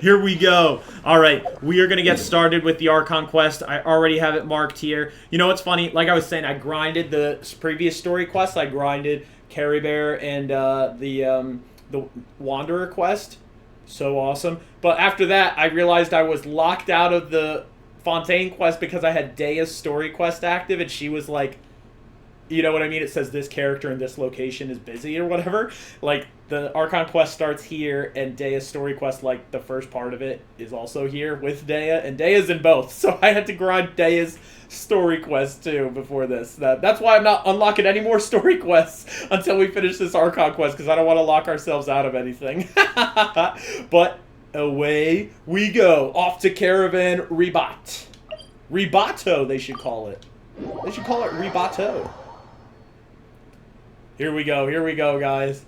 Here we go. All right, we are going to get started with the Archon quest. I already have it marked here. You know what's funny? Like I was saying, I grinded the previous story quest. I grinded Carry Bear and the Wanderer quest. So awesome. But after that, I realized I was locked out of the Fontaine quest because I had Dea's story quest active, and she was like, you know what I mean? It says this character in this location is busy or whatever. Like, the Archon quest starts here, and Dea's story quest, like, the first part of it is also here with Dea, and Dea's in both. So I had to grind Dea's story quest, too, before this. That's why I'm not unlocking any more story quests until we finish this Archon quest, because I don't want to lock ourselves out of anything. But away we go. Off to Caravan Rebat. Rebato, they should call it. They should call it Rebato. Here we go, guys.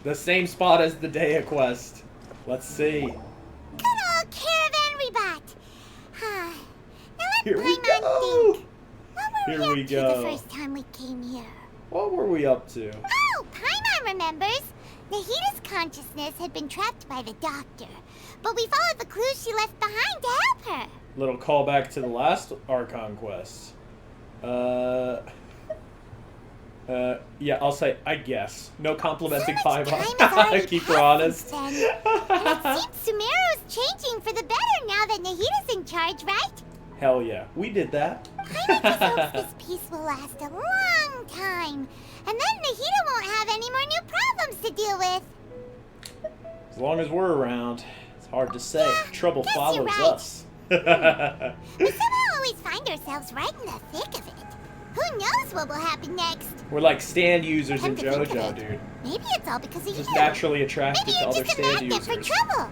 The same spot as the Dea quest. Let's see. Good old Caravan Rebat. Now let Here we Paimon go. think. What were we up to the first time we came here? What were we up to? Oh, Paimon remembers. Nahita's consciousness had been trapped by the doctor, but we followed the clues she left behind to help her. Little callback to the last Archon quest. Yeah, I'll say, I guess. No complimenting Paimon. Keep her honest. And it seems Sumeru's changing for the better now that Nahita's in charge, right? Hell yeah, we did that. Paimon just hopes this peace will last a long time, and then Nahita won't have any more new problems to deal with. As long as we're around, it's hard to say. Yeah, Trouble guess follows you're right. us. We somehow always find ourselves right in the thick of it. Who knows what will happen next? We're like stand users in Come to think of JoJo, it, dude. Maybe it's all because of Just you. naturally attracted Maybe to you're other just a stand magnet users. for trouble.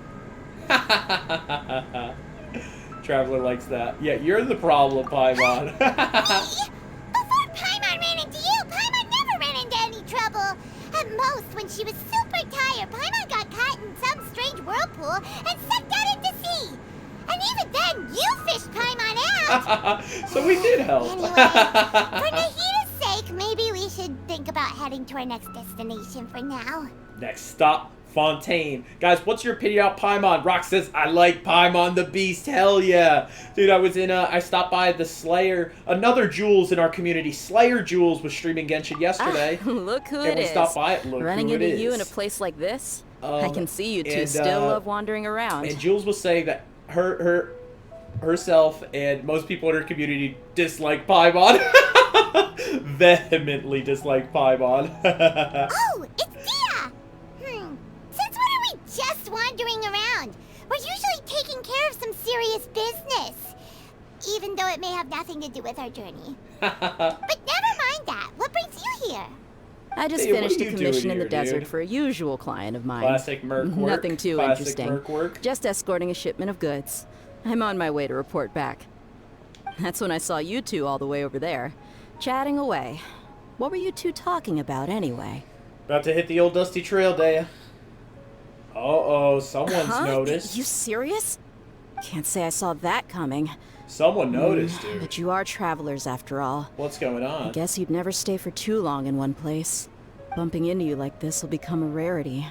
Traveler likes that. Yeah, you're the problem, Paimon. Me? Before Paimon ran into you, Paimon never ran into any trouble. At most, when she was super tired, Paimon got caught in some strange whirlpool and sucked out into sea. And even then, you fished Paimon out. So we did help. Anyway, for Nahita's sake, maybe we should think about heading to our next destination for now. Next stop, Fontaine. Guys, what's your opinion about Paimon? Rock says, I like Paimon the Beast. Hell yeah. Dude, I stopped by the Slayer, another Jules in our community. Slayer Jules was streaming Genshin yesterday. Look who and it we is. stopped by it. Look Running who it into is. you in a place like this? I can see you two and, still love wandering around. And Jules was saying that herself and most people in her community dislike Paimon. Vehemently dislike Paimon. Oh, it's Dia! Since when are we just wandering around? We're usually taking care of some serious business. Even though it may have nothing to do with our journey. But never mind that. What brings you here? I just Hey, what finished are a you commission doing in the here, desert dude? for a usual client of mine. Classic Merc work. Nothing too Classic interesting. Merc work. Just escorting a shipment of goods. I'm on my way to report back. That's when I saw you two all the way over there, chatting away. What were you two talking about anyway? About to hit the old dusty trail, Dea. Uh-oh, someone's noticed. You serious? Can't say I saw that coming. Someone noticed, dude. But you are travelers after all. What's going on? I guess you'd never stay for too long in one place. Bumping into you like this will become a rarity.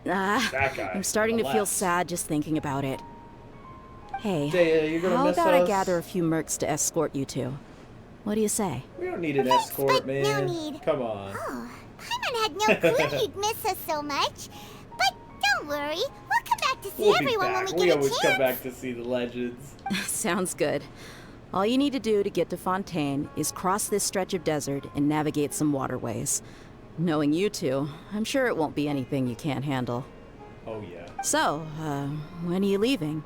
That guy. I'm starting to feel Relax. sad just thinking about it. Hey, Dea, you're gonna how miss about I us? gather a few mercs to escort you two? What do you say? We don't need an Thanks, escort, but no man. need. Come on. Oh, Paimon had no clue you'd miss us so much. But don't worry, we'll come back to see We'll be everyone back. when We we get a always chance. come back to see the legends. Sounds good. All you need to do to get to Fontaine is cross this stretch of desert and navigate some waterways. Knowing you two, I'm sure it won't be anything you can't handle. Oh, yeah. So, when are you leaving?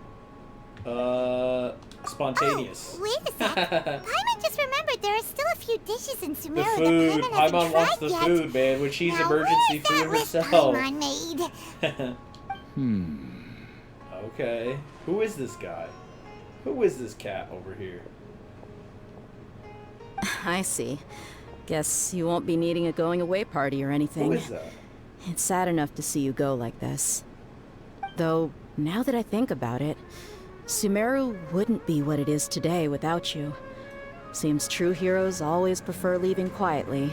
Spontaneous. Oh, wait a sec. Paimon just remembered there are still a few dishes in The Sumeru food. that Paimon hasn't Paimon wants tried the yet. food, man, when she's Now, emergency where's food that list herself. Paimon made? Okay. Who is this guy? Who is this cat over here? I see. Guess you won't be needing a going away party or anything. Who is that? It's sad enough to see you go like this. Though, now that I think about it, Sumeru wouldn't be what it is today without you. Seems true heroes always prefer leaving quietly.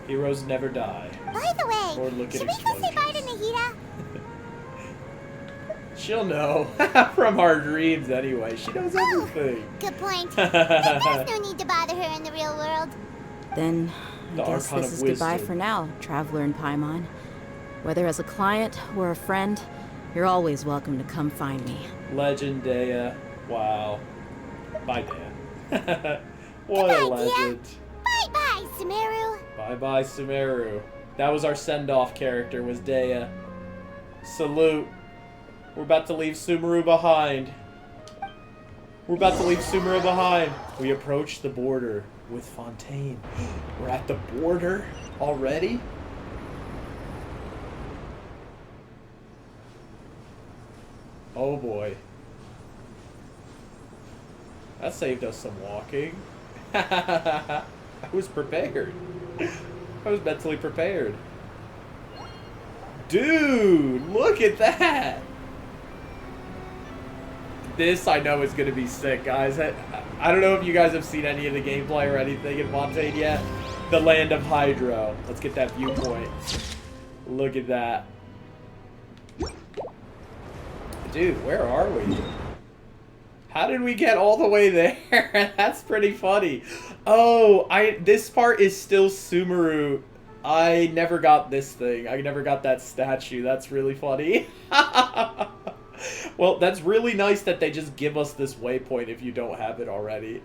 Heroes never die. By the Or way, look at should we go say bye to explosions. Nahita? She'll know. From our dreams, anyway. She knows everything. Good point. There's no need to bother her in the real world. Then, The I guess Archon this of is goodbye Wisdom. for now, traveler in Paimon. Whether as a client or a friend, you're always welcome to come find me. Legend, Dea. Wow. Bye, Dea. What a Goodbye, Dea. legend. Bye-bye, Sumeru. Bye-bye, Sumeru. That was our send-off character, was Dea. Salute. We're about to leave Sumeru behind. We're about to leave Sumeru behind. We approach the border with Fontaine. We're at the border already? Oh boy. That saved us some walking. I was prepared. I was mentally prepared. Dude, look at that! This I know is going to be sick, guys. I don't know if you guys have seen any of the gameplay or anything in Fontaine yet. The land of Hydro. Let's get that viewpoint. Look at that. Dude, where are we? How did we get all the way there? That's pretty funny. Oh, this part is still Sumeru. I never got this thing. I never got that statue. That's really funny. Well, that's really nice that they just give us this waypoint if you don't have it already.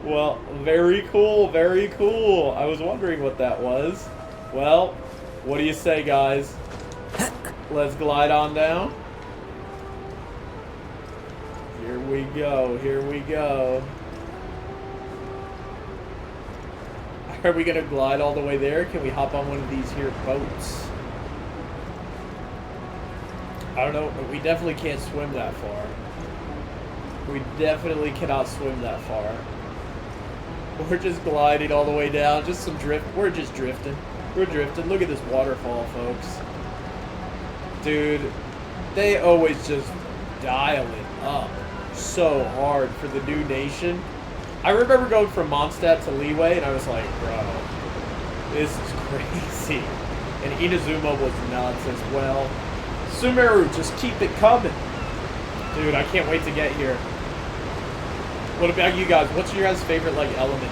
Well, very cool, very cool. I was wondering what that was. Well, what do you say, guys? Let's glide on down. Here we go, here we go. Are we gonna glide all the way there? Can we hop on one of these here boats? I don't know, but we definitely can't swim that far. We definitely cannot swim that far. We're just gliding all the way down, just some drift. We're just drifting. We're drifting. Look at this waterfall, folks. Dude, they always just dial it up so hard for the new nation. I remember going from Mondstadt to Leeway, and I was like, bro, this is crazy. And Inazuma was nuts as well. Sumeru, just keep it coming. Dude, I can't wait to get here. What about you guys? What's your guys' favorite, like, element?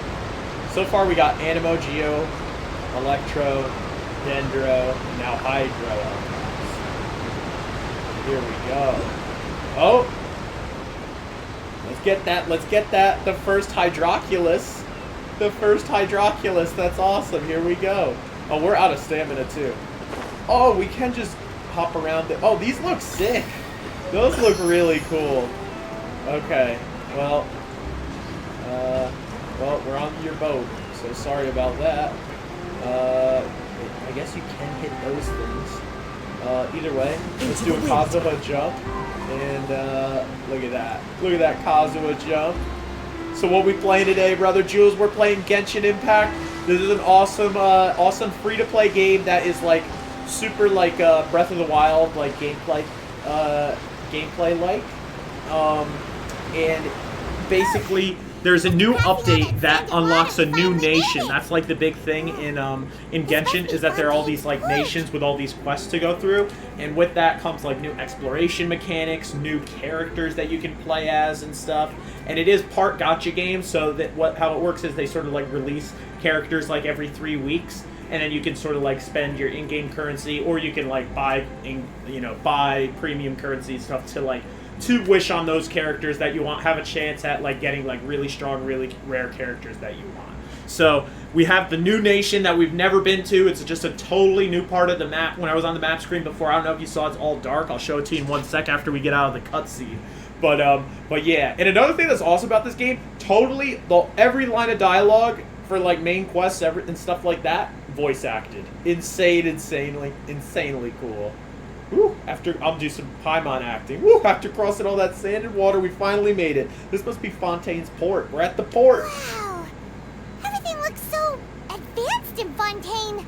So far, we got Animo, Geo, Electro, Dendro, and now Hydro. Here we go. Oh! Let's get that. Let's get that. The first Hydroculus. The first Hydroculus. That's awesome. Here we go. Oh, we're out of stamina, too. Oh, we can just hop around. Oh, these look sick. Those look really cool. Okay. Well, we're on your boat, so sorry about that. I guess you can hit those things. Either way, let's do a Kazuha jump. And look at that. Look at that Kazuha jump. So what we playing today, Brother Jules? We're playing Genshin Impact. This is an awesome, awesome free-to-play game that is like super like Breath of the Wild, like gameplay like. And basically, there's a new update that unlocks a new nation. That's like the big thing in Genshin, is that there are all these like nations with all these quests to go through, and with that comes like new exploration mechanics, new characters that you can play as and stuff. And it is part gacha game, so that how it works is they sort of like release characters like every 3 weeks, and then you can sort of like spend your in-game currency, or you can like buy premium currency and stuff to wish on those characters that you want, have a chance at like getting like really strong, really rare characters that you want. So we have the new nation that we've never been to. It's just a totally new part of the map. When I was on the map screen before, I don't know if you saw, it's all dark. I'll show it to you in 1 sec after we get out of the cutscene. But yeah. And another thing that's awesome about this game, totally every line of dialogue for like main quests and stuff like that, voice acted. Insanely cool. Woo, I'll do some Paimon acting. Woo, after crossing all that sand and water, we finally made it. This must be Fontaine's port. We're at the port. Wow. Everything looks so advanced in Fontaine.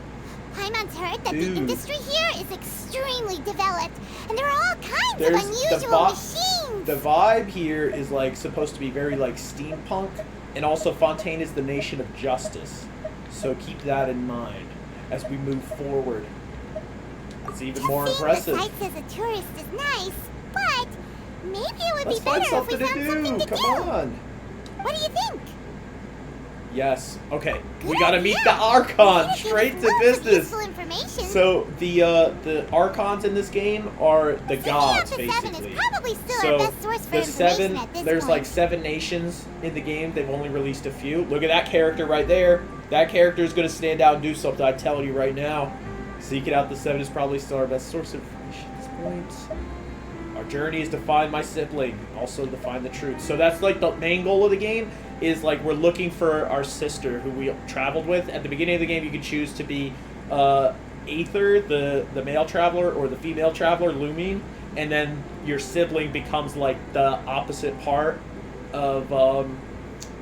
Paimon's heard that the industry here is extremely developed, and there are all kinds of unusual machines. The vibe here is like supposed to be very like steampunk, and also Fontaine is the nation of justice. So keep that in mind as we move forward. it's even more Seeing impressive. the sights as a tourist is nice, but maybe it would Let's be find better if we something to found something do. to Come do. on. What do you think? Yes. Okay. We Good gotta meet idea. the Archon. You're Straight giving to lots of business. useful information. So the Archons in this game are the gods, Picking up the 7 basically. is probably still So our best source for the information 7, at this there's point. like 7 nations in the game. They've only released a few. Look at that character right there. That character is gonna stand out and do something. I tell you right now. Seeking out the 7 is probably still our best source of information at this point. Our journey is to find my sibling, also to find the truth. So that's like the main goal of the game, is like we're looking for our sister who we traveled with. At the beginning of the game, you can choose to be Aether, the male traveler, or the female traveler, Lumine, and then your sibling becomes like the opposite part of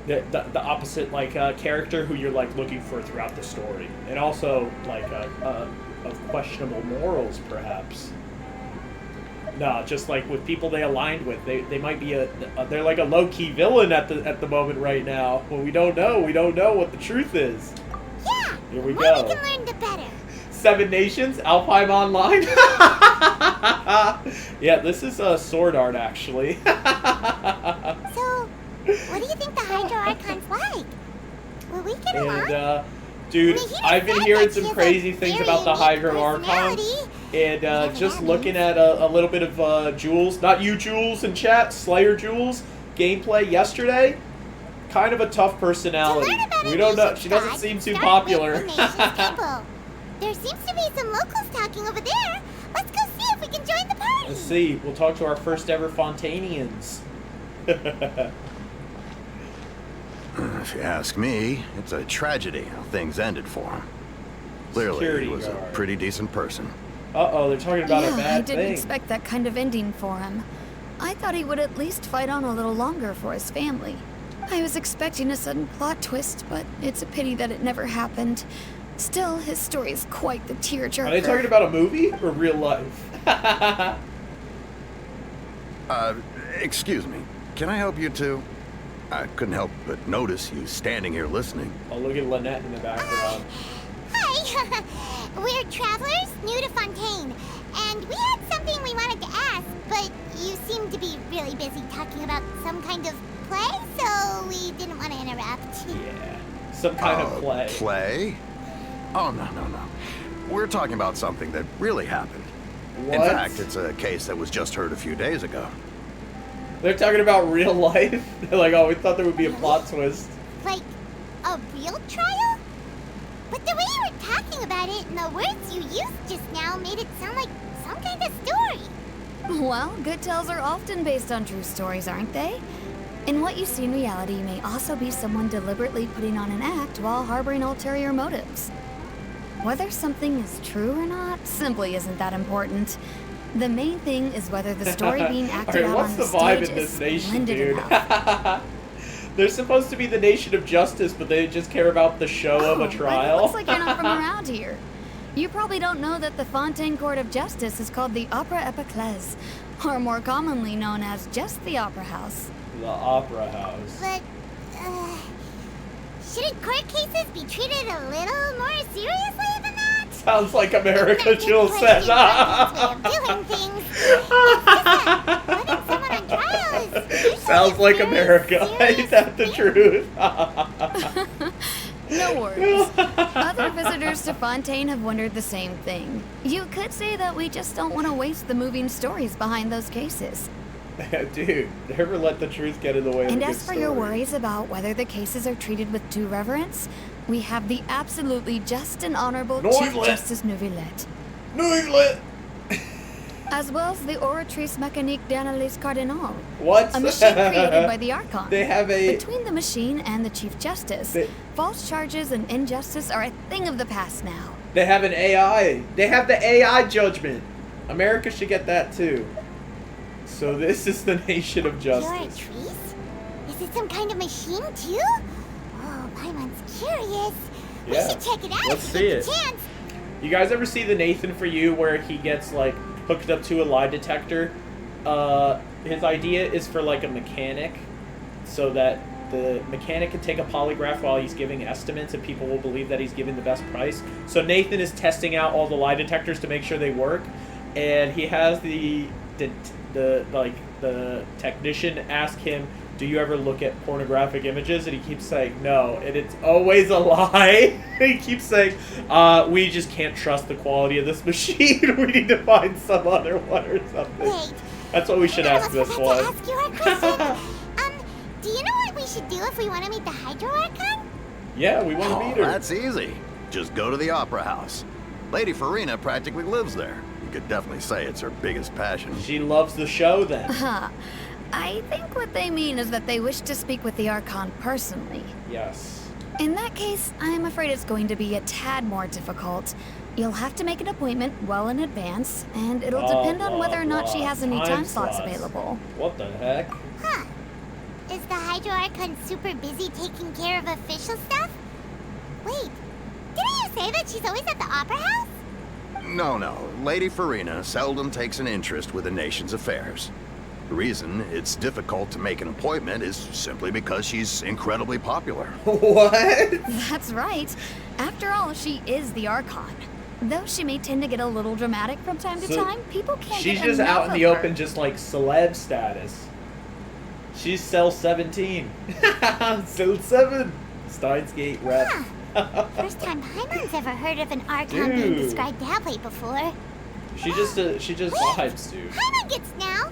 the opposite like character who you're like looking for throughout the story, and also like of questionable morals, perhaps. No, just like with people they aligned with, they might be they're like a low key villain at the moment right now. Well, we don't know what the truth is. Yeah. Here we the go. more we can learn, the better. 7 Nations, Alfheim Online. Yeah, this is sword art actually. So, what do you think the Hydro Archon's like? Will we get along? And dude, I mean, he I've been said hearing that some she has crazy a things very about the unique Hydro Archon. personality. And Whatever just that looking means. at a little bit of Jules, not you Jules in chat, Slayer Jules gameplay yesterday. Kind of a tough personality. To learn about We a don't know. nation's She doesn't gods, seem too start popular. with the nation's people. There seems to be some locals talking over there. Let's go see if we can join the party. Let's see. We'll talk to our first ever Fontainians. If you ask me, it's a tragedy how things ended for him. Clearly, Security he was a guard. pretty decent person. Uh-oh, they're talking about a Yeah, bad I didn't thing. expect that kind of ending for him. I thought he would at least fight on a little longer for his family. I was expecting a sudden plot twist, but it's a pity that it never happened. Still, his story is quite the tearjerker. Are they talking about a movie or real life? Excuse me. Can I help you too? I couldn't help but notice you standing here listening. Oh, look at Lynette in the background. Hi. We're travelers new to Fontaine, and we had something we wanted to ask, but you seem to be really busy talking about some kind of play, so we didn't want to interrupt. Yeah. Some kind of play. Play? Oh, no. We're talking about something that really happened. What? In fact, it's a case that was just heard a few days ago. They're talking about real life? They're like, oh, we thought there would be a plot twist. Like, a real trial? But the way you were talking about it and the words you used just now made it sound like some kind of story. Well, good tales are often based on true stories, aren't they? And what you see in reality may also be someone deliberately putting on an act while harboring ulterior motives. Whether something is true or not simply isn't that important. The main thing is whether the story being acted Alright, out what's on the the vibe stage in is this nation, splendid dude? enough. They're supposed to be the nation of justice, but they just care about the show of a But it trial. looks like you're not from around here. You probably don't know that the Fontaine Court of Justice is called the Opera Epiclese, or more commonly known as just the Opera House. The Opera House. But, shouldn't court cases be treated a little more seriously than that? Sounds like America, Jill says. Way of doing things. It's just that putting someone on trial is usually Sounds like a very America. serious Ain't that the thing. truth? No worries. Other visitors to Fontaine have wondered the same thing. You could say that we just don't want to waste the moving stories behind those cases. Dude, never let the truth get in the way of And a good as for your story. worries about whether the cases are treated with due reverence, we have the absolutely just and honorable Chief Noivlet. Justice Neuvillette, Noivlet! as well as the Oratrice Mécanique d'Analyse Cardinal, What? a machine created by the Archon. They have a... Between the machine and the Chief Justice, false charges and injustice are a thing of the past now. They have an AI. They have the AI judgment. America should get that too. So this is the nation of justice. Trees? Is it some kind of machine too? Oh, Paimon's curious. Yeah. We should check it out Let's if see we get it. the chance. You guys ever see the Nathan For You where he gets like hooked up to a lie detector? His idea is for like a mechanic so that the mechanic can take a polygraph while he's giving estimates, and people will believe that he's giving the best price. So Nathan is testing out all the lie detectors to make sure they work, and he has the technician ask him, "Do you ever look at pornographic images?" And he keeps saying no, and it's always a lie. He keeps saying, "We just can't trust the quality of this machine. We need to find some other one or something." Wait. That's what we should ask this one. To ask you our question. Do you know what we should do if we want to meet the Hydro Archon? Yeah, we want to meet her. That's easy. Just go to the Opera House. Lady Farina practically lives there. You could definitely say it's her biggest passion. She loves the show, then. I think what they mean is that they wish to speak with the Archon personally. Yes. In that case, I'm afraid it's going to be a tad more difficult. You'll have to make an appointment well in advance, and it'll depend on whether or not she has any time slots available. What the heck? Huh. Is the Hydro Archon super busy taking care of official stuff? Wait, didn't you say that she's always at the Opera House? No. Lady Farina seldom takes an interest with the nation's affairs. The reason it's difficult to make an appointment is simply because she's incredibly popular. What? That's right. After all, she is the Archon. Though she may tend to get a little dramatic from time to time, people can't She's get just enough out in the of her. open, just like celeb status. She's cell 17. Cell 7. Steins Gate rep. First time Paimon's ever heard of an Archon being Dude. described that way before. She just vibes, dude. Paimon gets now.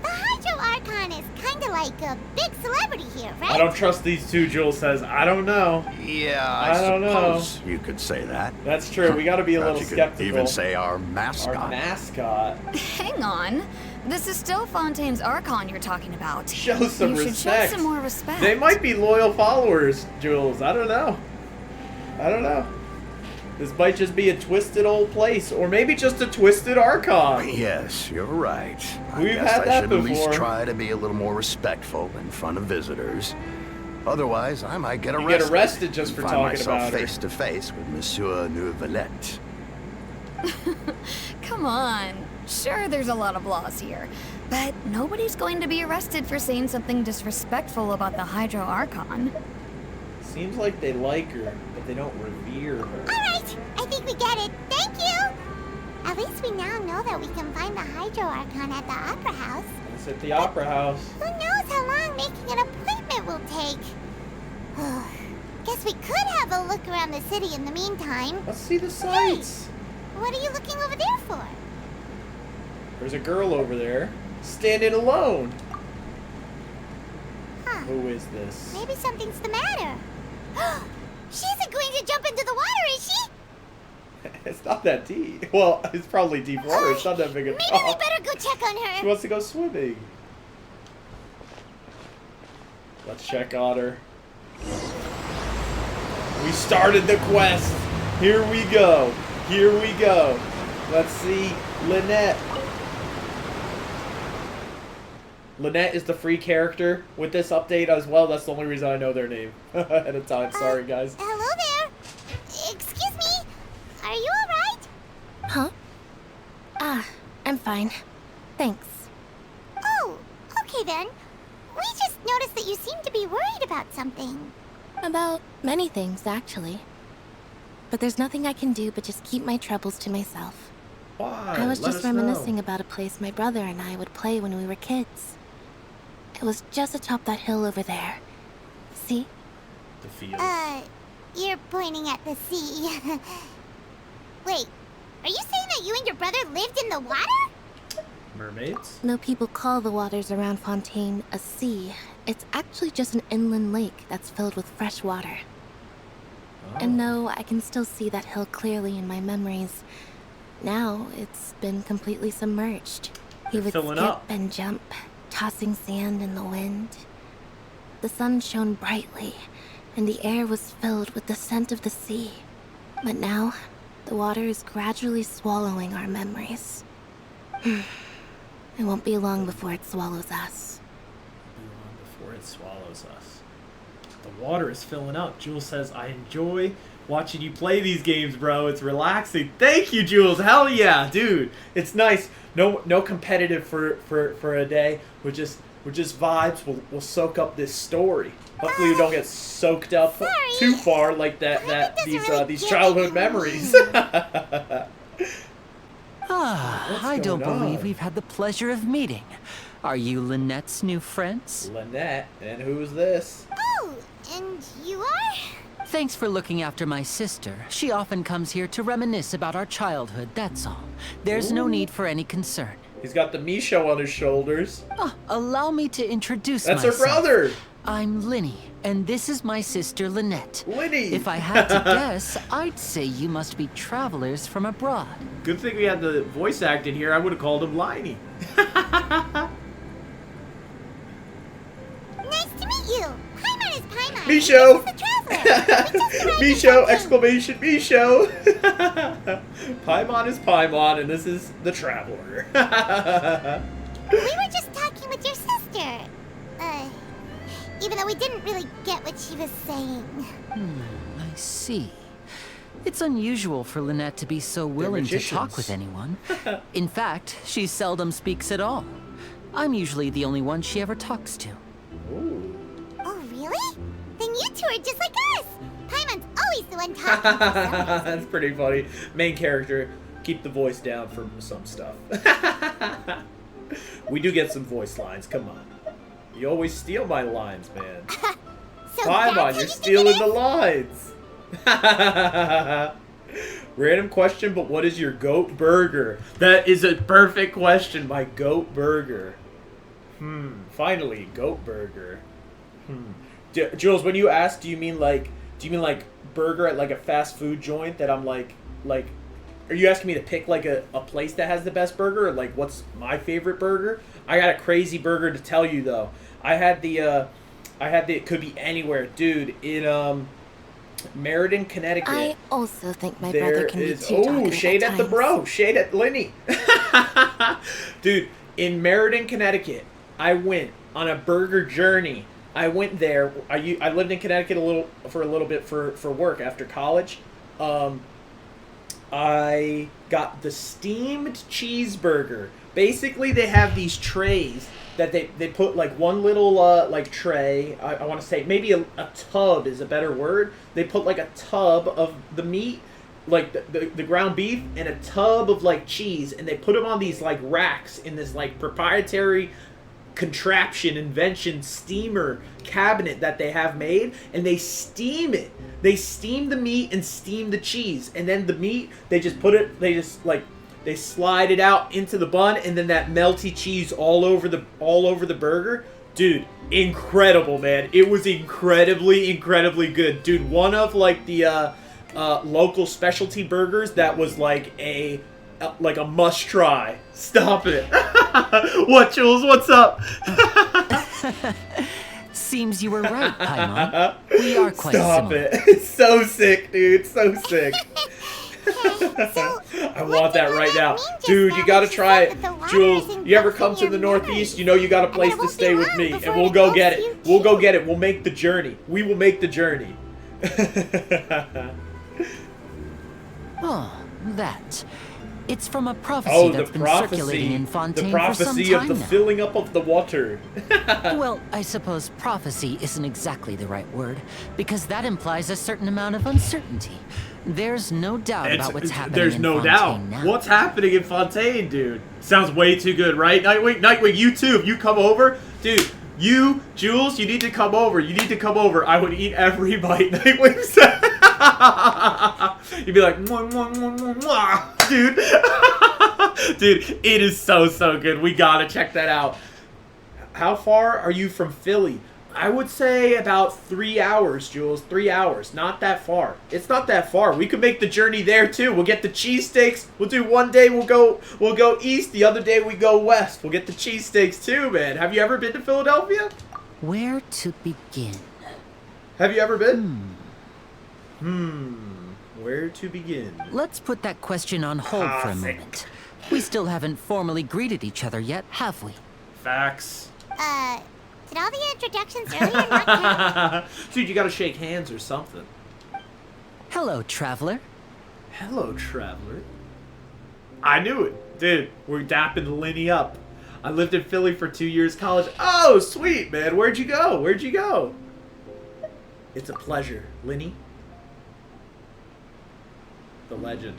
The Hydro Archon is kind of like a big celebrity here, right? I don't trust these two, Jules says. I don't know. Yeah, I don't know. suppose you could say that. That's true. We got to be a Perhaps little you could skeptical. even say our mascot. Our mascot. Hang on. This is still Fontaine's Archon you're talking about. Show some you should respect. show some more respect. They might be loyal followers, Jules. I don't know. This might just be a twisted old place, or maybe just a twisted Archon. Yes, you're right. I We've guess had I that should at least before. try to be a little more respectful in front of visitors. Otherwise, I might get You arrested. get arrested just for and talking find myself about her. face to face with Monsieur Neuvillette. Come on. Sure, there's a lot of laws here, but nobody's going to be arrested for saying something disrespectful about the Hydro Archon. Seems like they like her, but they don't revere her. Alright, I think we get it. Thank you! At least we now know that we can find the Hydro Archon at the Opera House. It's at the Opera House. Who knows how long making an appointment will take? Guess we could have a look around the city in the meantime. Let's see the sights. What are you looking over there for? There's a girl over there, standing alone. Huh. Who is this? Maybe something's the matter. She isn't going to jump into the water, is she? It's not that deep. Well, it's probably deep water. It's not that big a Maybe we drop. better go check on She her. wants to go swimming. Let's check on her. We started the quest. Here we go. Here we go. Let's see Lynette. Lynette is the free character with this update as well. That's the only reason I know their name ahead of time. Sorry, guys. Hello there. Excuse me. Are you alright? Huh? I'm fine. Thanks. Oh, okay then. We just noticed that you seem to be worried about something. About many things, actually. But there's nothing I can do but just keep my troubles to myself. Why? I was Let just us know. reminiscing about a place my brother and I would play when we were kids. It was just atop that hill over there. See? The field. You're pointing at the sea. Wait, are you saying that you and your brother lived in the water? Mermaids? No people call the waters around Fontaine a sea. It's actually just an inland lake that's filled with fresh water. And no, I can still see that hill clearly in my memories. Now, it's been completely submerged. He You're would filling skip up. and jump, tossing sand in the wind. The sun shone brightly, and the air was filled with the scent of the sea. But now, the water is gradually swallowing our memories. It won't be long before it swallows us. Before it swallows us. The water is filling up. Jules says, I enjoy watching you play these games, bro. It's relaxing. Thank you, Jules. Hell yeah, dude. It's nice. No competitive for a day. We're just We're just vibes. We'll soak up this story. Hopefully we don't get soaked up Sorry. too far like these childhood memories. I don't going believe on? we've had the pleasure of meeting. Are you Lynette's new friends? Lynette, and who's this? Oh, and you are? Thanks for looking after my sister. She often comes here to reminisce about our childhood, that's all. There's no need for any concern. He's got the Mihoyo on his shoulders. Allow me to introduce That's myself. her brother. I'm Linny, and this is my sister Lynette. Linny. If I had to guess, I'd say you must be travelers from abroad. Good thing we had the voice acting here. I would have called him Liney. Nice to meet you. Paimon is Paimon. Misho. This is the traveler. Misho! Exclamation Misho! Paimon is Paimon, and this is the Traveler. We were just talking with your sister. Even though we didn't really get what she was saying. I see. It's unusual for Lynette to be so willing to talk magicians. with anyone. In fact, she seldom speaks at all. I'm usually the only one she ever talks to. Ooh. Oh, really? Then you two are just like us. Paimon's always the one talking for some reason. That's pretty funny. Main character, keep the voice down for some stuff. We do get some voice lines, come on. You always steal my lines, man. So Paimon, that's how you're you stealing think the lines. Random question, but what is your goat burger? That is a perfect question, my goat burger. Finally, goat burger. Jules, when you ask, do you mean like burger at like a fast food joint that I'm like, are you asking me to pick like a place that has the best burger, or like what's my favorite burger? I got a crazy burger to tell you though. I had the it could be anywhere, dude, in Meriden, Connecticut. I also think my There brother can be is too talkative shade at the times. bro, shade at Linny. Dude, in Meriden, Connecticut, I went on a burger journey. I went there. I lived in Connecticut for a little bit for work after college. I got the steamed cheeseburger. Basically, they have these trays that they put like one little like tray. I want to say maybe a tub is a better word. They put like a tub of the meat, like the ground beef, and a tub of like cheese, and they put them on these like racks in this like proprietary contraption, invention, steamer cabinet that they have made, and they steam it. They steam the meat and steam the cheese, and then the meat they slide it out into the bun, and then that melty cheese all over the burger. Dude, incredible, man. It was incredibly good, dude. One of like the local specialty burgers that was like a must try. Stop it. What, Jules? What's up? Seems you were right, Paimon. We are quite Stop similar. it. It's so sick, dude. So sick. So, I what want did that all right that now. mean just Dude, now you gotta when she try said it. that the water Jules, is you ever engulfing come to your the memories? Northeast, you know you got a place it to won't stay be with long me. before And we'll it go get engulfs it. you We'll go too. get it. We'll make the journey. We will make the journey. Oh, that. It's from a prophecy Oh, the that's been circulating in prophecy. Fontaine The for some prophecy of time the now. filling up of the water. Well, I suppose prophecy isn't exactly the right word, because that implies a certain amount of uncertainty. There's no doubt about what's happening There's in no Fontaine doubt. now. What's happening in Fontaine, dude? Sounds way too good, right? Nightwing, you too. If you come over, dude, you, Jules, you need to come over. You need to come over. I would eat every bite Nightwing said. You'd be like, mwah, mwah, mwah, mwah, mwah, dude. Dude, it is so good. We gotta check that out. How far are you from Philly? I would say about 3 hours, Jules. 3 hours. Not that far. It's not that far. We could make the journey there too. We'll get the cheesesteaks. We'll do one day we'll go east, the other day we go west. We'll get the cheesesteaks too, man. Have you ever been to Philadelphia? Where to begin? Have you ever been? Where to begin? Let's put that question on hold for a Classic. moment. We still haven't formally greeted each other yet, have we? Facts. Did all the introductions earlier not count? Dude, you gotta shake hands or something. Hello, traveler. Hello, traveler. I knew it. Dude, we're dapping Linny up. I lived in Philly for 2 years college. Oh, sweet, man. Where'd you go? Where'd you go? It's a pleasure. Linny? The legend.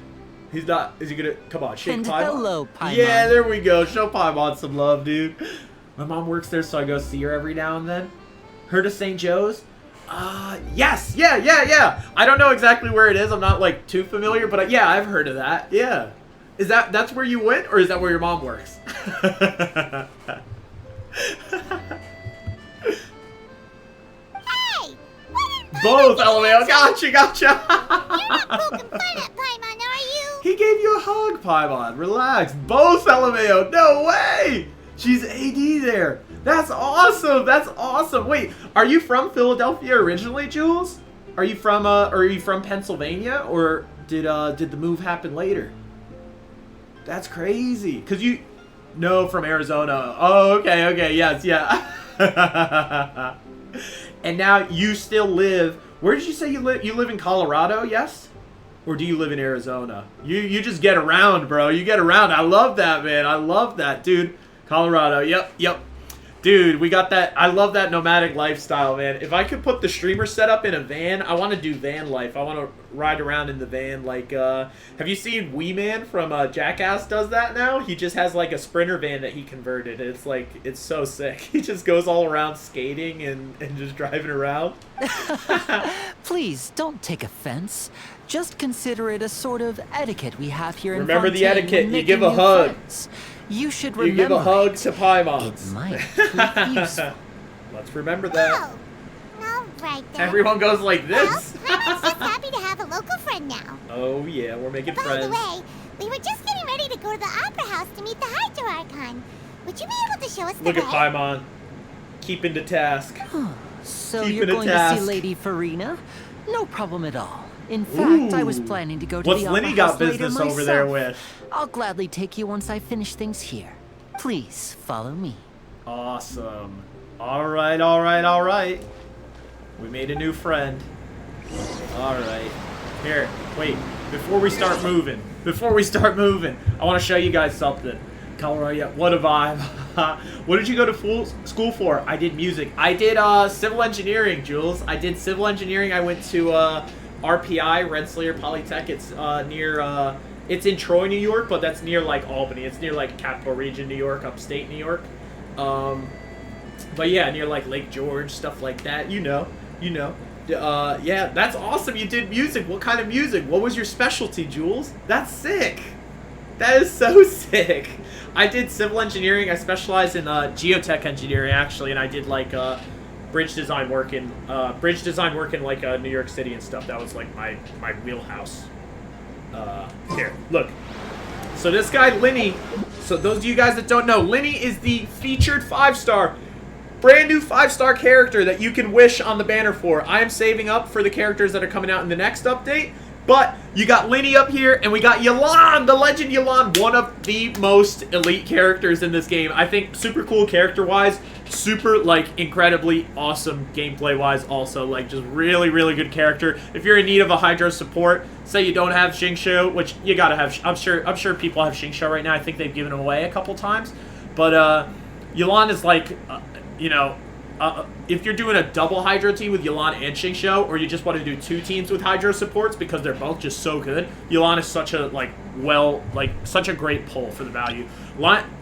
He's not... Is he gonna... Come on, shake And Paimon. hello, Paimon. Yeah, there we go. Show Paimon some love, dude. My mom works there, so I go see her every now and then. Heard of St. Joe's? Yes. Yeah. I don't know exactly where it is. I'm not, like, too familiar, but yeah, I've heard of that. Yeah. Is that's where you went, or is that where your mom works? Hey! Both, LMAO. Gotcha. You're not poking fun at Paimon, are you? He gave you a hug, Paimon. Relax. Both, LMAO. No way. She's AD there. That's awesome. That's awesome. Wait, are you from Philadelphia originally, Jules? Are you from Pennsylvania, or did the move happen later? That's crazy. Cause you, no, from Arizona. Oh, okay, yes, yeah. And now you still live. Where did you say you live? You live in Colorado, yes? Or do you live in Arizona? You just get around, bro. You get around. I love that, man. I love that, dude. Colorado. Yep. Dude, we got that. I love that nomadic lifestyle, man. If I could put the streamer setup in a van, I want to do van life. I want to ride around in the van. Like, have you seen Wee Man from Jackass does that now? He just has like a Sprinter van that he converted. It's like, it's so sick. He just goes all around skating and just driving around. Please, don't take offense. Just consider it a sort of etiquette we have here in Remember the Fontaine etiquette. when You give making a new hug. friends. You should You remember give a hug to it Paimon. might prove useful. Let's remember that. Oh, all right then. Everyone goes like Well, this. Paimon's just happy to have a local friend now. Oh yeah, we're making By friends. the way, we were just getting ready to go to the Opera House to meet the Hydro Archon. Would you be able to show us Look the at way? Paimon. Keeping to task. So Keeping you're a going to task. see Lady Farina? No problem at all. In fact, I was Ooh. planning to go to What's the Opera Linny got House later business over there myself. with? I'll gladly take you once I finish things here. Please follow me. Awesome. Alright. We made a new friend. Alright. Here, wait. Before we start moving, I want to show you guys something. Colorado, yeah, what a vibe. What did you go to school for? I did music. I did civil engineering, Jules. I did civil engineering. I went to RPI, Rensselaer Polytech. It's near, it's in Troy, New York, but that's near like Albany. It's near like Capital Region, New York, upstate New York. But yeah, near like Lake George, stuff like that. You know. Yeah, that's awesome. You did music. What kind of music? What was your specialty, Jules? That's sick. That is so sick. I did civil engineering. I specialized in geotech engineering, actually, and I did like bridge design work in like New York City and stuff. That was like my wheelhouse. Here, look. So this guy Linny. So those of you guys that don't know, Linny is the featured 5-star. Brand new 5-star character that you can wish on the banner for. I am saving up for the characters that are coming out in the next update. But you got Linny up here, and we got Yelan, the legend Yelan, one of the most elite characters in this game. I think super cool character-wise, super, like, incredibly awesome gameplay-wise also. Like, just really, really good character. If you're in need of a Hydro support, say you don't have Xingqiu, which you gotta have, I'm sure people have Xingqiu right now. I think they've given him away a couple times. But, Yelan is like, you know, if you're doing a double Hydro team with Yelan and Xingqiu, or you just want to do 2 teams with Hydro supports because they're both just so good, Yelan is such a, such a great pull for the value.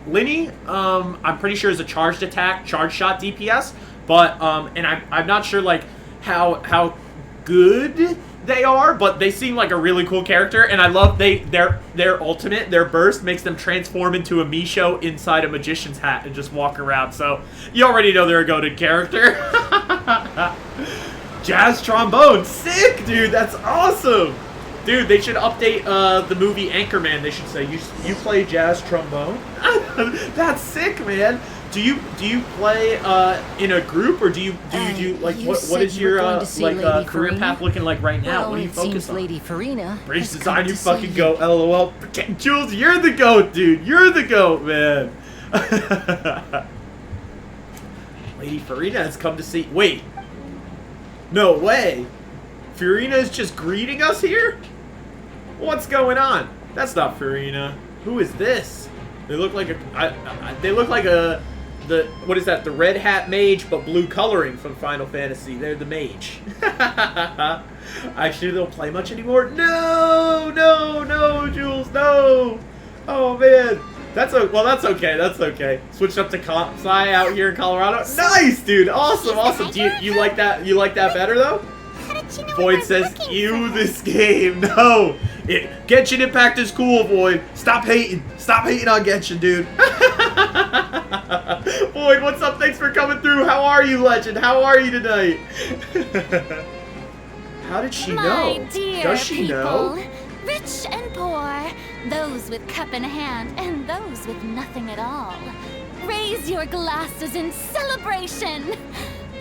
Linny, I'm pretty sure is a charged attack, charged shot DPS, but, and I'm not sure, like, how good they are, but they seem like a really cool character, and I love their ultimate, their burst makes them transform into a Mihoyo inside a magician's hat and just walk around. So you already know they're a goated character. Jazz trombone, sick, dude. That's awesome, dude. They should update the movie Anchorman. They should say you play jazz trombone. That's sick, man. Do you play in a group, or do you like You what said is you were your going to see like Lady career Farina? path looking like right now? Well, What do you it seems focus on? Lady Farina Bridge has design, come you to see fucking go. LOL. Jules, you're the goat, dude. You're the goat, man. Lady Farina has come to see. Wait. No way. Farina is just greeting us here? What's going on? That's not Farina. Who is this? They look like they look like what is that? The red hat mage, but blue coloring from Final Fantasy. They're the mage. Actually, they don't play much anymore. No, Jules, no. Oh man, that's okay. That's okay. Switched up to comp sci out here in Colorado. Nice, dude. Awesome. Do you like that? You like that better though? How did you know Void says, this game. No. Genshin Impact is cool, Void. Stop hating. Stop hating on Genshin, dude. Void, what's up? Thanks for coming through. How are you, Legend? How are you tonight? How did she know? Dear Does she people, know? Rich and poor, those with cup in hand and those with nothing at all. Raise your glasses in celebration.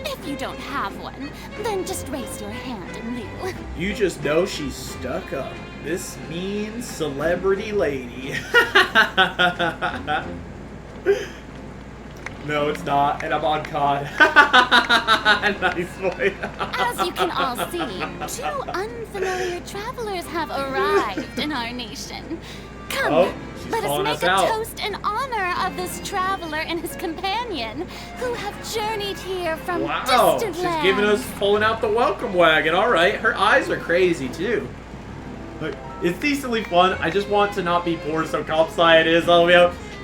If you don't have one, then just raise your hand in lieu. You just know she's stuck up. This mean celebrity lady. No, it's not, and I'm on COD. Nice boy. As you can all see, 2 unfamiliar travelers have arrived in our nation. Come, let us make a toast in honor of this traveler and his companion, who have journeyed here from distant lands. She's giving us, pulling out the welcome wagon. All right, her eyes are crazy too. Look, it's decently fun. I just want to not be poor, so comp sci it is.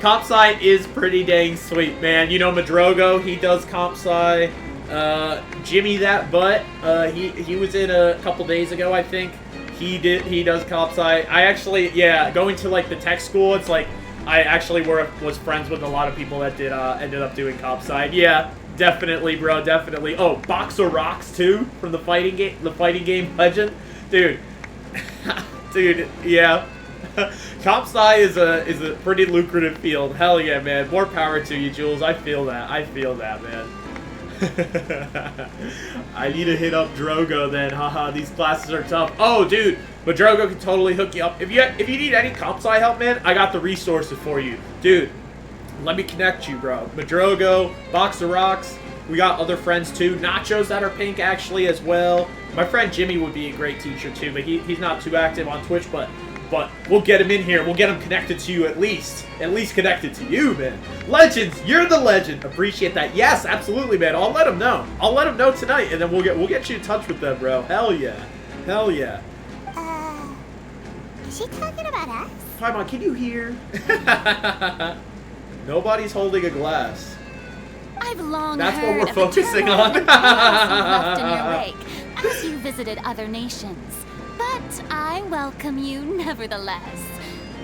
Comp sci is pretty dang sweet, man. You know Madrogo, he does comp sci. Jimmy that butt, he was in a couple days ago, I think. He does comp sci. I actually, going to like the tech school, it's like I actually was friends with a lot of people that ended up doing comp sci. Yeah, definitely, bro, definitely. Oh, Boxer Rocks too from the fighting game Legend, dude. Dude, yeah. Comp sci is a pretty lucrative field. Hell yeah, man. More power to you, Jules. I feel that, man. I need to hit up Drogo then. Haha, these classes are tough. Oh, dude, but Drogo can totally hook you up. If you need any comp sci help, man, I got the resources for you. Dude, let me connect you, bro. Madrogo, Boxer Rocks. We got other friends too. Nachos that are pink actually as well. My friend Jimmy would be a great teacher too, but he's not too active on Twitch, but we'll get him in here. We'll get him connected to you at least connected to you, man. Legends, you're the legend. Appreciate that. Yes, absolutely, man. I'll let him know. I'll let him know tonight, and then we'll get you in touch with them, bro. Hell yeah. Is she talking about us? Paimon, can you hear? Nobody's holding a glass. I've long That's heard what we're of the focusing turmoil on. and chaos you left in your wake as you visited other nations. But I welcome you nevertheless.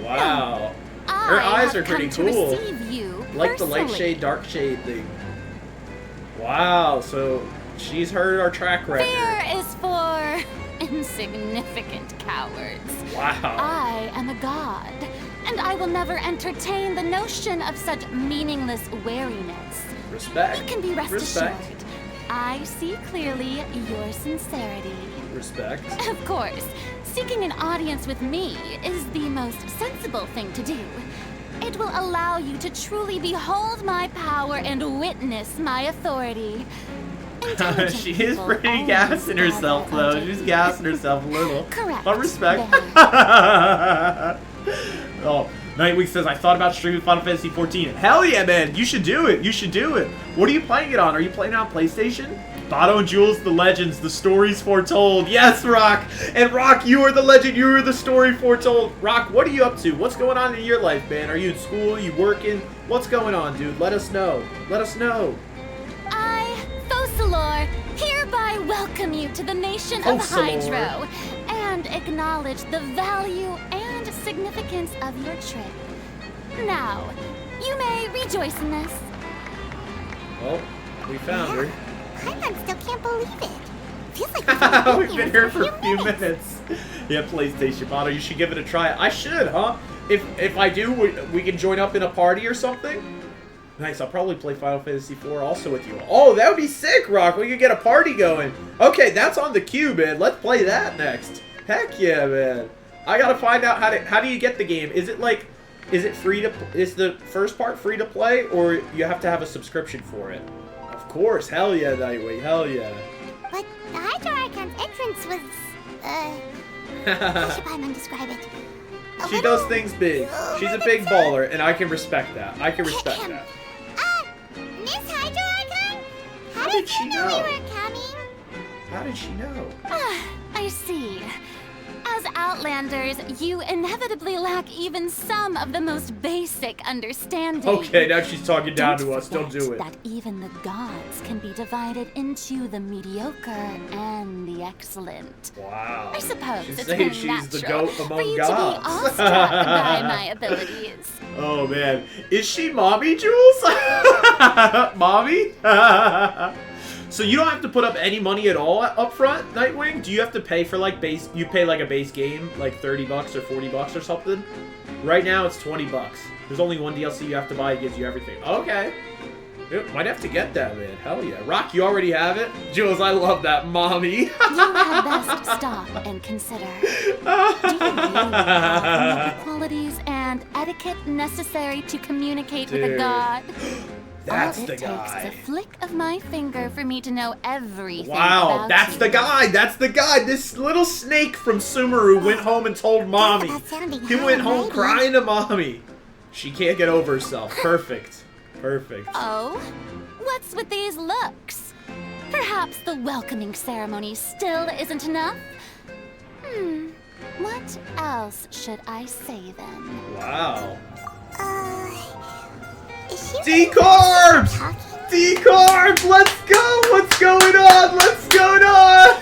Wow. No, Her eyes are come pretty to cool. receive you Like the light personally. shade, dark shade thing. Wow, so she's heard our track record. Fear is for insignificant cowards. Wow. I am a god, and I will never entertain the notion of such meaningless wariness. Respect. You can be rest Respect. assured. I see clearly your sincerity. Respect. Of course, seeking an audience with me is the most sensible thing to do. It will allow you to truly behold my power and witness my authority. Intelligent She is people pretty always gassing gather herself, though. under She's me. gassing herself a little. Correct. But respect. There. Oh, Nightweek says, I thought about streaming Final Fantasy 14. Hell yeah, man. You should do it. You should do it. What are you playing it on? Are you playing it on PlayStation? Bato and Jules, the legends, the stories foretold. Yes, Rock. And Rock, you are the legend. You are the story foretold. Rock, what are you up to? What's going on in your life, man? Are you in school? Are you working? What's going on, dude? Let us know. Let us know. I, Focalor, hereby welcome you to the nation of Focalor. Hydro and acknowledge the value and significance of your trip. Now, you may rejoice in this. Well, we found her. Paimon still can't believe it. Feels like We've been here for a few minutes. Yeah, PlayStation Bato, you should give it a try. I should, huh? If I do, we can join up in a party or something. Nice, I'll probably play Final Fantasy IV also with you. Oh, that would be sick, Rock. We could get a party going. Okay, that's on the queue, man. Let's play that next. Heck yeah, man. I gotta find out how do you get the game? Is it free to? Is the first part free to play, or you have to have a subscription for it? Of course, hell yeah, Nightwing, hell yeah. But the Hydro Archon's entrance was, how should Paimon describe it? She does things big. She's a big baller, and I can respect that. I can respect that. Miss Hydro Archon? How did she know? We were coming? How did she know? I see. As Outlanders, you inevitably lack even some of the most basic understanding. Okay, now she's talking down to us. Don't do it. That even the gods can be divided into the mediocre and the excellent. Wow. I suppose She's it's saying very she's the natural goat for among you gods. to be awestruck by my abilities. Oh man, is she mommy, Jules? Mommy? So you don't have to put up any money at all up front, Nightwing? Do you have to pay for like base? You pay like a base game, like $30 or $40 or something? Right now it's $20. There's only one DLC you have to buy. It gives you everything. Okay. Yep, might have to get that, man. Hell yeah. Rock, you already have it? Jules, I love that, mommy. You had best stop and consider. Do you really have the qualities and etiquette necessary to communicate with a Dude. god? That's All the it guy. takes is a flick of my finger for me to know everything Wow, about that's you. the guy. That's the guy. This little snake from Sumeru went home and told mommy. That's sounding He went home alrighty. crying to mommy. She can't get over herself. Perfect. Perfect. Oh? What's with these looks? Perhaps the welcoming ceremony still isn't enough? What else should I say then? Wow. Is she D-Carbs! talking? D-Carbs! Let's go! What's going on? What's going on?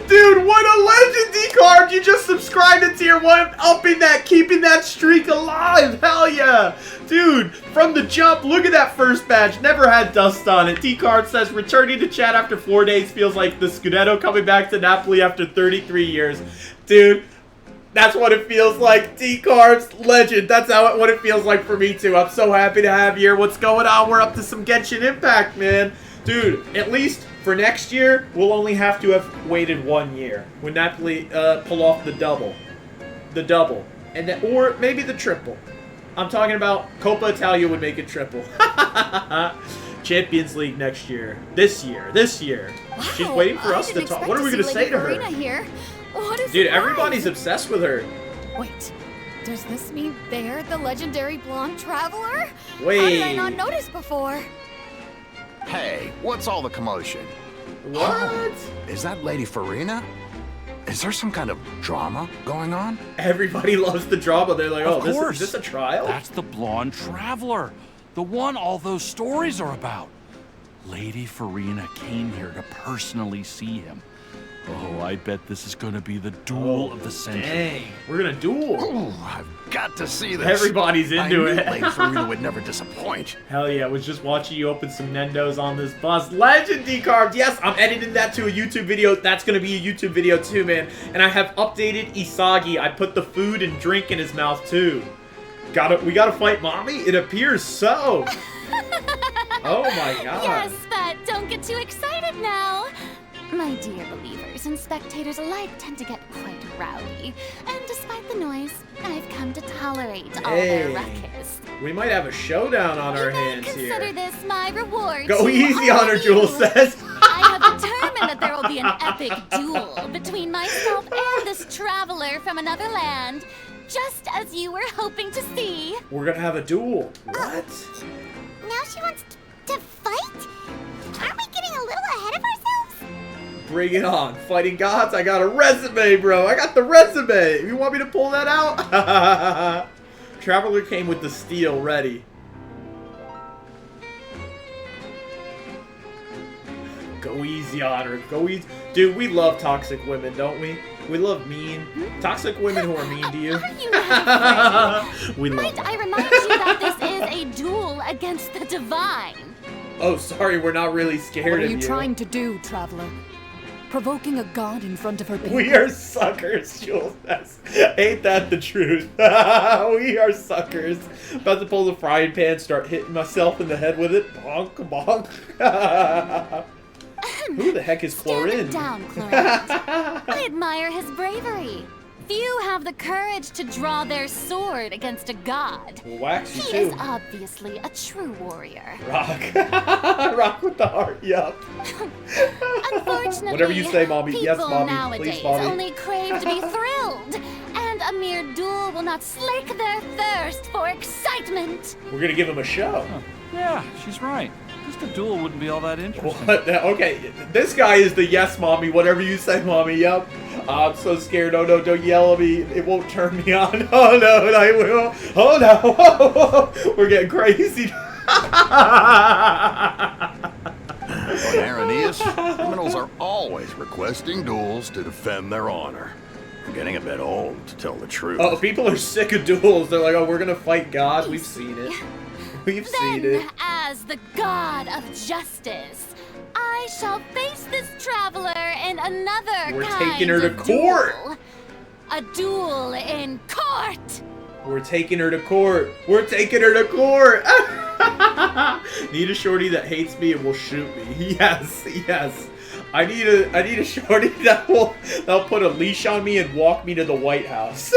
Dude, what a legend, D-Carbs! You just subscribed to tier 1, upping that, keeping that streak alive! Hell yeah! Dude, from the jump, look at that first badge. Never had dust on it. D-Carbs says, returning to chat after 4 days feels like the Scudetto coming back to Napoli after 33 years. Dude, that's what it feels like. D-Carbs, legend. That's what it feels like for me, too. I'm so happy to have you here. What's going on? We're up to some Genshin Impact, man. Dude, at least for next year, we'll only have to have waited 1 year. When Napoli pull off the double. The double. And then, or maybe the triple. I'm talking about Coppa Italia would make it triple. Champions League next year. This year. Wow, She's waiting for I us to didn't talk. expect What are we see going to say Lady to her? Farina here. What is Dude, everybody's obsessed with her. Wait, does this mean they're the legendary blonde traveler? Wait. How did I not notice before? Hey, what's all the commotion? What? Is that Lady Farina? Is there some kind of drama going on? Everybody loves the drama. They're like, oh, Of this course. is this a trial? That's the blonde traveler. The one all those stories are about. Lady Farina came here to personally see him. Oh, I bet this is gonna be the duel of the century. Dang, we're gonna duel. Ooh, I've got to see this. Everybody's into I knew it. Lady Farina would never disappoint. Hell yeah, I was just watching you open some Nendos on this bus. Legend D-Carbs. Yes, I'm editing that to a YouTube video. That's going to be a YouTube video too, man. And I have updated Isagi. I put the food and drink in his mouth too. We gotta fight Mommy? It appears so. Oh my god. Yes, but don't get too excited now. My dear believers and spectators alike tend to get quite rowdy, and despite the noise, I've come to tolerate all their Hey. ruckus. We might have a showdown on our You may hands consider here. this my reward. Go to easy all on her, of Jules you. says. I have determined that there will be an epic duel between myself and this traveler from another land, just as you were hoping to see. We're gonna have a duel. What? Now she wants to fight? Aren't we getting a little ahead of ourselves? Bring it on. Fighting gods, I got a resume, bro. I got the resume. You want me to pull that out? Traveler came with the steel ready. Go easy on her. Go easy. Dude, we love toxic women, don't we? We love mean. Toxic women who are mean to you. Are you not afraid? We love Might them. I remind you that this is a duel against the divine? Oh, sorry, we're not really scared What are of you trying to do, traveler? Provoking a god in front of her people? We are suckers, Jules. Ain't that the truth? We are suckers. About to pull the frying pan, start hitting myself in the head with it. Bonk, bonk. Who the heck is Stand Chlorine? down, Chlorine. I admire his bravery. Few have the courage to draw their sword against a god. We'll wax you He too. is obviously a true warrior. Rock. Rock with the heart, yup. Unfortunately, Whatever you say, Mommy. people Yes, Mommy. nowadays Please, Mommy. only crave to be thrilled, and a mere a duel will not slake their thirst for excitement. We're gonna give him a show. Huh. Yeah, she's right. Just a duel wouldn't be all that interesting. What? Okay, this guy is the yes, mommy. Whatever you say, mommy. Yep. I'm so scared. Oh no, don't yell at me. It won't turn me on. Oh no, I will. Oh no. We're getting crazy. On Arrhenius, criminals are always requesting duels to defend their honor. I'm getting a bit old, to tell the truth. Oh, people are sick of duels. They're like, oh, we're gonna fight God. We've seen it. We've seen it. Then, as the god of justice, I shall face this traveler in another We're kind taking her to of court. duel. A duel in court. We're taking her to court. We're taking her to court. Need a shorty that hates me and will shoot me. Yes, yes. I need a shorty that'll put a leash on me and walk me to the White House.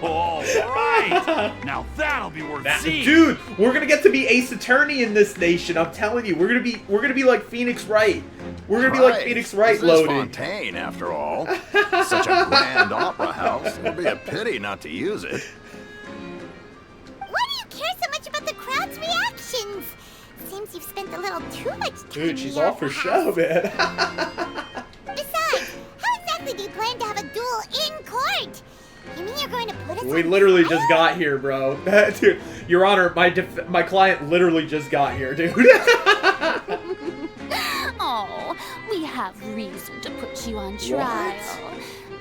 All right. Now that'll be worth seeing. Dude, we're gonna get to be Ace Attorney in this nation. I'm telling you, we're gonna be like Phoenix Wright. We're gonna be like Phoenix Wright This is loading. Fontaine, after all. Such a grand opera house. It would be a pity not to use it. Why do you care so much about the crowd's reactions? Seems you've spent a little too much time Dude, she's in the all for opera show, house. man. Besides, how exactly do you plan to have a duel in court? You mean you're going to put us We on literally fire? just got here, bro. Dude, Your Honor, my client literally just got here, dude. Oh, we have reason to put you on trial.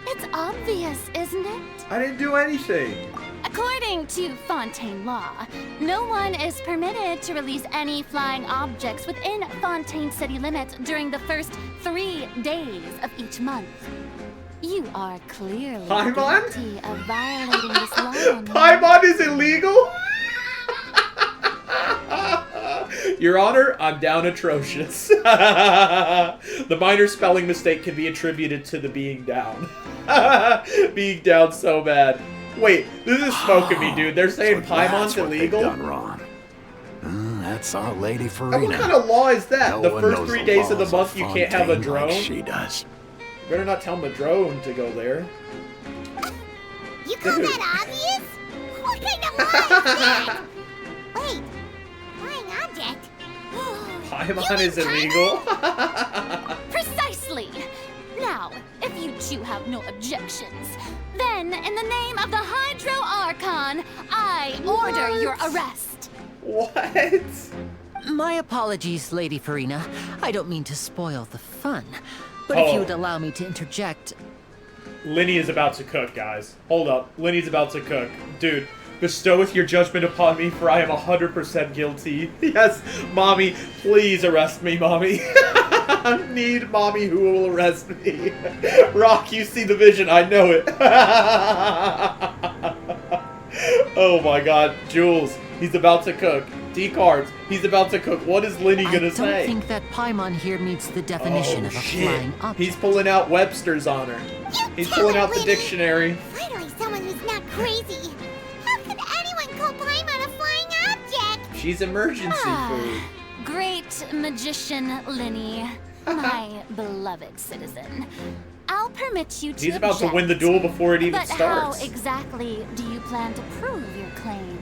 It's obvious, isn't it? I didn't do anything. According to Fontaine law, no one is permitted to release any flying objects within Fontaine city limits during the first 3 days of each month. You are clearly Paimon? guilty of violating this law. Paimon is illegal? Your Honor, I'm down atrocious. The minor spelling mistake can be attributed to the being down. Being down so bad. Wait, this is smoking me, dude. They're saying So Paimon's that's what they've illegal? done wrong. That's our Lady And Farina. what kind of law is that? No the one first knows 3 days of the laws month you can't have a Fontaine like drone? she does. You better not tell the drone to go there. You call Dude. that obvious? What kind of law is that? Wait, flying object? Paimon is illegal? Precisely! Now, if you two have no objections, then in the name of the Hydro Archon, I order your arrest. What? My apologies, Lady Farina. I don't mean to spoil the fun. But if you would allow me to interject... Linny is about to cook, guys. Hold up. Linny's about to cook. Dude, bestoweth your judgment upon me, for I am 100% guilty. Yes, Mommy, please arrest me, Mommy. I need Mommy who will arrest me. Rock, you see the vision. I know it. Oh my god. Jules, he's about to cook. D-cards, he's about to cook. What is Linny gonna say? I don't think that Paimon here meets the definition of a flying object. He's pulling out Webster's on her. He's pulling out the dictionary. Finally, someone who's not crazy. How could anyone call Paimon a flying object? She's emergency food. Great magician Linny, my beloved citizen. I'll permit you to He's about to object, win the duel before it even but starts. how exactly do you plan to prove your claim?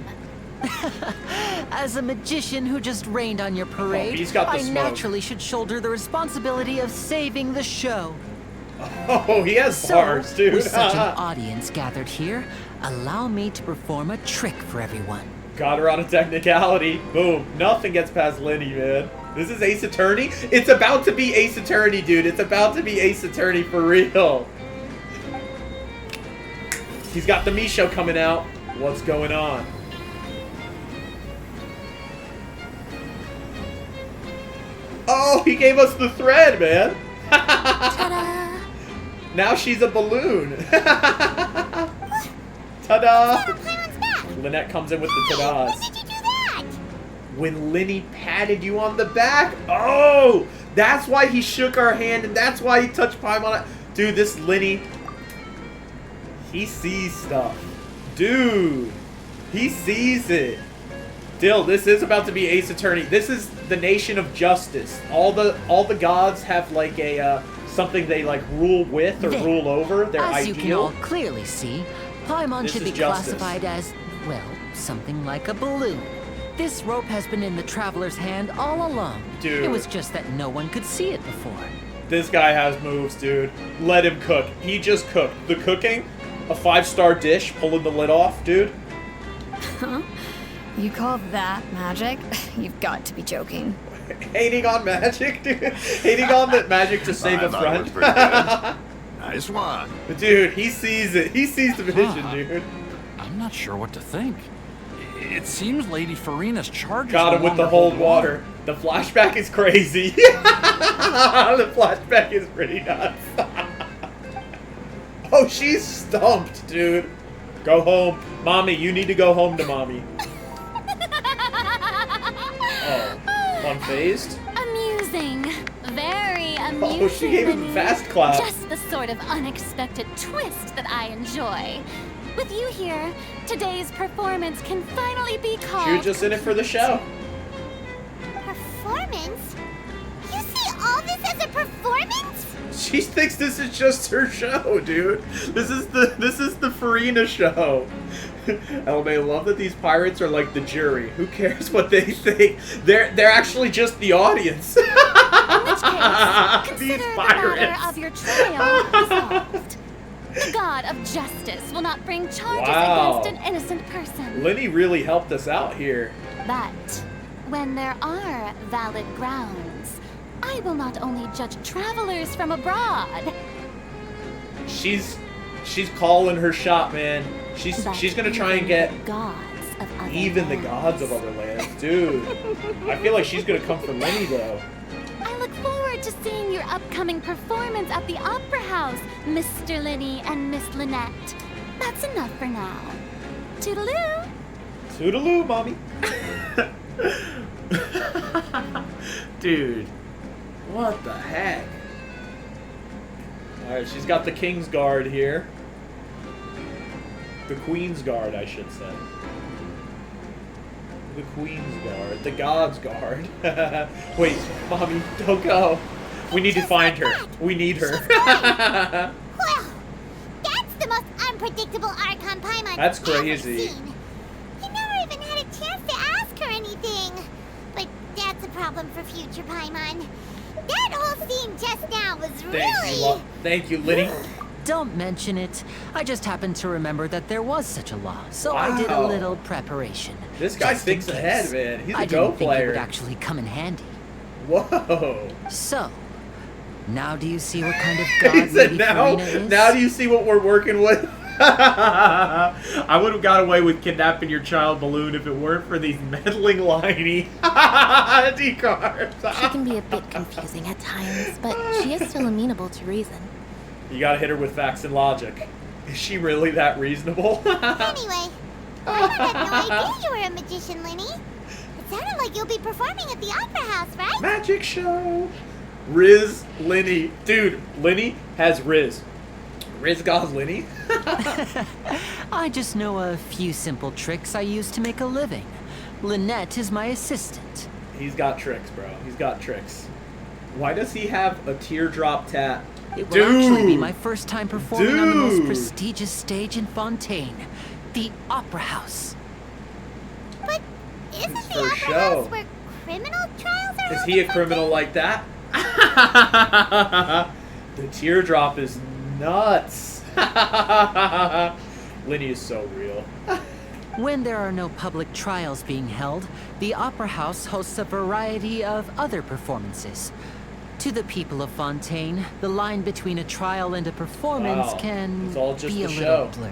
As a magician who just rained on your parade, he's got the I smoke. naturally should shoulder the responsibility of saving the show. Oh, he has bars, dude. With such an audience gathered here, allow me to perform a trick for everyone. Got her on a technicality. Boom. Nothing gets past Linny, man. This is Ace Attorney? It's about to be Ace Attorney, dude. It's about to be Ace Attorney for real. He's got the Mihoyo coming out. What's going on? Oh, he gave us the thread, man. Ta-da! Now she's a balloon. Ta-da! Paimon's back. Lynette comes in with the When ta-das. did you do that? When Linny patted you on the back? Oh! That's why he shook our hand, and that's why he touched Paimon. Dude, this Linny, he sees stuff. Dude, he sees it. Dill, this is about to be Ace Attorney. This is the nation of justice. All the gods have like a something they like rule with or There. rule over. Their As ideal. you can all clearly see, Paimon This should is be justice. classified as, well, something like a balloon. This rope has been in the Traveler's hand all along. Dude. It was just that no one could see it before. This guy has moves, dude. Let him cook. He just cooked. The cooking, a 5-star dish, pulling the lid off, dude. Huh? You call that magic? You've got to be joking. Hating on magic, dude. Hating on the magic to save I a thought it was friend. pretty good. Nice one. Dude, he sees it. He sees the vision, Huh. dude. I'm not sure what to think. It seems Lady Farina's charges Got no him with the longer hold hold water. The flashback is crazy. The flashback is pretty nuts. Oh, she's stumped, dude. Go home. Mommy, you need to go home to mommy. Oh, unfazed? Amusing. Very amusing. Oh, she gave him Lenny. fast clap. Just the sort of unexpected twist that I enjoy. With you here, today's performance can finally be called. She was just in it for the show. Performance? You see all this as a performance? She thinks this is just her show, dude. This is the Farina show. I love that these pirates are like the jury. Who cares what they think? They're actually just the audience. In which case, These consider the pirates. matter of your trial resolved. The god of justice will not bring charges Wow. against an innocent person. Lenny really helped us out here. But when there are valid grounds, I will not only judge travelers from abroad. She's calling her shot, man. but She's gonna try and even get the gods of other even the lands. gods of other lands, dude. I feel like she's gonna come for Lenny though. I look forward to seeing your upcoming performance at the Opera House, Mr. Linny and Miss Lynette. That's enough for now. Toodaloo! Toodaloo, mommy. Dude, what the heck? Alright, she's got the King's Guard here. The Queen's Guard, I should say. The Queen's Guard. The God's Guard. Wait, mommy, don't go. We need to find her. We need her. Well, that's the most unpredictable Archon Paimon That's ever crazy. seen. He never even had a chance to ask her anything. But that's a problem for future Paimon. That whole scene just now was really... Thank you, Liddy. Don't mention it. I just happened to remember that there was such a law, so I did a Wow. little preparation. This guy just in thinks ahead, case. man. He's a I go didn't think it player. would actually come in handy. Whoa. So, now do you see what kind of god He said, Lady now Farina is? do you see what we're working with? I would have got away with kidnapping your child balloon if it weren't for these meddling liney decards. She can be a bit confusing at times, but she is still amenable to reason. You gotta hit her with facts and logic. Is she really that reasonable? Anyway, I had no idea you were a magician, Linny. It sounded like you'll be performing at the Opera House, right? Magic show. Riz Linny. Dude, Linny has Riz. Riz got Linny. I just know a few simple tricks I use to make a living. Lynette is my assistant. He's got tricks, bro. He's got tricks. Why does he have a teardrop tat? It will actually be Dude! my first time performing on the most Dude! prestigious stage in Fontaine, the Opera House. But isn't His the first Opera show. House where criminal trials are Is held he a in criminal Fontaine? like that? The teardrop is nuts. Linny is so real. When there are no public trials being held, the Opera House hosts a variety of other performances. To the people of Fontaine, the line between a trial and a performance Wow. can It's all just be a the little show. blurred.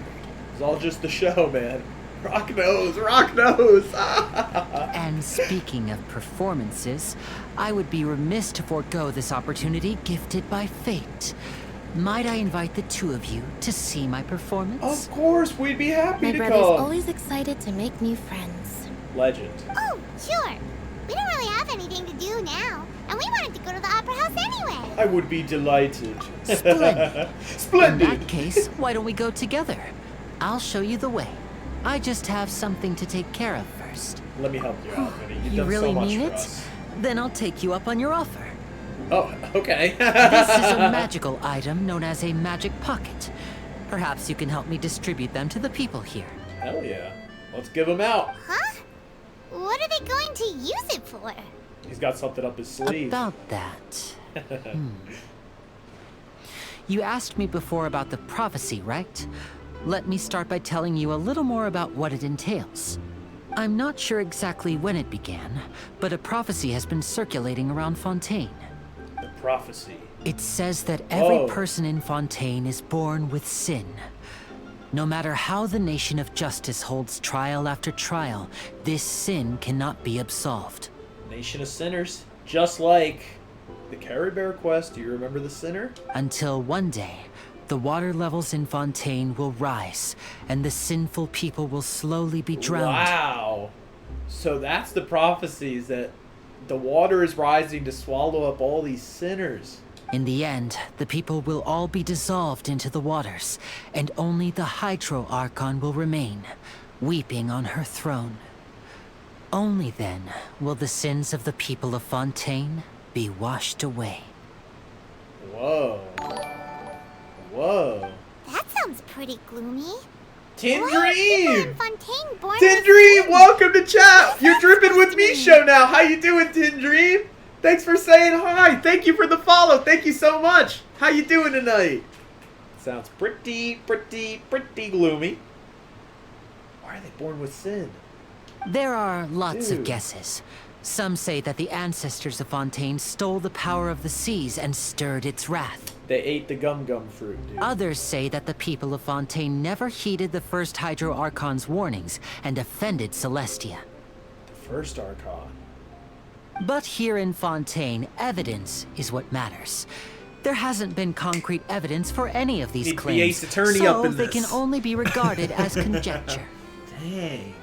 It's all just the show, man. Rock nose, rock nose. And speaking of performances, I would be remiss to forego this opportunity gifted by fate. Might I invite the two of you to see my performance? Of course, we'd be happy My to brother's come. always excited to make new friends. Legend. Oh, sure. We don't really have anything to do now, and we wanted to go to the Opera House anyway. I would be delighted. Splendid. Splendid. In that case, why don't we go together? I'll show you the way. I just have something to take care of first. Let me help you out, Vinny. You've You done really so much mean for it? us. Then I'll take you up on your offer. Oh, okay. This is a magical item known as a magic pocket. Perhaps you can help me distribute them to the people here. Hell yeah. Let's give him out. Huh? What are they going to use it for? He's got something up his sleeve. About that. You asked me before about the prophecy, right? Let me start by telling you a little more about what it entails. I'm not sure exactly when it began, but a prophecy has been circulating around Fontaine. The prophecy. It says that every Oh. person in Fontaine is born with sin. No matter how the Nation of Justice holds trial after trial, this sin cannot be absolved. Nation of sinners. Just like the Caribou quest. Do you remember the sinner? Until one day, the water levels in Fontaine will rise, and the sinful people will slowly be drowned. Wow. So that's the prophecies, that the water is rising to swallow up all these sinners. In the end, the people will all be dissolved into the waters, and only the Hydro Archon will remain, weeping on her throne. Only then will the sins of the people of Fontaine be washed away. Whoa. Whoa. That sounds pretty gloomy. Tindream! Fontaine born Tindream, welcome to chat! You're dripping with me show now. How you doing, Tindream? Thanks for saying hi. Thank you for the follow. Thank you so much. How you doing tonight? Sounds pretty gloomy. Why are they born with sin? There are lots Dude. of guesses. Some say that the ancestors of Fontaine stole the power of the seas and stirred its wrath. They ate the gum fruit, dude. Others say that the people of Fontaine never heeded the first Hydro Archon's warnings and offended Celestia. The first Archon. But here in Fontaine, evidence is what matters. There hasn't been concrete evidence for any of these Need the claims, Ace Attorney so up in they this. can only be regarded as conjecture. Dang.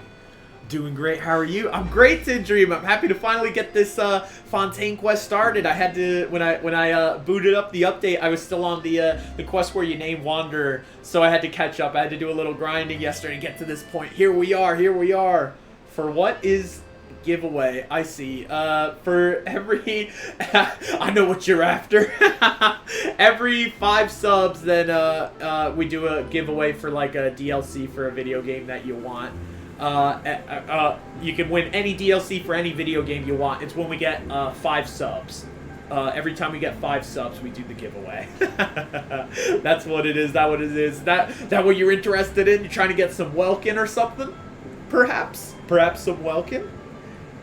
Doing great. How are you? I'm great, Tindream. I'm happy to finally get this Fontaine quest started. I had to when I booted up the update. I was still on the quest where you name Wanderer, so I had to catch up. I had to do a little grinding yesterday to get to this point. Here we are. Here we are. For what is giveaway? I see. For every I know what you're after. Every 5 subs, then we do a giveaway for like a DLC for a video game that you want. You can win any DLC for any video game you want. It's when we get 5 subs. Every time we get 5 subs, we do the giveaway. That's what it is. That what it is. That what you're interested in? You're trying to get some Welkin or something? Perhaps some Welkin.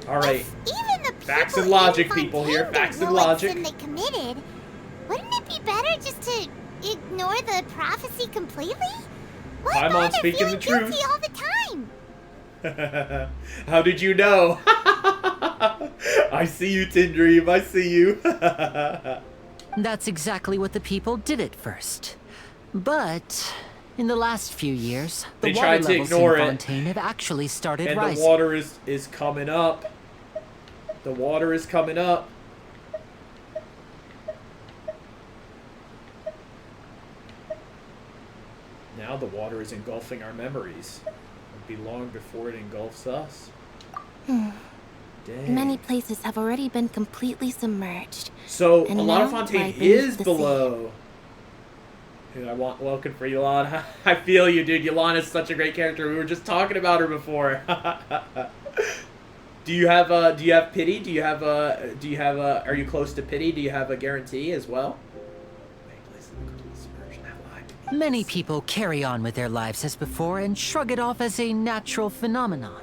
All right. Even the Facts people and logic, in people here. Fontaine Facts don't and know what logic. sin they committed. Wouldn't it be better just to ignore the prophecy completely? Why I'm on bother speaking the feeling guilty truth. all the time? How did you know? I see you, Tindream. I see you. That's exactly what the people did at first. But in the last few years, the They water tried to levels in ignore it. Fontaine have actually started And rising. the water is coming up. The water is coming up. Now the water is engulfing our memories. It'll be long before it engulfs us. Dang. Many places have already been completely submerged. So And a lot of now Fontaine lie beneath is the sea. below. Dude, I want Welkin for Yolanda. I feel you, dude. Yolanda's such a great character. We were just talking about her before. Do you have pity? Are you close to pity? Do you have a guarantee as well? Many people carry on with their lives as before and shrug it off as a natural phenomenon.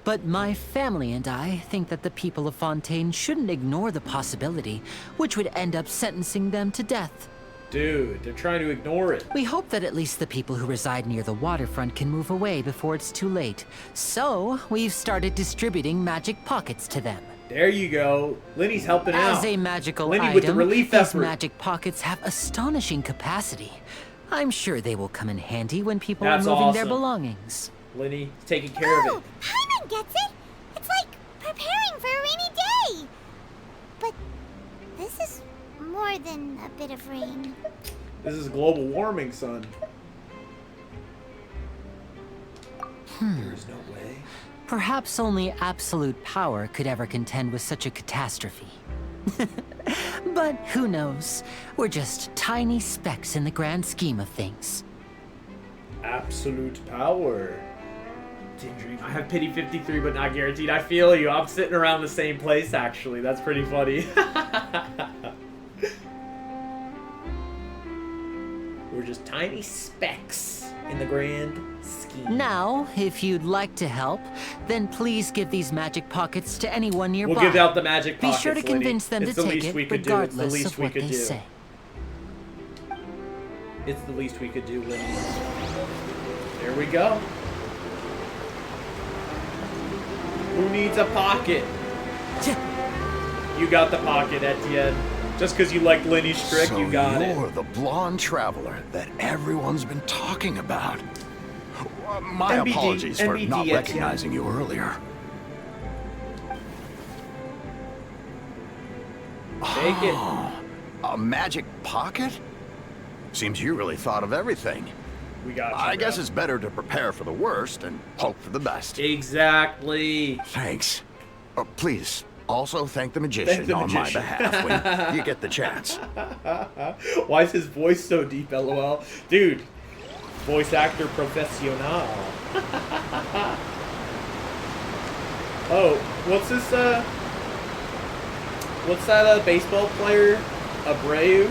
But my family and I think that the people of Fontaine shouldn't ignore the possibility, which would end up sentencing them to death. Dude, they're trying to ignore it. We hope that at least the people who reside near the waterfront can move away before it's too late. So, we've started distributing magic pockets to them. There you go. Linny's helping out. As a magical Linny item, with the relief these effort. magic pockets have astonishing capacity. I'm sure they will come in handy when people That's are moving their awesome. belongings. Linny taking care of Oh, it. Paimon gets it. It's like preparing for a rainy day. But this is more than a bit of rain. This is global warming, son. There's no way. Perhaps only absolute power could ever contend with such a catastrophe. But who knows? We're just tiny specks in the grand scheme of things. Absolute power. Didn't dream. I have pity 53, but not guaranteed. I feel you. I'm sitting around the same place, actually. That's pretty funny. We're just tiny specks in the grand scheme. Now, if you'd like to help, then please give these magic pockets to anyone nearby. We'll give out the magic pockets, Be sure to convince them It's to the take least it, we could do. It's the regardless least of we what could they do. say. It's the least we could do, Lenny. There we go. Who needs a pocket? You got the pocket, Etienne. Just because you like Lenny's trick, So you got it. you're the blonde traveler that everyone's been talking about. My NBD apologies for not Etienne. recognizing you earlier. Take it. A magic pocket? Seems you really thought of everything. We got you, I guess bro. it's better to prepare for the worst and hope for the best. Exactly. Thanks. Please, also thank the magician on my behalf when you get the chance. Why is his voice so deep, LOL? Dude, voice actor professional. Oh, what's this, what's that, baseball player? Abreu?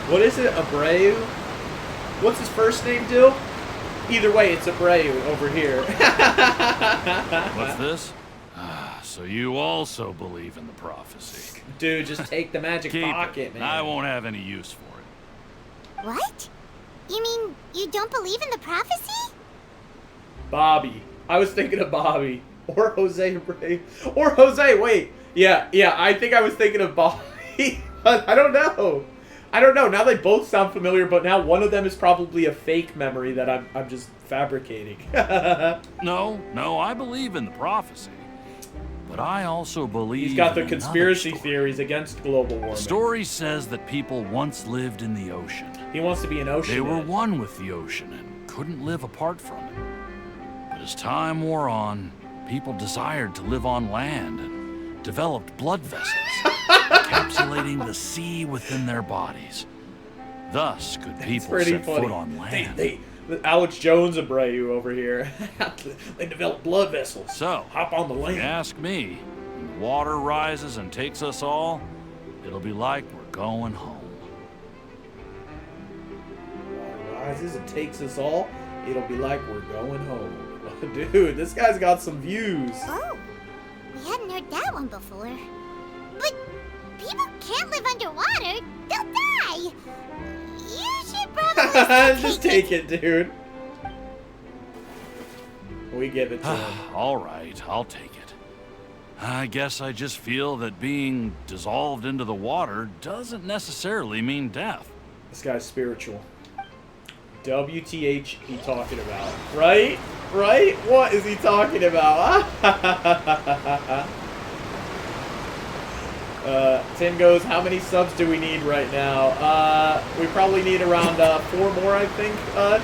What is it? Abreu? What's his first name, Dill? Either way, it's Abreu over here. What's this? So you also believe in the prophecy. Dude, just take the magic Keep pocket, it. man. I won't have any use for it. What? You mean you don't believe in the prophecy? Bobby. I was thinking of Bobby. Or Jose Abreu. Or Jose, wait. Yeah, I think I was thinking of Bobby. I don't know. Now they both sound familiar, but now one of them is probably a fake memory that I'm just fabricating. No, I believe in the prophecy. But I also believe He's got the in conspiracy another story. theories against global warming. The story says that people once lived in the ocean. He wants to be an ocean. They were one with the ocean and couldn't live apart from it. But as time wore on, people desired to live on land and developed blood vessels, encapsulating the sea within their bodies. Thus could people set foot on land. Alex Jones Abreu over here. They develop blood vessels. So, hop on the if you land. ask me, when the water rises and takes us all, it'll be like we're going home. Water rises and takes us all. It'll be like we're going home. Dude, this guy's got some views. Oh, we hadn't heard that one before. But people can't live underwater. They'll die. You should probably Just take it, dude. We give it to him. All right, I'll take it. I guess I just feel that being dissolved into the water doesn't necessarily mean death. This guy's spiritual. WTH he talking about? Right? What is he talking about? Tim goes, how many subs do we need right now? We probably need around 4 more, I think,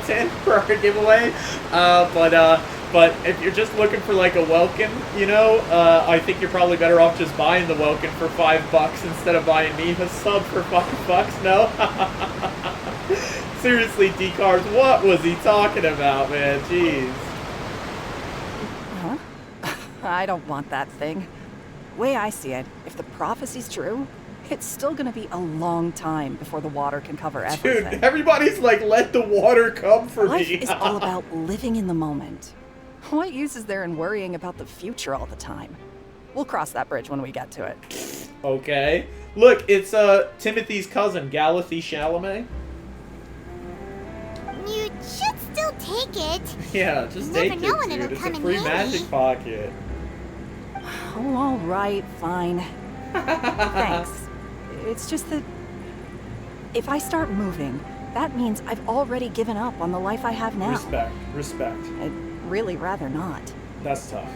10 for our giveaway. But if you're just looking for like a welcome, I think you're probably better off just buying the welcome for $5 instead of buying me a sub for $5. No. Seriously, D-Cars, what was he talking about, man? Jeez. Huh? I don't want that thing. Way I see it, if the prophecy's true, it's still gonna be a long time before the water can cover everything. Dude, everybody's like, let the water come for Life me. is all about living in the moment. What use is there in worrying about the future all the time? We'll cross that bridge when we get to it. Okay. Look, it's Timothy's cousin, Galathy Chalamet. You should still take it. Yeah, just You take never know it, when dude. it'll It's come a in free handy. magic pocket. Oh, all right, fine. Thanks. It's just that if I start moving, that means I've already given up on the life I have now. Respect. I'd really rather not. That's tough.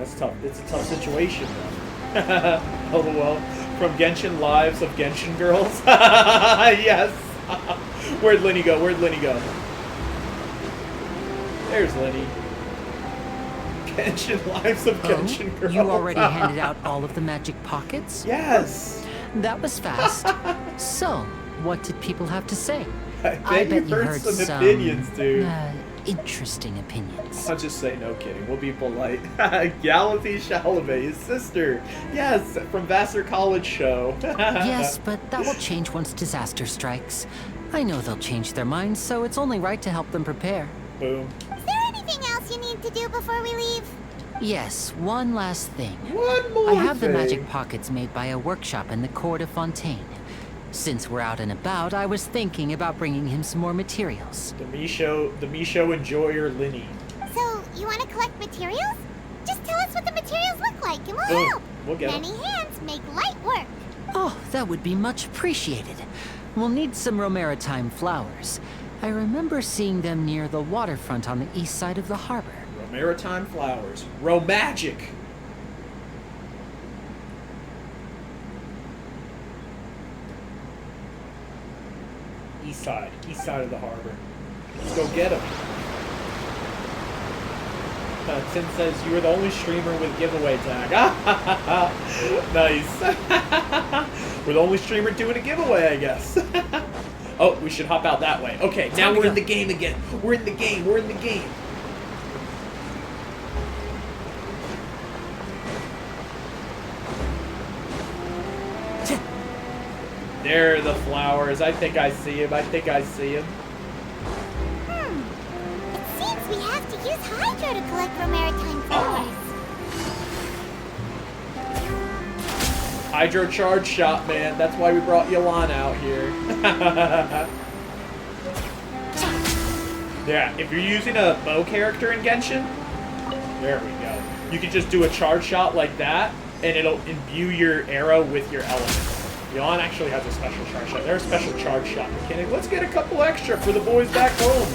It's a tough situation, though. LOL. From Genshin Lives of Genshin Girls. Yes. Where'd Lenny go? There's Lenny. Genshin, Lives of Genshin Girls. You already handed out all of the magic pockets? Yes. That was fast. So, what did people have to say? I bet you heard some opinions, dude. Interesting opinions. I'll just say no kidding. We'll be polite. Galaxy Chalamet, his sister. Yes, from Vassar College show. Yes, but that will change once disaster strikes. I know they'll change their minds, so it's only right to help them prepare. Boom. Is there anything else you need to do before we leave? Yes, one last thing. One more I have thing. the magic pockets made by a workshop in the court of Fontaine. Since we're out and about, I was thinking about bringing him some more materials. The Misho enjoyer Linny. So, you want to collect materials? Just tell us what the materials look like and we'll Boom. help. We'll get 'em. Many hands make light work. Oh, that would be much appreciated. We'll need some Romaritime flowers. I remember seeing them near the waterfront on the east side of the harbor. Maritime flowers. Romagic. East side of the harbor. Let's go get them. Tim says you were the only streamer with giveaway tag. Nice. We're the only streamer doing a giveaway, I guess. Oh, we should hop out that way. Okay, now we're in the game again. We're in the game. We're in the game. There are the flowers. I think I see him. It seems we have to use Hydro to collect Romaritime flowers. Hydro charge shot, man. That's why we brought Yolan out here. Yeah, if you're using a bow character in Genshin, there we go. You can just do a charge shot like that, and it'll imbue your arrow with your element. Yolan actually has a special charge shot. There's a special charge shot mechanic. Let's get a couple extra for the boys back home.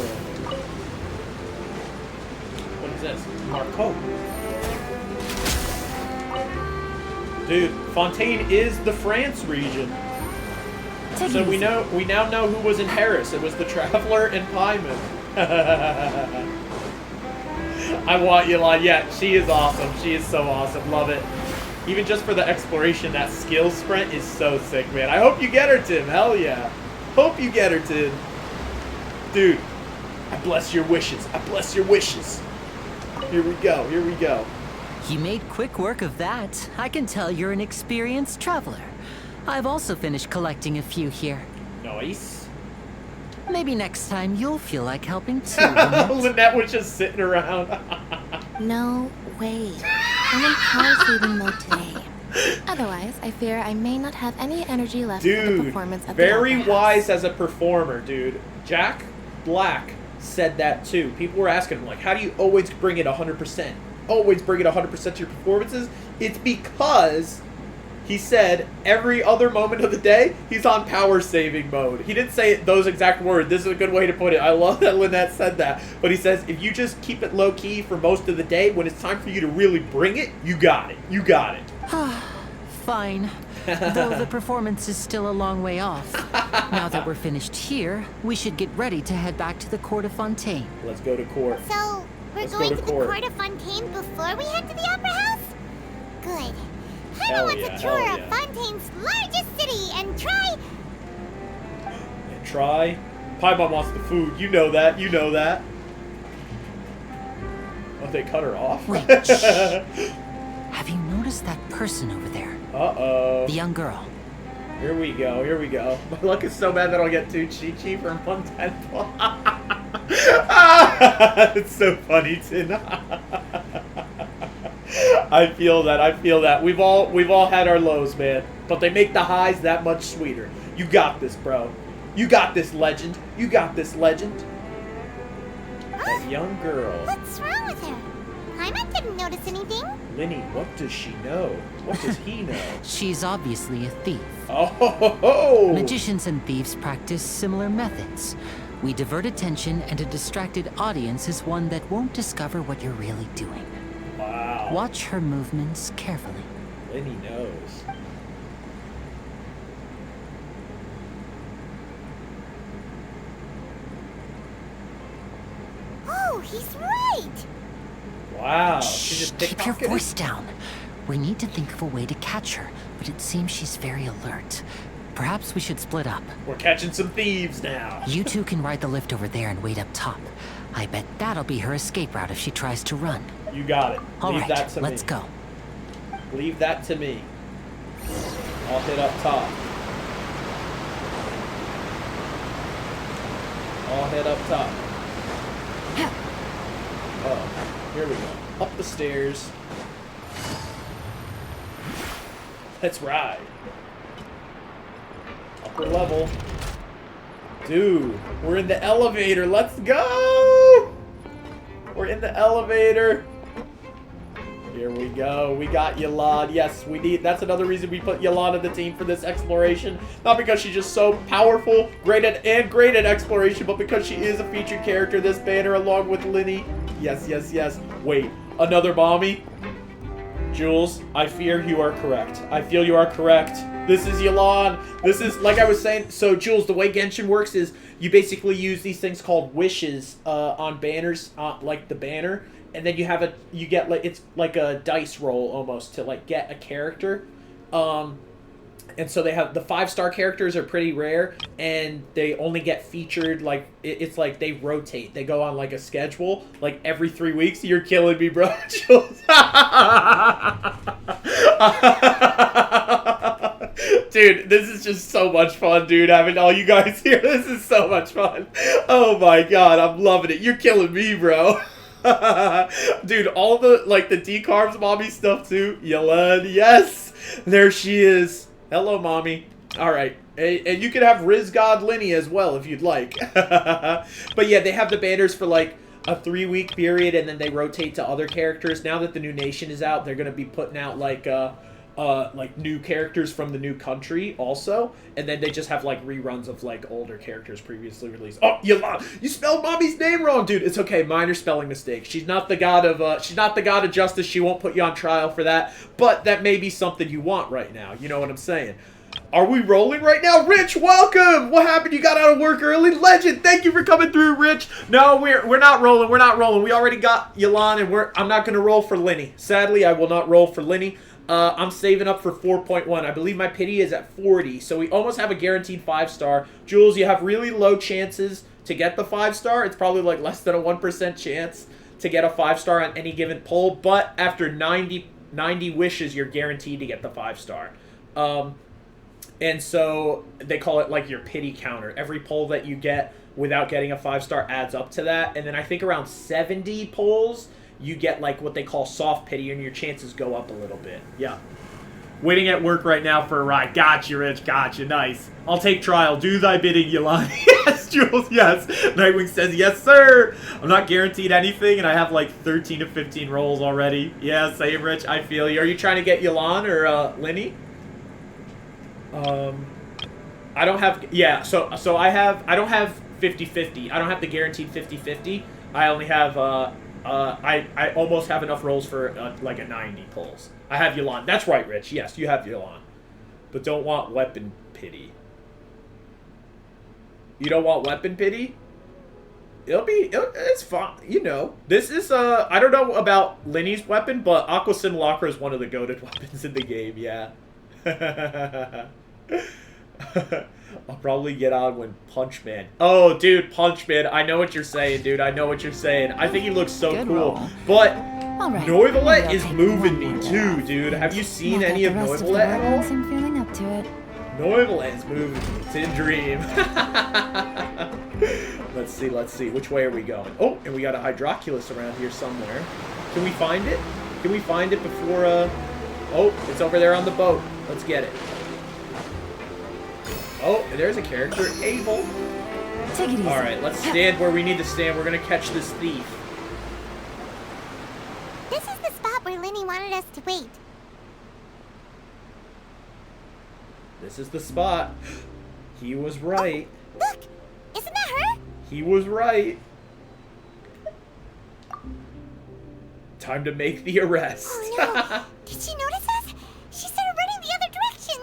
What is this? Marco. Dude, Fontaine is the France region. So we now know who was in Paris. It was the Traveler and Paimon. I want Yolan. Yeah, she is awesome. She is so awesome. Love it. Even just for the exploration, that skill sprint is so sick, man. I hope you get her, Tim. Hell yeah. Hope you get her, Tim. Dude, I bless your wishes. I bless your wishes. Here we go. Here we go. You made quick work of that. I can tell you're an experienced traveler. I've also finished collecting a few here. Nice. Maybe next time you'll feel like helping too. Lynette was just sitting around. No way. I'm in power saving mode today. Otherwise, I fear I may not have any energy left for the performance at the very Opera wise House. as a performer, dude. Jack Black said that too. People were asking him, like, how do you always bring it 100%? Always bring it 100% to your performances? It's because he said every other moment of the day, he's on power saving mode. He didn't say those exact words. This is a good way to put it. I love that Lynette said that. But he says, if you just keep it low key for most of the day, when it's time for you to really bring it, you got it. You got it. Fine. Though the performance is still a long way off. Now that we're finished here, we should get ready to head back to the court of Fontaine. Let's go to court. So, we're going to the court of Fontaine before we head to the Opera House? Good. Paimon wants a tour of Fontaine's largest city and try... Paimon wants the food. You know that. You know that. Oh, they cut her off? Wait, have you noticed that person over there? Uh-oh. The young girl. Here we go. Here we go. My luck is so bad that I'll get too cheechy from Fontaine. It's so funny, Tin. I feel that. I feel that. We've all had our lows, man. But they make the highs that much sweeter. You got this, bro. You got this, legend. You got this, legend. That young girl. What's wrong with her? Paimon didn't notice anything. Linny, what does she know? What does he know? She's obviously a thief. Oh! Magicians and thieves practice similar methods. We divert attention, and a distracted audience is one that won't discover what you're really doing. Wow. Watch her movements carefully. Linny knows. Oh, he's right. Wow. Shh, keep your voice down. We need to think of a way to catch her, but it seems she's very alert. Perhaps we should split up. We're catching some thieves now. You two can ride the lift over there and wait up top. I bet that'll be her escape route if she tries to run. You got it. All Leave right, that to me. let's go. Leave that to me. I'll hit up top. I'll head up top. Oh, here we go. Up the stairs. Let's ride. Upper level. Dude, we're in the elevator. Let's go! We're in the elevator. Here we go. We got Yelan. Yes, we need. That's another reason we put Yelan on the team for this exploration. Not because she's just so powerful, great at exploration, but because she is a featured character. This banner, along with Linny. Yes, yes, yes. Wait, another mommy? Jules, I fear you are correct. I feel you are correct. This is Yelan. This is, like I was saying, so Jules, the way Genshin works is you basically use these things called wishes on banners, like the banner, and then you get like, it's like a dice roll almost to like get a character. And so they have, the 5-star characters are pretty rare, and they only get featured, like, it's like they rotate. They go on, like, a schedule, like, every 3 weeks. You're killing me, bro. Dude, this is just so much fun, dude, having all you guys here. This is so much fun. Oh, my God, I'm loving it. You're killing me, bro. Dude, all the, like, the decarbs mommy stuff, too. Yelan, yes. There she is. Hello, mommy. All right. And you could have Riz God Linny as well if you'd like. But yeah, they have the banners for like a 3-week period, and then they rotate to other characters. Now that the new nation is out, they're going to be putting out like new characters from the new country also. And then they just have like reruns of like older characters previously released. Oh, you spelled mommy's name wrong, dude. It's okay. Minor spelling mistake. She's not the god of justice. She won't put you on trial for that. But that may be something you want right now. You know what I'm saying? Are we rolling right now? Rich, welcome! What happened? You got out of work early? Legend, thank you for coming through, Rich. No, we're not rolling. We're not rolling. We already got Yelan, and I'm not going to roll for Linny. Sadly, I will not roll for Linny. I'm saving up for 4.1. I believe my pity is at 40, so we almost have a guaranteed 5-star. Jules, you have really low chances to get the 5-star. It's probably like less than a 1% chance to get a 5-star on any given poll, but after 90 wishes, you're guaranteed to get the 5-star. And so they call it like your pity counter. Every poll that you get without getting a 5-star adds up to that. And then I think around 70 polls, you get like what they call soft pity, and your chances go up a little bit. Yeah. Waiting at work right now for a ride. Gotcha, Rich. Gotcha. Nice. I'll take trial. Do thy bidding, Yelan. Yes, Jules. Yes. Nightwing says, yes, sir. I'm not guaranteed anything, and I have like 13 to 15 rolls already. Yeah, same, Rich. I feel you. Are you trying to get Yelan or Linny? I don't have, yeah, so I don't have 50-50. I don't have the guaranteed 50-50. I only have, I almost have enough rolls for, like a 90 pulls. I have Yelan. That's right, Rich. Yes, you have Yelan. But don't want weapon pity. You don't want weapon pity? It's fine, you know. This is, I don't know about Linny's weapon, but Aqua Simulacra is one of the goated weapons in the game, yeah. I'll probably get on when Punch Man. Oh, dude, Punch Man. I know what you're saying, dude. I know what you're saying. I think he looks so Good cool. roll. But Right. Noivelet is moving me too, dude. Have you seen any of Noivelet at all? I'm feeling up to it. Noivelet is moving me. It's in Dream. Let's see. Which way are we going? Oh, and we got a Hydroculus around here somewhere. Can we find it? Can we find it before, Oh, it's over there on the boat. Let's get it. Oh, and there's a character, Abel. Take it easy. All right, let's stand where we need to stand. We're going to catch this thief. This is the spot where Linny wanted us to wait. This is the spot. He was right. Oh, look! Isn't that her? He was right. Time to make the arrest. Oh no! Did she notice us? She started running the other direction.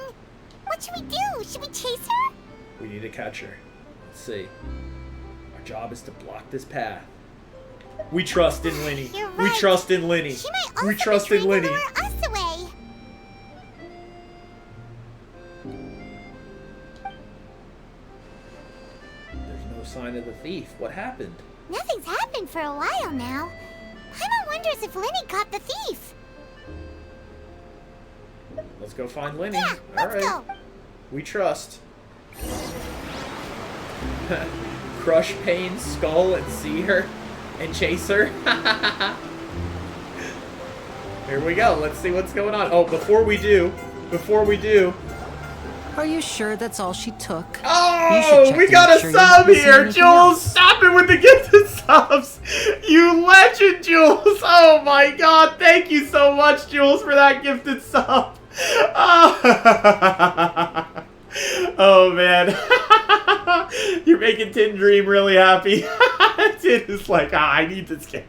What should we do? Should we chase her? We need to catch her. Let's see. Our job is to block this path. We trust in Linny. You're We right. trust in Linny. She might also We trust be in trying to Linny. lure us away. There's no sign of the thief. What happened? Nothing's happened for a while now. Paimon wonders if Linny caught the thief. Let's go find Linny. Yeah, let's go. We trust. Crush Payne's skull and see her and chase her. Here we go. Let's see what's going on. Oh, before we do. Are you sure that's all she took? You should Oh, check we to got make a sure you're sub not missing here, anything Jules. else. Stop it with the gifted subs. You legend, Jules. Oh my God. Thank you so much, Jules, for that gifted sub. Oh man. You're making Tin Dream really happy. Tin is like, I need this game.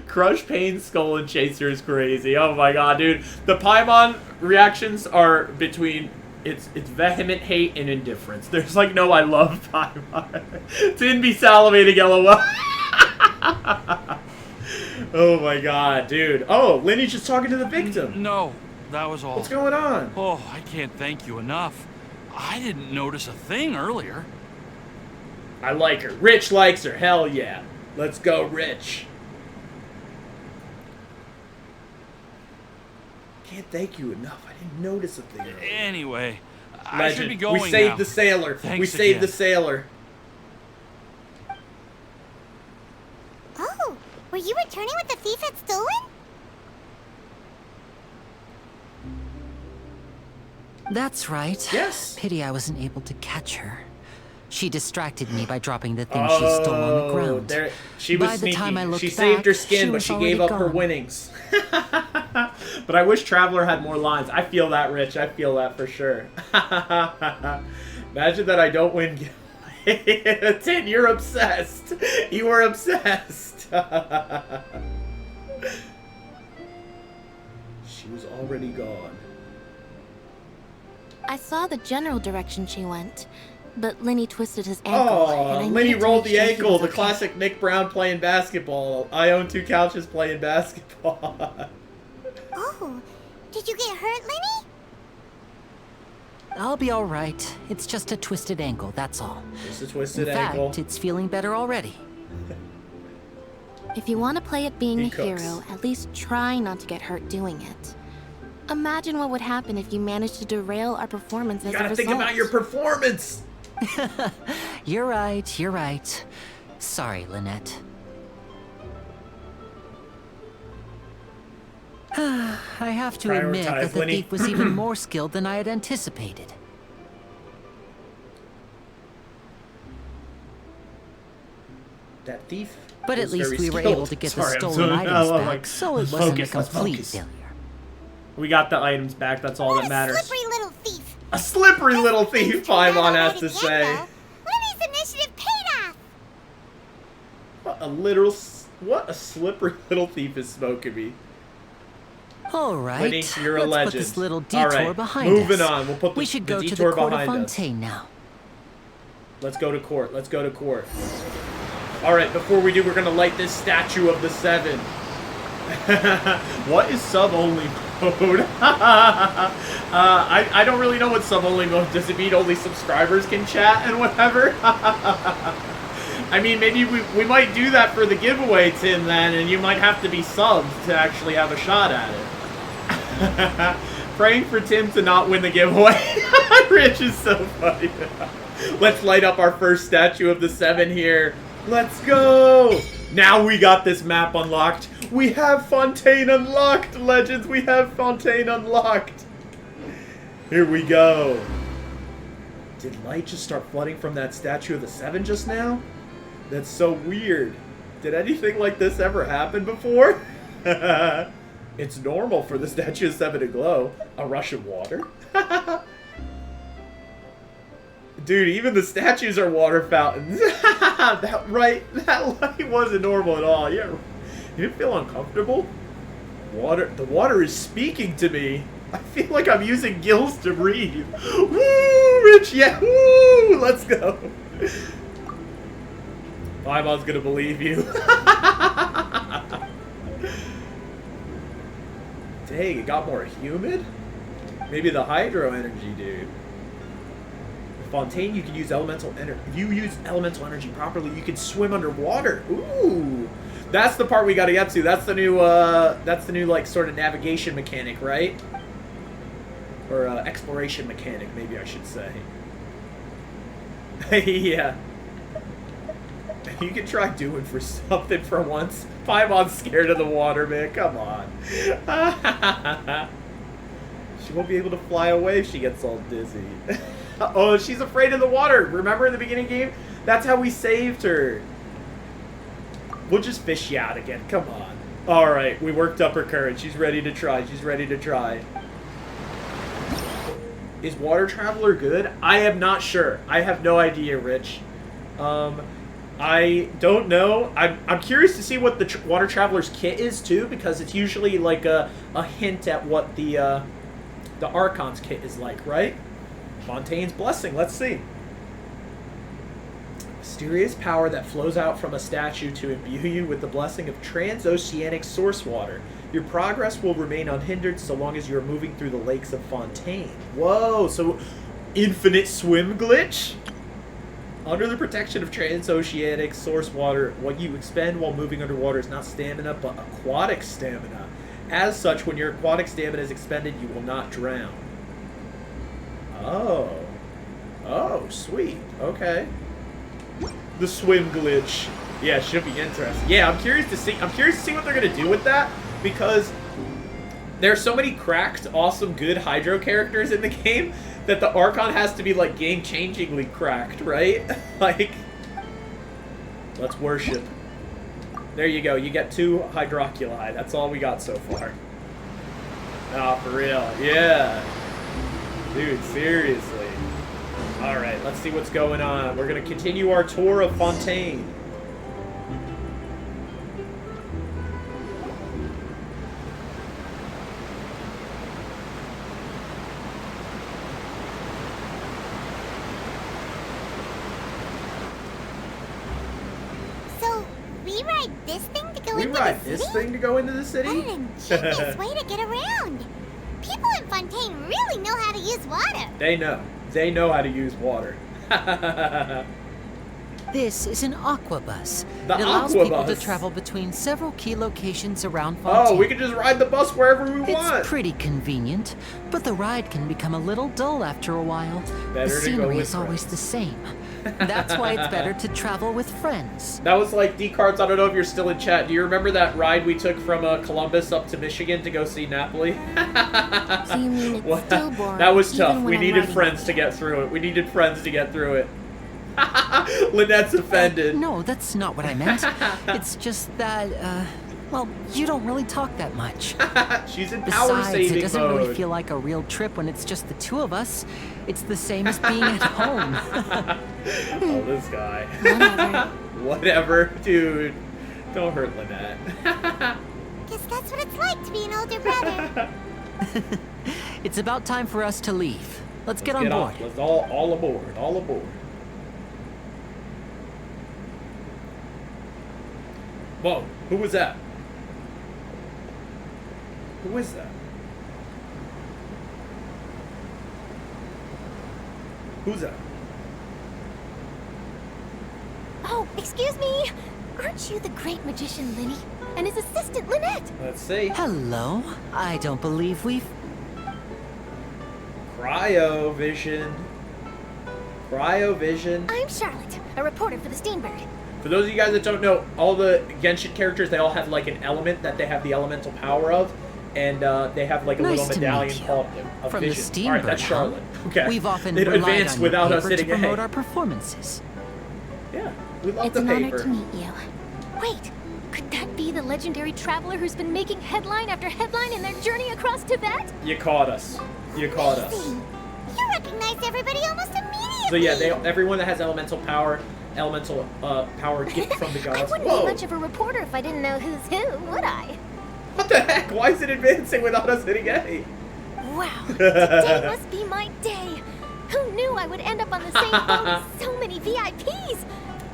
Crush Pain Skull and Chaser is crazy. Oh my God, dude. The Paimon reactions are between it's vehement hate and indifference. There's like no I love Paimon. Tin be salivating LOL. Oh my God, dude. Oh, Linny's just talking to the victim. No, that was all. What's going on? Oh, I can't thank you enough. I didn't notice a thing earlier. I like her. Rich likes her. Hell yeah. Let's go, Rich. Can't thank you enough. I didn't notice a thing. Anyway, I should be going We saved now. the sailor. Thanks We saved again. the sailor. Oh, were you returning what the thief had stolen? That's right. Yes. Pity I wasn't able to catch her. She distracted me by dropping the thing she stole on the ground. There, she was By the sneaky. time I looked She saved her back, skin, she but was she gave up already her gone. winnings. But I wish Traveler had more lines. I feel that, Rich. I feel that for sure. Imagine that I don't win. Tin, you're obsessed. You are obsessed. She was already gone. I saw the general direction she went, but Linny twisted his ankle. and Oh, I Linny needed to rolled make the sure he ankle. was The okay. classic Nick Brown playing basketball. I own 2 couches playing basketball. Oh, did you get hurt, Linny? I'll be all right. It's just a twisted ankle, that's all. Just a twisted In ankle. fact, it's feeling better already. If you want to play at being He a cooks. hero, at least try not to get hurt doing it. Imagine what would happen if you managed to derail our performance as You a gotta result. think about your performance. You're right. Sorry, Lynette. I have to admit Prioritize, that the Linny. thief was even more skilled than I had anticipated. That thief. But at was least very we were skilled. able to get Sorry, the I'm stolen so- items I'm back, like, so it let's wasn't focus, a let's complete focus. failure. We got the items back. That's all What that a matters. slippery little thief. A slippery little thief, Things turned out Paimon has alright to again, say. though. Linny's initiative paid off. What a slippery little thief is smoking me. All right, Linny, you're a let's legend. put this little All detour right, behind moving us. on. We'll put we the should go to detour the court of behind us. Fontaine now. Let's go to court. Let's go to court. All right, before we do, we're gonna light this statue of the 7. What is sub-only mode? I don't really know what sub-only mode. Does it mean only subscribers can chat and whatever? I mean, maybe we might do that for the giveaway, Tim, then, and you might have to be subbed to actually have a shot at it. Praying for Tim to not win the giveaway. Rich is so funny. Let's light up our first statue of the 7 here. Let's go! Now we got this map unlocked. We have Fontaine unlocked, legends. We have Fontaine unlocked. Here we go. Did light just start flooding from that statue of the 7 just now? That's so weird. Did anything like this ever happen before? It's normal for the statue of 7 to glow. A rush of water? Dude, even the statues are water fountains. That light wasn't normal at all. Yeah, you didn't feel uncomfortable? The water is speaking to me. I feel like I'm using gills to breathe. Woo, Rich, yeah, woo, let's go. Paimon's gonna believe you. Dang, it got more humid? Maybe the hydro energy, dude. Fontaine, you can use elemental energy. If you use elemental energy properly, you can swim underwater. Ooh. That's the part we gotta get to. That's the new, like, sort of navigation mechanic, right? Or, exploration mechanic, maybe I should say. Yeah. You can try doing for something for once. Paimon's scared of the water, man. Come on. She won't be able to fly away if she gets all dizzy. Oh, she's afraid of the water. Remember in the beginning game? That's how we saved her. We'll just fish you out again. Come on. Alright, we worked up her courage. She's ready to try. She's ready to try. Is Water Traveler good? I am not sure. I have no idea, Rich. I don't know. I'm curious to see what the Water Traveler's kit is, too, because it's usually like a hint at what the Archon's kit is like, right? Fontaine's Blessing. Let's see. Mysterious power that flows out from a statue to imbue you with the blessing of transoceanic source water. Your progress will remain unhindered so long as you are moving through the lakes of Fontaine. Whoa, so infinite swim glitch? Under the protection of transoceanic source water, what you expend while moving underwater is not stamina, but aquatic stamina. As such, when your aquatic stamina is expended, you will not drown. Oh. Oh, sweet. Okay. The swim glitch. Yeah, should be interesting. Yeah, I'm curious to see what they're gonna do with that, because there's so many cracked, awesome, good hydro characters in the game that the Archon has to be like game-changingly cracked, right? Like, let's worship. There you go. You get 2 hydroculi. That's all we got so far. Oh, for real. Yeah. Dude, seriously. Alright, let's see what's going on. We're going to continue our tour of Fontaine. So, we ride this thing to go We into the ride city? this thing to go into the city? What an ingenious way to get around. People in Fontaine really know how to use water. They know. They know how to use water. This is an aquabus. The It allows people to aquabus. travel between several key locations around Fontaine. Oh, we can just ride the bus wherever we want. It's pretty convenient, but the ride can become a little dull after a while. Better The to go scenery with is always the same. That's why it's better to travel with friends. That was like D-Cards. I don't know if you're still in chat. Do you remember that ride we took from Columbus up to Michigan to go see Napoli? So you mean it's still boring? That was tough. even We when I'm needed riding friends with to you? get through it. We needed friends to get through it. Lynette's offended. No, that's not what I meant. It's just that, well, you don't really talk that much. She's in power Besides, saving it doesn't mode. really feel like a real trip when it's just the 2 of us. It's the same as being at home. Oh, this guy. Whatever. Whatever, dude. Don't hurt Lynette. Guess that's what it's like to be an older brother. It's about time for us to leave. Let's get on board. Let's all aboard. All aboard. Whoa, who was that? Who is that? Who's that? Oh, excuse me. Aren't you the great magician Linny? And his assistant Lynette? Let's see. Hello. I don't believe we've... Cryovision. Cryovision. I'm Charlotte, a reporter for the Steambird. For those of you guys that don't know, all the Genshin characters, they all have like an element that they have the elemental power of. And they have like a Nice little to medallion meet you. called a From vision. the All right, Steambird, that's huh? Charlotte. Okay. We've often It relied advanced on without your us paper to hitting a promote hey. our performances. Yeah, we love It's the an paper. honor to meet you. Wait, could that be the legendary traveler who's been making headline after headline in their journey across Tibet? You caught us. You caught us. Amazing. You recognize everybody almost immediately. So yeah, everyone that has elemental power get from the gods. I wouldn't Whoa. be much of a reporter if I didn't know who's who, would I? What the heck? Why is it advancing without us hitting A? Wow, today must be my day. Who knew I would end up on the same boat as so many VIPs?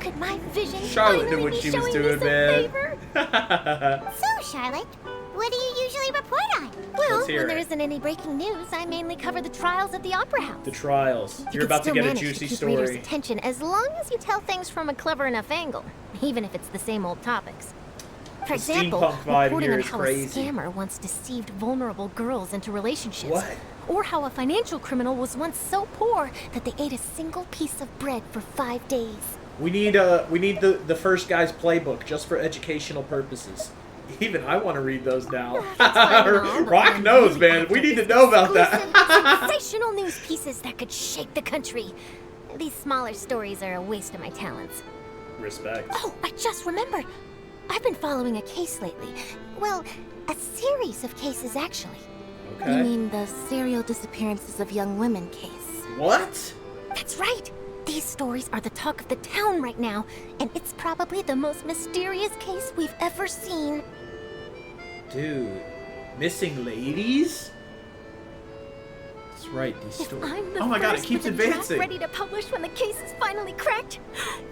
could my vision Charlotte knew finally what be she was showing doing, me some man. favor? So, Charlotte, what do you usually report on? Well, Let's hear when there it. isn't any breaking news, I mainly cover the trials at the Opera House. The trials. You You're can about to still get a manage juicy to keep readers' story. attention as long as you tell things from a clever enough angle, even if it's the same old topics. For example, steampunk vibe reporting here on is how crazy. a scammer once deceived vulnerable girls into relationships. What? Or how a financial criminal was once so poor that they ate a single piece of bread for 5 days. We need the first guy's playbook just for educational purposes. Even I want to read those now. That's fine and all, but Rock I'm knows, really man. We after need to is know about exclusive, that. sensational news pieces that could shake the country. These smaller stories are a waste of my talents. Respect. Oh, I just remembered. I've been following a case lately. Well, a series of cases, actually. Okay. You mean the serial disappearances of young women case? What? That's right. These stories are the talk of the town right now, and it's probably the most mysterious case we've ever seen. Dude, missing ladies? That's right, these If stories. I'm the Oh my god, it first keeps with a draft advancing. ready to publish when the case is finally cracked,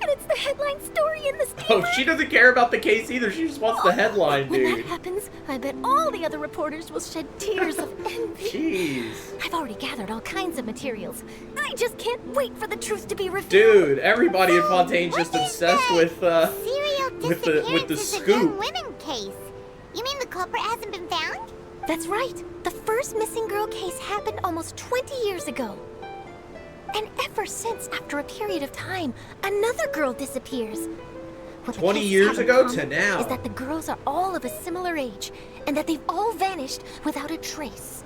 and it's the headline story in the Oh, paper. she doesn't care about the case either. She just wants the headline, When that dude. happens, I bet all the other reporters will shed tears of envy. Jeez. I've already gathered all kinds of materials. I just can't wait for the truth to be revealed. Dude, everybody in Fontaine's just What is obsessed that? with Serial with the disappearances of young scoop. women case. You mean the culprit hasn't been found? That's right. The first missing girl case happened almost 20 years ago. And ever since, after a period of time, another girl disappears. What the 20 cases years have in ago common to now. is that the girls are all of a similar age, and that they've all vanished without a trace.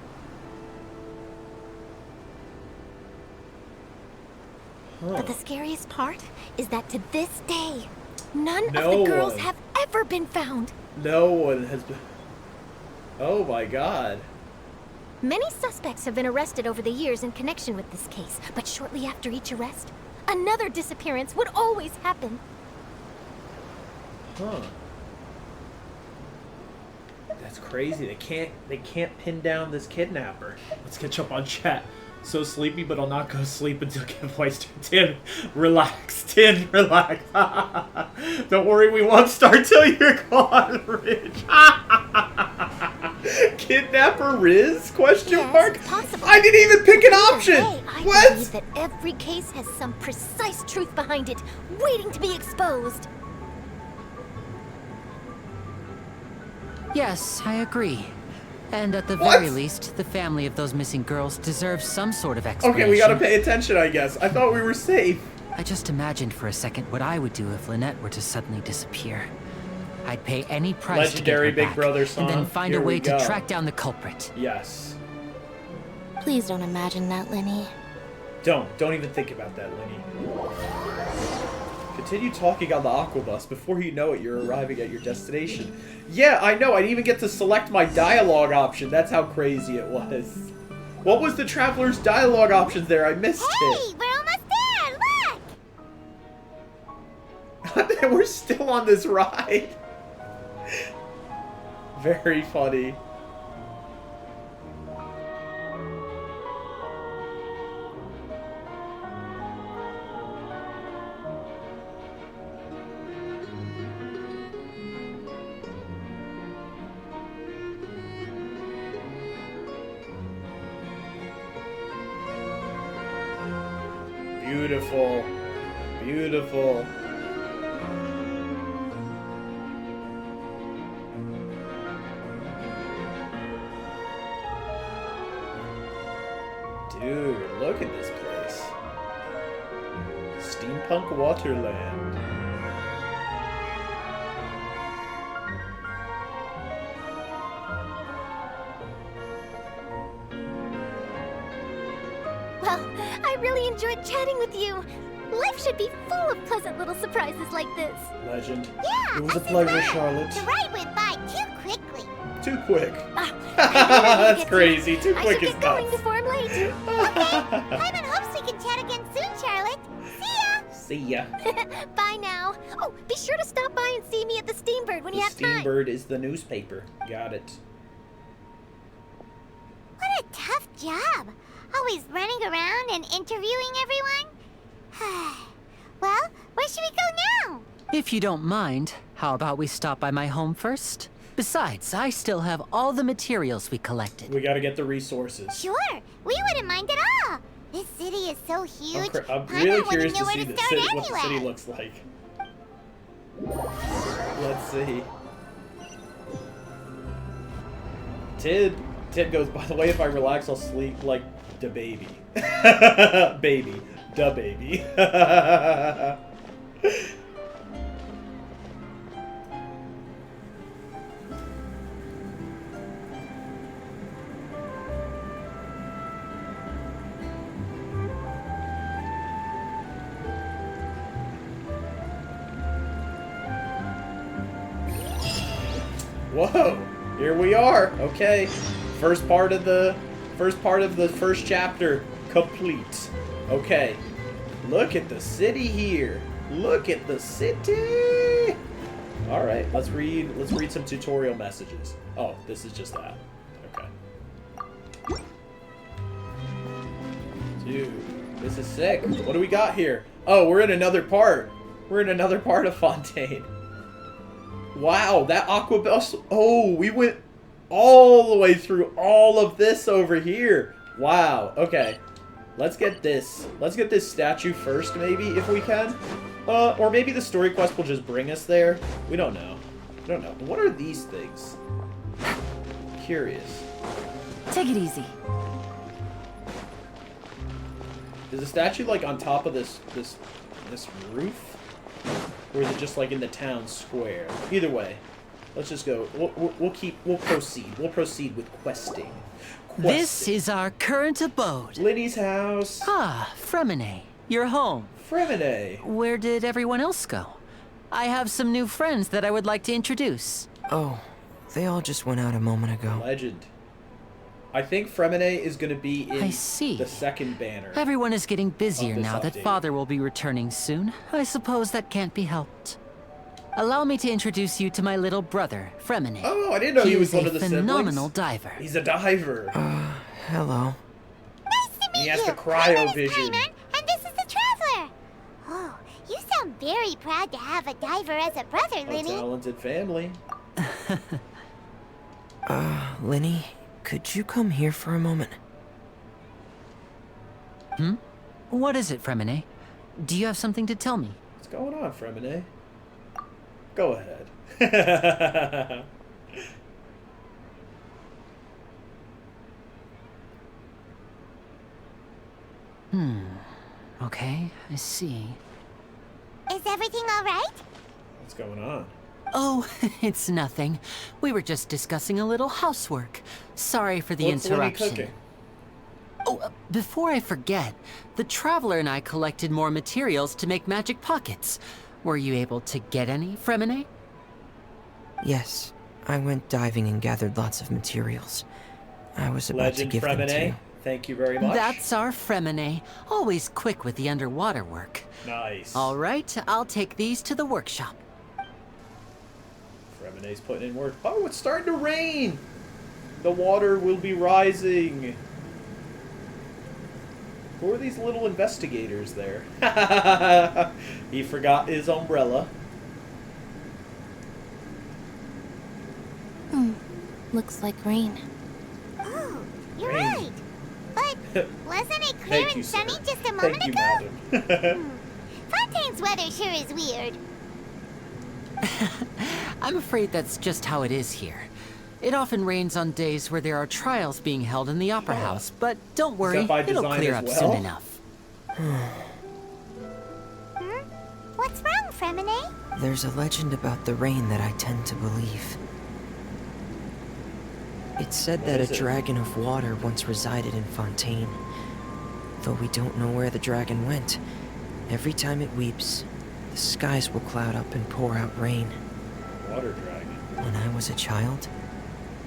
But the scariest part is that to this day, none of No the girls one. have ever been found. No one has been. Oh my god. Many suspects have been arrested over the years in connection with this case, but shortly after each arrest, another disappearance would always happen. Huh. That's crazy. They can't pin down this kidnapper. Let's catch up on chat. So sleepy, but I'll not go sleep until giveaways. Tin, relax. Tin, relax. Don't worry, we won't start till you're gone, Rich. Kidnapper Riz? Question Yes, mark? possible. I didn't even pick an option. Hey, I What? believe that every case has some precise truth behind it, waiting to be exposed. Yes, I agree. And at the What? very least, the family of those missing girls deserves some sort of explanation. Okay, we gotta pay attention, I guess. I thought we were safe. I just imagined for a second what I would do if Lynette were to suddenly disappear. I'd pay any price Legendary to get her Big back, Brother and song. then find Here a we way go. to track down the culprit. Yes. Please don't imagine that, Lenny. Don't even think about that, Lenny. Continue talking on the aquabus. Before you know it, you're arriving at your destination. Yeah, I know. I didn't even get to select my dialogue option. That's how crazy it was. What was the traveler's dialogue options there? I missed Hey, we're almost there, look! it. We're still on this ride. Very funny. Beautiful. Beautiful. Dude, look at this place. Steampunk Waterland. Well, I really enjoyed chatting with you. Life should be full of pleasant little surprises like this. Legend. Yeah, It was a us as pleasure, well. Charlotte. The ride went by too quickly. Too quick. Ah, I really need to That's get crazy. to- Too I quick should is get going nuts. before I'm late. Hyman hopes we can chat again soon, Charlotte. See ya! See ya. Bye now. Oh, be sure to stop by and see me at the Steambird when The you have time. Steambird is the newspaper. Got it. What a tough job. Always running around and interviewing everyone. Well, where should we go now? If you don't mind, how about we stop by my home first? Besides, I still have all the materials we collected. We gotta get the resources. Sure, we wouldn't mind at all. This city is so huge. I'm Paimon really wouldn't curious know to where see to the start city, what the city anyway. looks like. Let's see. Tid goes, by the way, if I relax, I'll sleep like da baby. Baby. Da baby. Whoa, here we are. Okay, first part of the first chapter complete. Okay, look at the city here. Look at the city. All right, let's read some tutorial messages. Oh, this is just that. Okay. Dude, this is sick. What do we got here? Oh, we're in another part. We're in another part of Fontaine. Wow, that aqua bus. Oh, we went all the way through all of this over here. Wow. Okay. Let's get this. Let's get this statue first, maybe, if we can. Or maybe the story quest will just bring us there. We don't know. We don't know. What are these things? Curious. Take it easy. Is the statue like on top of this roof? Or is it just like in the town square? Either way, let's just go. We'll proceed. We'll proceed with questing. This is our current abode. Liddy's house. Ah, Fremine, your home. Fremine. Where did everyone else go? I have some new friends that I would like to introduce. Oh, they all just went out a moment ago. Legend. I think Fremine is going to be in I see. the second banner. Everyone is getting busier this now that update. Father will be returning soon. I suppose that can't be helped. Allow me to introduce you to my little brother, Fremine. Oh, I didn't know he was is one a of the phenomenal siblings. diver. He's a diver. Hello. Nice to meet He has you. the cryo My name is vision. Paimon, and this is the Traveler. Oh, you sound very proud to have a diver as a brother, A Linny. talented family. Linny, could you come here for a moment? What is it, Fremine? Do you have something to tell me? What's going on, Fremine? Go ahead. Okay, I see. Is everything all right? What's going on? Oh, it's nothing. We were just discussing a little housework. Sorry for the What's Linny interruption. cooking? Oh, before I forget, the Traveler and I collected more materials to make magic pockets. Were you able to get any, Fremine? Yes, I went diving and gathered lots of materials. I was about Legend to give them to Fremine. you. Thank you very much. That's our Fremine, always quick with the underwater work. Nice. All right, I'll take these to the workshop. Fremine's putting in work. Oh, it's starting to rain. The water will be rising. Who are these little investigators there? He forgot his umbrella. Looks like rain. Oh, you're Rain. right. But wasn't it clear Thank you, and sunny sir. just a moment Thank you, ago? madam. Fontaine's weather sure is weird. I'm afraid that's just how it is here. It often rains on days where there are trials being held in the Opera House, but don't worry, by it'll design clear as up well? soon enough. What's wrong, Fremine? There's a legend about the rain that I tend to believe. It's said that is a it? dragon of water once resided in Fontaine. Though we don't know where the dragon went, every time it weeps, the skies will cloud up and pour out rain. Water dragon. When I was a child,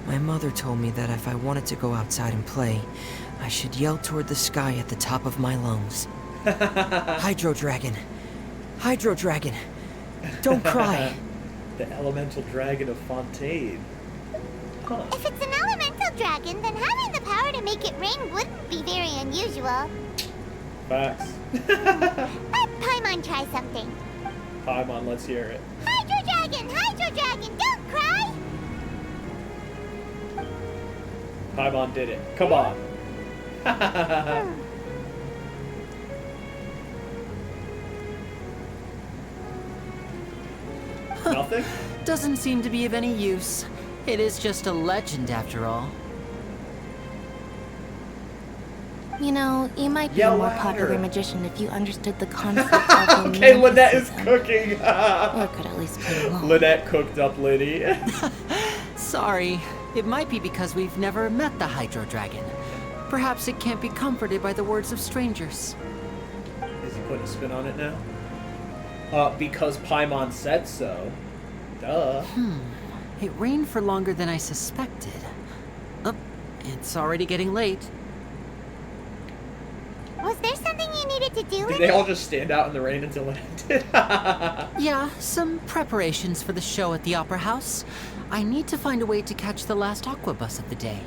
my mother told me that if I wanted to go outside and play, I should yell toward the sky at the top of my lungs. Hydro dragon! Hydro dragon! Don't cry! The elemental dragon of Fontaine. Huh. If it's an elemental dragon, then having the power to make it rain wouldn't be very unusual. Facts. Let Paimon try something. Paimon, let's hear it. Hydro Dragon, don't cry! Paimon did it. Come on. Nothing? Doesn't seem to be of any use. It is just a legend after all. You know, you might be Yell a more louder. popular magician if you understood the concept of Okay, Lynette is romanticism. cooking. Or could at least play along. Lynette cooked up Liddy. Sorry. It might be because we've never met the Hydro Dragon. Perhaps it can't be comforted by the words of strangers. Is he putting a spin on it now? Because Paimon said so. Duh. It rained for longer than I suspected. Oh, it's already getting late. Was there something you needed to do? Did they all just stand out in the rain until it ended? Yeah, some preparations for the show at the Opera House. I need to find a way to catch the last aqua bus of the day.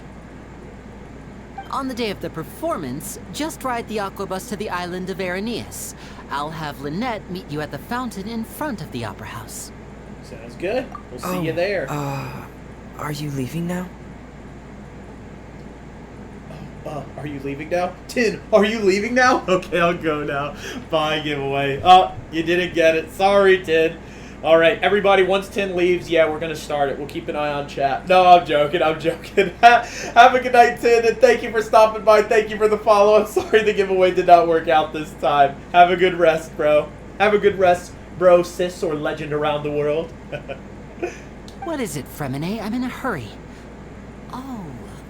On the day of the performance, just ride the aqua bus to the island of Araneus. I'll have Lynette meet you at the fountain in front of the Opera House. Sounds good. We'll see you there. Are you leaving now? Are you leaving now? Tin, are you leaving now? Okay, I'll go now. Bye, giveaway. Oh, you didn't get it. Sorry, Tin. All right, everybody, once Tin leaves, yeah, we're going to start it. We'll keep an eye on chat. No, I'm joking. I'm joking. Have a good night, Tin, and thank you for stopping by. Thank you for the follow. I'm sorry the giveaway did not work out this time. Have a good rest, bro. Have a good rest, bro, sis, or legend around the world. What is it, Fremine? I'm in a hurry. Oh,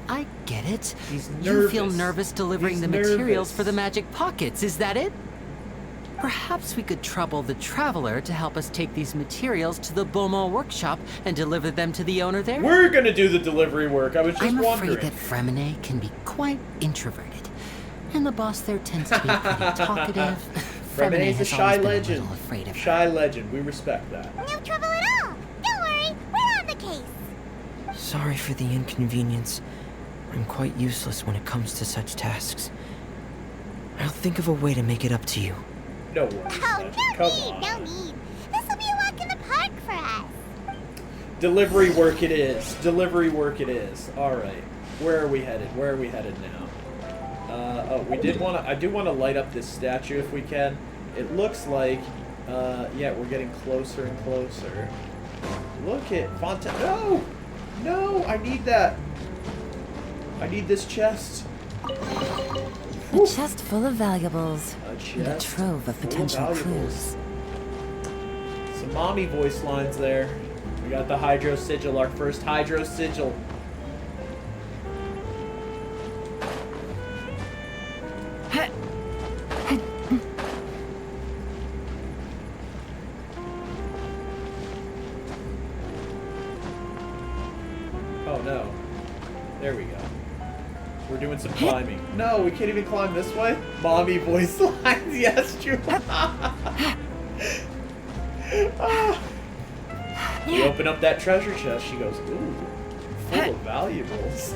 I get it. He's You feel nervous. nervous delivering He's the materials nervous. for the magic pockets, is that it? Perhaps we could trouble the Traveler to help us take these materials to the Beaumont workshop and deliver them to the owner there? We're going to do the delivery work. I was just I'm wondering. afraid that Fremine can be quite introverted, and the boss there tends to be pretty talkative. Fremine's a has shy always been a legend. little afraid of her. Shy legend. We respect that. No trouble at all. Don't worry, we're on the case. Sorry for the inconvenience. I'm quite useless when it comes to such tasks. I'll think of a way to make it up to you. No worries. Oh, Legend. no Come need, on. no need. This will be a walk in the park for us. Delivery work it is. Delivery work it is. All right. Where are we headed? Where are we headed now? We did want to. I do want to light up this statue if we can. It looks like, yeah, we're getting closer and closer. Look at Fontaine. No, no, I need that. I need this chest. A chest full of valuables. A And a chest trove of full potential valuables. clues. Some mommy voice lines there. We got the Hydro Sigil, our first Hydro Sigil. Oh no. There we go. We're doing some climbing. No, we can't even climb this way? Mommy voice lines, yes, Julia. We open up that treasure chest. She goes, ooh, full of valuables.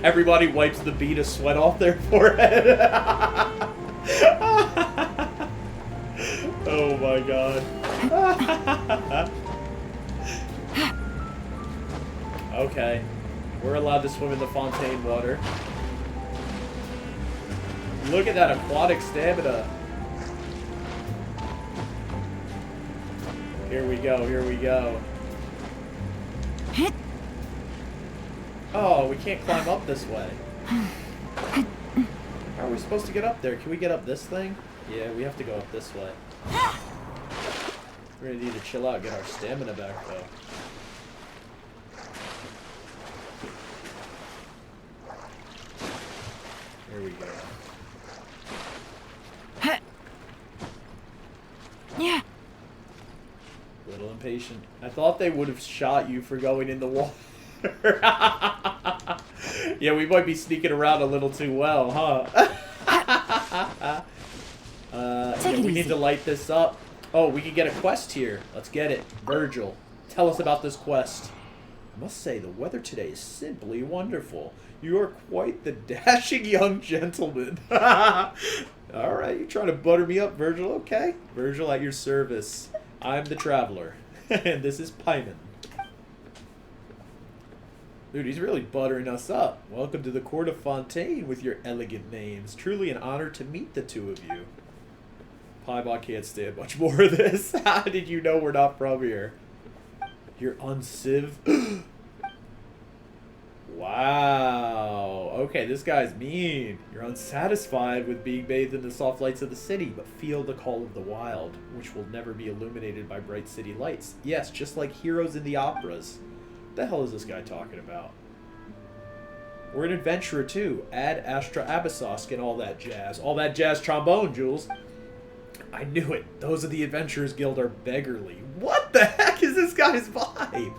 Everybody wipes the bead of sweat off their forehead. Oh my god. Okay. We're allowed to swim in the Fontaine water. Look at that aquatic stamina. Here we go, here we go. Oh, we can't climb up this way. How are we supposed to get up there? Can we get up this thing? Yeah, we have to go up this way. We're gonna need to chill out, get our stamina back though. Here we go. Yeah. A little impatient. I thought they would have shot you for going in the water. Yeah, we might be sneaking around a little too well, huh? Take it we easy. need to light this up. Oh, we can get a quest here. Let's get it. Virgil, tell us about this quest. I must say, the weather today is simply wonderful. You are quite the dashing young gentleman. Alright, you're trying to butter me up, Virgil. Okay. Virgil, at your service. I'm the traveler. And this is Paimon. Dude, he's really buttering us up. Welcome to the court of Fontaine with your elegant names. Truly an honor to meet the two of you. Paimon can't stand much more of this. How did you know we're not from here? You're unciv. Wow. Okay, this guy's mean. You're unsatisfied with being bathed in the soft lights of the city, but feel the call of the wild, which will never be illuminated by bright city lights. Yes, just like heroes in the operas. What the hell is this guy talking about? We're an adventurer too. Add Astra Abyssosk and all that jazz. All that jazz trombone, Jules. I knew it. Those of the Adventurers Guild are beggarly. What the heck is this guy's vibe?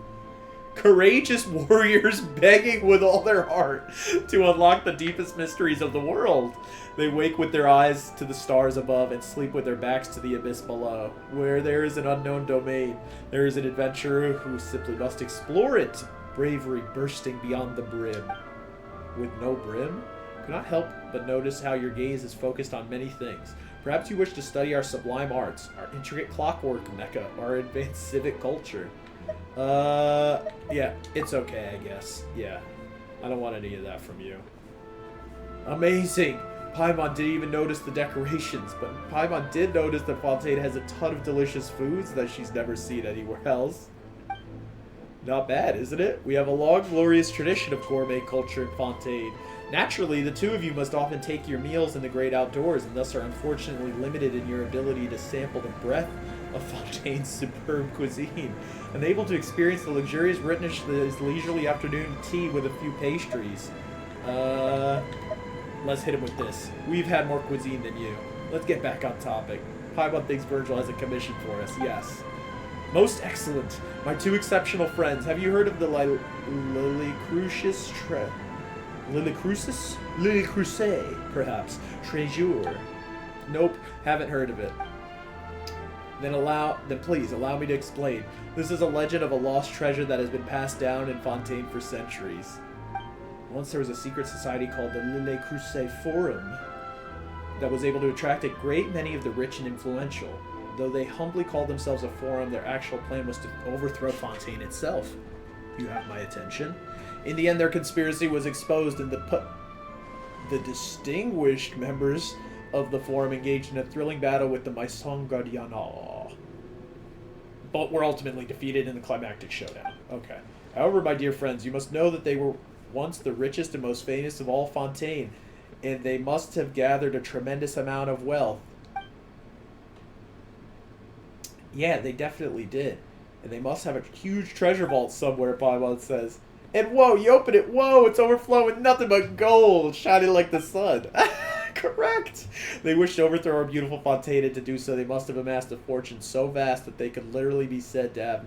Courageous warriors begging with all their heart to unlock the deepest mysteries of the world. They wake with their eyes to the stars above and sleep with their backs to the abyss below. Where there is an unknown domain, there is an adventurer who simply must explore it. Bravery bursting beyond the brim. With no brim? Cannot help but notice how your gaze is focused on many things. Perhaps you wish to study our sublime arts, our intricate clockwork mecca, our advanced civic culture. Yeah, it's okay, I guess. Yeah, I don't want any of that from you. Amazing! Paimon didn't even notice the decorations, but Paimon did notice that Fontaine has a ton of delicious foods that she's never seen anywhere else. Not bad, isn't it? We have a long, glorious tradition of gourmet culture in Fontaine. Naturally, the two of you must often take your meals in the great outdoors, and thus are unfortunately limited in your ability to sample the breadth of Fontaine's superb cuisine. Unable to experience the luxurious richness of this leisurely afternoon tea with a few pastries. Let's hit him with this. We've had more cuisine than you. Let's get back on topic. Paimon thinks Virgil has a commission for us, yes. Most excellent. My two exceptional friends. Have you heard of the Lilicrucius Lilicruce, perhaps. Treasure. Nope, haven't heard of it. Then please allow me to explain. This is a legend of a lost treasure that has been passed down in Fontaine for centuries. Once there was a secret society called the Lilicruce Forum that was able to attract a great many of the rich and influential. Though they humbly called themselves a forum, their actual plan was to overthrow Fontaine itself. You have my attention. In the end, their conspiracy was exposed, and the distinguished members of the forum engaged in a thrilling battle with the Maison Gardiana. But were ultimately defeated in the climactic showdown. Okay. However, my dear friends, you must know that they were once the richest and most famous of all Fontaine, and they must have gathered a tremendous amount of wealth. Yeah, they definitely did. And they must have a huge treasure vault somewhere, Paimon says. And whoa, you open it, whoa, it's overflowing with nothing but gold, shining like the sun. Correct! They wished to overthrow our beautiful Fontaine, and to do so they must have amassed a fortune so vast that they could literally be said to have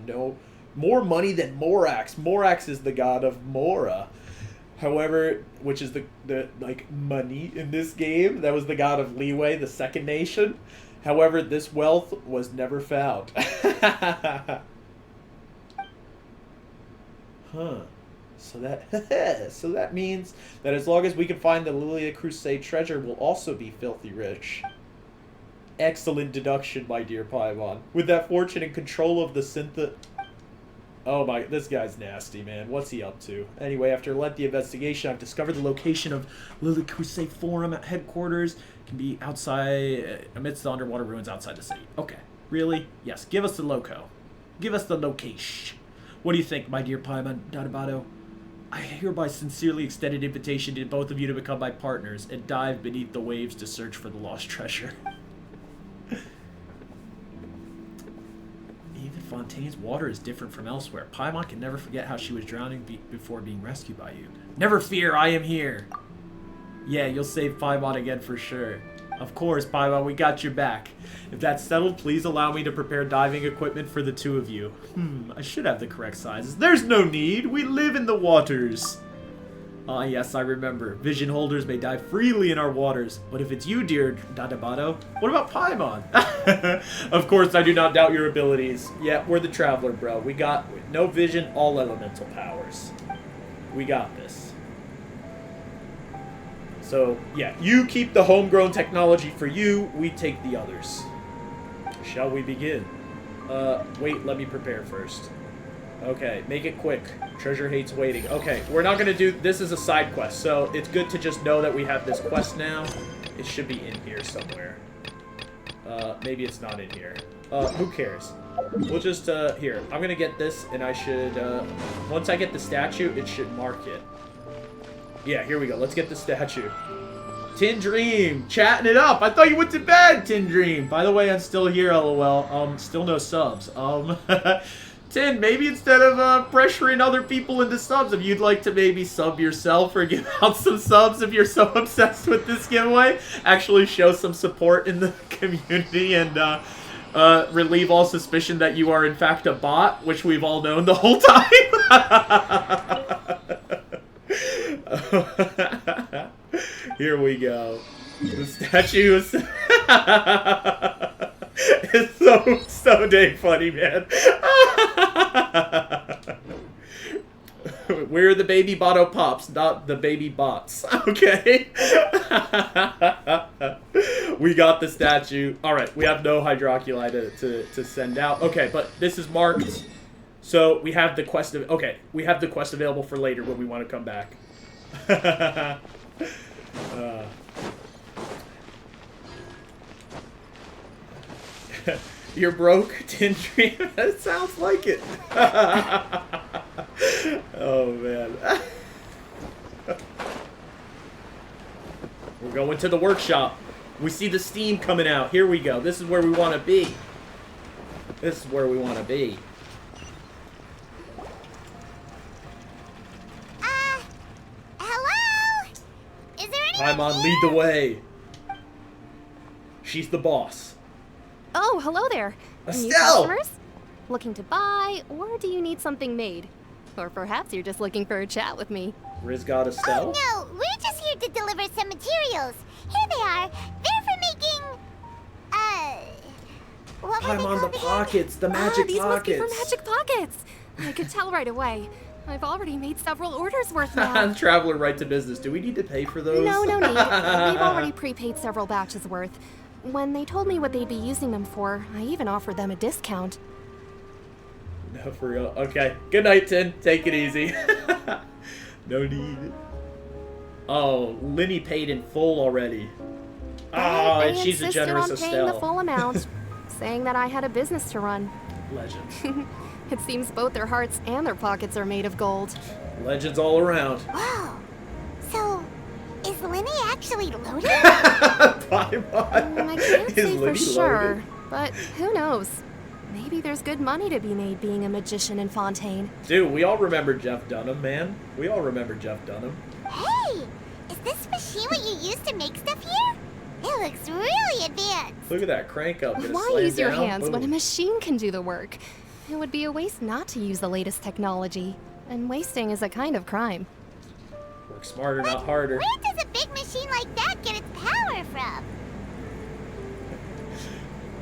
more money than Morax. Morax is the god of Mora. However, which is the like money in this game. That was the god of Leeway, the second nation. However, this wealth was never found. Huh. So that means that as long as we can find the Lilia Crusade treasure, we'll also be filthy rich. Excellent deduction, my dear Paimon. With that fortune and control of the Oh my, this guy's nasty, man. What's he up to? Anyway, after a lengthy investigation, I've discovered the location of Lilia Crusade Forum at headquarters. It can be outside, amidst the underwater ruins outside the city. Okay. Really? Yes. Give us the loco. Give us the location. What do you think, my dear Paimon Dadabato? I hereby sincerely extend an invitation to both of you to become my partners and dive beneath the waves to search for the lost treasure. Even Fontaine's water is different from elsewhere. Paimon can never forget how she was drowning before being rescued by you. Never fear, I am here. Yeah, you'll save Paimon again for sure. Of course, Paimon, we got your back. If that's settled, please allow me to prepare diving equipment for the two of you. I should have the correct sizes. There's no need. We live in the waters. Ah, yes, I remember. Vision holders may dive freely in our waters. But if it's you, dear Dadabato, what about Paimon? Of course, I do not doubt your abilities. Yeah, we're the Traveler, bro. We got no vision, all elemental powers. We got this. So, yeah, you keep the homegrown technology for you. We take the others. Shall we begin? Wait, let me prepare first. Okay, make it quick. Treasure hates waiting. Okay, we're not gonna do... This is a side quest, so it's good to just know that we have this quest now. It should be in here somewhere. Maybe it's not in here. Who cares? We'll just, here. I'm gonna get this, and I should, once I get the statue, it should mark it. Yeah, here we go. Let's get the statue. Tin Dream, chatting it up. I thought you went to bed, Tin Dream. By the way, I'm still here, lol. Still no subs. Tin, maybe instead of pressuring other people into subs, if you'd like to maybe sub yourself or give out some subs if you're so obsessed with this giveaway, actually show some support in the community and relieve all suspicion that you are in fact a bot, which we've all known the whole time. Here we go. The statue is... It's so dang funny, man. We're the baby Botto Pops, not the baby bots. Okay? We got the statue. Alright, we have no hydroculi to send out. Okay, but this is marked. So we have the quest we have the quest available for later when we want to come back. You're broke, Tin Dream? That sounds like it. Oh, man. We're going to the workshop. We see the steam coming out. Here we go. This is where we want to be. This is where we want to be. Hello? Is there anyone Paimon, lead the way. She's the boss. Oh, hello there. Estelle! New customers? Looking to buy, or do you need something made? Or perhaps you're just looking for a chat with me. Rizgod Estelle? Oh, no. We're just here to deliver some materials. Here they are. They're for making... what were they Paimon, the called again? pockets. The magic these pockets. must be for magic pockets. I could tell right away. I've already made several orders worth now. Traveler right to business. Do we need to pay for those? No need. We've already prepaid several batches worth. When they told me what they'd be using them for, I even offered them a discount. No, for real. Okay. Good night, Tin. Take it easy. No need. Oh, Linny paid in full already. Oh, and she's a generous insisted on paying Estelle. the full amount, saying that I had a business to run. Legends. It seems both their hearts and their pockets are made of gold. Legends all around. Wow. So, is Linny actually loaded? Paimon. I can't Is say for Linny sure, loaded? but who knows? Maybe there's good money to be made being a magician in Fontaine. Dude, we all remember Jeff Dunham, man. We all remember Jeff Dunham. Hey, is this machine what you use to make stuff here? It looks really advanced. Look at that crank up. Gonna Why slam use your down? hands Boom. when a machine can do the work? It would be a waste not to use the latest technology. And wasting is a kind of crime. Work smarter, not harder. Where does a big machine like that get its power from?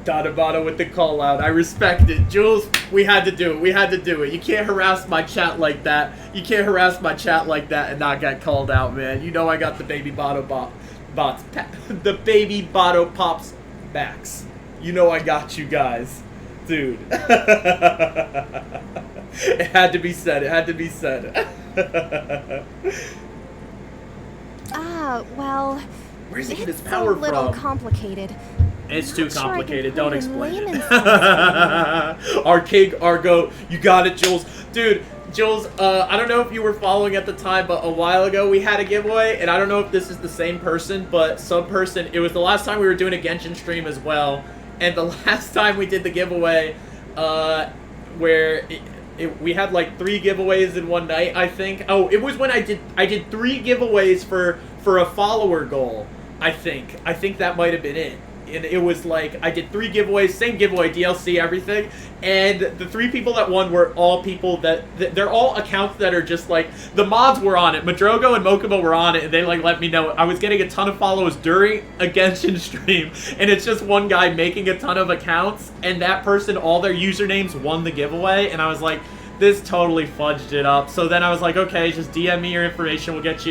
Dadabato with the call out. I respect it. Jules, we had to do it. We had to do it. You can't harass my chat like that. You can't harass my chat like that and not get called out, man. You know I got the baby bots. The baby Botto Pops backs. You know I got you guys. Dude. It had to be said. It had to be said. Well... Where's he get his it's power a little from? complicated. It's too Not sure I can complicated. put Don't it in explain it. layman's terms. Arcade Argo, you got it, Jules. Dude, Jules, I don't know if you were following at the time, but a while ago we had a giveaway, and I don't know if this is the same person, but some person, it was the last time we were doing a Genshin stream as well, and the last time we did the giveaway, where we had like 3 giveaways in one night, I think. Oh, it was when I did 3 giveaways for a follower goal, I think. I think that might have been it. and it was like I did 3 giveaways, same giveaway, DLC, everything, and the 3 people that won were all people that they're all accounts that are just like the mods were on it. Madrogo and Mokuba were on it, and they like let me know. I was getting a ton of follows during a Genshin stream, and it's just one guy making a ton of accounts, and that person, all their usernames won the giveaway, and I was like, this totally fudged it up. So then I was like, okay, just DM me your information. We'll get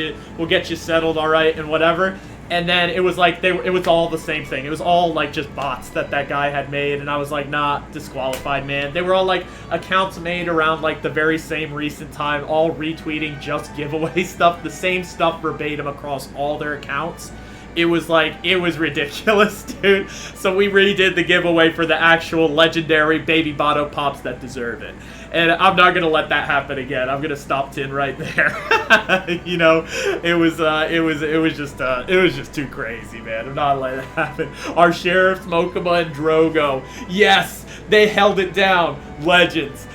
you settled, all right, and whatever. And then it was like it was all the same thing. It was all like just bots that guy had made, and I was like, nah, disqualified, man. They were all like accounts made around like the very same recent time, all retweeting just giveaway stuff, the same stuff verbatim across all their accounts. It was ridiculous, dude. So we redid the giveaway for the actual legendary Baby Bato Pops that deserve it. And I'm not gonna let that happen again. I'm gonna stop Tin right there. You know, it was just too crazy, man. I'm not letting that happen. Our sheriffs, Mokuba and Drogo, yes, they held it down. Legends.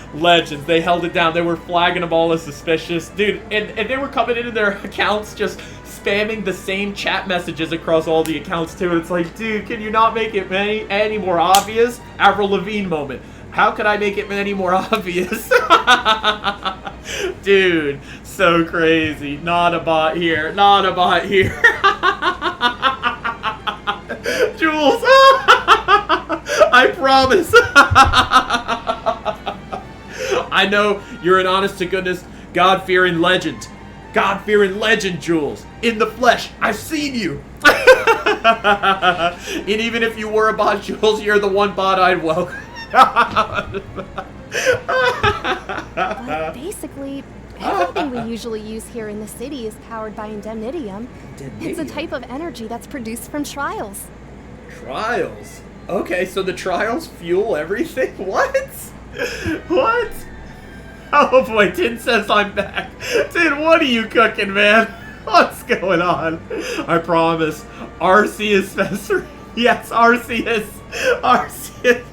They held it down. They were flagging them all as suspicious, dude. And they were coming into their accounts just spamming the same chat messages across all the accounts too. It's like, dude, can you not make it any more obvious? Avril Lavigne moment. How could I make it any more obvious? Dude, so crazy. Not a bot here. Not a bot here. Jules, I promise. I know you're an honest-to-goodness, God-fearing legend. God-fearing legend, Jules. In the flesh. I've seen you. And even if you were a bot, Jules, you're the one bot I'd welcome. But basically, everything we usually use here in the city is powered by indemnitium. It's a type of energy that's produced from trials. Trials? Okay, so the trials fuel everything? What? What? Oh boy, Tin says I'm back. Tin, what are you cooking, man? What's going on? I promise. Arceus Fester. Yes, Arceus. Arceus.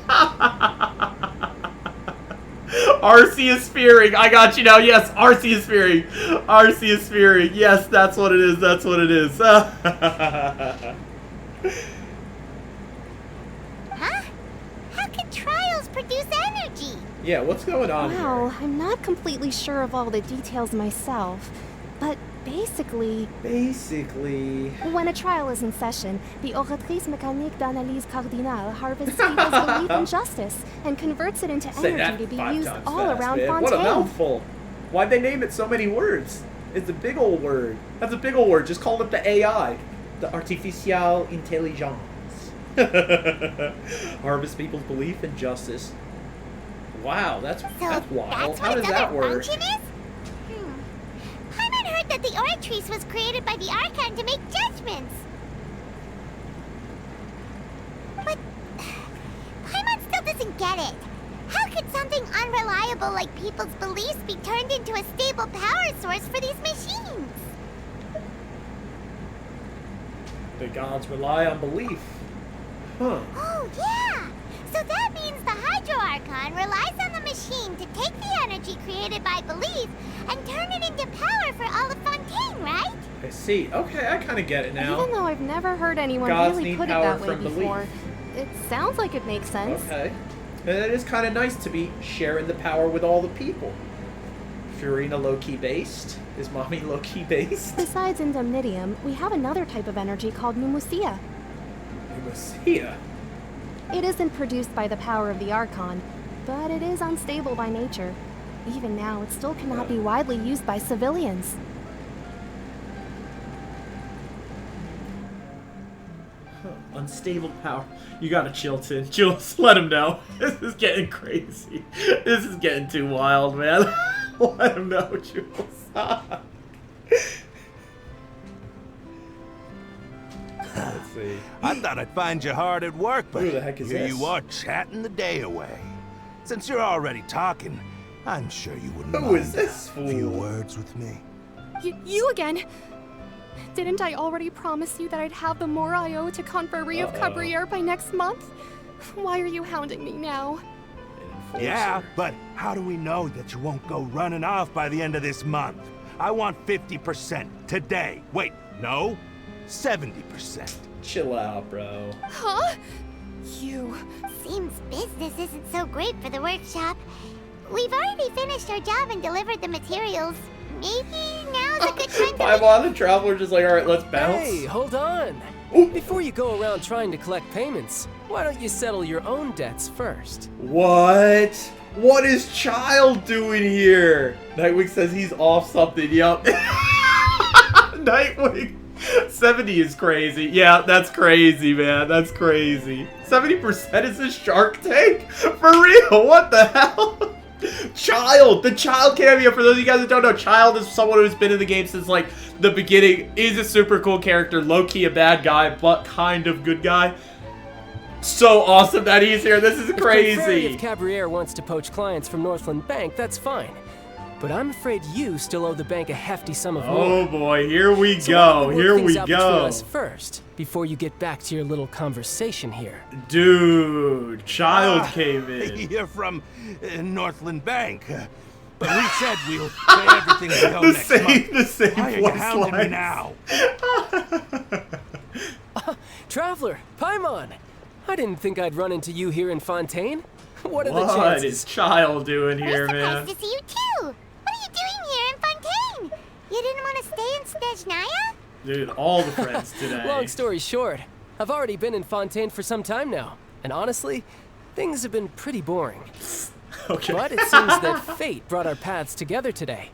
Arceus Fearing. I got you now. Yes, Arceus Fearing. Arceus Fearing. Yes, that's what it is. That's what it is. Huh? How can trials produce energy? Yeah, what's going on Well, here? I'm not completely sure of all the details myself, but basically, when a trial is in session, the Oratrice Mécanique d'Analyse Cardinale harvests people's belief in justice and converts it into energy to be used all around Fontaine. What a mouthful. Why'd they name it so many words? It's a big old word. That's a big old word. Just call it the AI. The Artificial Intelligence. Harvest people's belief in justice. Wow, that's wild. How does that work? Paimon heard that the Oratrice was created by the Archon to make judgments. But Paimon still doesn't get it. How could something unreliable like people's beliefs be turned into a stable power source for these machines? The gods rely on belief. Huh. Oh, yeah! So that means the Hydro Archon relies on the machine to take the energy created by belief and turn it into power for all of Fontaine, right? I see. Okay, I kind of get it now. Even though I've never heard anyone Gods really need put it power that way from before, belief. it sounds like it makes sense. Okay. And it is kind of nice to be sharing the power with all the people. Furina low-key based? Is Mommy low-key based? Besides indemnitium, we have another type of energy called pneumosia. Pneumosia? It isn't produced by the power of the Archon, but it is unstable by nature. Even now, it still cannot be widely used by civilians. Unstable power. You gotta chill, Tin. Jules, let him know. This is getting crazy. This is getting too wild, man. Let him know, Jules. Let's see. I thought I'd find you hard at work, but Who the heck is here this? you are chatting the day away. Since you're already talking, I'm sure you wouldn't Who mind is this a few fool? words with me. You again? Didn't I already promise you that I'd have the Mihoyo to Conferry of Cabriere by next month? Why are you hounding me now? Yeah, but how do we know that you won't go running off by the end of this month? I want 50% today. Wait, no? 70%. Chill out, bro. Huh? You... Seems business isn't so great for the workshop. We've already finished our job and delivered the materials. Maybe now's a good time to... Paimon, the traveler, just like, alright, let's bounce. Hey, hold on. Before you go around trying to collect payments, why don't you settle your own debts first? What? What is Child doing here? Nightwing says he's off something. Yup. Nightwing. 70 is crazy. Yeah, that's crazy, man. That's crazy. 70% is a Shark Tank? For real? What the hell? Child, the Child cameo, for those of you guys that don't know, Child is someone who's been in the game since like the beginning, is a super cool character, low-key a bad guy, but kind of good guy. So awesome that he's here. This is crazy. If Cabriere wants to poach clients from Northland Bank, that's fine. But I'm afraid you still owe the bank a hefty sum of money. Oh boy, here we So go. why don't Here work we things out between go. us first, before you get back to your little conversation here. Dude, Child came in. You're from Northland Bank. But we said we'll pay everything we owe next month. The same Why are you hounding me now? Traveler, Paimon! I didn't think I'd run into you here in Fontaine. What are the What chances? is Child doing here, man? Nice to see you too. What are you doing here in Fontaine? You didn't want to stay in Snezhnaya? Dude, all the friends today. Long story short, I've already been in Fontaine for some time now, and honestly, things have been pretty boring. Okay. But it seems that fate brought our paths together today.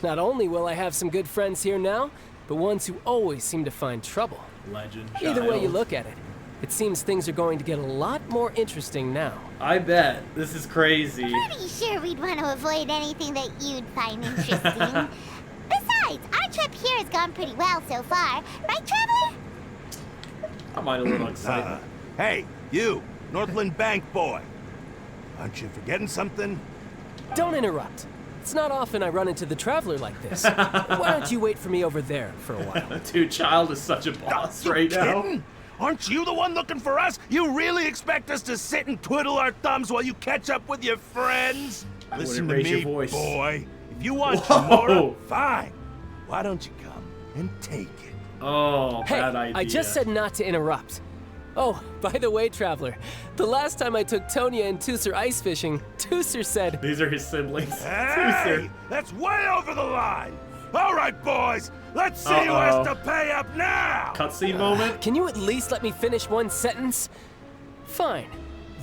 Not only will I have some good friends here now, but ones who always seem to find trouble. Legend. Either way you Child. look at it, it seems things are going to get a lot more interesting now. I bet. This is crazy. Pretty sure we'd want to avoid anything that you'd find interesting. Besides, our trip here has gone pretty well so far. Right, Traveler? I might a little excited. Hey, you, Northland Bank boy. Aren't you forgetting something? Don't interrupt. It's not often I run into the Traveler like this. Why don't you wait for me over there for a while? Dude, Child is such a boss right now. Kidding? Aren't you the one looking for us? You really expect us to sit and twiddle our thumbs while you catch up with your friends? I Listen wouldn't to raise me, your voice. boy. If you want Whoa. Chamorro, fine. Why don't you come and take it? Oh, Hey, bad idea. I just said not to interrupt. Oh, by the way, Traveler, the last time I took Tonya and Tusser ice fishing, Tusser said... These are his siblings. Hey, that's way over the line. All right, boys, let's see who has to pay up now. Cutscene moment. Can you at least let me finish one sentence? Fine.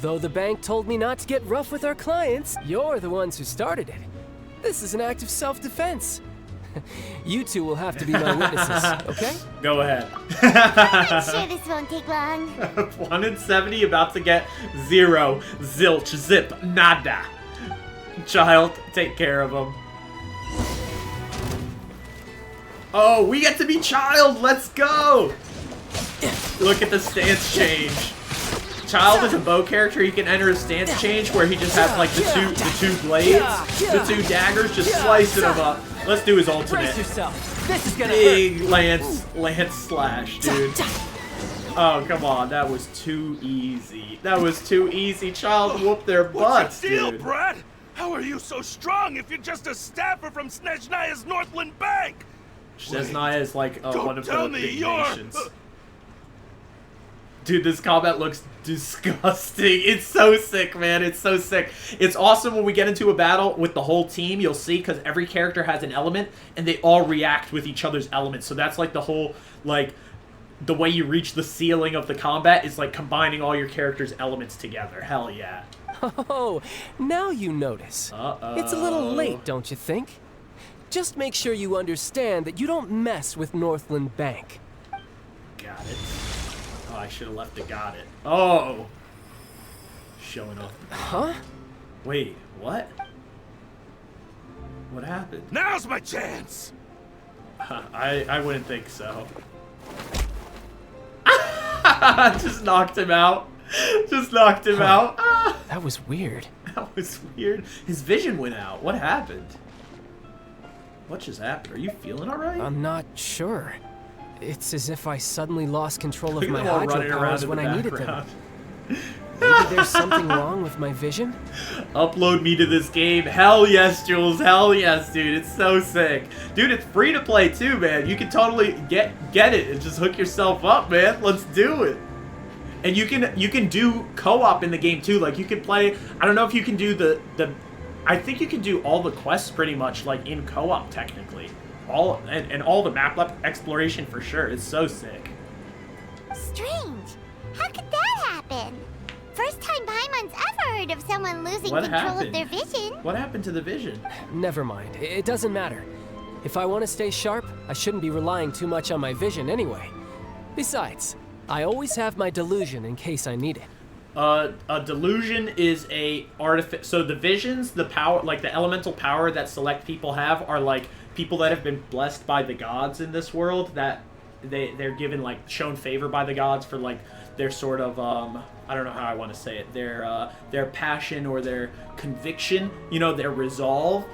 Though the bank told me not to get rough with our clients, you're the ones who started it. This is an act of self-defense. You two will have to be my witnesses, okay? Go ahead. I'm sure this won't take long. 1 in 70, about to get 0. Zilch, zip, nada. Child, take care of him. Oh, we get to be Child. Let's go. Look at the stance change. Child is a bow character. He can enter a stance change where he just has like the two blades, the 2 daggers, just slicing them up. Let's do his ultimate. Brace yourself. This is gonna Big hurt. lance slash, dude. Oh, come on. That was too easy. That was too easy. Child whooped their butts, What's your deal, dude. Brad? How are you so strong if you're just a staffer from Snezhnaya's Northland Bank? Snezhnaya is like one of tell the me big you're- nations. Dude, this combat looks disgusting. It's so sick, man. It's so sick. It's awesome when we get into a battle with the whole team, you'll see, because every character has an element, and they all react with each other's elements. So that's like the whole, like, the way you reach the ceiling of the combat is like combining all your characters' elements together. Hell yeah. Oh, now you notice. It's a little late, don't you think? Just make sure you understand that you don't mess with Northland Bank. Got it. Oh, I should have left the got it. Oh! Showing off. Huh? Wait, what? What happened? Now's my chance! I wouldn't think so. Just knocked him out. Just knocked him out. That was weird. That was weird. His vision went out. What happened? What just happened? Are you feeling alright? I'm not sure. It's as if I suddenly lost control of Look at my them all hydro running around powers in when the I needed them. background. Maybe there's something wrong with my vision? Upload me to this game. Hell yes, Jules. Hell yes, dude. It's so sick. Dude, it's free to play too, man. You can totally get it and just hook yourself up, man. Let's do it. And you can do co-op in the game too. Like you can play, I don't know if you can do the I think you can do all the quests pretty much like in co-op technically. And all the map exploration for sure. It's so sick. Strange. How could that happen? First time Paimon's ever heard of someone losing control of their vision. What happened to the vision? Never mind. It doesn't matter. If I want to stay sharp, I shouldn't be relying too much on my vision anyway. Besides, I always have my delusion in case I need it. A delusion is a so the visions, the power, like the elemental power that select people have are like people that have been blessed by the gods in this world, that they're given like shown favor by the gods for like their sort of I don't know how I want to say it, their passion or their conviction, you know, their resolve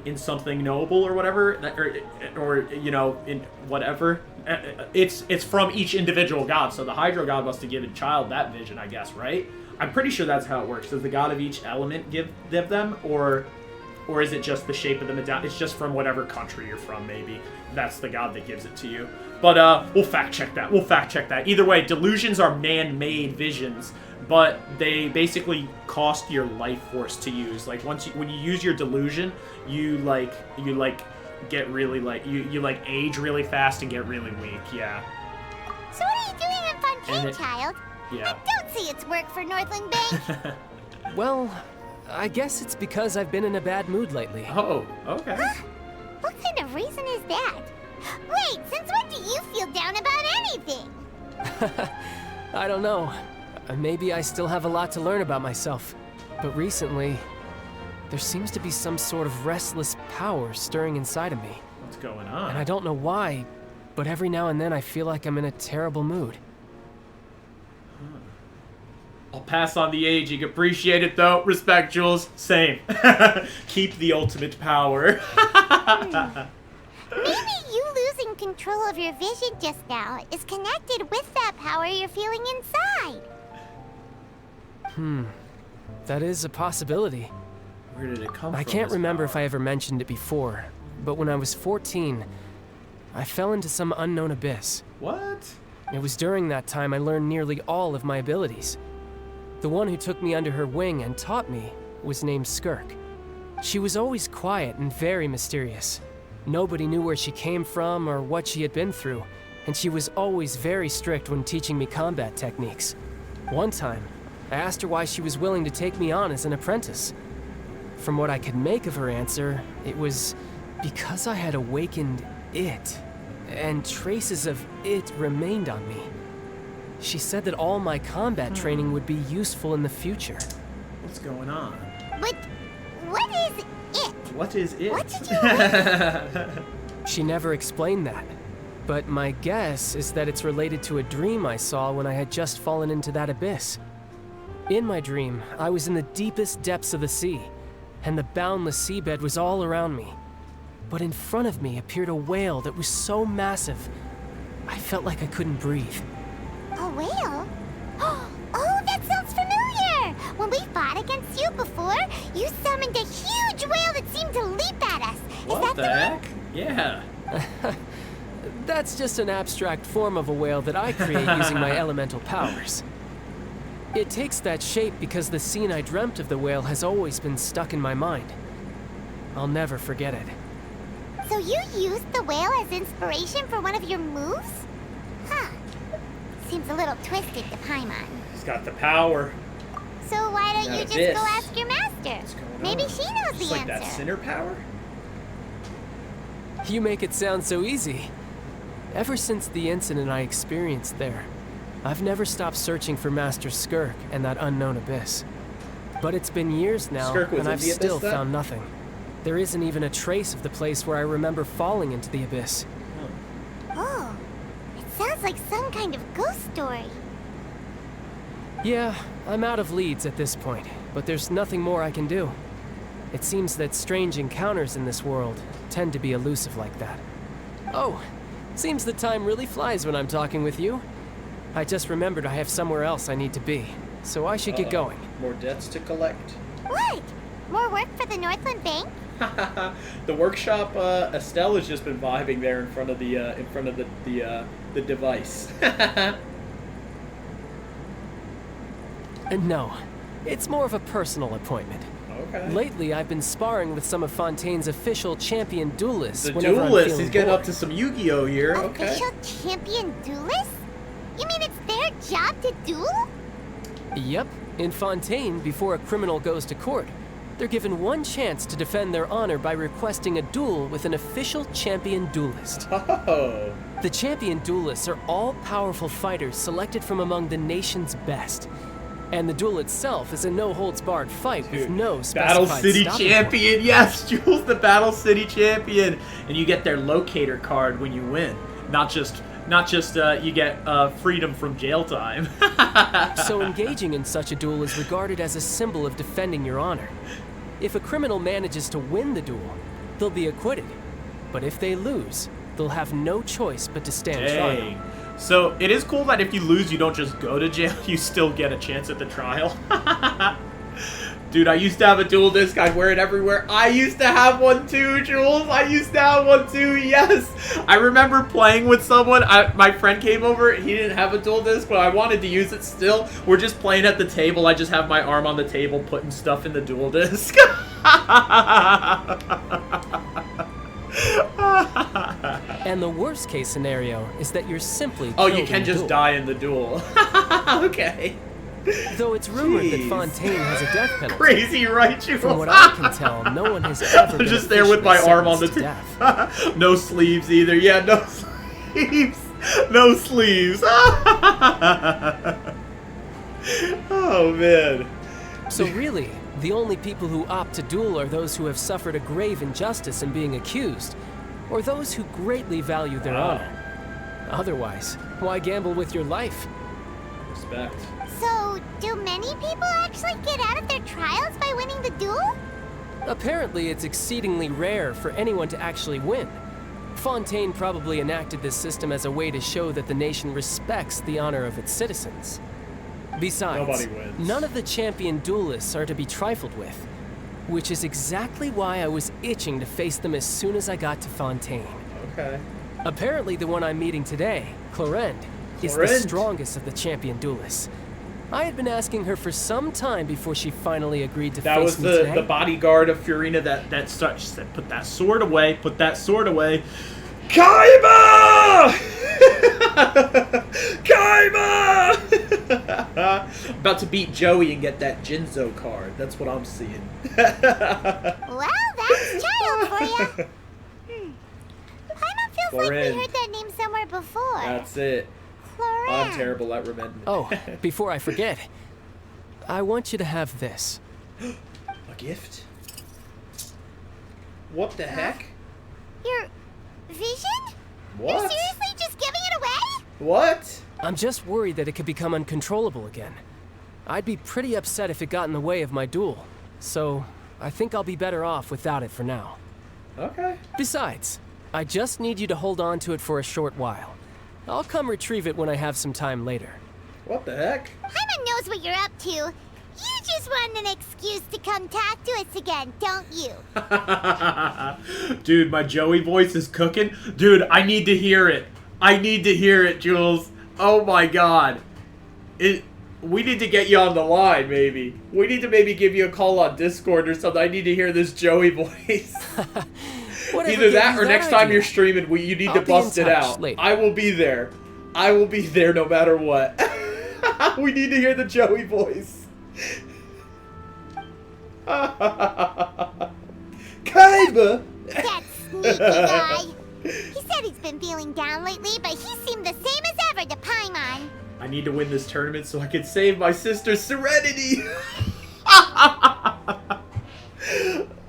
in something noble or whatever, or you know, in whatever. It's from each individual god. So the Hydro god must have given Child that vision, I guess, right? I'm pretty sure that's how it works. Does the god of each element give them, or is it just the shape of the medallion? It's just from whatever country you're from, maybe. That's the god that gives it to you. But we'll fact check that. Either way, delusions are man-made visions, but they basically cost your life force to use. Like when you use your delusion, you get really you age really fast and get really weak. Yeah. So what are you doing in Fontaine, Child? Yeah. I don't see its work for Northland Bank. Well, I guess it's because I've been in a bad mood lately. Oh, okay. Huh? What kind of reason is that? Wait, since when do you feel down about anything? I don't know. Maybe I still have a lot to learn about myself. But recently, there seems to be some sort of restless power stirring inside of me. What's going on? And I don't know why, but every now and then I feel like I'm in a terrible mood. I'll pass on the aging. Appreciate it, though. Respect, Jules. Same. Keep the ultimate power. Maybe you losing control of your vision just now is connected with that power you're feeling inside. That is a possibility. Where did it come from? I can't remember if I ever mentioned it before, but when I was 14, I fell into some unknown abyss. What? It was during that time I learned nearly all of my abilities. The one who took me under her wing and taught me was named Skirk. She was always quiet and very mysterious. Nobody knew where she came from or what she had been through, and she was always very strict when teaching me combat techniques. One time, I asked her why she was willing to take me on as an apprentice. From what I could make of her answer, it was because I had awakened it, and traces of it remained on me. She said that all my combat training would be useful in the future. What's going on? But what is it? What is it? What did you awaken? She never explained that, but my guess is that it's related to a dream I saw when I had just fallen into that abyss. In my dream, I was in the deepest depths of the sea, and the boundless seabed was all around me. But in front of me appeared a whale that was so massive, I felt like I couldn't breathe. A whale? Oh, that sounds familiar! When we fought against you before, you summoned a huge whale that seemed to leap at us. What the heck? Yeah. That's just an abstract form of a whale that I create using my elemental powers. It takes that shape because the scene I dreamt of the whale has always been stuck in my mind. I'll never forget it. So you used the whale as inspiration for one of your moves? Huh. Seems a little twisted to Paimon. He's got the power. So why don't you just go ask your master? Maybe she knows Just the like answer. that sinner power? You make it sound so easy. Ever since the incident I experienced there, I've never stopped searching for Master Skirk and that unknown abyss. But it's been years now, and I've still found nothing. There isn't even a trace of the place where I remember falling into the abyss. Oh, it sounds like some kind of ghost story. Yeah, I'm out of leads at this point, but there's nothing more I can do. It seems that strange encounters in this world tend to be elusive like that. Oh, seems the time really flies when I'm talking with you. I just remembered I have somewhere else I need to be. so I should get going. More debts to collect. What? More work for the Northland Bank? The workshop. Estelle has just been vibing there in front of the device. No, it's more of a personal appointment. Okay. Lately, I've been sparring with some of Fontaine's official champion duelists. The whenever I'm duelist. feeling He's getting bored. up to some Yu-Gi-Oh here. Okay. Official champion duelists? You mean it's their job to duel? Yep. In Fontaine, before a criminal goes to court, they're given one chance to defend their honor by requesting a duel with an official champion duelist. Oh. The champion duelists are all powerful fighters selected from among the nation's best. And the duel itself is a no-holds-barred fight with no specified Battle City stopping champion, point. yes, Jules, the Battle City champion, and you get their locator card when you win. Not just you get freedom from jail time. So engaging in such a duel is regarded as a symbol of defending your honor. If a criminal manages to win the duel, they'll be acquitted. But if they lose, they'll have no choice but to stand trial. Dang. So it is cool that if you lose, you don't just go to jail. You still get a chance at the trial. Dude, I used to have a duel disc. I'd wear it everywhere. I used to have one too, Jules. I used to have one too, yes. I remember playing with someone. My friend came over. He didn't have a duel disc, but I wanted to use it still. We're just playing at the table. I just have my arm on the table putting stuff in the duel disc. And the worst case scenario is that you're simply Oh, killed you can in the just duel. die in the duel. Okay. Though it's rumored that Jeez. Fontaine has a death penalty. Crazy, right, Jules? From what I can tell, no one has ever I'm been just there with my officially arm on the sentenced to death. No sleeves either. Yeah, no sleeves. No sleeves. Oh, man. So really, the only people who opt to duel are those who have suffered a grave injustice in being accused, or those who greatly value their honor. Otherwise, why gamble with your life? Respect. So, do many people actually get out of their trials by winning the duel? Apparently, it's exceedingly rare for anyone to actually win. Fontaine probably enacted this system as a way to show that the nation respects the honor of its citizens. Besides, Nobody wins. none of the champion duelists are to be trifled with, which is exactly why I was itching to face them as soon as I got to Fontaine. Okay. Apparently, the one I'm meeting today, Clorinde, is the Clorinde? strongest of the champion duelists. I had been asking her for some time before she finally agreed to That face was me today. the bodyguard of Furina that started. She said, "Put that sword away. Put that sword away." Kaiba! Kaiba! About to beat Joey and get that Jinzo card. That's what I'm seeing. Well, that's child for ya. Paimon feels like Clorinde. we heard that name somewhere before. That's it. Clorinde. I'm terrible at remembering. Oh, before I forget, I want you to have this. A gift? What the heck? Your vision? What? You're seriously just giving it away? What? I'm just worried that it could become uncontrollable again. I'd be pretty upset if it got in the way of my duel, so I think I'll be better off without it for now. Okay. Besides, I just need you to hold on to it for a short while. I'll come retrieve it when I have some time later. What the heck? Paimon knows what you're up to. You just want an excuse to come talk to us again, don't you? Dude, my Joey voice is cooking. Dude, I need to hear it. I need to hear it, Jules. Oh my god. We need to get you on the line, maybe. We need to maybe give you a call on Discord or something. I need to hear this Joey voice. Whatever Either gave that you or that next time idea? you're streaming, you need I'll to be in bust it touch out. later. I will be there. I will be there no matter what. We need to hear the Joey voice. Kaiba! That sneaky guy. He said he's been feeling down lately, but he seemed the same as ever to Paimon. I need to win this tournament so I can save my sister's serenity.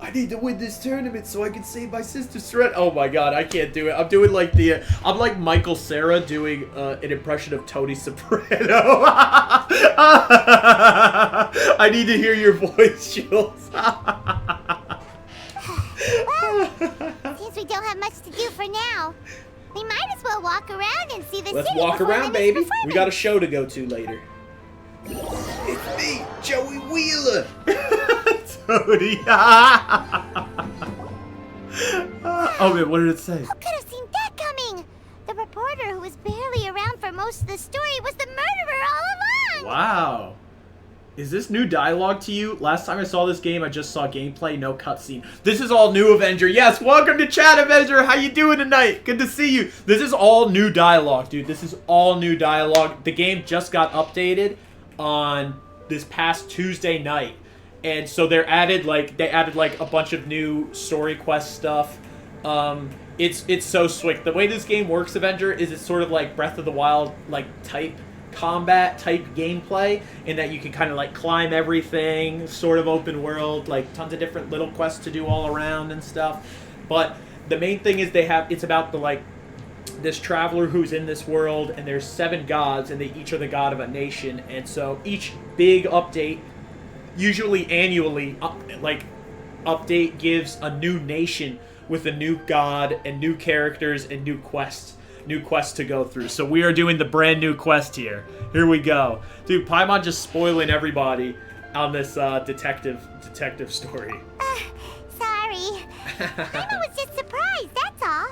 I need to win this tournament so I can save my sister's serenity. Oh my god, I can't do it. I'm doing like I'm like Michael Cera doing an impression of Tony Soprano. I need to hear your voice, Jules. Well, since we don't have much to do for now, we might as well walk around and see the Let's city walk before around, the next baby. We got a performance. show to go to later. It's me, Joey Wheeler. Tony. Oh man, what did it say? Who could have seen that coming? The reporter who was barely around for most of the story was the murderer all along! Wow. Is this new dialogue to you? Last time I saw this game, I just saw gameplay, no cutscene. This is all new, Avenger. Yes, welcome to chat, Avenger. How you doing tonight? Good to see you. This is all new dialogue, dude. This is all new dialogue. The game just got updated on this past Tuesday night. And so they added like a bunch of new story quest stuff. It's so slick. The way this game works, Avenger, is it's sort of like Breath of the Wild like type combat type gameplay, in that you can kind of like climb everything, sort of open world, like tons of different little quests to do all around and stuff. But the main thing is it's about the like this traveler who's in this world, and there's 7 gods, and they each are the god of a nation. And so each big update, usually annually, update gives a new nation with a new god and new characters and new quests to go through. So we are doing the brand new quest here. Here we go. Dude, Paimon just spoiling everybody on this detective story. Sorry. Paimon was just surprised, that's all.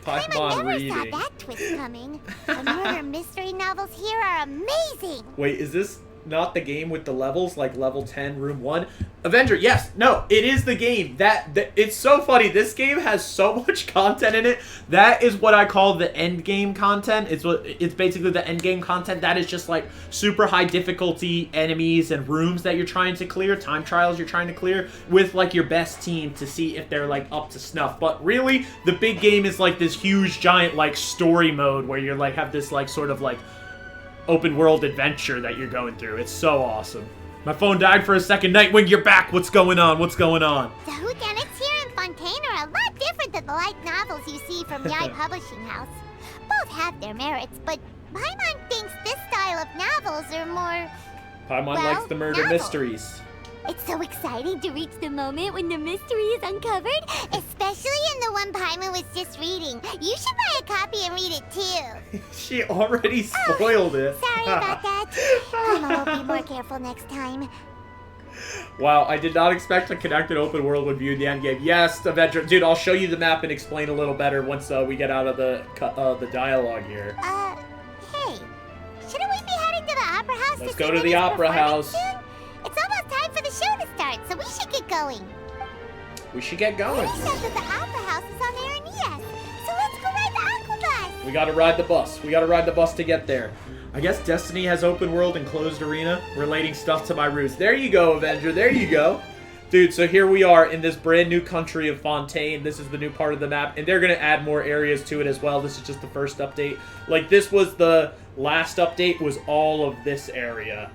Paimon never reading. saw that twist coming. The murder mystery novels here are amazing. Wait, is this not the game with the levels, like level 10, room 1? Avenger, yes, no, it is the game. That it's so funny. This game has so much content in it. That is what I call the end game content. It's basically the end game content. That is just like super high difficulty enemies and rooms that you're trying to clear, time trials you're trying to clear with like your best team to see if they're like up to snuff. But really, the big game is like this huge giant like story mode where you're like have this like sort of like open world adventure that you're going through. It's so awesome. My phone died for a second. Nightwing, you're back. What's going on? What's going on? The whodunits here in Fontaine are a lot different than the light novels you see from Yai Publishing House. Both have their merits, but Paimon thinks this style of novels are more... Paimon likes the murder mysteries. It's so exciting to reach the moment when the mystery is uncovered, especially in the one Paimon was just reading. You should buy a copy and read it too. She already spoiled it. Sorry about that. Paimon will be more careful next time. Wow, I did not expect a connected open world would view the end game. Yes, Avenger. Dude, I'll show you the map and explain a little better once we get out of the dialogue here. Hey, shouldn't we be heading to the Opera House? Let's go to the Opera House. Soon? It's almost time for the show to start, so we should get going. We should get going. They said that the Opera House is on Aranias, so let's go ride the Aqua Bus. We gotta ride the bus. We gotta ride the bus to get there. I guess Destiny has open world and closed arena, relating stuff to my roots. There you go, Avenger. There you go. Dude, so here we are in this brand new country of Fontaine. This is the new part of the map, and they're going to add more areas to it as well. This is just the first update. Like, this was the last update, was all of this area.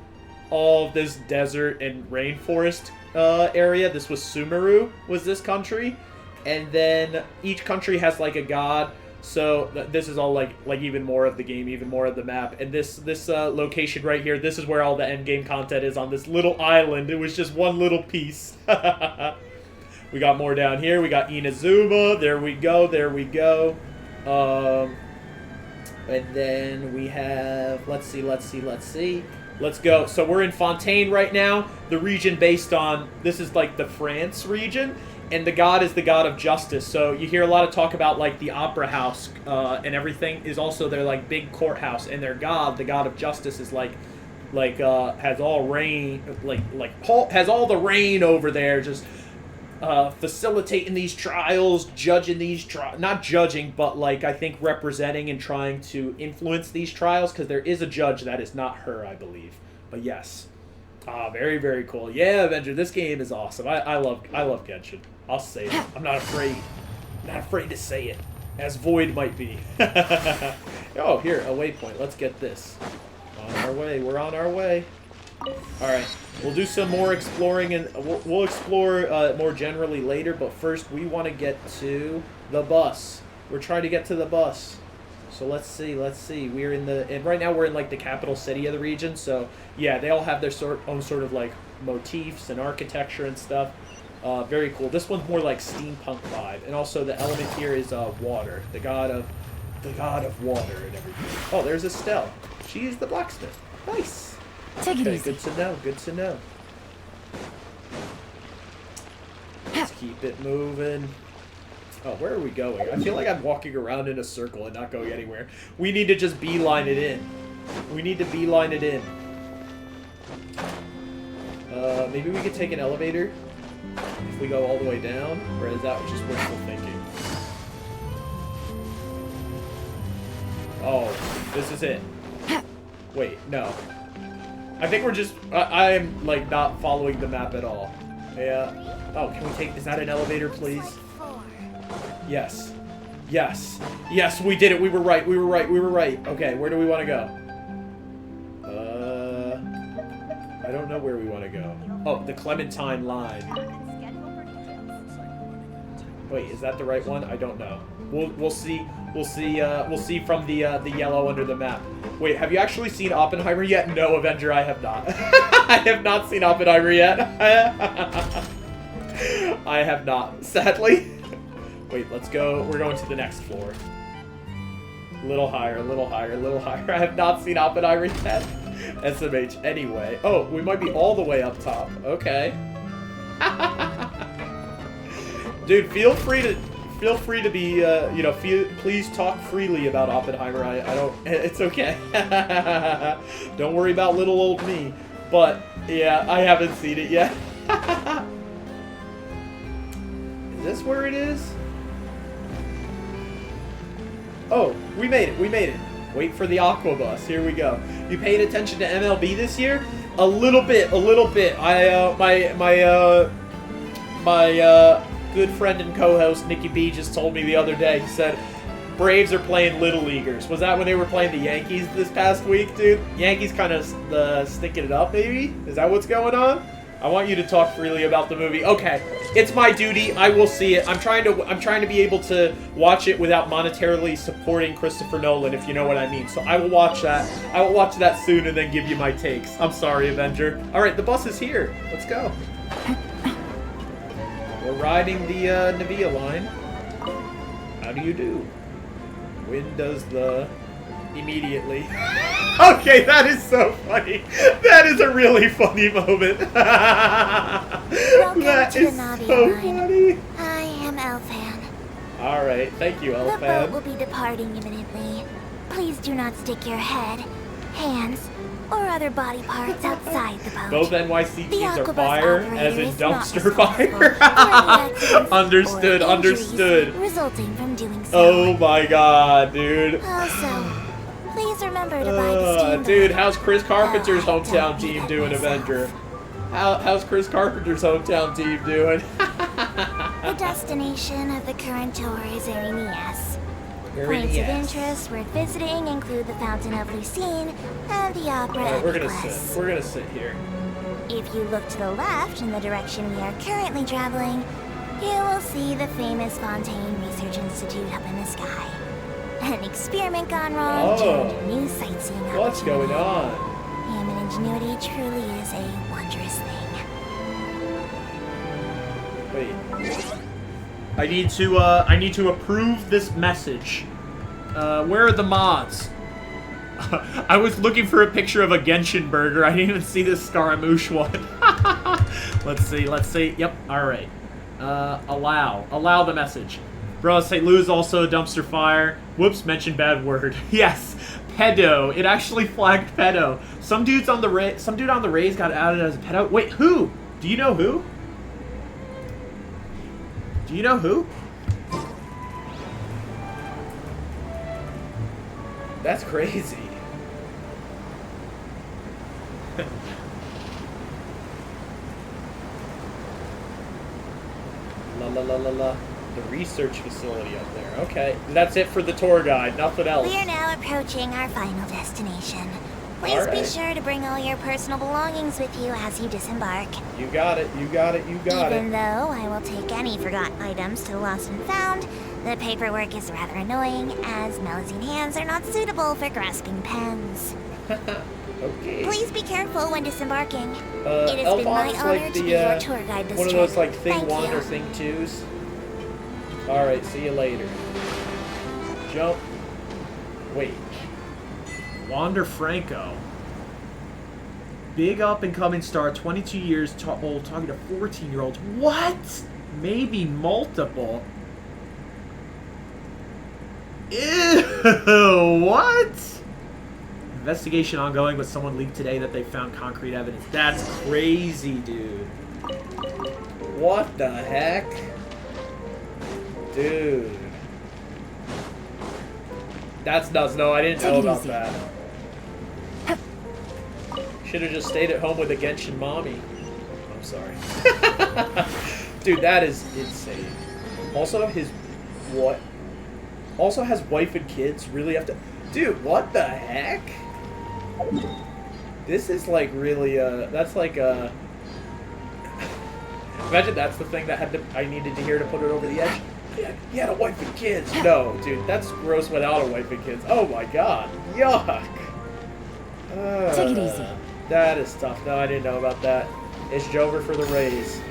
All of this desert and rainforest area. This was Sumeru, was this country. And then each country has, like, a god. So this is all like even more of the game, even more of the map. And this location right here, this is where all the end game content is, on this little island. It was just one little piece. We got more down here. We got Inazuma. There we go. There we go. And then we have, let's see. Let's go. So we're in Fontaine right now. The region based on, this is like the France region. And the god is the god of justice. So you hear a lot of talk about like the opera house and everything is also their like big courthouse. And their god, the god of justice, is has all rain, has all the rain over there, just facilitating these trials, judging these not judging, but like I think representing and trying to influence these trials, because there is a judge that is not her, I believe. But yes. Very, very cool. Yeah, Avenger, this game is awesome. I love Genshin. I'll say it. I'm not afraid. I'm not afraid to say it. As Void might be. Oh, here, a waypoint. Let's get this. On our way. We're on our way. Alright. We'll do some more exploring, and we'll explore more generally later, but first we want to get to the bus. We're trying to get to the bus. So let's see. We're in and right now we're in like the capital city of the region. So yeah, they all have their own sort of like motifs and architecture and stuff. Very cool. This one's more like steampunk vibe, and also the element here is water, the god of water and everything. Oh, there's Estelle. She is the blacksmith. Nice. Take it Okay, easy. good to know, good to know. Let's keep it moving. Oh, where are we going? I feel like I'm walking around in a circle and not going anywhere. We need to just beeline it in. We need to beeline it in. Maybe we could take an elevator if we go all the way down, or is that just wishful thinking? Oh, this is it. Wait, no. I think we're just... I am, like, not following the map at all. Yeah. Oh, can we take... Is that an elevator, please? Yes. Yes. Yes, we did it. We were right. We were right. We were right. Okay, where do we want to go? I don't know where we want to go. Oh, the Clementine line. Wait, is that the right one? I don't know. We'll see. We'll see from the yellow under the map. Wait, have you actually seen Oppenheimer yet? No, Avenger, I have not. I have not seen Oppenheimer yet. I have not, sadly. Wait, let's go. We're going to the next floor. A little higher, a little higher, a little higher. I have not seen Oppenheimer yet. SMH, anyway. Oh, we might be all the way up top. Okay. Dude, feel free to be, you know, please talk freely about Oppenheimer. I don't, it's okay. Don't worry about little old me. But, yeah, I haven't seen it yet. Is this where it is? Oh, we made it, we made it. Wait for the Aqua Bus, here we go. You paying attention to MLB this year? A little bit, a little bit. My good friend and co-host Nikki B just told me the other day. He said Braves are playing Little Leaguers. Was that when they were playing the Yankees this past week, dude? Yankees kind of sticking it up, maybe? Is that what's going on? I want you to talk freely about the movie. Okay, it's my duty. I will see it. I'm trying to be able to watch it without monetarily supporting Christopher Nolan, if you know what I mean. So I will watch that. I will watch that soon and then give you my takes. I'm sorry, Avenger. All right, the bus is here. Let's go. We're riding the Navia line. How do you do? When does the... Immediately. Okay, that is so funny. That is a really funny moment. Welcome That to is the Navia so line. funny. I am Elfan. Alright, thank you, The boat Elfan. will be departing imminently. Please do not stick your head, hands, or other body parts outside the boat. Both NYC The teams are Aquabus fire, operator as in is not dumpster fire. accidents Understood, or injuries understood. resulting from doing so. Oh my god, dude. Also, please remember to buy the steamboat. Dude, how's Chris Carpenter's hometown team doing, Avenger? How's Chris Carpenter's hometown team doing? The destination of the current tour is Erinias. Points of interest worth visiting include the Fountain of Lucine and the Opera Alright, we're gonna Eclipse. sit. We're gonna sit here. If you look to the left in the direction we are currently traveling, you will see the famous Fontaine Research Institute up in the sky. An experiment gone wrong turned a new sightseeing opportunity. What's going on? Human ingenuity truly is a wondrous thing. Wait. I need to approve this message. Where are the mods? I was looking for a picture of a Genshin burger. I didn't even see this Scaramouche one. Let's see. Yep, alright. Allow the message. Bro, St. Louis is also a dumpster fire. Whoops, mentioned bad word. Yes, pedo. It actually flagged pedo. Some dude on the Rays got added as a pedo. Wait, who? Do you know who? Do you know who? That's crazy. La la la la la. The research facility up there. Okay. That's it for the tour guide. Nothing else. We are now approaching our final destination. Please be sure to bring all your personal belongings with you as you disembark. You got it. You got it. You got Even it. though I will take any forgotten items to the lost and found, the paperwork is rather annoying, as Melusine hands are not suitable for grasping pens. Okay. Please be careful when disembarking. It has been my Alphonse, honor like to be your tour guide this one of trip. those like thing Thank 1 you. or thing 2s. Alright, see you later. Jump. Wait. Wander Franco. Big up-and-coming star, 22 years old, talking to 14-year-olds. What? Maybe multiple. Ew, what? Investigation ongoing, but someone leaked today that they found concrete evidence. That's crazy, dude. What the heck? Dude. That's nuts. No, I didn't know about that. Should have just stayed at home with a Genshin mommy. I'm sorry. Dude, that is insane. Also, his... What? Also has wife and kids. Really have to... Dude, what the heck? This is like really, that's like, imagine that's the thing that I needed to hear to put it over the edge. Yeah, he had a wife and kids. No, dude, that's gross without a wife and kids. Oh my god. Yuck. Take it easy. That is tough. No, I didn't know about that. It's Jover for the Rays.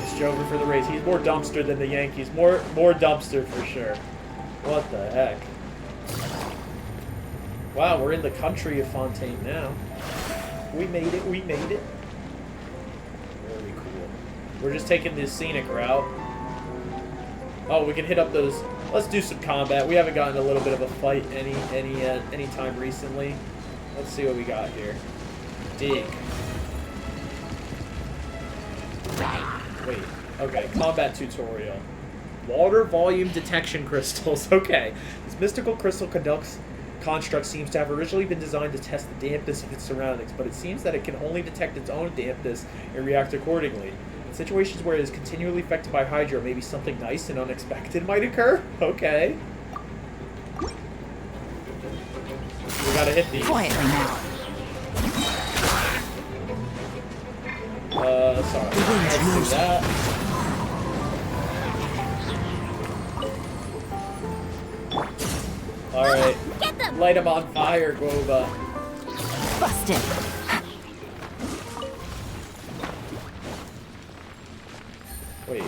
It's Jover for the Rays. He's more dumpster than the Yankees. More dumpster for sure. What the heck? Wow, we're in the country of Fontaine now. We made it, we made it. Very cool. We're just taking this scenic route. Oh, we can hit up those... Let's do some combat. We haven't gotten a little bit of a fight any time recently. Let's see what we got here. Dig. Wait. Okay, combat tutorial. Water volume detection crystals. Okay. This mystical crystal construct seems to have originally been designed to test the dampness of its surroundings, but it seems that it can only detect its own dampness and react accordingly. In situations where it is continually affected by Hydro, maybe something nice and unexpected might occur? Okay. We gotta hit these. Quietly now. Sorry. Let's do that. Alright. Light him on fire, Guova. Busted. Wait.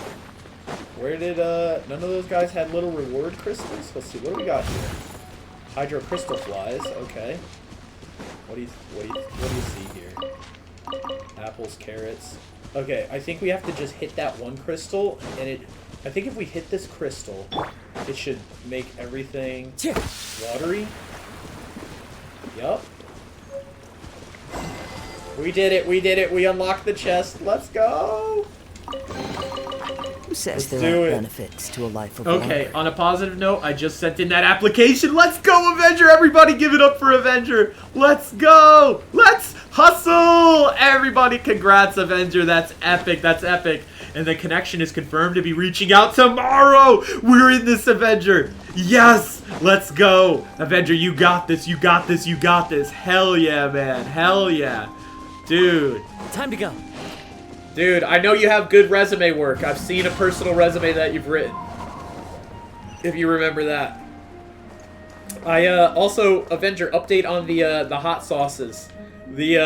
Where did, none of those guys had little reward crystals? Let's see, what do we got here? Hydro crystal flies, okay. What do you see here? Apples, carrots. Okay, I think we have to just hit that one crystal, and I think if we hit this crystal, it should make everything watery. Yup. We did it, we unlocked the chest. Let's go! Who says Let's there do are it. benefits to a life of Okay, wonder? on a positive note, I just sent in that application. Let's go, Avenger! Everybody give it up for Avenger! Let's go! Let's hustle! Everybody, congrats, Avenger. That's epic, that's epic. And the connection is confirmed to be reaching out tomorrow! We're in this, Avenger! Yes! Let's go! Avenger, you got this, you got this, you got this. Hell yeah, man. Hell yeah. Dude. Time to go. Dude, I know you have good resume work. I've seen a personal resume that you've written. If you remember that. I also Avenger update on the hot sauces. The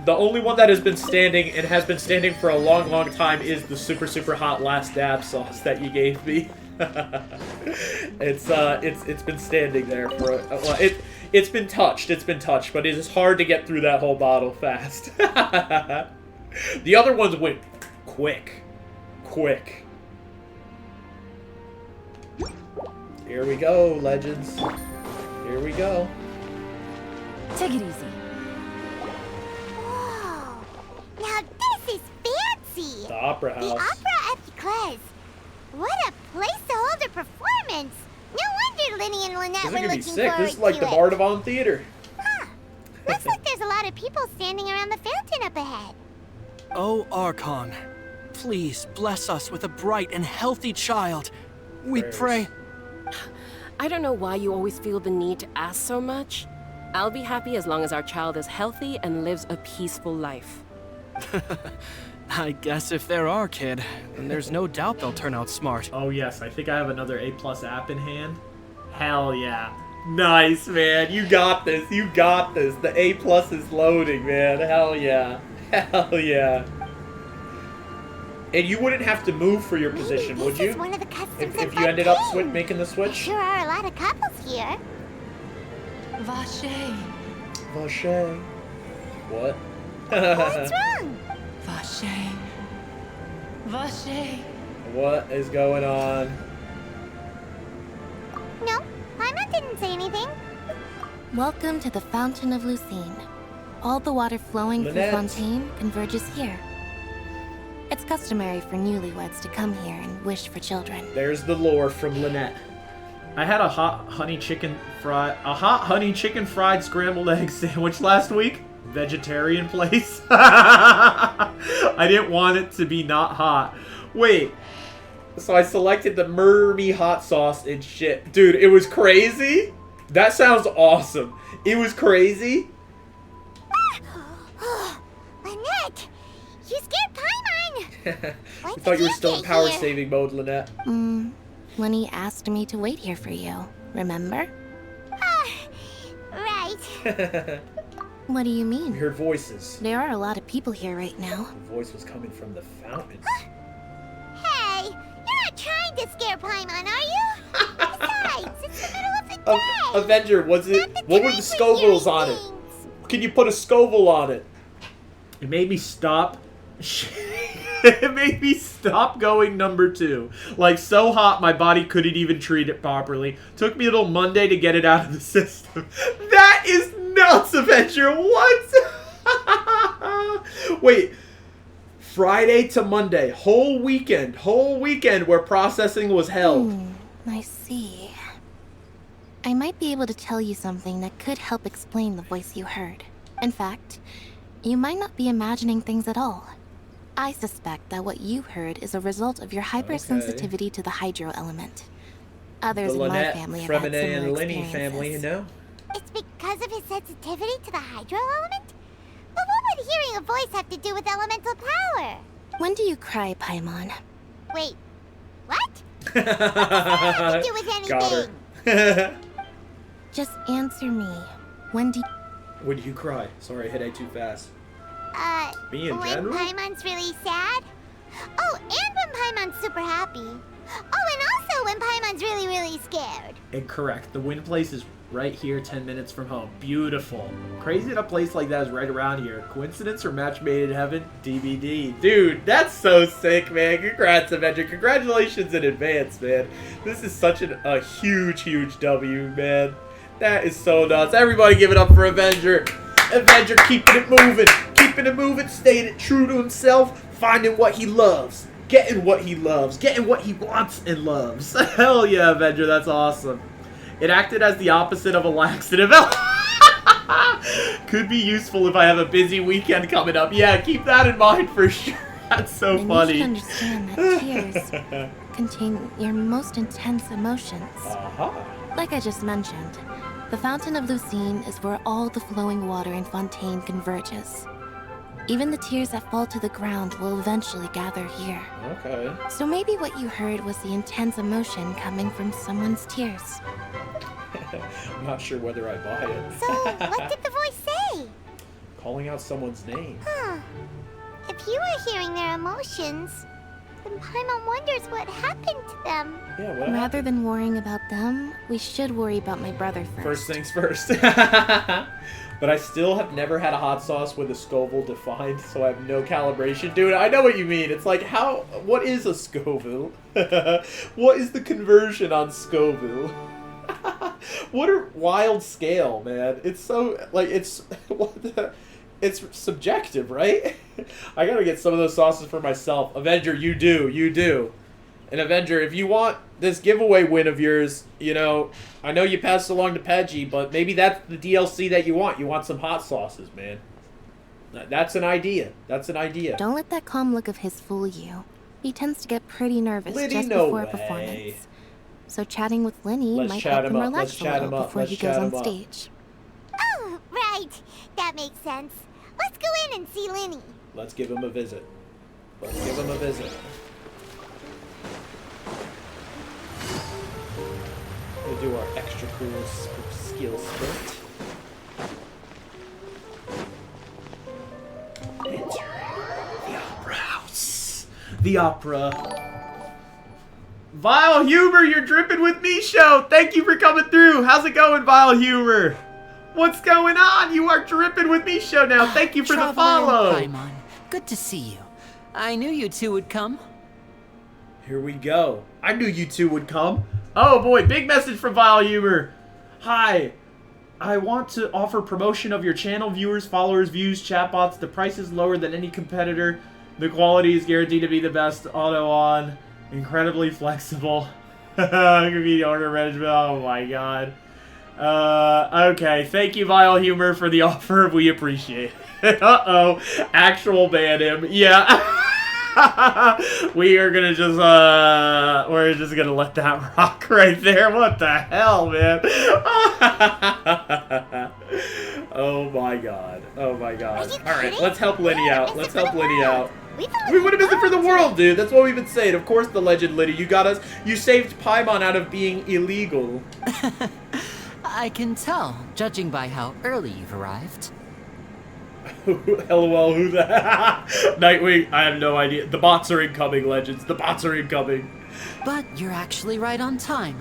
only one that has been standing and has been standing for a long time is the super hot last dab sauce that you gave me. It's been standing there for it's been touched, but it is hard to get through that whole bottle fast. The other ones went quick. Here we go, legends. Here we go. Take it easy. Whoa. Now this is fancy. The Opera House. The Opera Epiclese. What a place to hold a performance. No wonder Linny and Lynette This is were gonna be looking sick. forward This is like to the it. Bardavon Theater. Looks like there's a lot of people standing around the fountain up ahead. Oh, Archon, please bless us with a bright and healthy child. We pray. I don't know why you always feel the need to ask so much. I'll be happy as long as our child is healthy and lives a peaceful life. I guess if there are, kid, then there's no doubt they'll turn out smart. Oh yes, I think I have another A+ app in hand. Hell yeah. Nice, man. You got this. You got this. The A+ is loading, man. Hell yeah. Hell yeah. And you wouldn't have to move for your position, would you? One of the customs If you ended up making the switch? There sure are a lot of couples here. Vache. Vache. What? What's wrong? Vache. Vache. What is going on? No, Paimon didn't say anything. Welcome to the Fountain of Lucine. All the water flowing Lynette. through Fontaine converges here. It's customary for newlyweds to come here and wish for children. There's the lore from Lynette. I had a hot honey chicken fried scrambled egg sandwich last week. Vegetarian place. I didn't want it to be not hot. Wait. So I selected the Murder Me hot sauce and shit. Dude, it was crazy. That sounds awesome. It was crazy. Lynette, you scared Paimon. I thought you were still in power saving mode, Lynette. Lenny asked me to wait here for you, remember? Right. What do you mean? We heard voices. There are a lot of people here right now. The voice was coming from the fountain. Hey, you're not trying to scare Paimon, are you? Besides, it's the middle of the day. Avenger, what were the Scovilles on it? Can you put a Scoville on it? It made me stop. It made me stop going number 2. Like, so hot my body couldn't even treat it properly. Took me until Monday to get it out of the system. That is nuts, Avenger. What? Wait. Friday to Monday. Whole weekend where processing was held. I see. I might be able to tell you something that could help explain the voice you heard. In fact, you might not be imagining things at all. I suspect that what you heard is a result of your hypersensitivity to the hydro element. Others in my family have had similar and Lenny experiences. family, you know? It's because of his sensitivity to the hydro element? But what would hearing a voice have to do with elemental power? When do you cry, Paimon? Wait, what? What does that have to do with anything? Got her. Just answer me. When do When do you cry? Sorry, I hit A too fast. Me in when general? Paimon's really sad? Oh, and when Paimon's super happy. Oh, and also when Paimon's really, really scared. Incorrect. The Wind Place is right here, 10 minutes from home. Beautiful. Crazy that a place like that is right around here. Coincidence or match made in heaven? DVD. Dude, that's so sick, man. Congrats, Avenger. Congratulations in advance, man. This is such a huge, huge W, man. That is so nuts. Everybody give it up for Avenger. Avenger keeping it moving, staying it true to himself, finding what he loves, getting what he loves, getting what he wants and loves. Hell yeah, Avenger, that's awesome. It acted as the opposite of a laxative. Could be useful if I have a busy weekend coming up. Yeah, keep that in mind for sure. That's so funny. You should understand that tears contain your most intense emotions. Like I just mentioned, the Fountain of Lucine is where all the flowing water in Fontaine converges. Even the tears that fall to the ground will eventually gather here. Okay. So maybe what you heard was the intense emotion coming from someone's tears. I'm not sure whether I buy it. So, what did the voice say? Calling out someone's name. Huh. If you were hearing their emotions, then Paimon wonders what happened to them. Yeah, what Rather than worrying about them, we should worry about my brother first. First things first. But I still have never had a hot sauce with a Scoville defined, so I have no calibration. Dude, I know what you mean. It's like, what is a Scoville? What is the conversion on Scoville? What a wild scale, man. It's so, like, it's subjective, right? I gotta get some of those sauces for myself. Avenger, you do. And Avenger, if you want this giveaway win of yours, you know you passed along to Peggy, but maybe that's the DLC that you want. You want some hot sauces, man. That's an idea. Don't let that calm look of his fool you. He tends to get pretty nervous Liddy, just no before a way. performance. So chatting with Lenny Let's might chat help him him up. relax Let's a chat little him up. before Let's he goes chat on him up. stage. Oh, right. That makes sense. Let's go in and see Lenny. Let's give him a visit. We'll do our extra cool skill sprint. Entering the opera house. The opera. Vile Humor, you're dripping with me show. Thank you for coming through. How's it going, Vile Humor? What's going on? You are dripping with Misho now. Thank you for the follow. Paimon, good to see you. I knew you two would come. Here we go. I knew you two would come. Oh boy, big message from Vile Humor. Hi. I want to offer promotion of your channel, viewers, followers, views, chatbots. The price is lower than any competitor. The quality is guaranteed to be the best. Auto on. Incredibly flexible. Convenient order management. Oh my god. Okay. Thank you, Vile Humor, for the offer. We appreciate it. Uh-oh. Actual ban him. Yeah. We are gonna just, we're just gonna let that rock right there. What the hell, man? Oh my god. Oh my god. Alright, let's help Linny out. Let's help Linny out. We would have been for the world, dude. That's what we've been saying. Of course, the legend Linny. You got us. You saved Paimon out of being illegal. I can tell, judging by how early you've arrived. LOL, who the Nightwing, I have no idea. The bots are incoming, Legends. The bots are incoming. But you're actually right on time.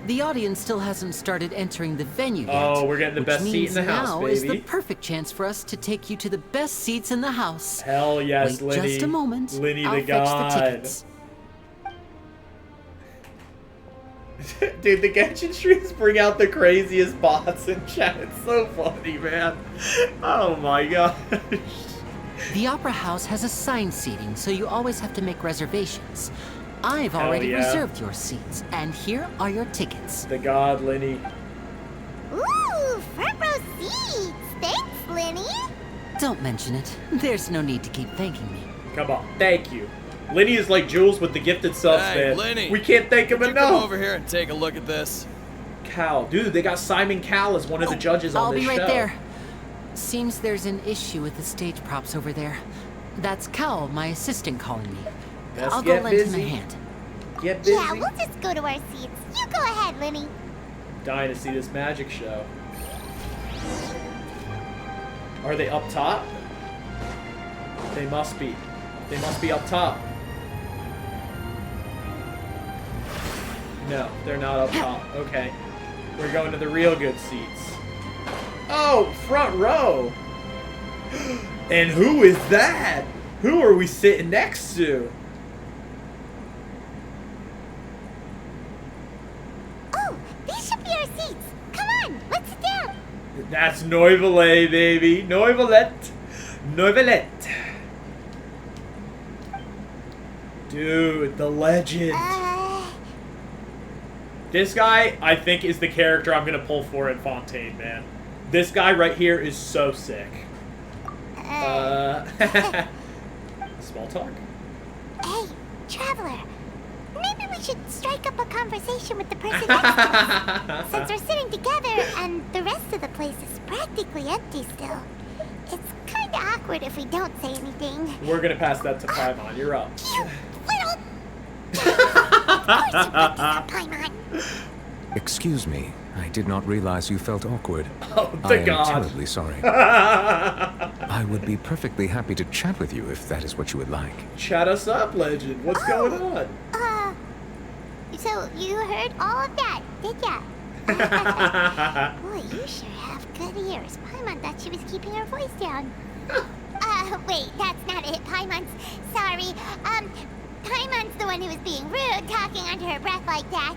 The audience still hasn't started entering the venue yet. Oh, we're getting the best seat in the house, now baby. Is the perfect chance for us to take you to the best seats in the house. Hell yes, Wait Linny. just a moment. Linny I'll the fetch god. the tickets. Dude, the Genshin streams bring out the craziest bots in chat. It's so funny, man. Oh my gosh. The Opera House has assigned seating, so you always have to make reservations. I've already reserved your seats, and here are your tickets. The god, Linny. Ooh, front row seats. Thanks, Linny. Don't mention it. There's no need to keep thanking me. Come on, thank you. Linny is like Jules with the gifted subs, man. Linny, we can't thank him enough. Come over here and take a look at this. Cal, dude, they got Simon Cal as one of the judges on this show. I'll be right there. Seems there's an issue with the stage props over there. That's Cal, my assistant, calling me. I'll go lend him a hand. Get busy. Yeah, we'll just go to our seats. You go ahead, Linny. Dying to see this magic show. Are they up top? They must be. They must be up top. No, they're not up top. Okay. We're going to the real good seats. Oh, front row! And who is that? Who are we sitting next to? Oh, these should be our seats. Come on, let's sit down. That's Noivelle, baby. Noivelette. Noivelette. Dude, the legend. This guy, I think, is the character I'm going to pull for in Fontaine, man. This guy right here is so sick. Small talk. Hey, Traveler. Maybe we should strike up a conversation with the person next to us. Since we're sitting together and the rest of the place is practically empty still. It's kind of awkward if we don't say anything. We're going to pass that to Paimon. You're up. You little... Of course you brought this up, Paimon. Excuse me. I did not realize you felt awkward. Oh, I am terribly sorry. I would be perfectly happy to chat with you if that is what you would like. Chat us up, Legend. What's going on? So you heard all of that, did ya? Boy, you sure have good ears. Paimon thought she was keeping her voice down. Wait, that's not it. Paimon's sorry. Paimon's the one who was being rude, talking under her breath like that.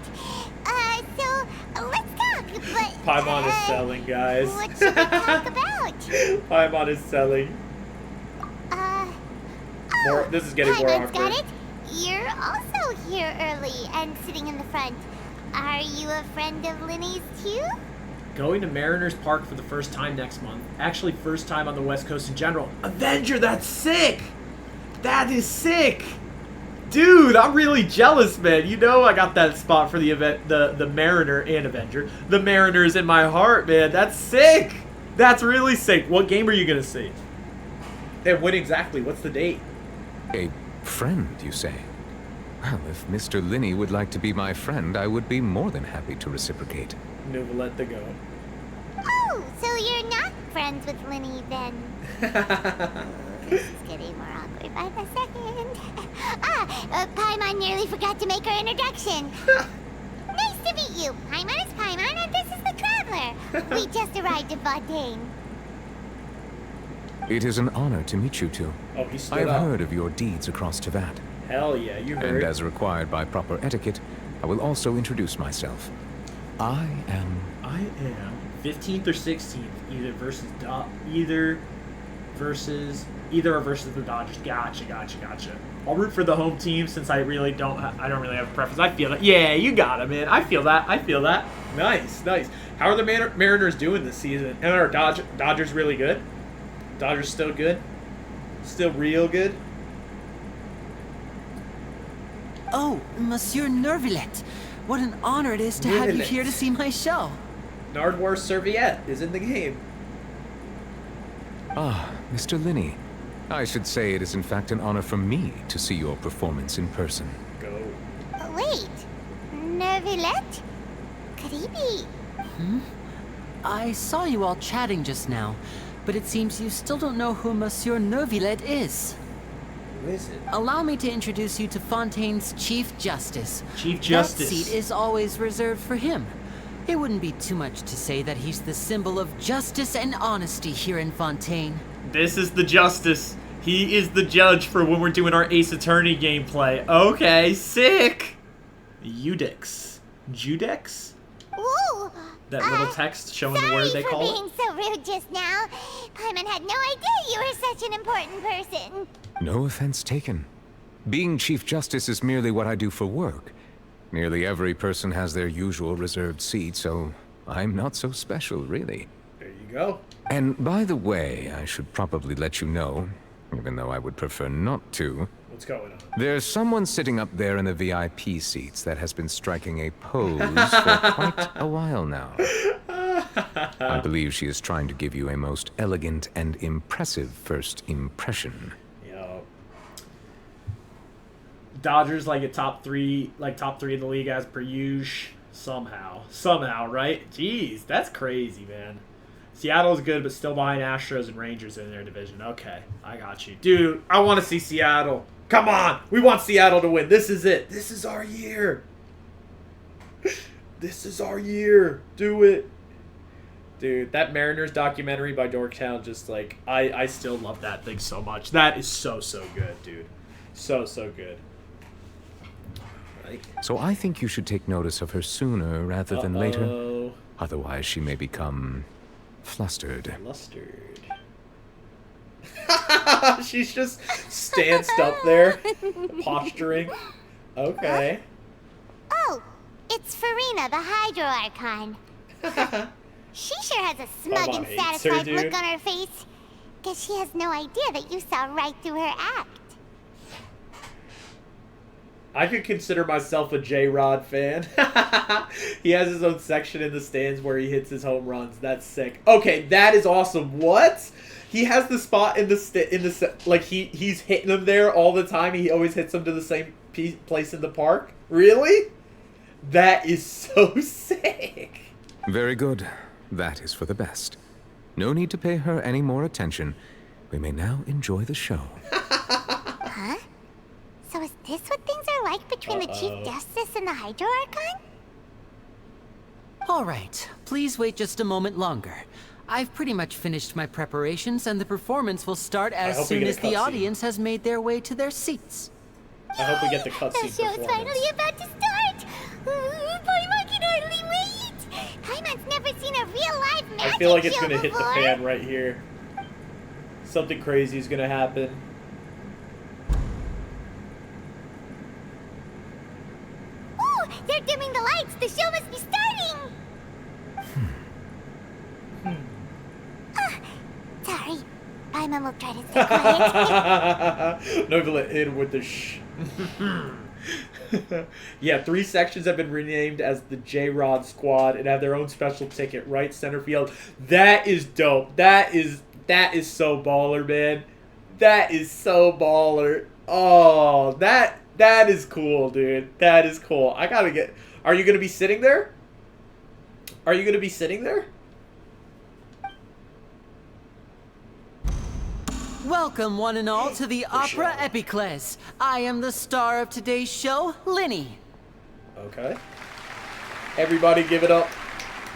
So let's talk, but... Paimon is selling, guys. What should we talk about? Paimon is selling. More, this is getting more Paimon's awkward. got it. You're also here early and sitting in the front. Are you a friend of Linny's too? Going to Mariners Park for the first time next month. Actually, first time on the West Coast in general. Avenger, that's sick! That is sick! Dude, I'm really jealous, man. You know I got that spot for the event, the Mariner and Avenger. The Mariners in my heart, man. That's sick! That's really sick. What game are you going to see? And when exactly? What's the date? A friend, you say? Well, if Mr. Linny would like to be my friend, I would be more than happy to reciprocate. Novelette the go. Oh, so you're not friends with Linny then? This is getting more awkward by the second. Paimon nearly forgot to make her introduction. Nice to meet you. Paimon is Paimon, and this is the Traveler. We just arrived in Fontaine. It is an honor to meet you two. Oh, he I stood have up. heard of your deeds across Tevat. Hell yeah, you heard. And as required by proper etiquette, I will also introduce myself. I am 15th or 16th, either versus the Dodgers. Gotcha. I'll root for the home team since I don't really have a preference. I feel that. Yeah, you got it, man. I feel that. Nice. How are the Mariners doing this season? And are Dodgers really good? Dodgers still good? Still real good? Oh, Monsieur Noirceur. What an honor it is to have you here to see my show. Nardwar Serviette is in the game. Ah, Mr. Linney. I should say it is in fact an honor for me to see your performance in person. Go. Wait, Nervillette? Could he be? I saw you all chatting just now, but it seems you still don't know who Monsieur Noirceur is. Who is it? Allow me to introduce you to Fontaine's Chief Justice. Chief Justice. That seat is always reserved for him. It wouldn't be too much to say that he's the symbol of justice and honesty here in Fontaine. This is the Justice. He is the judge for when we're doing our Ace Attorney gameplay. Okay, sick. Judex. Ooh. That little text showing the word they call it. Sorry for being so rude just now. Paimon had no idea you were such an important person. No offense taken. Being Chief Justice is merely what I do for work. Nearly every person has their usual reserved seat, so I'm not so special, really. There you go. And by the way, I should probably let you know, even though I would prefer not to. What's going on? There's someone sitting up there in the VIP seats that has been striking a pose for quite a while now. I believe she is trying to give you a most elegant and impressive first impression. Dodgers like a top three in the league as per usual. Somehow, right? Jeez, that's crazy, man. Seattle's good, but still behind Astros and Rangers in their division. Okay, I got you. Dude, I want to see Seattle. Come on, we want Seattle to win. This is it. This is our year. This is our year. Do it. Dude, that Mariners documentary by Dorktown, just like, I still love that thing so much. That is so good, dude. So good. So I think you should take notice of her sooner rather than later. Otherwise, she may become flustered. She's just stanced up there, posturing. Okay. Oh, it's Farina, the Hydro Archon. She sure has a smug and satisfied look on her face. Guess she has no idea that you saw right through her act. I could consider myself a J-Rod fan. He has his own section in the stands where he hits his home runs. That's sick. Okay, that is awesome. What? He has the spot in the like he's hitting them there all the time. He always hits them to the same place in the park. Really? That is so sick. Very good. That is for the best. No need to pay her any more attention. We may now enjoy the show. Huh? So is this what things are like between the Chief Justice and the Hydro Archon? All right, please wait just a moment longer. I've pretty much finished my preparations, and the performance will start as soon as the audience has made their way to their seats. I hope we get the cutscene The show's finally about to start! Paimon can hardly wait! Paimon's never seen a real live magic I feel like it's show gonna hit the before. fan right here. Something crazy is gonna happen. Ooh, they're dimming the lights! The show must be starting! Sorry. Paimon will try to stay quiet. Noble in with the Yeah, 3 sections have been renamed as the J-Rod Squad and have their own special ticket, right center field. That is dope. That is so baller, man. That is so baller. Oh, that is cool, dude. That is cool. I gotta get... Are you gonna be sitting there? Are you gonna be sitting there? Welcome, one and all, to the Opera Epiclese. I am the star of today's show, Linny. Okay. Everybody give it up.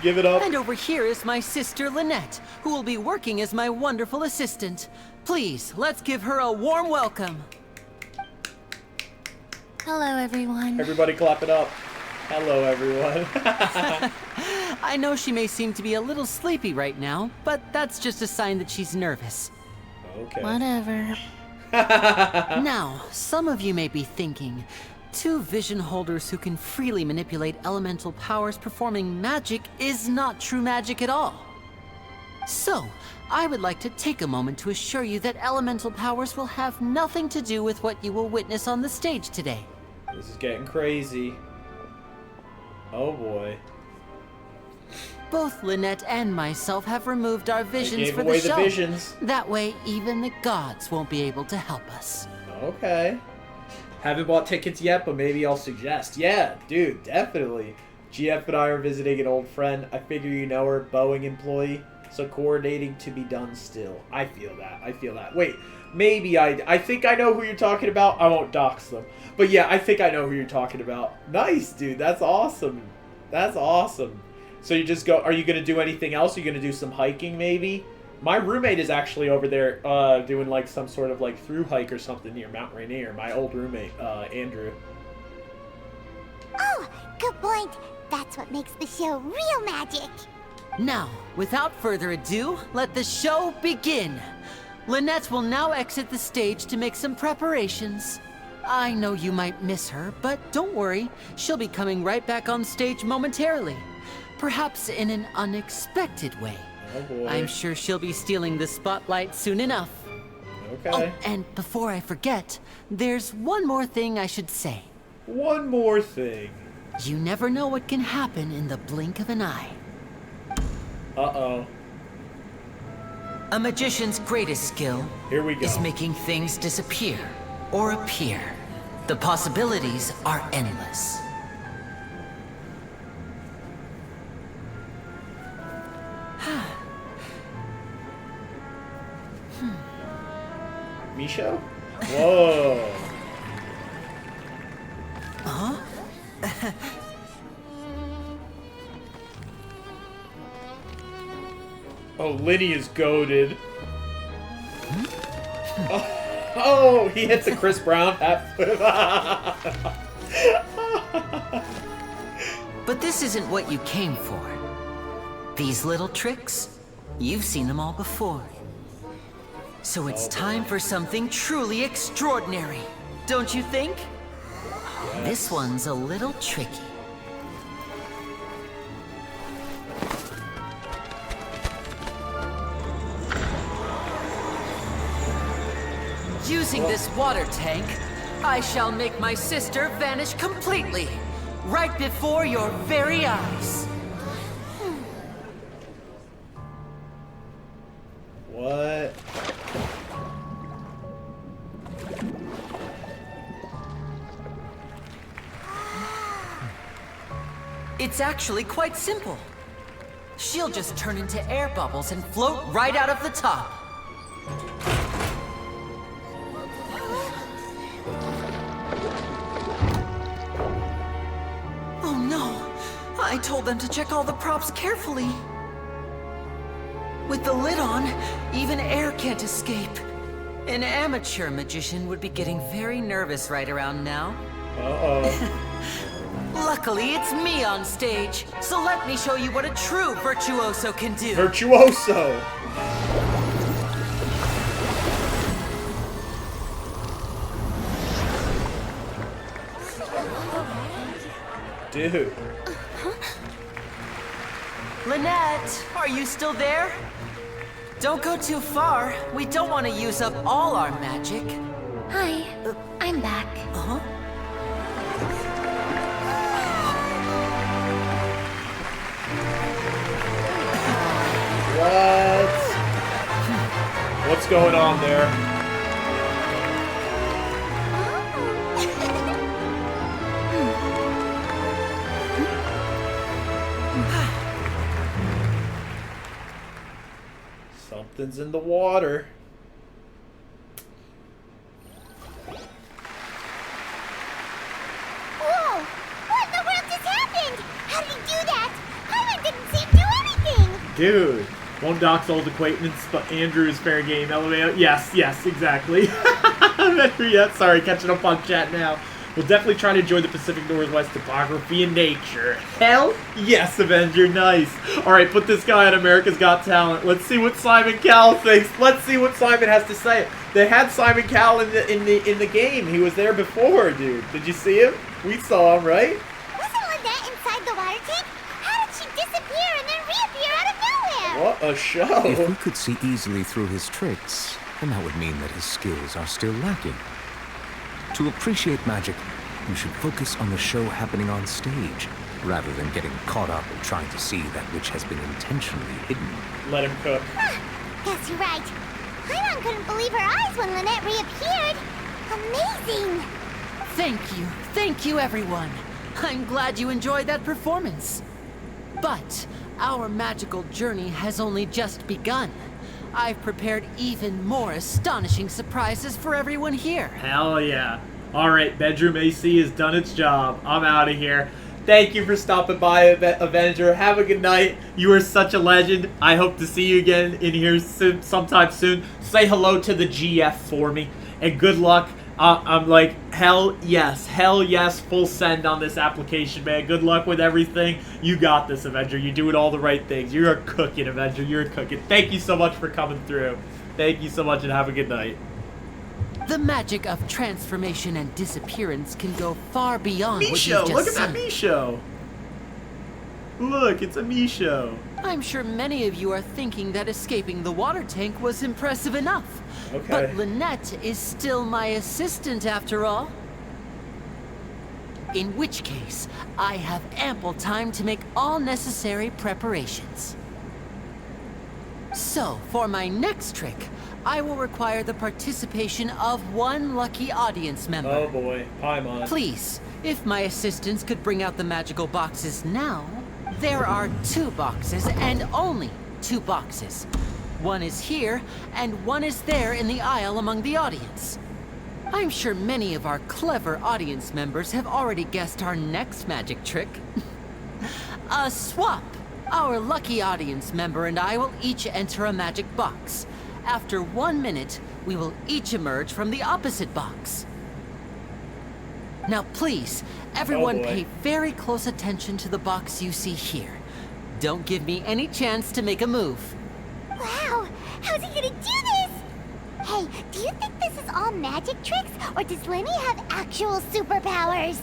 Give it up. And over here is my sister Lynette, who will be working as my wonderful assistant. Please, let's give her a warm welcome. Hello, everyone. Everybody clap it up. Hello, everyone. I know she may seem to be a little sleepy right now, but that's just a sign that she's nervous. Okay. Whatever. Now, some of you may be thinking, two vision holders who can freely manipulate elemental powers performing magic is not true magic at all. So, I would like to take a moment to assure you that elemental powers will have nothing to do with what you will witness on the stage today. This is getting crazy. Oh boy. Both Lynette and myself have removed our visions for the away show. The visions. That way, even the gods won't be able to help us. Okay. Haven't bought tickets yet, but maybe I'll suggest. Yeah, dude, definitely. GF and I are visiting an old friend. I figure you know her, Boeing employee. So coordinating to be done still. I feel that. I feel that. Wait, maybe I think I know who you're talking about. I won't dox them. But yeah, I think I know who you're talking about. Nice, dude. That's awesome. That's awesome. So you just go, are you going to do anything else? Are you going to do some hiking maybe? My roommate is actually over there doing like some sort of like through hike or something near Mount Rainier. My old roommate, Andrew. Oh, good point. That's what makes the show real magic. Now, without further ado, let the show begin. Lynette will now exit the stage to make some preparations. I know you might miss her, but don't worry. She'll be coming right back on stage momentarily. Perhaps in an unexpected way. Oh boy. I'm sure she'll be stealing the spotlight soon enough. Okay. Oh, and before I forget, there's one more thing I should say. One more thing. You never know what can happen in the blink of an eye. Uh-oh. A magician's greatest skill Here we go. is making things disappear or appear. The possibilities are endless. Misho? Whoa. Huh? Oh, Linny is goated. Oh, he hits a Chris Brown hat flip. But this isn't what you came for. These little tricks, you've seen them all before. So it's time for something truly extraordinary, don't you think? Yes. This one's a little tricky. Using this water tank, I shall make my sister vanish completely, right before your very eyes. What? It's actually quite simple. She'll just turn into air bubbles and float right out of the top. Oh no! I told them to check all the props carefully. With the lid on, even air can't escape. An amateur magician would be getting very nervous right around now. Uh-oh. Luckily, it's me on stage, so let me show you what a true virtuoso can do. Virtuoso! Dude. Lynette, are you still there? Don't go too far. We don't want to use up all our magic. Hi, I'm back. Uh-huh. What? What's going on there? Something's in the water. Whoa! What in the world just happened? How did he do Dude. Won't dox old acquaintance, but Andrew is fair game. LMAO. Yes, exactly. Yeah, sorry, catching up on chat now. We'll definitely try to enjoy the Pacific Northwest topography and nature. Hell yes, Avenger, nice. Alright, put this guy on America's Got Talent. Let's see what Simon Cowell thinks. Let's see what Simon has to say. They had Simon Cowell in the game. He was there before, dude. Did you see him? We saw him, right? Wasn't Lynette inside the water tank? How did she disappear and then reappear out of nowhere? What a show. If we could see easily through his tricks, then that would mean that his skills are still lacking. To appreciate magic, you should focus on the show happening on stage, rather than getting caught up in trying to see that which has been intentionally hidden. Let him cook. Guess you're right. Paimon couldn't believe her eyes when Lynette reappeared. Amazing! Thank you everyone. I'm glad you enjoyed that performance. But our magical journey has only just begun. I've prepared even more astonishing surprises for everyone here. Hell yeah. Alright, Bedroom AC has done its job. I'm out of here. Thank you for stopping by, Avenger. Have a good night. You are such a legend. I hope to see you again in here sometime soon. Say hello to the GF for me. And good luck. I'm like, hell yes, full send on this application, man. Good luck with everything. You got this, Avenger. You're doing all the right things. You're a cooking, Avenger. You're a cooking. Thank you so much for coming through. Thank you so much and have a good night. The magic of transformation and disappearance can go far beyond what Mihoyo, you've just look at seen. that Mihoyo. Look, it's a Mihoyo. I'm sure many of you are thinking that escaping the water tank was impressive enough. Okay. But Lynette is still my assistant after all. In which case, I have ample time to make all necessary preparations. So, for my next trick, I will require the participation of one lucky audience member. Oh boy, Paimon. Please, if my assistants could bring out the magical boxes now. There are 2 boxes, and only 2 boxes. One is here, and one is there in the aisle among the audience. I'm sure many of our clever audience members have already guessed our next magic trick. A swap! Our lucky audience member and I will each enter a magic box. After 1 minute, we will each emerge from the opposite box. Now please, everyone pay very close attention to the box you see here. Don't give me any chance to make a move. Wow, how's he gonna do this? Hey, do you think this is all magic tricks, or does Lenny have actual superpowers?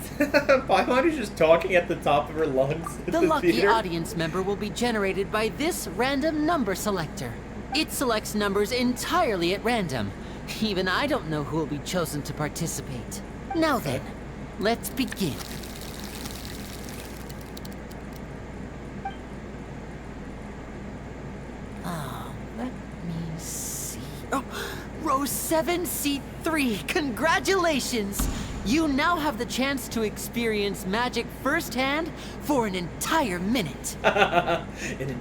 Paimon is just talking at the top of her lungs. The lucky audience member will be generated by this random number selector. It selects numbers entirely at random. Even I don't know who will be chosen to participate. Now then, let's begin. Let me see. Oh, row 7, seat 3. Congratulations! You now have the chance to experience magic firsthand for an entire minute.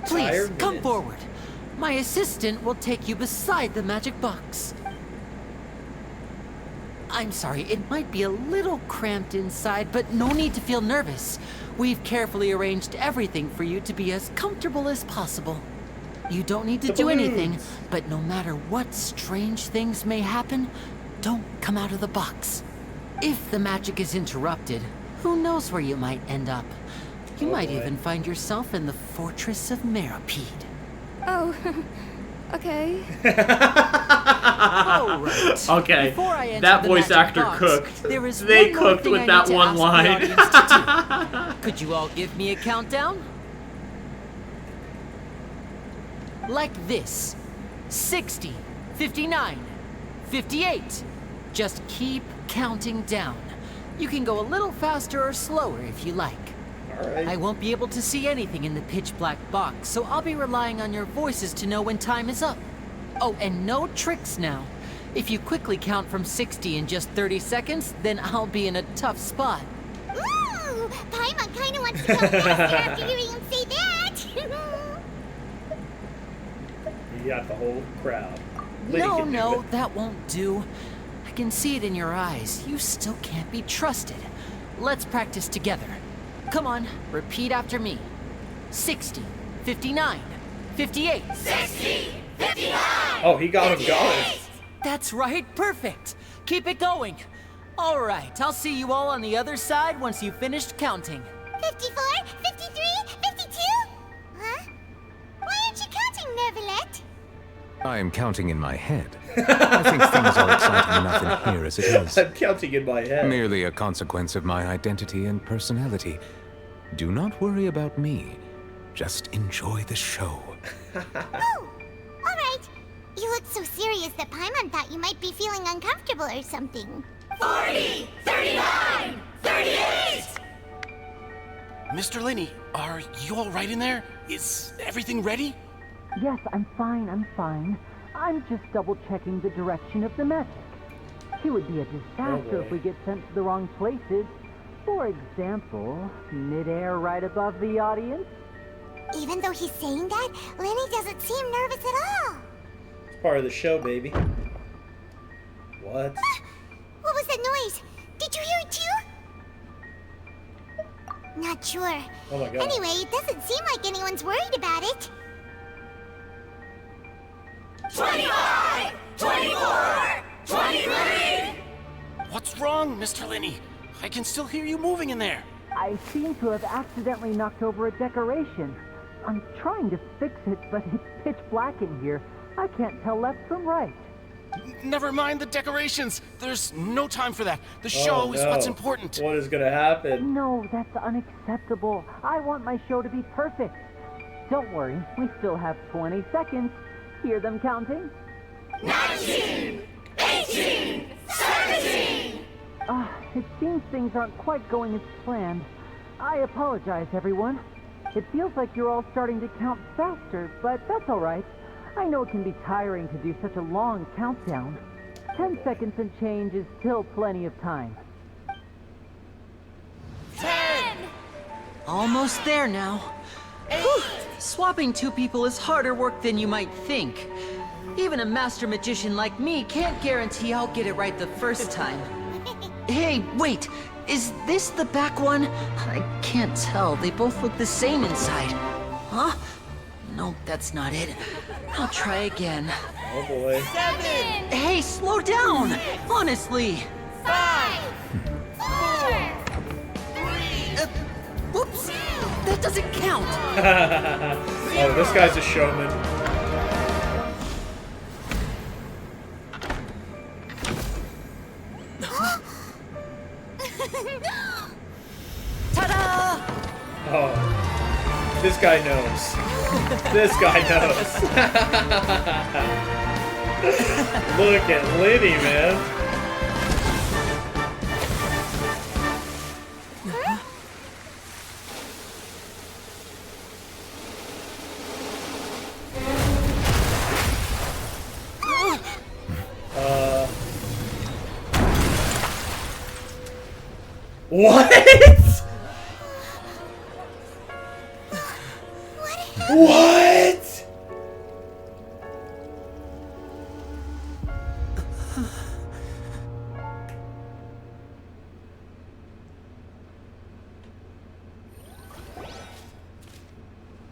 Please, come forward. My assistant will take you beside the magic box. I'm sorry, it might be a little cramped inside, but no need to feel nervous. We've carefully arranged everything for you to be as comfortable as possible. You don't need to do anything, but no matter what strange things may happen, don't come out of the box. If the magic is interrupted, who knows where you might end up? You might even find yourself in the Fortress of Meripede. Oh, okay. Alright. Okay, Before I enter that the voice magic actor box, cooked. There is They one more cooked thing with I that need to one ask line. the audience to do. Could you all give me a countdown? Like this. 60, 59, 58. Just keep counting down. You can go a little faster or slower if you like. Alright. I won't be able to see anything in the pitch black box, so I'll be relying on your voices to know when time is up. Oh, and no tricks now. If you quickly count from 60 in just 30 seconds, then I'll be in a tough spot. Ooh, Paimon kinda wants to go faster after hearing him say that. You got the whole crowd. No, that won't do. I can see it in your eyes. You still can't be trusted. Let's practice together. Come on, repeat after me. 60, 59, 58. 60! 59! Oh, he got him going. That's right, perfect. Keep it going. All right, I'll see you all on the other side once you've finished counting. 54, 53, 52? Huh? Why aren't you counting, Nervalet? I am counting in my head. I think things are exciting enough in here as it is. I'm counting in my head. Merely a consequence of my identity and personality. Do not worry about me. Just enjoy the show. Oh, all right. You look so serious that Paimon thought you might be feeling uncomfortable or something. 40! 39! 38! Mr. Linney, are you all right in there? Is everything ready? Yes, I'm fine, I'm just double-checking the direction of the magic. It would be a disaster if we get sent to the wrong places. For example, mid-air right above the audience. Even though he's saying that, Lenny doesn't seem nervous at all. It's part of the show, baby. What? What was that noise? Did you hear it too? Not sure. Oh my god. Anyway, it doesn't seem like anyone's worried about it. 25! 24! 23! What's wrong, Mr. Linney? I can still hear you moving in there. I seem to have accidentally knocked over a decoration. I'm trying to fix it, but it's pitch black in here. I can't tell left from right. Never mind the decorations. There's no time for that. The show is what's important. What is gonna happen? No, that's unacceptable. I want my show to be perfect. Don't worry, we still have 20 seconds. Hear them counting? 19! 18! 17! It seems things aren't quite going as planned. I apologize, everyone. It feels like you're all starting to count faster, but that's all right. I know it can be tiring to do such a long countdown. 10 seconds and change is still plenty of time. 10! Almost there now. Whew. Swapping two people is harder work than you might think. Even a master magician like me can't guarantee I'll get it right the first time. Hey, wait! Is this the back one? I can't tell. They both look the same inside. Huh? No, that's not it. I'll try again. Oh boy. 7! Hey, slow down! Honestly! 5! 4! 3! Whoops! That doesn't count! Oh, this guy's a showman. Ta-da! Oh, this guy knows. This guy knows. Look at Liddy, man. What? What?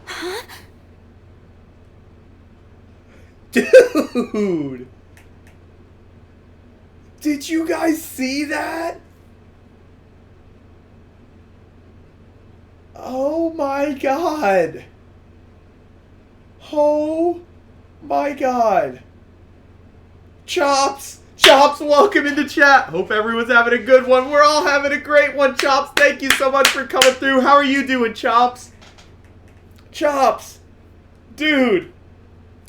Huh? Dude! Did you guys see that? Oh my god. Oh my god. Chops! Chops, welcome into chat. Hope everyone's having a good one. We're all having a great one, Chops. Thank you so much for coming through. How are you doing, Chops? Chops! Dude!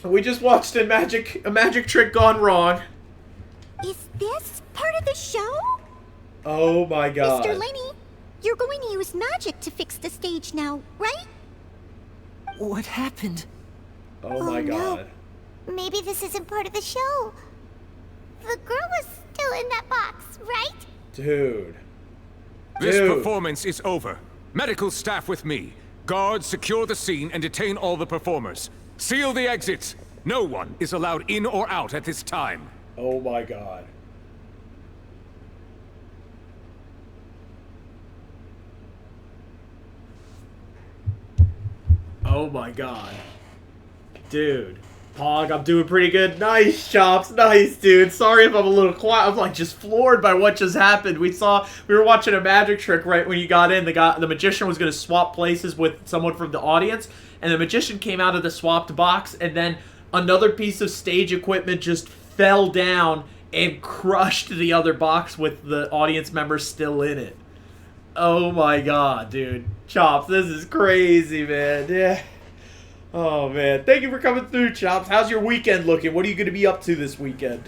We just watched a magic trick gone wrong. Is this part of the show? Oh my god. Mr. Laney, you're going to use magic to fix the stage now, right? What happened? Oh my god. No. Maybe this isn't part of the show. The girl was still in that box, right? Dude. This performance is over. Medical staff with me. Guards, secure the scene and detain all the performers. Seal the exits. No one is allowed in or out at this time. Oh my god. Oh my god. Dude. Pog, I'm doing pretty good. Nice, Chops. Nice, dude. Sorry if I'm a little quiet. I'm like just floored by what just happened. We were watching a magic trick right when you got in. The magician was going to swap places with someone from the audience, and the magician came out of the swapped box, and then another piece of stage equipment just fell down and crushed the other box with the audience members still in it. Oh my god, dude. Chops, this is crazy, man. Yeah. Oh, man. Thank you for coming through, Chops. How's your weekend looking? What are you going to be up to this weekend?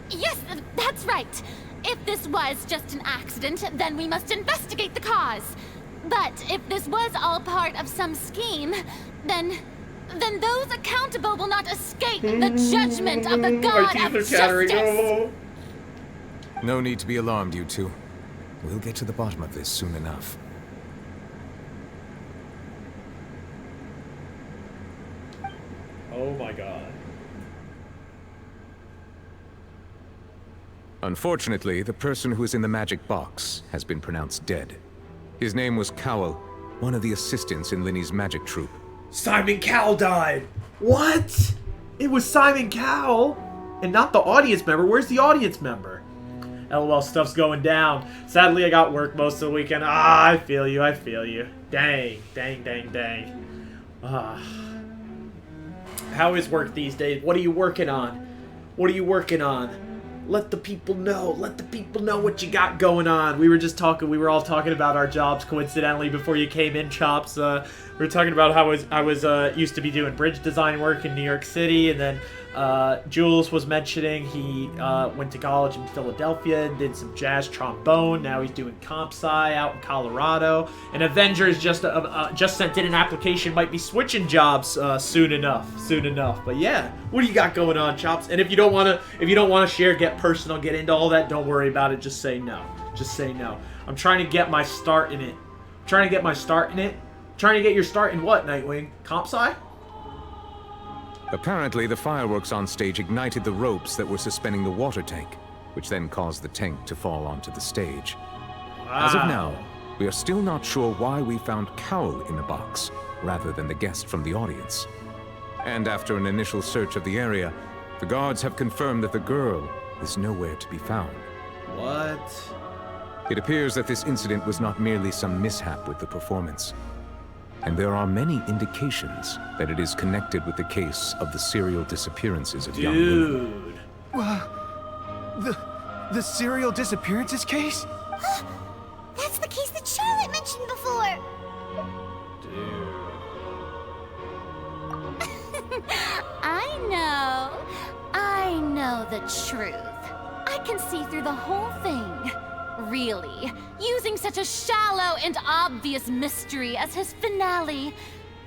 Yes, that's right. If this was just an accident, then we must investigate the cause. But if this was all part of some scheme, then those accountable will not escape the judgment of the God of Justice. Oh. No need to be alarmed, you two. We'll get to the bottom of this soon enough. Oh my god. Unfortunately, the person who is in the magic box has been pronounced dead. His name was Cowell, one of the assistants in Linny's magic troupe. Simon Cowell died! What? It was Simon Cowell? And not the audience member. Where's the audience member? LOL, stuff's going down. Sadly, I got work most of the weekend. Ah, I feel you, I feel you. Dang, dang, dang, dang. Ah. How is work these days? What are you working on? What are you working on? Let the people know. Let the people know what you got going on. We were all talking about our jobs coincidentally before you came in, Chops. We were talking about how I was used to be doing bridge design work in New York City, and then Jules was mentioning he went to college in Philadelphia and did some jazz trombone. Now he's doing comp sci out in Colorado. And Avengers just sent in an application, might be switching jobs soon enough. But yeah, what do you got going on, Chops? And if you don't want to share, get personal, get into all that, don't worry about it. Just say no. Just say no. I'm trying to get my start in it. Trying to get your start in what, Nightwing? Comp sci? Apparently, the fireworks on stage ignited the ropes that were suspending the water tank, which then caused the tank to fall onto the stage. Wow. As of now, we are still not sure why we found Cowell in the box, rather than the guest from the audience. And after an initial search of the area, the guards have confirmed that the girl is nowhere to be found. What? It appears that this incident was not merely some mishap with the performance. And there are many indications that it is connected with the case of the serial disappearances of young women. The serial disappearances case? That's the case that Charlotte mentioned before. I know the truth. I can see through the whole thing. Really? Using such a shallow and obvious mystery as his finale.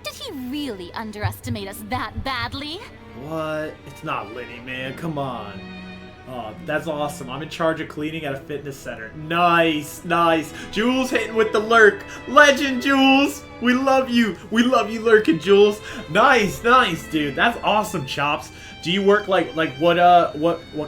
Did he really underestimate us that badly? What? It's not Linny, man. Come on. Oh, that's awesome. I'm in charge of cleaning at a fitness center. Nice, nice. Jules hitting with the lurk. Legend, Jules. We love you. We love you lurking, Jules. Nice, nice, dude. That's awesome, Chops. Do you work like what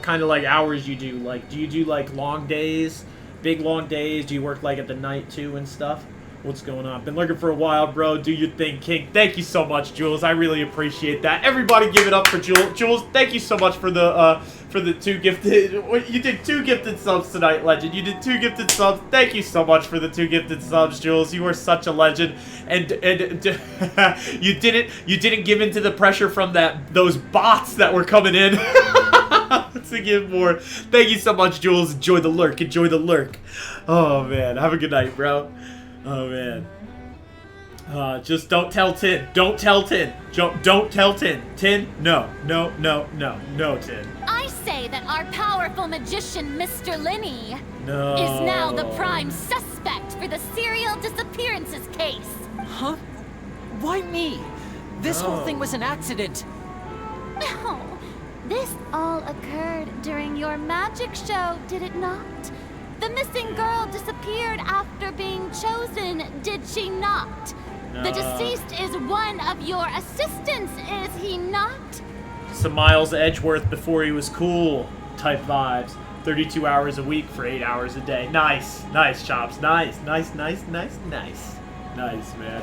kind of like hours you do? Like, do you do like long days? Big long days? Do you work like at the night too and stuff? What's going on? Been looking for a while, bro. Do your thing, King. Thank you so much, Jules. I really appreciate that. Everybody give it up for Jules. Jules, thank you so much for the 2 gifted... You did 2 gifted subs tonight, Legend. You did 2 gifted subs. Thank you so much for the 2 gifted subs, Jules. You are such a legend. And you didn't give in to the pressure from those bots that were coming in. To give more. Thank you so much, Jules. Enjoy the lurk. Enjoy the lurk. Oh, man. Have a good night, bro. Oh, man. Just don't tell Tin. Don't tell Tin. Don't tell Tin. Tin, no. No, no, no. No, Tin. I say that our powerful magician, Mr. Linny, No. is now the prime suspect for the serial disappearances case. Huh? Why me? This whole thing was an accident. No. This all occurred during your magic show, did it not? The missing girl disappeared after being chosen, did she not? No. The deceased is one of your assistants, is he not? Some Miles Edgeworth before he was cool type vibes. 32 hours a week for 8 hours a day. Nice. Nice, Chops. Nice. Nice, nice, nice, nice. Nice, man.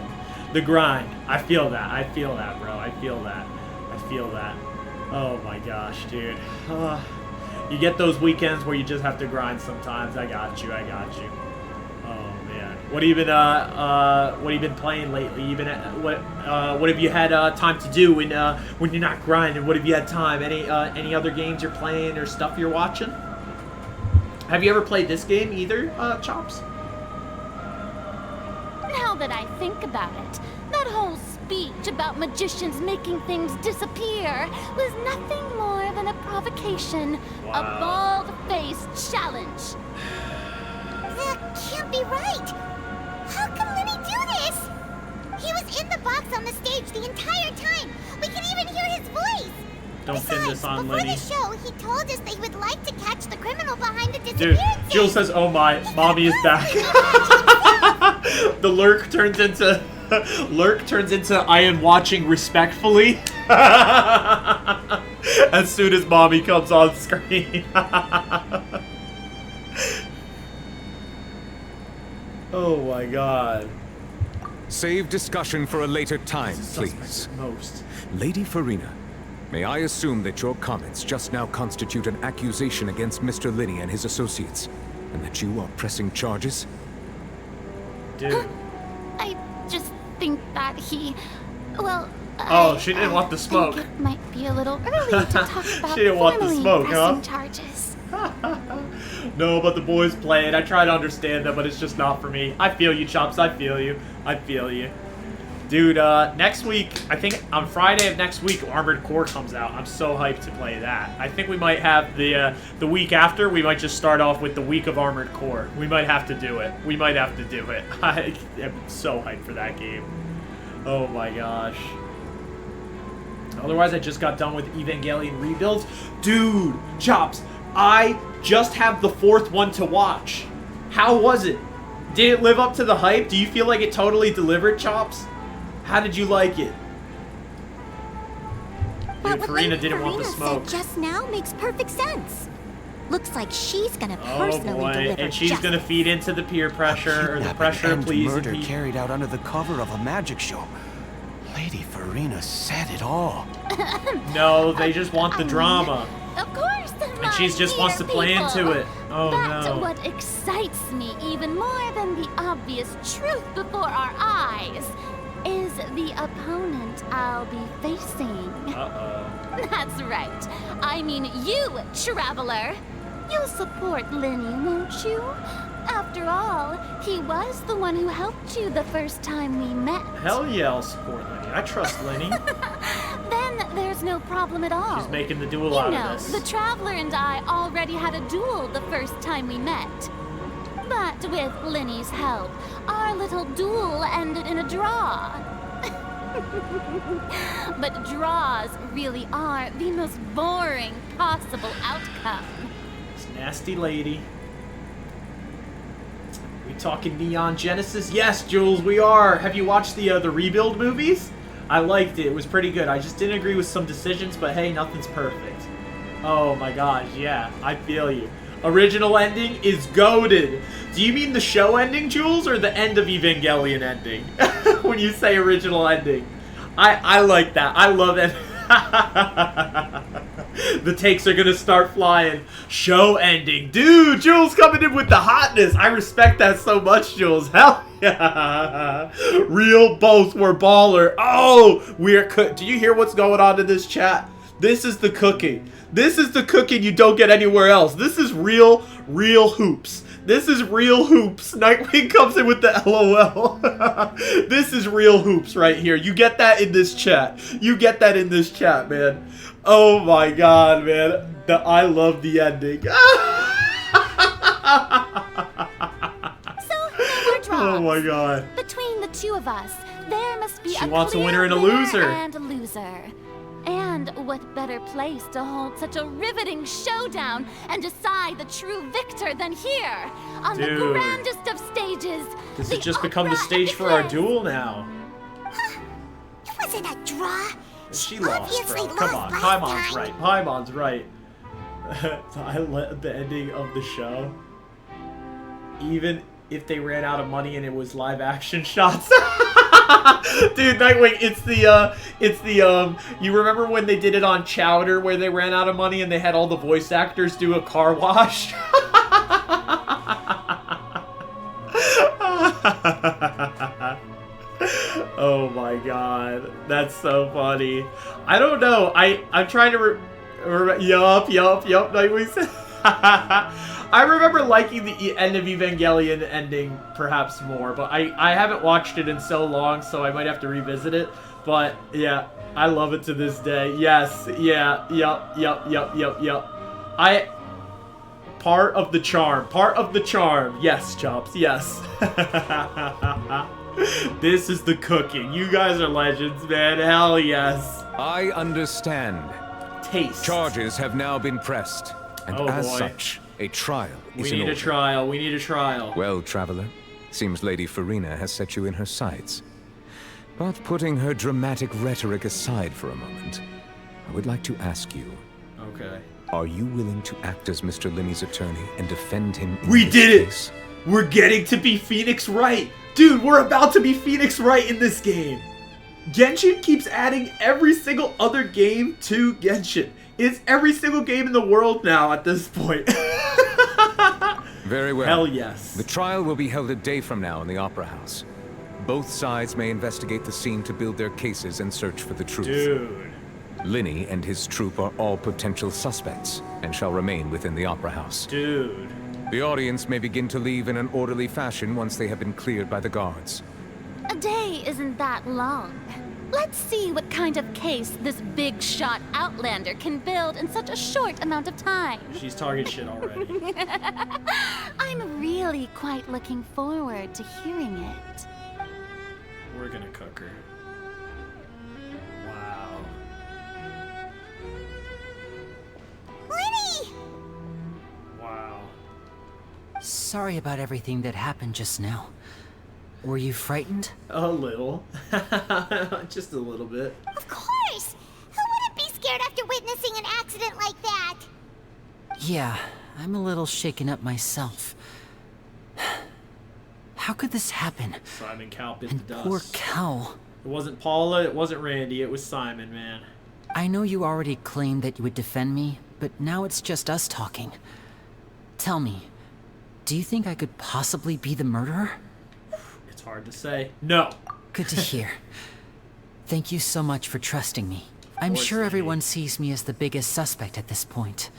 The grind. I feel that. I feel that, bro. I feel that. I feel that. Oh my gosh, dude. You get those weekends where you just have to grind sometimes. I got you. I got you. Oh man. What have you been playing lately? What have you had time to do when you're not grinding? What have you had time? Any other games you're playing or stuff you're watching? Have you ever played this game either, Chops? Now that I think about it, that whole speech about magicians making things disappear was nothing more than a provocation. Wow. A bald-faced challenge. That can't be right. How can Lenny do this? He was in the box on the stage the entire time. We can even hear his voice. Don't pin this on before Lenny. the show, he told us they would like to catch the criminal behind the Dude, disappearance. Jill says, "Oh my, mommy is back." The lurk turns into I am watching respectfully. As soon as mommy comes on screen. Oh my god. Save discussion for a later time, please. Lady Farina, may I assume that your comments just now constitute an accusation against Mr. Linney and his associates, and that you are pressing charges? Dude. I just think that he... Well... Oh, she didn't want the smoke. I think it might be a little early to talk about She didn't want the formally smoke, pressing huh? charges. No, but the boys play it. I try to understand them, but it's just not for me. I feel you, Chops. I feel you. I feel you. Dude, next week, I think on Friday of next week, Armored Core comes out. I'm so hyped to play that. I think we might have the week after, we might just start off with the week of Armored Core. We might have to do it. We might have to do it. I am so hyped for that game. Oh my gosh. Otherwise, I just got done with Evangelion Rebuilds. Dude, Chops, I just have the 4th one to watch. How was it? Did it live up to the hype? Do you feel like it totally delivered, Chops? How did you like it? Dude, Farina didn't want the smoke. Said just now makes perfect sense. Looks like she's gonna personally Oh boy, deliver and she's justice. gonna feed into the peer pressure or the pressure of pleasing murder people. carried out under the cover of a magic show. Lady Farina said it all. No, they just want the drama. Of course, And she just wants to play into it. Oh But no. what excites me even more than the obvious truth before our eyes is the opponent I'll be facing. Uh-oh. That's right. I mean you, Traveler. You'll support Lenny, won't you? After all, he was the one who helped you the first time we met. Hell yeah, I'll support Lenny. I trust Lenny. Then there's no problem at all. She's making the duel You out know, of this. the Traveler and I already had a duel the first time we met. But with Lenny's help, our little duel ended in a draw. But draws really are the most boring possible outcome. This nasty lady. We talking Neon Genesis? Yes, Jules, we are. Have you watched the Rebuild movies? I liked it. It was pretty good. I just didn't agree with some decisions, but hey, nothing's perfect. Oh my gosh, yeah, I feel you. Original ending is goated. Do you mean the show ending, Jules, or the end of Evangelion ending? When you say original ending. I like that. I love it. The takes are gonna start flying. Show ending. Dude, Jules coming in with the hotness. I respect that so much, Jules. Hell yeah. Real both were baller. Oh, we're do you hear what's going on in this chat? This is the cooking. This is the cooking you don't get anywhere else. This is real hoops. This is real hoops. Nightwing comes in with the LOL. This is real hoops right here. You get that in this chat. You get that in this chat, man. Oh my god, man. I love the ending. Oh my god. Between the two of us, there must be She a wants a clear winner and a winner loser. And a loser. And what better place to hold such a riveting showdown and decide the true victor than here, on the Dude. grandest of stages. This has just become the stage for our duel now. It wasn't a draw. She lost, obviously bro. Come lost on. last Paimon's right. Paimon's right. I let the ending of the show. Even if they ran out of money and it was live action shots. Dude, Nightwing, it's the you remember when they did it on Chowder where they ran out of money and they had all the voice actors do a car wash? Oh my god, that's so funny. I don't know. I'm trying to yup, Nightwing said. I remember liking the end of Evangelion ending perhaps more, but I haven't watched it in so long, so I might have to revisit it. But yeah, I love it to this day. Yes, yeah, yup. Part of the charm. Yes, Chops, yes. This is the cooking. You guys are legends, man. Hell yes. I understand. Taste. Charges have now been pressed, and as such, a trial is in order. We need a trial. Well, traveler, seems Lady Farina has set you in her sights. But putting her dramatic rhetoric aside for a moment, I would like to ask you. Okay. Are you willing to act as Mr. Linney's attorney and defend him in We this did case? it! We're getting to be Phoenix Wright! Dude, we're about to be Phoenix Wright in this game! Genshin keeps adding every single other game to Genshin. It's every single game in the world now at this point. Very well. Hell yes. The trial will be held a day from now in the Opera House. Both sides may investigate the scene to build their cases and search for the truth. Dude. Linney and his troop are all potential suspects and shall remain within the Opera House. Dude. The audience may begin to leave in an orderly fashion once they have been cleared by the guards. A day isn't that long. Let's see what kind of case this big shot Outlander can build in such a short amount of time. She's talking shit already. I'm really quite looking forward to hearing it. We're gonna cook her. Wow. Lenny! Wow. Sorry about everything that happened just now. Were you frightened? A little. Just a little bit. Of course! Who wouldn't be scared after witnessing an accident like that? Yeah, I'm a little shaken up myself. How could this happen? Simon Cowell bit And the dust. poor Cal. It wasn't Paula, it wasn't Randy, it was Simon, man. I know you already claimed that you would defend me, but now it's just us talking. Tell me, do you think I could possibly be the murderer? It's hard to say. No. Good to hear. Thank you so much for trusting me. I'm sure everyone sees me as the biggest suspect at this point.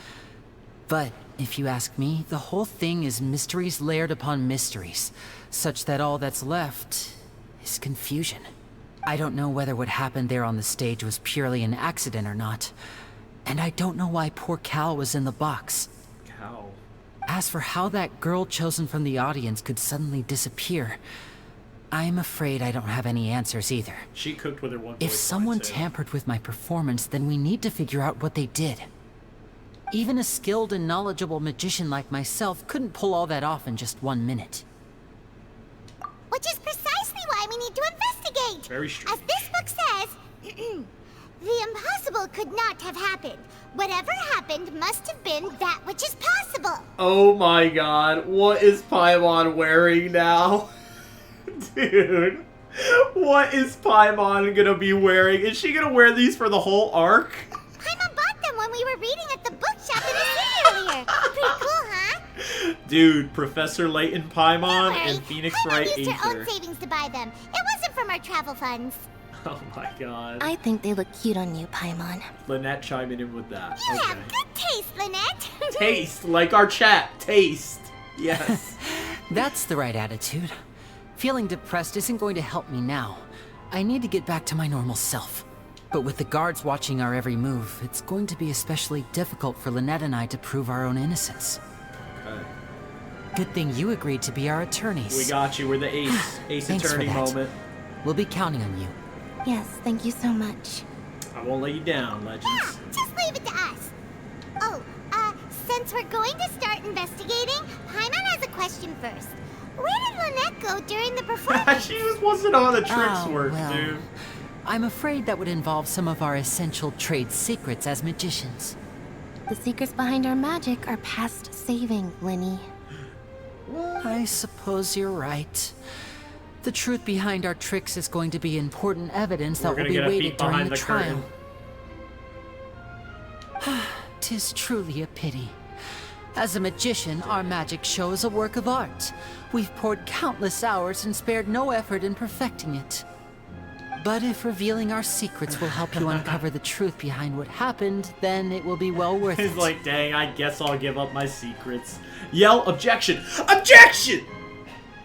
But if you ask me, the whole thing is mysteries layered upon mysteries, such that all that's left is confusion. I don't know whether what happened there on the stage was purely an accident or not. And I don't know why poor Cal was in the box. Cal. As for how that girl chosen from the audience could suddenly disappear, I'm afraid I don't have any answers either. She cooked with her one If voice someone line, too. tampered with my performance, then we need to figure out what they did. Even a skilled and knowledgeable magician like myself couldn't pull all that off in just 1 minute. Which is precisely why we need to investigate. Very strange. As this book says, the impossible could not have happened. Whatever happened must have been that which is possible. Oh my god, what is Paimon wearing now? Dude, what is Paimon gonna be wearing? Is she gonna wear these for the whole arc? Paimon bought them when we were reading at the bookshop in the city earlier. Pretty cool, huh? Dude, Professor Layton Paimon Don't worry, and Phoenix Paimon Wright used her own Aether. savings to buy them. It wasn't from our travel funds. Oh my god. I think they look cute on you, Paimon. Lynette chiming in with that. You Okay. have good taste, Lynette. Taste, like our chat. Taste. Yes. That's the right attitude. Feeling depressed isn't going to help me now. I need to get back to my normal self. But with the guards watching our every move, it's going to be especially difficult for Lynette and I to prove our own innocence. Okay. Good thing you agreed to be our attorneys. We got you. We're the ace Thanks for attorney that. moment. We'll be counting on you. Yes, thank you so much. I won't let you down, Legends. Yeah, just leave it to us. Oh, since we're going to start investigating, Paimon has a question first. Where did Lynette go during the performance? She wasn't on the tricks work, well, dude. I'm afraid that would involve some of our essential trade secrets as magicians. The secrets behind our magic are past saving, Linny. I suppose you're right. The truth behind our tricks is going to be important evidence that We're will gonna be get a weighted peek during behind the the trial. 'Tis truly a pity. As a magician, our magic show is a work of art. We've poured countless hours and spared no effort in perfecting it. But if revealing our secrets will help you uncover the truth behind what happened, then it will be well worth it. He's like, dang, I guess I'll give up my secrets. Yell, objection! Objection!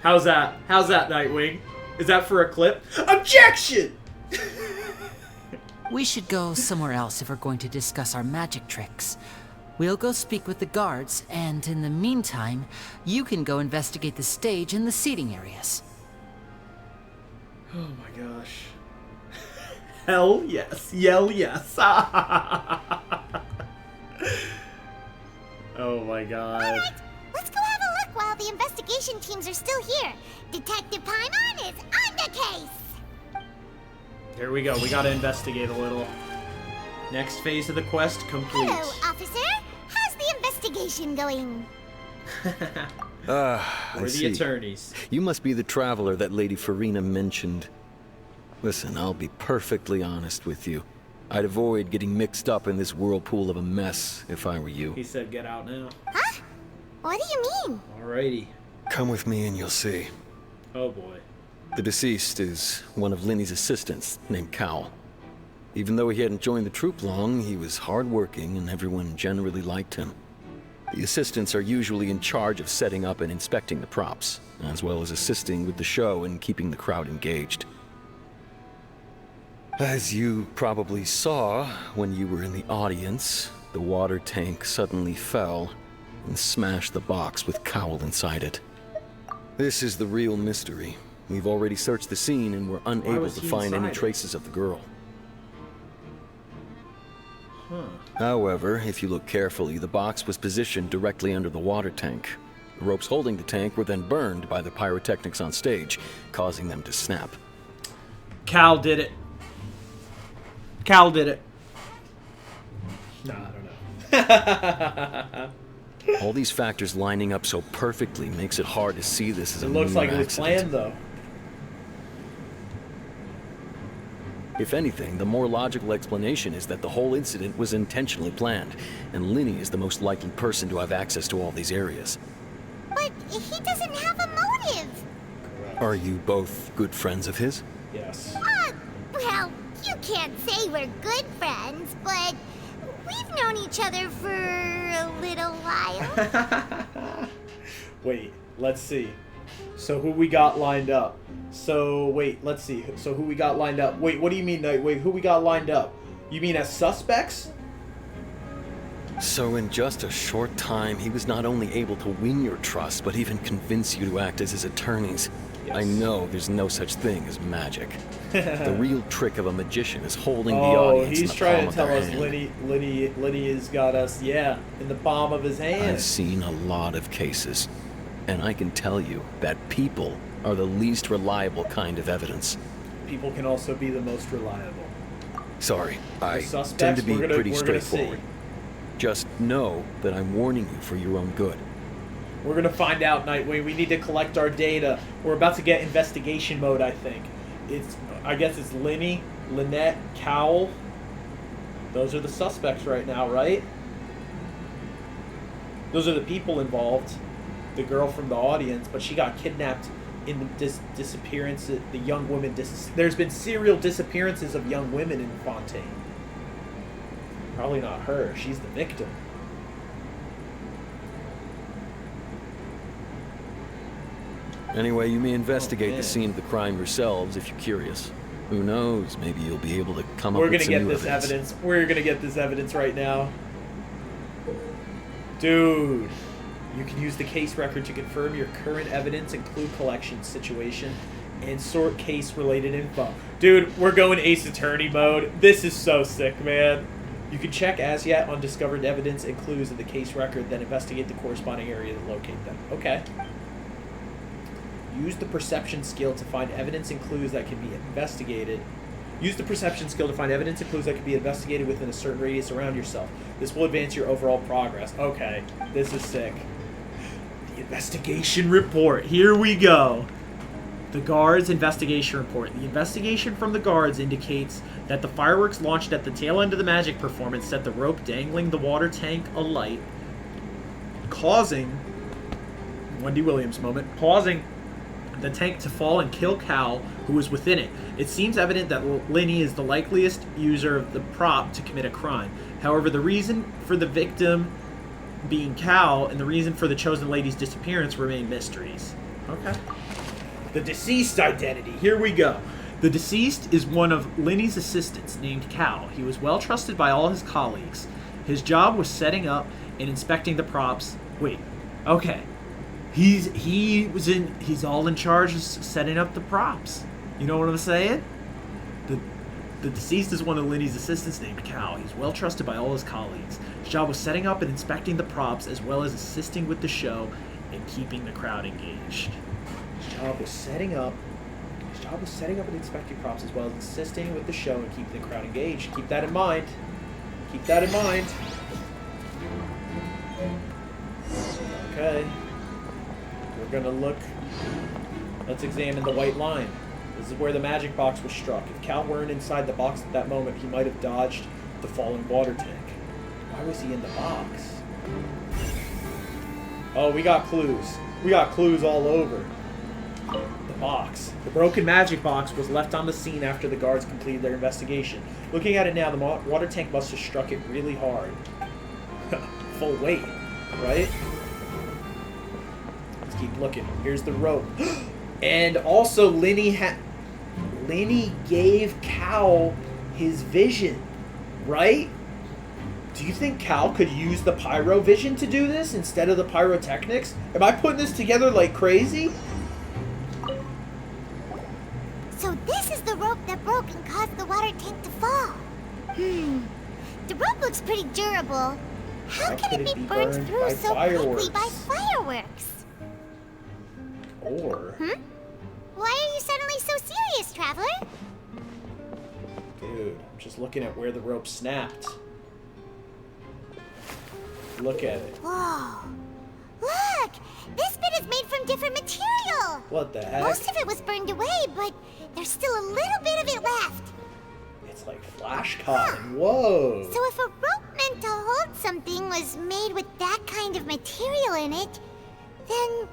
How's that? How's that, Nightwing? Is that for a clip? Objection! We should go somewhere else if we're going to discuss our magic tricks. We'll go speak with the guards, and in the meantime, you can go investigate the stage and the seating areas. Oh my gosh. Hell yes. Yell yes. Oh my god. Alright, let's go have a look while the investigation teams are still here. Detective Paimon is on the case! Here we go. We gotta investigate a little. Next phase of the quest complete. Hello, officer. How's the investigation going? We're I the see. attorneys. You must be the traveler that Lady Farina mentioned. Listen, I'll be perfectly honest with you. I'd avoid getting mixed up in this whirlpool of a mess if I were you. He said get out now. Huh? What do you mean? Alrighty. Come with me and you'll see. Oh boy. The deceased is one of Linny's assistants named Cal. Even though he hadn't joined the troupe long, he was hardworking and everyone generally liked him. The assistants are usually in charge of setting up and inspecting the props, as well as assisting with the show and keeping the crowd engaged. As you probably saw when you were in the audience, the water tank suddenly fell and smashed the box with Cowl inside it. This is the real mystery. We've already searched the scene and were unable to find any traces of the girl. Huh. However, if you look carefully, the box was positioned directly under the water tank. The ropes holding the tank were then burned by the pyrotechnics on stage, causing them to snap. Cal did it. Cal did it. Nah, I don't know. All these factors lining up so perfectly makes it hard to see this as a It looks mere like it was accident. planned, though. If anything, the more logical explanation is that the whole incident was intentionally planned, and Linny is the most likely person to have access to all these areas. But he doesn't have a motive. Are you both good friends of his? Yes. Well, you can't say we're good friends, but we've known each other for a little while. Wait, let's see. So who we got lined up? So wait, let's see. So who we got lined up? Wait, what do you mean? Wait, who we got lined up? You mean as suspects? So in just a short time, he was not only able to win your trust, but even convince you to act as his attorneys. Yes. I know there's no such thing as magic. The real trick of a magician is holding the audience in the palm of their hand. He's trying to tell us Liddy has got us, yeah, in the palm of his hand. I've seen a lot of cases, and I can tell you that people are the least reliable kind of evidence. People can also be the most reliable. Sorry, I tend to be pretty straightforward. Just know that I'm warning you for your own good. We're gonna find out, Nightwing. We need to collect our data. We're about to get investigation mode, I think. I guess it's Linny, Lynette, Cowl. Those are the suspects right now, right? Those are the people involved. The girl from the audience, but she got kidnapped in the disappearance. The young woman. There's been serial disappearances of young women in Fontaine. Probably not her. She's the victim. Anyway, you may investigate the scene of the crime yourselves if you're curious. Who knows? Maybe you'll be able to come up with some new evidence. We're gonna get this evidence right now. Dude. You can use the case record to confirm your current evidence and clue collection situation and sort case-related info. Dude, we're going Ace Attorney mode. This is so sick, man. You can check as yet undiscovered evidence and clues in the case record, then investigate the corresponding area to locate them. Okay. Use the perception skill to find evidence and clues that can be investigated. Use the perception skill to find evidence and clues that can be investigated within a certain radius around yourself. This will advance your overall progress. Okay, this is sick. The investigation report. Here we go. The guards' investigation report. The investigation from the guards indicates that the fireworks launched at the tail end of the magic performance set the rope dangling the water tank alight, causing Wendy Williams moment, causing the tank to fall and kill Cal, who was within it. It seems evident that Linny is the likeliest user of the prop to commit a crime. However, the reason for the victim being Cal and the reason for the chosen lady's disappearance remain mysteries. Okay. The deceased identity. Here we go. The deceased is one of Linny's assistants named Cal. He was well trusted by all his colleagues. His job was setting up and inspecting the props. Wait. Okay. He's all in charge of setting up the props. You know what I'm saying? The deceased is one of Linny's assistants named Cal. He's well trusted by all his colleagues. His job was setting up and inspecting the props as well as assisting with the show and keeping the crowd engaged. His job was setting up and inspecting props as well as assisting with the show and keeping the crowd engaged. Keep that in mind. Keep that in mind. Okay. We're gonna look. Let's examine the white line. This is where the magic box was struck. If Cal weren't inside the box at that moment, he might have dodged the falling water tank. Why was he in the box? Oh, we got clues. We got clues all over. The box. The broken magic box was left on the scene after the guards completed their investigation. Looking at it now, the water tank must have struck it really hard. Full weight, right? Let's keep looking. Here's the rope. And also, Linny gave Cal his vision, right? Do you think Cal could use the pyro vision to do this instead of the pyrotechnics? Am I putting this together like crazy? So this is the rope that broke and caused the water tank to fall. The rope looks pretty durable. How can it be burned through so quickly by fireworks? Or... Why are you suddenly so serious, Traveler? Dude, I'm just looking at where the rope snapped. Look at it. Whoa. Look! This bit is made from different material! What the heck? Most of it was burned away, but there's still a little bit of it left. It's like flash cotton. Whoa! So if a rope meant to hold something was made with that kind of material in it, then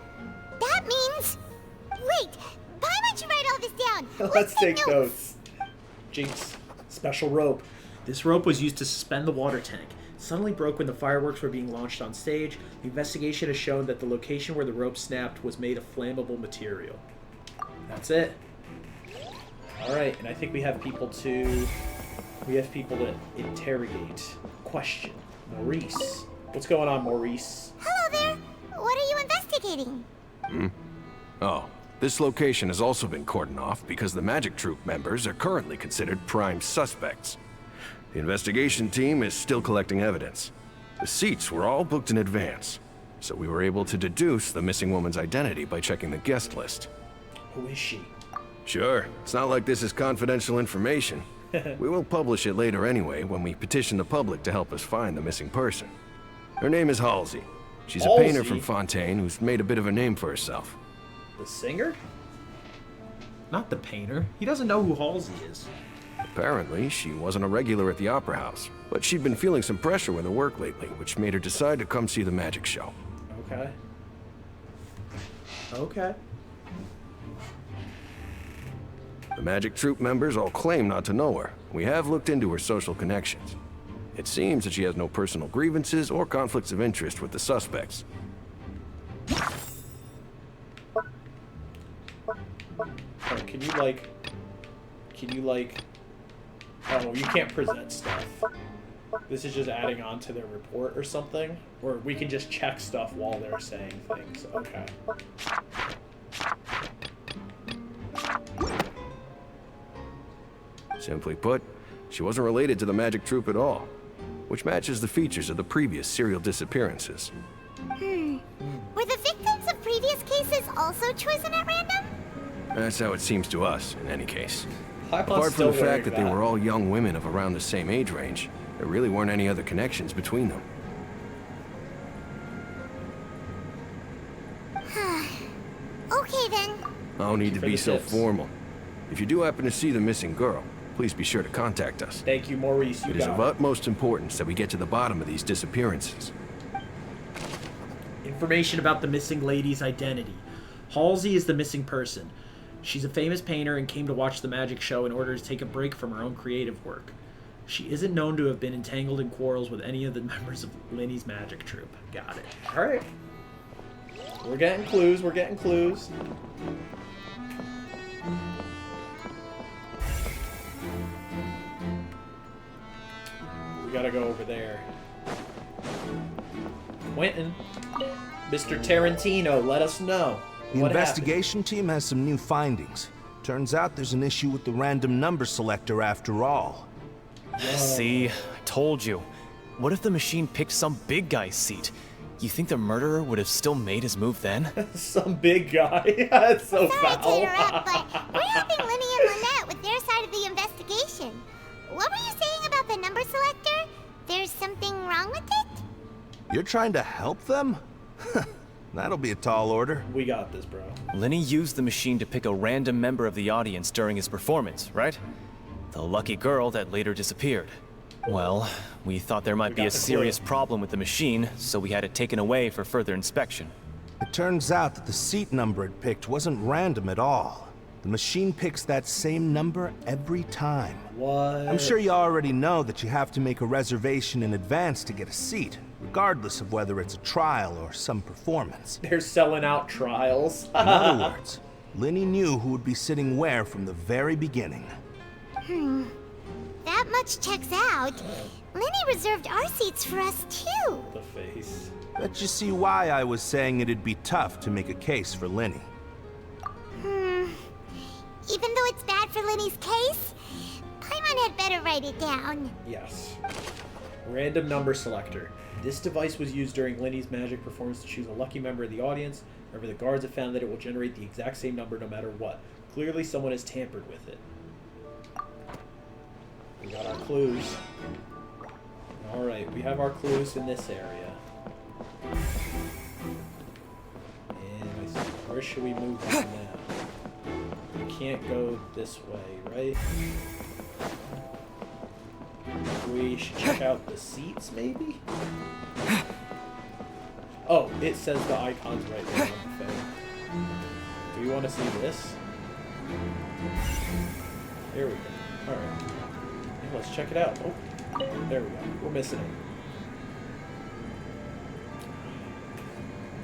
that means... Wait, why don't you write all this down? Let's take notes. Jinx. Special rope. This rope was used to suspend the water tank. It suddenly broke when the fireworks were being launched on stage. The investigation has shown that the location where the rope snapped was made of flammable material. That's it. Alright, and I think we have people to... interrogate. Question. Maurice. What's going on, Maurice? Hello there. What are you investigating? Oh, this location has also been cordoned off because the Magic Troop members are currently considered prime suspects. The investigation team is still collecting evidence. The seats were all booked in advance, so we were able to deduce the missing woman's identity by checking the guest list. Who is she? Sure, it's not like this is confidential information. We will publish it later anyway when we petition the public to help us find the missing person. Her name is Halsey. She's a painter from Fontaine who's made a bit of a name for herself. The singer? Not the painter. He doesn't know who Halsey is. Apparently, she wasn't a regular at the Opera House, but she'd been feeling some pressure with her work lately, which made her decide to come see the magic show. Okay. Okay. The Magic Troop members all claim not to know her. We have looked into her social connections. It seems that she has no personal grievances or conflicts of interest with the suspects. Oh, can you oh, you can't present stuff. This is just adding on to their report or something? Or we can just check stuff while they're saying things. Okay. Simply put, she wasn't related to the Magic Troop at all, which matches the features of the previous serial disappearances. Were the victims of previous cases also chosen at random? That's how it seems to us, in any case. Apart Apart from the fact that they were all young women of around the same age range, there really weren't any other connections between them. Okay then. No need to for be the so tips. formal. If you do happen to see the missing girl, please be sure to contact us. Thank you, Maurice. You It is got of it. utmost importance that we get to the bottom of these disappearances. Information about the missing lady's identity. Halsey is the missing person. She's a famous painter and came to watch the magic show in order to take a break from her own creative work. She isn't known to have been entangled in quarrels with any of the members of Linny's magic troupe. Got it. Alright. We're getting clues, we're getting clues. We gotta go over there. Quentin. Mr. Tarantino, let us know. The What investigation team has some new findings. Turns out there's an issue with the random number selector after all. See, I told you. What if the machine picked some big guy's seat? You think the murderer would have still made his move then? Some big guy. That's so Sorry foul. to interrupt, but we're helping Linny and Lynette with their side of the investigation. What were you saying about the number selector? There's something wrong with it? You're trying to help them? That'll be a tall order. We got this, bro. Lenny used the machine to pick a random member of the audience during his performance, right? The lucky girl that later disappeared. Well, we thought there might be a serious problem with the machine, so we had it taken away for further inspection. It turns out that the seat number it picked wasn't random at all. The machine picks that same number every time. What? I'm sure you already know that you have to make a reservation in advance to get a seat, regardless of whether it's a trial or some performance. They're selling out trials. In other words, Linny knew who would be sitting where from the very beginning. That much checks out. Linny reserved our seats for us, too. The face. Bet you see why I was saying it'd be tough to make a case for Linny. Even though it's bad for Linny's case, Paimon had better write it down. Yes. Random number selector. This device was used during Linny's magic performance to choose a lucky member of the audience. However, the guards have found that it will generate the exact same number no matter what. Clearly, someone has tampered with it. We got our clues. Alright, we have our clues in this area. And where should we move on now? We can't go this way, right? We should check out the seats, maybe? Oh, it says the icon's right there on the thing. Do we want to see this? There we go. Alright. Let's check it out. Oh, there we go. We're missing it.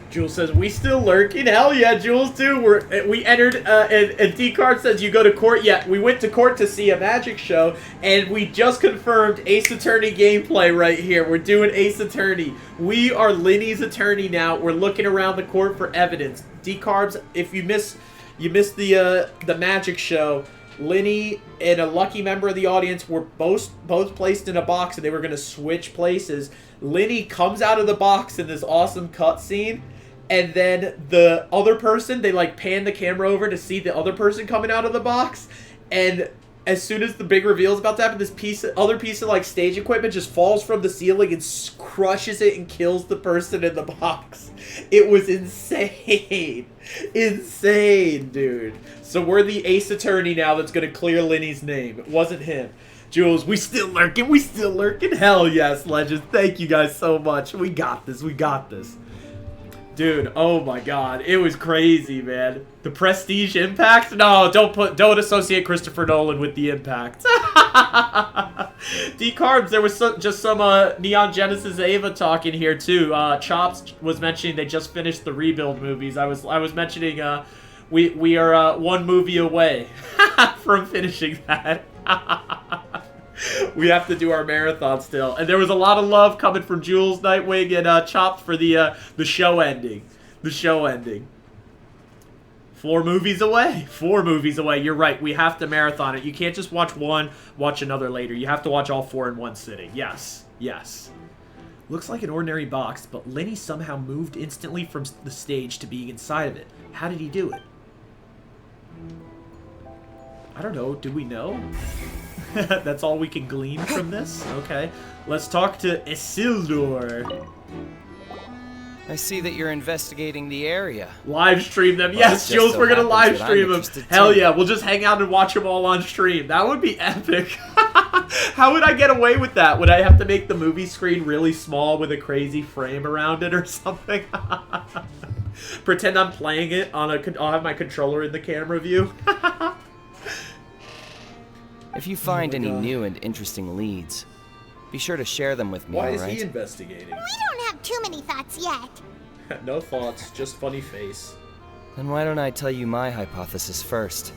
Jules says, we still lurking? Hell yeah, Jules, too. We entered, and D-Card says, you go to court? Yeah, we went to court to see a magic show, and we just confirmed Ace Attorney gameplay right here. We're doing Ace Attorney. We are Linny's attorney now. We're looking around the court for evidence. D-Carbs, if you missed the magic show, Linny and a lucky member of the audience were both placed in a box, and they were going to switch places. Linny comes out of the box in this awesome cutscene, and then the other person, they like pan the camera over to see the other person coming out of the box, and as soon as the big reveal is about to happen, this other piece of like stage equipment just falls from the ceiling and crushes it and kills the person in the box. It was insane. Insane, dude. So we're the Ace Attorney now that's going to clear Linny's name. It wasn't him. Jules, we still lurking. We still lurking. Hell yes, Legends. Thank you guys so much. We got this. We got this. Dude, oh my god. It was crazy, man. The Prestige Impact? No, don't associate Christopher Nolan with the Impact. D-Carbs, there was just some Neon Genesis Ava talk in here too. Chops was mentioning they just finished the Rebuild movies. I was mentioning we are one movie away from finishing that. We have to do our marathon still. And there was a lot of love coming from Jules, Nightwing, and Chops for the show ending. The show ending. 4 movies away. 4 movies away. You're right. We have to marathon it. You can't just watch one, watch another later. You have to watch all 4 in one sitting. Yes. Yes. Looks like an ordinary box, but Linny somehow moved instantly from the stage to being inside of it. How did he do it? I don't know. Do we know? That's all we can glean from this? Okay. Let's talk to Isildur. I see that you're investigating the area. Live stream them. Well, Yes, it just Jules, so we're gonna happens live that I'm stream them. interested Hell too. yeah, we'll just hang out and watch them all on stream. That would be epic. How would I get away with that? Would I have to make the movie screen really small with a crazy frame around it or something? Pretend I'm playing it on I'll have my controller in the camera view. If you find Oh my any God. new and interesting leads, be sure to share them with me, Why all is right? he investigating? We don't have too many thoughts yet. No thoughts, just funny face. Then why don't I tell you my hypothesis first?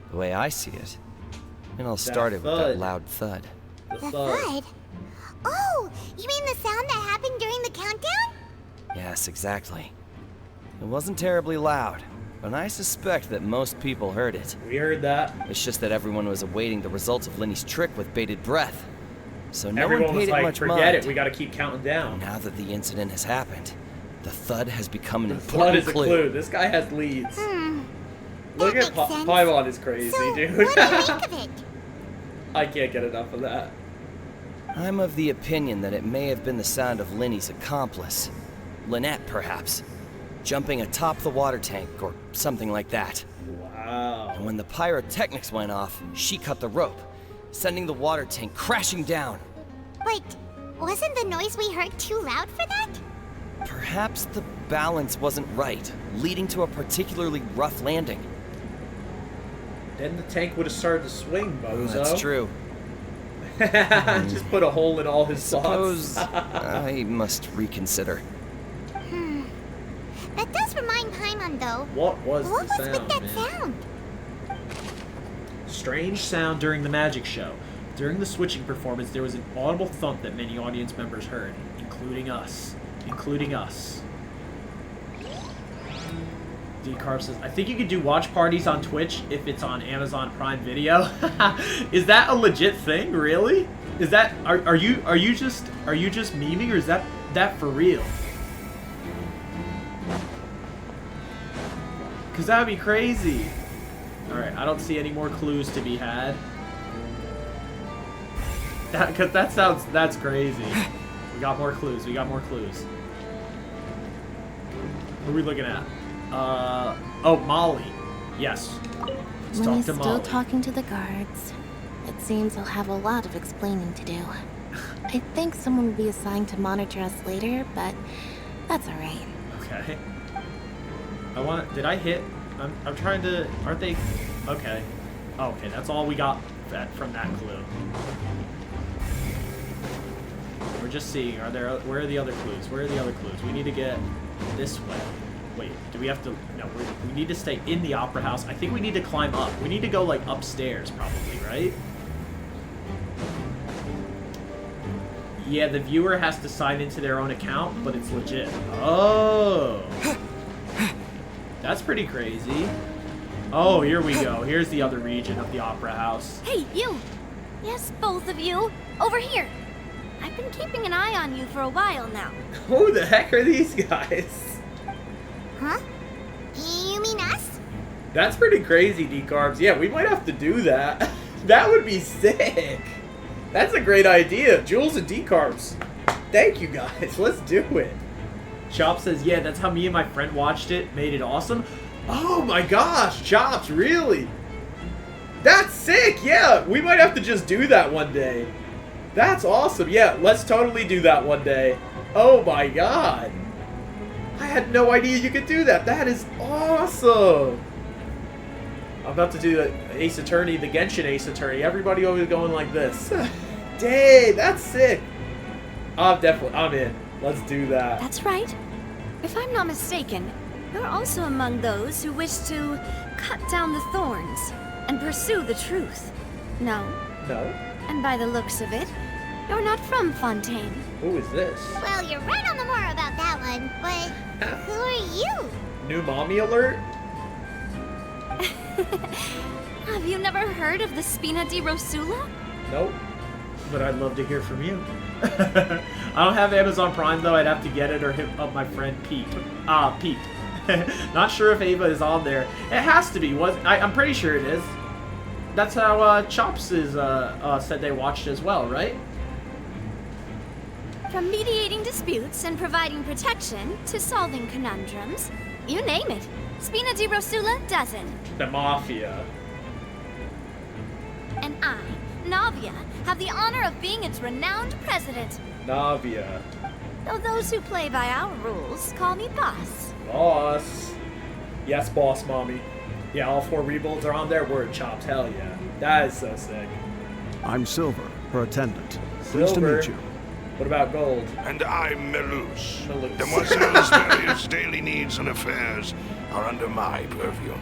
The way I see it. And I'll start it with that thud. loud thud. The thud? Oh, you mean the sound that happened during the countdown? Yes, exactly. It wasn't terribly loud, but I suspect that most people heard it. We heard that. It's just that everyone was awaiting the results of Lenny's trick with bated breath. So no Everyone one was paid it like, much forget mind. it, we gotta keep counting down. Now that the incident has happened, the thud has become an Thud important is a clue. This guy has leads. Look at Paimon is crazy, dude. What do you think of it? I can't get enough of that. I'm of the opinion that it may have been the sound of Lenny's accomplice. Lynette, perhaps. Jumping atop the water tank or something like that. Wow. And when the pyrotechnics went off, she cut the rope, sending the water tank crashing down. Wait, wasn't the noise we heard too loud for that? Perhaps the balance wasn't right, leading to a particularly rough landing. Then the tank would have started to swing, bozo. That's true. Just put a hole in all his Suppose thoughts. I must reconsider. That does remind Paimon, though. What was What the was sound, with that man? sound? Strange sound during the magic show. During the switching performance, there was an audible thump that many audience members heard, including us. Including us. D-Carb says, I think you could do watch parties on Twitch if it's on Amazon Prime Video. Is that a legit thing, really? Is that are you just memeing, or is that for real? Cause that'd be crazy. Alright, I don't see any more clues to be had. That's crazy. We got more clues, we got more clues. What are we looking at? Oh, Molly. Yes. Let's talk Lenny's to still Molly. talking to the guards. It seems he'll have a lot of explaining to do. I think someone will be assigned to monitor us later, but that's alright. Okay. Did I hit? I'm trying to, aren't they? Okay. Oh, okay, that's all we got from that clue. We're just seeing, where are the other clues? Where are the other clues? We need to get this way. Wait, do we have to, no, we need to stay in the opera house. I think we need to climb up. We need to go, like, upstairs, probably, right? Yeah, the viewer has to sign into their own account, but it's legit. Oh! That's pretty crazy. Oh, here we go. Here's the other region of the opera house. Hey, you! Yes, both of you! Over here! I've been keeping an eye on you for a while now. Who the heck are these guys? Huh? You mean us? That's pretty crazy, D-Carbs. Yeah, we might have to do that. That would be sick. That's a great idea. Jules and D-Carbs. Thank you, guys. Let's do it. Chop says, yeah, that's how me and my friend watched it. Made it awesome. Oh my gosh, Chops, really? That's sick. Yeah, we might have to just do that one day. That's awesome. Yeah, let's totally do that one day. Oh my god. I had no idea you could do that. That is awesome. I'm about to do the Ace Attorney, the Genshin Ace Attorney. Everybody always going like this. Dang, that's sick. I'm in. Let's do that. That's right. If I'm not mistaken, you're also among those who wish to cut down the thorns and pursue the truth. No? No. And by the looks of it, you're not from Fontaine. Who is this? Well, you're right on the more about that one, but who are you? New mommy alert? Have you never heard of the Spina di Rosula? Nope. But I'd love to hear from you. I don't have Amazon Prime though. I'd have to get it or hit up my friend Pete. Pete. Not sure if Ava is on there. It has to be. I'm pretty sure it is. That's how Chops is said they watched as well, right? From mediating disputes and providing protection to solving conundrums, you name it, Spina di Rosula does it. The Mafia. And I, Navia, have the honor of being its renowned president. Navia. Though those who play by our rules call me boss. Boss. Yes, boss, mommy. Yeah, all 4 rebuilds are on there. Word chops. Hell yeah. That is so sick. I'm Silver, her attendant. Pleased to Silver. meet you. What about Gold? And I'm Melus. Melus. Demoiselle's various daily needs and affairs are under my purview.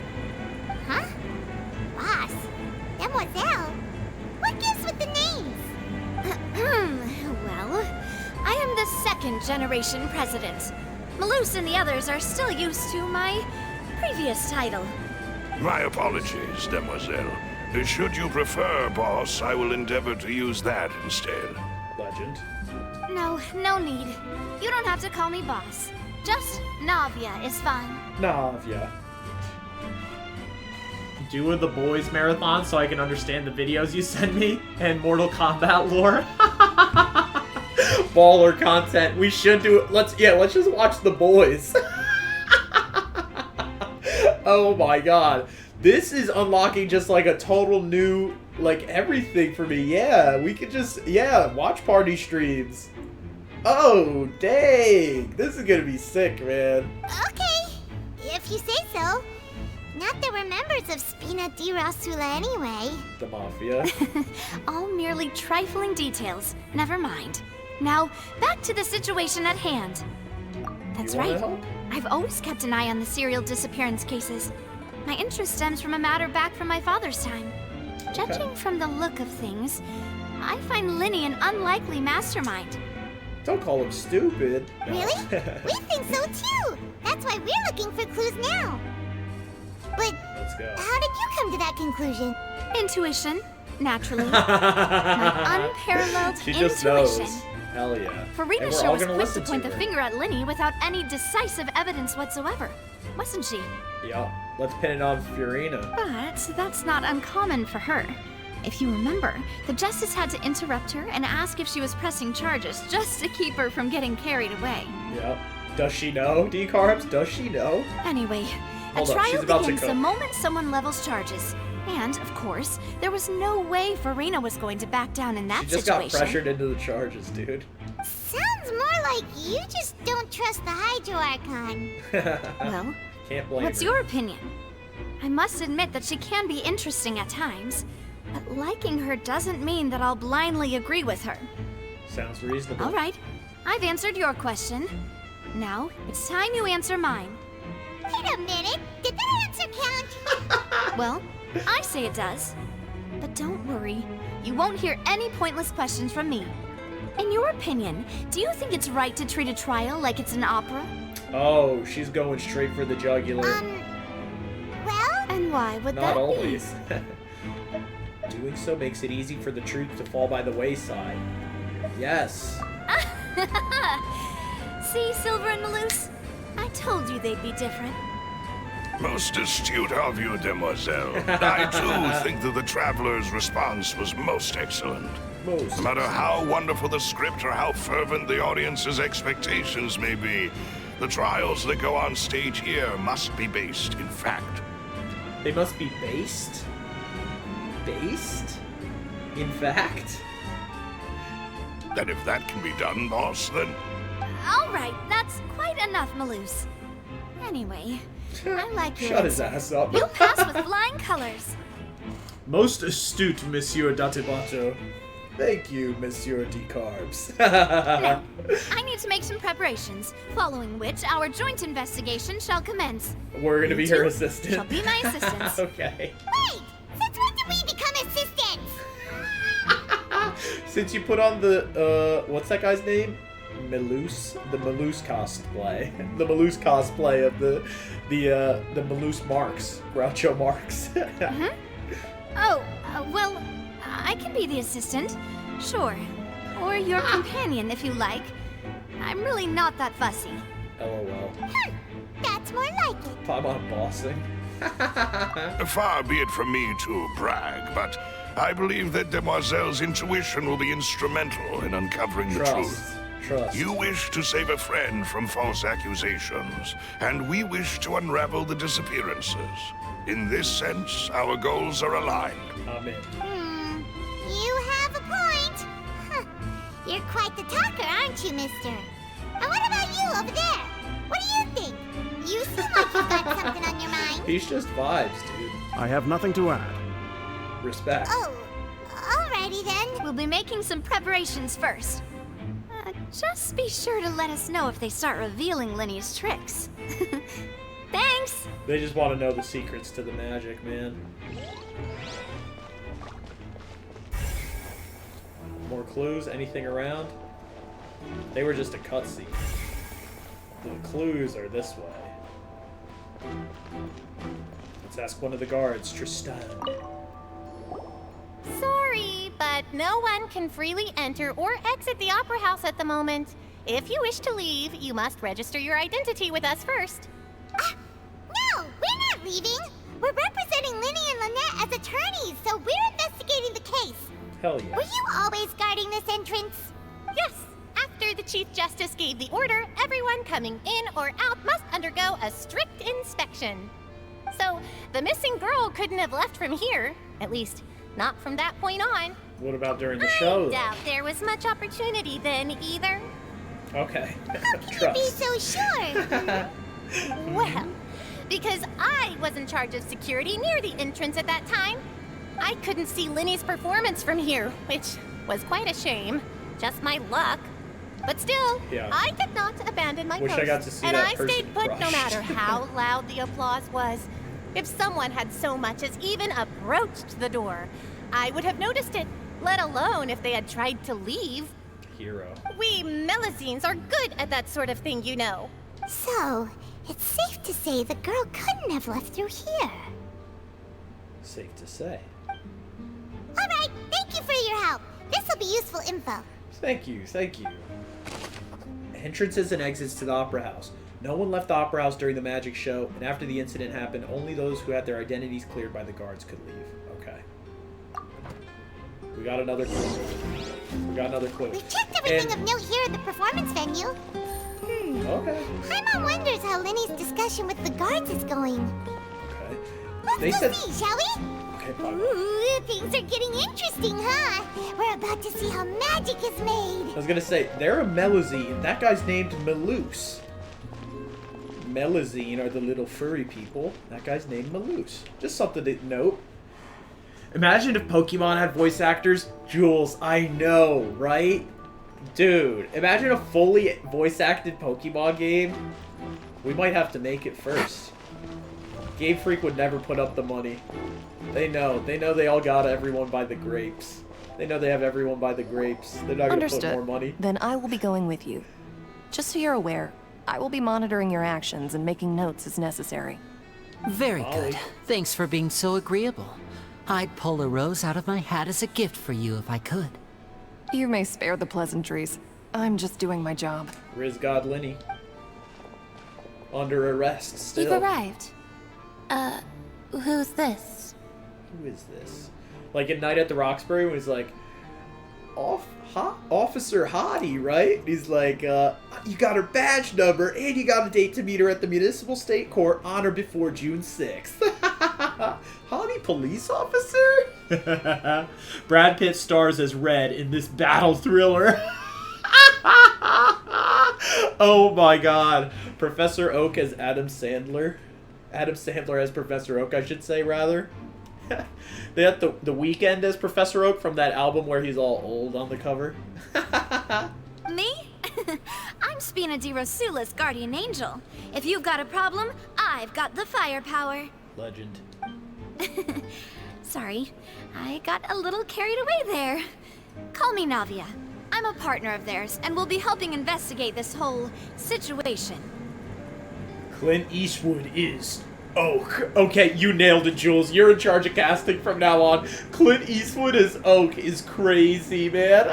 Huh? Boss? Demoiselle? What gives with the names? Well, I am the 2nd generation president. Malus and the others are still used to my previous title. My apologies, Demoiselle. Should you prefer, boss, I will endeavor to use that instead. Legend. No need. You don't have to call me boss. Just Navia is fine. Navia. Do the boys marathon so I can understand the videos you send me and Mortal Kombat lore. Baller content. We should do it. Let's just watch the boys. Oh my god. This is unlocking just like a total new, like, everything for me. Yeah, we could just, watch party streams. Oh, dang. This is gonna be sick, man. Okay, if you say so. Not that we're members of Spina di Rosula anyway. The Mafia. All merely trifling details. Never mind. Now, back to the situation at hand. That's You wanna right. help? I've always kept an eye on the serial disappearance cases. My interest stems from a matter back from my father's time. Judging from the look of things, I find Linny an unlikely mastermind. Don't call him stupid. Really? We think so too. That's why we're looking for clues now. But Let's go. how did you come to that conclusion? Intuition, naturally. My unparalleled She intuition. just knows. Hell yeah. Farina And we're sure all was gonna quick to listen point the her. finger at Linny without any decisive evidence whatsoever, wasn't she? Yeah, let's pin it on Furina. But that's not uncommon for her. If you remember, the Justice had to interrupt her and ask if she was pressing charges just to keep her from getting carried away. Yep. Does she know, D-Carbs? Does she know? Anyway, Hold a up, trial she's about to begins the cook. moment someone levels charges. And, of course, there was no way Farina was going to back down in that She just situation. got pressured into the charges, dude. Sounds more like you just don't trust the Hydro Archon. Well, Can't blame what's her. your opinion? I must admit that she can be interesting at times, but liking her doesn't mean that I'll blindly agree with her. Sounds reasonable. All right, I've answered your question. Now, it's time you answer mine. Wait a minute. Did that answer count? Well, I say it does. But don't worry, you won't hear any pointless questions from me. In your opinion, do you think it's right to treat a trial like it's an opera? Oh, she's going straight for the jugular. Well? And why would Not that always. Doing so makes it easy for the truth to fall by the wayside. Yes. be? See, Silver and Malus? I told you they'd be different. Most astute of you, Demoiselle. I too think that the Traveler's response was most excellent. No matter how wonderful the script or how fervent the audience's expectations may be, the trials that go on stage here must be based in fact. They must be based? Based? In fact? And if that can be done, boss, then All right, that's quite enough, Malus. Anyway, I like your Shut his answer. ass up. You'll pass with flying colors. Most astute, Monsieur Datebato. Thank you, Monsieur D-Carbs. Now, I need to make some preparations, following which our joint investigation shall commence. We're gonna be You her two assistant. shall be my assistants. Okay. Wait! Since when did we become assistants? Since you put on the, what's that guy's name? Malus? The Malus cosplay. The Malus cosplay of the Malus Marx. Groucho Marx. Oh, well, I can be the assistant. Sure. Or your companion, if you like. I'm really not that fussy. LOL. That's more like it. I'm on bossing. far be it from me to brag, but I believe that Demoiselle's intuition will be instrumental in uncovering the truth. Trust. You wish to save a friend from false accusations, and we wish to unravel the disappearances. In this sense, our goals are aligned. Amen. You have a point. Huh. You're quite the talker, aren't you, mister? And what about you over there? What do you think? You seem like you've got something on your mind. He's just vibes, dude. I have nothing to add. Respect. Oh, alrighty then. We'll be making some preparations first. Just be sure to let us know if they start revealing Linny's tricks. Thanks! They just want to know the secrets to the magic, man. More clues? Anything around? They were just a cutscene. The clues are this way. Let's ask one of the guards, Tristan. Sorry, but no one can freely enter or exit the Opera House at the moment. If you wish to leave, you must register your identity with us first. No, we're not leaving. We're representing Linny and Lynette as attorneys, so we're investigating the case. Hell yeah. Were you always guarding this entrance? Yes. After the Chief Justice gave the order, everyone coming in or out must undergo a strict inspection. So, the missing girl couldn't have left from here. At least, not from that point on. What about during the show? I doubt there was much opportunity then, either. Okay. How can you be so sure? Well, because I was in charge of security near the entrance at that time. I couldn't see Linny's performance from here, which was quite a shame. Just my luck. But still, yeah. I did not abandon my Wish post. I got to see and that I stayed put no matter how loud the applause was. If someone had so much as even approached the door, I would have noticed it, let alone if they had tried to leave. Hero. We Melusines are good at that sort of thing, you know. So, it's safe to say the girl couldn't have left through here. Safe to say. Alright, thank you for your help. This'll be useful info. Thank you, thank you. Entrances and exits to the Opera House. No one left the Opera House during the magic show, and after the incident happened, only those who had their identities cleared by the guards could leave. Okay. We got another clue. We got another clue. We've checked everything of note here at the performance venue. Okay. Paimon wonders how Linny's discussion with the guards is going. Okay. Let's go see, shall we? Okay, fine. Ooh, things are getting interesting, huh? We're about to see how magic is made. I was gonna say, they're a Melusine. That guy's named Melus. Melusine are the little furry people. That guy's named Melus. Just something to note. Imagine if Pokemon had voice actors. Jules, I know, right? Dude, imagine a fully voice-acted Pokemon game. We might have to make it first. Game Freak would never put up the money. They know they all got everyone by the grapes. They know they have everyone by the grapes. They're not gonna put more money. Then I will be going with you. Just so you're aware, I will be monitoring your actions and making notes as necessary. Very good. Thanks for being so agreeable. I'd pull a rose out of my hat as a gift for you if I could. You may spare the pleasantries. I'm just doing my job. Riz God Linny. Under arrest still. You've arrived. Who's this? Who is this? Like at Night at the Roxbury when he's like, Officer Hottie, right? He's like, you got her badge number and you got a date to meet her at the Municipal State Court on or before June 6th. Hottie police officer? Brad Pitt stars as Red in this battle thriller. Oh my god. Professor Oak as Adam Sandler. Adam Sandler as Professor Oak, I should say, rather. They had the Weeknd as Professor Oak from that album where he's all old on the cover. Me? I'm Spina di Rosula's guardian angel. If you've got a problem, I've got the firepower. Legend. Sorry, I got a little carried away there. Call me Navia. I'm a partner of theirs, and we'll be helping investigate this whole situation. Clint Eastwood is Oak. Okay, you nailed it, Jules. You're in charge of casting from now on. Clint Eastwood as Oak is crazy, man.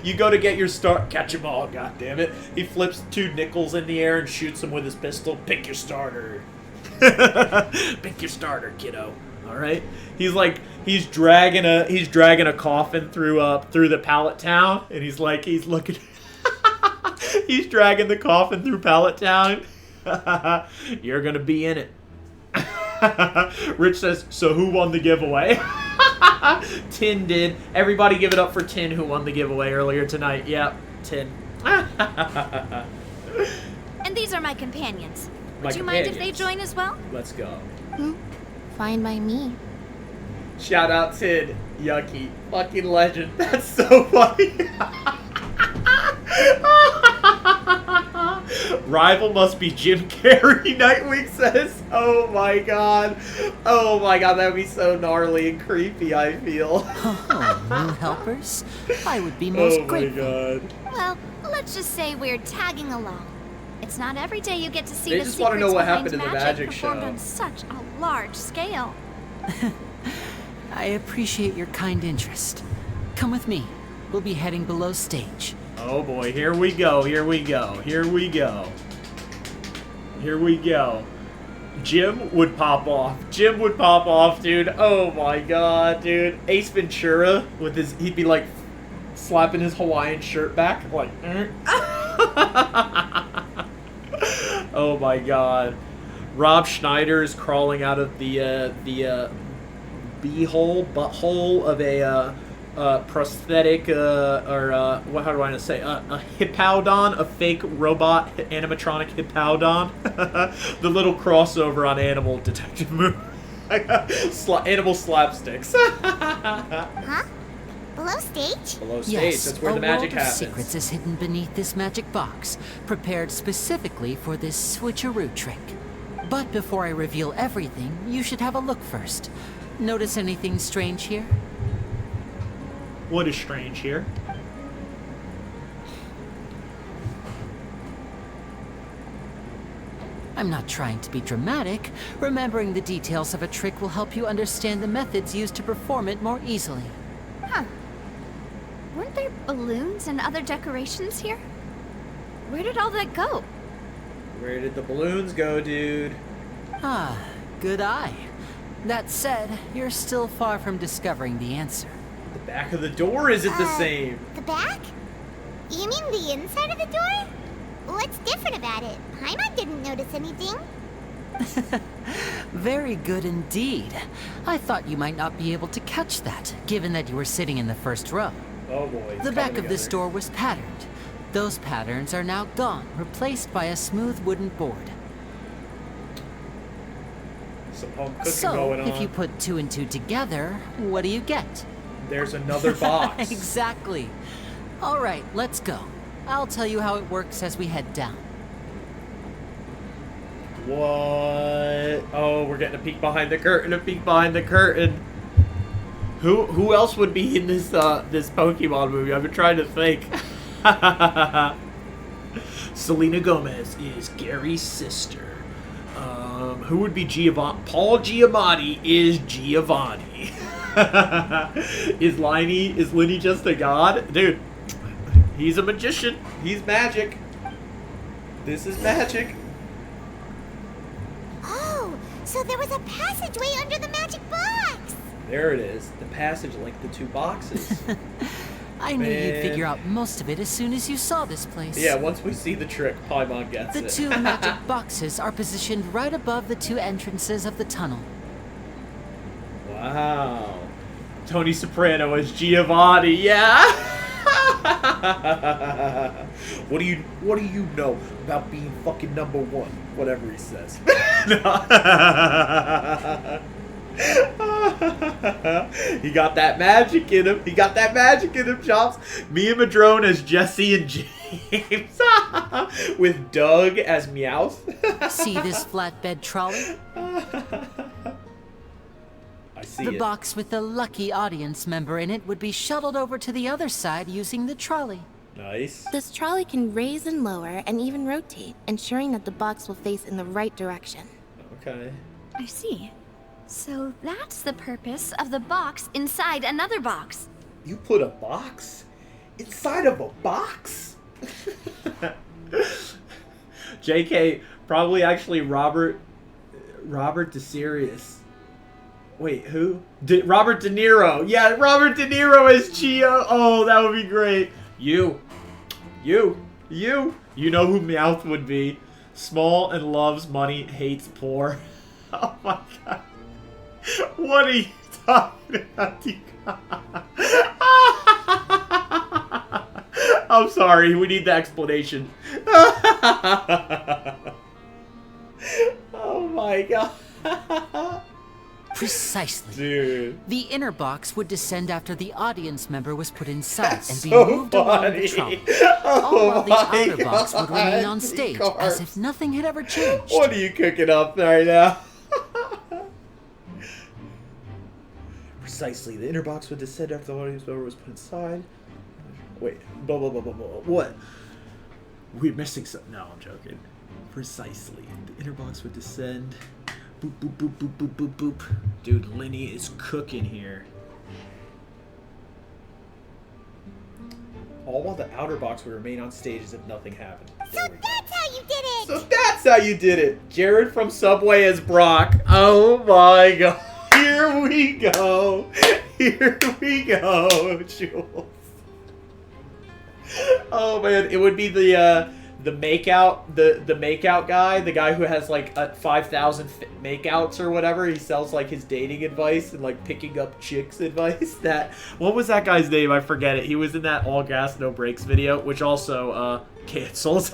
You go to get your start. Catch 'em all, goddammit. He flips 2 nickels in the air and shoots them with his pistol. Pick your starter. Pick your starter, kiddo. All right. He's dragging a coffin through the pallet town, and he's looking. He's dragging the coffin through pallet town. You're gonna be in it. Rich says, so who won the giveaway? Tin did. Everybody give it up for Tin, who won the giveaway earlier tonight. Yep, Tin. And these are my companions. Would you mind if they join as well? Let's go. Fine by me. Shout out Tin. Yucky. Fucking legend. That's so funny. Rival must be Jim Carrey, Nightwing says. Oh my god. Oh my god, that would be so gnarly and creepy, I feel. Oh, new helpers? I would be most grateful. Oh my god. Well, let's just say we're tagging along. It's not every day you get to see They the just want to secrets know what behind happened in the magic performed show. on such a large scale. I appreciate your kind interest. Come with me. We'll be heading below stage. Oh boy, here we go, here we go, here we go. Here we go. Jim would pop off. Jim would pop off, dude. Oh my god, dude. Ace Ventura with he'd be like slapping his Hawaiian shirt back, like. Oh my god. Rob Schneider is crawling out of the butthole of a prosthetic, how do I want to say, a hippowdon, a fake robot animatronic hippowdon. The little crossover on Animal Detective movie. Animal slapsticks. Huh? Below stage? Below stage, Yes, that's where the magic a world of happens. secrets is hidden beneath this magic box, prepared specifically for this switcheroo trick. But before I reveal everything, you should have a look first. Notice anything strange here? What is strange here? I'm not trying to be dramatic. Remembering the details of a trick will help you understand the methods used to perform it more easily. Huh. Weren't there balloons and other decorations here? Where did all that go? Where did the balloons go, dude? Ah, good eye. That said, you're still far from discovering the answer. The back of the door isn't the same. The back? You mean the inside of the door? What's different about it? Paimon didn't notice anything. Very good indeed. I thought you might not be able to catch that, given that you were sitting in the first row. Oh boy. The back of this door was patterned. Those patterns are now gone, replaced by a smooth wooden board. Some home cooking So, going on. if you put two and two together, what do you get? There's another box. Exactly. All right, let's go. I'll tell you how it works as we head down. What? Oh, we're getting a peek behind the curtain. A peek behind the curtain. Who else would be in this this Pokemon movie? I've been trying to think. Selena Gomez is Gary's sister. Who would be Giovanni? Paul Giamatti is Giovanni. Is Lenny just a god? Dude, he's a magician. He's magic. This is magic. Oh, so there was a passageway under the magic box. There it is. The passage linked the two boxes. I knew you'd figure out most of it as soon as you saw this place. Yeah, once we see the trick, Paimon gets The it. two magic boxes are positioned right above the two entrances of the tunnel. Wow. Tony Soprano as Giovanni, yeah. What do you know about being fucking number one? Whatever he says. He got that magic in him. He got that magic in him, Chops. Mia Madrone as Jesse and James. With Doug as Meowth. See this flatbed trolley? I see The it. box with the lucky audience member in it would be shuttled over to the other side using the trolley. Nice. This trolley can raise and lower and even rotate, ensuring that the box will face in the right direction. Okay. I see. So that's the purpose of the box inside another box. You put a box inside of a box? JK, probably actually Robert DeSirius. Wait, who? Robert De Niro. Yeah, Robert De Niro as Chio. Oh, that would be great. You know who Meowth would be. Small and loves money, hates poor. Oh my god. What are you talking about, I'm sorry, we need the explanation. Oh my god. Precisely. Dude. The inner box would descend after the audience member was put inside and be so moved along the trolley. All while the outer box would remain on stage as if nothing had ever changed. What are you cooking up right now? Precisely. The inner box would descend after the audience member was put inside. Wait. Blah, blah, blah, blah, blah. What? We're missing something. No, I'm joking. Precisely. The inner box would descend. Boop, boop, boop, boop, boop, boop, boop. Dude, Lenny is cooking here. All while the outer box would remain on stage as if nothing happened. So that's how you did it! So that's how you did it! Jared from Subway as Brock. Oh my god. Here we go. Here we go, Jules. Oh man, it would be the makeout, the makeout guy, the guy who has like 5,000 makeouts or whatever. He sells like his dating advice and like picking up chicks advice. What was that guy's name? I forget it. He was in that All Gas No Brakes video, which also canceled.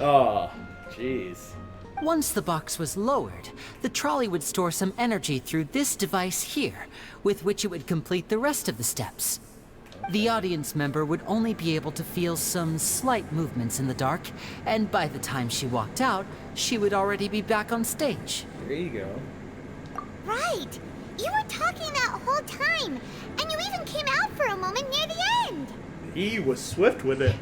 Oh, jeez. Once the box was lowered, the trolley would store some energy through this device here, with which it would complete the rest of the steps. The audience member would only be able to feel some slight movements in the dark, and by the time she walked out, she would already be back on stage. There you go. Right! You were talking that whole time, and you even came out for a moment near the end! He was swift with it.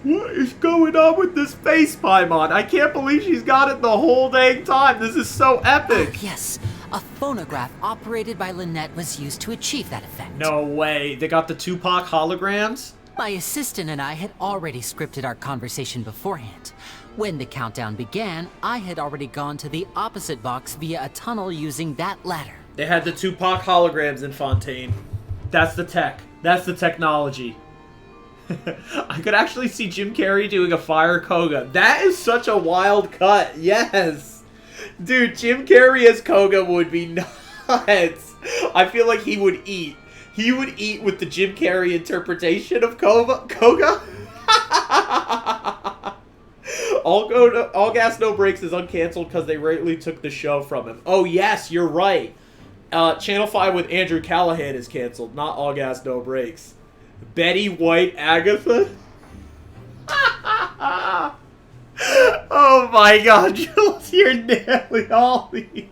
What is going on with this face Paimon? I can't believe she's got it the whole dang time. This is so epic. Yes, a phonograph operated by Lynette was used to achieve that effect. No way. They got the Tupac holograms? My assistant and I had already scripted our conversation beforehand. When the countdown began, I had already gone to the opposite box via a tunnel using that ladder. They had the Tupac holograms in Fontaine. That's the tech. That's the technology. I could actually see Jim Carrey doing a fire Koga. That is such a wild cut. Yes. Dude, Jim Carrey as Koga would be nuts. I feel like he would eat. He would eat with the Jim Carrey interpretation of Koga. All Gas No Brakes is uncanceled because they rightly took the show from him. Oh yes, you're right. Channel 5 with Andrew Callahan is canceled, not All Gas No Brakes. Betty White Agatha? Oh my god, Jules, you're nailing all these.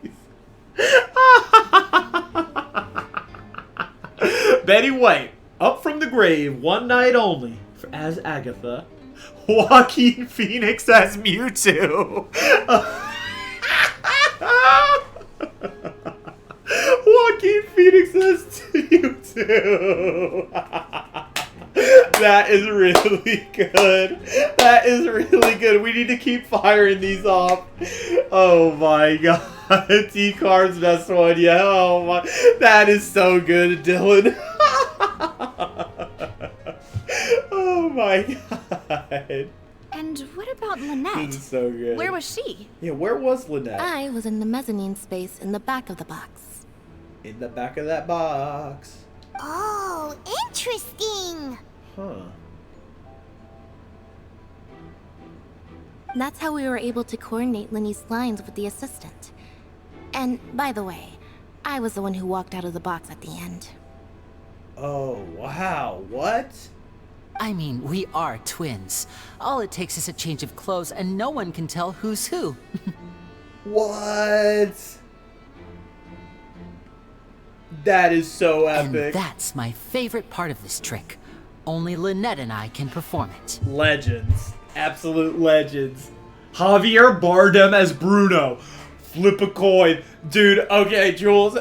Betty White, up from the grave, one night only, as Agatha. Joaquin Phoenix as Mewtwo. Joaquin Phoenix as Mewtwo. That is really good. That is really good. We need to keep firing these off. Oh my god. T-Card's best one. Yeah. Oh my. That is so good, Dylan. Oh my god. And what about Lynette? This is so good. Where was she? Yeah, where was Lynette? I was in the mezzanine space in the back of the box. In the back of that box. Oh, interesting. Huh. That's how we were able to coordinate Linny's lines with the assistant. And, by the way, I was the one who walked out of the box at the end. Oh, wow. What? I mean, we are twins. All it takes is a change of clothes and no one can tell who's who. What? That is so epic. And that's my favorite part of this trick. Only Lynette and I can perform it. Legends. Absolute legends. Javier Bardem as Bruno. Flip a coin. Dude, okay, Jules,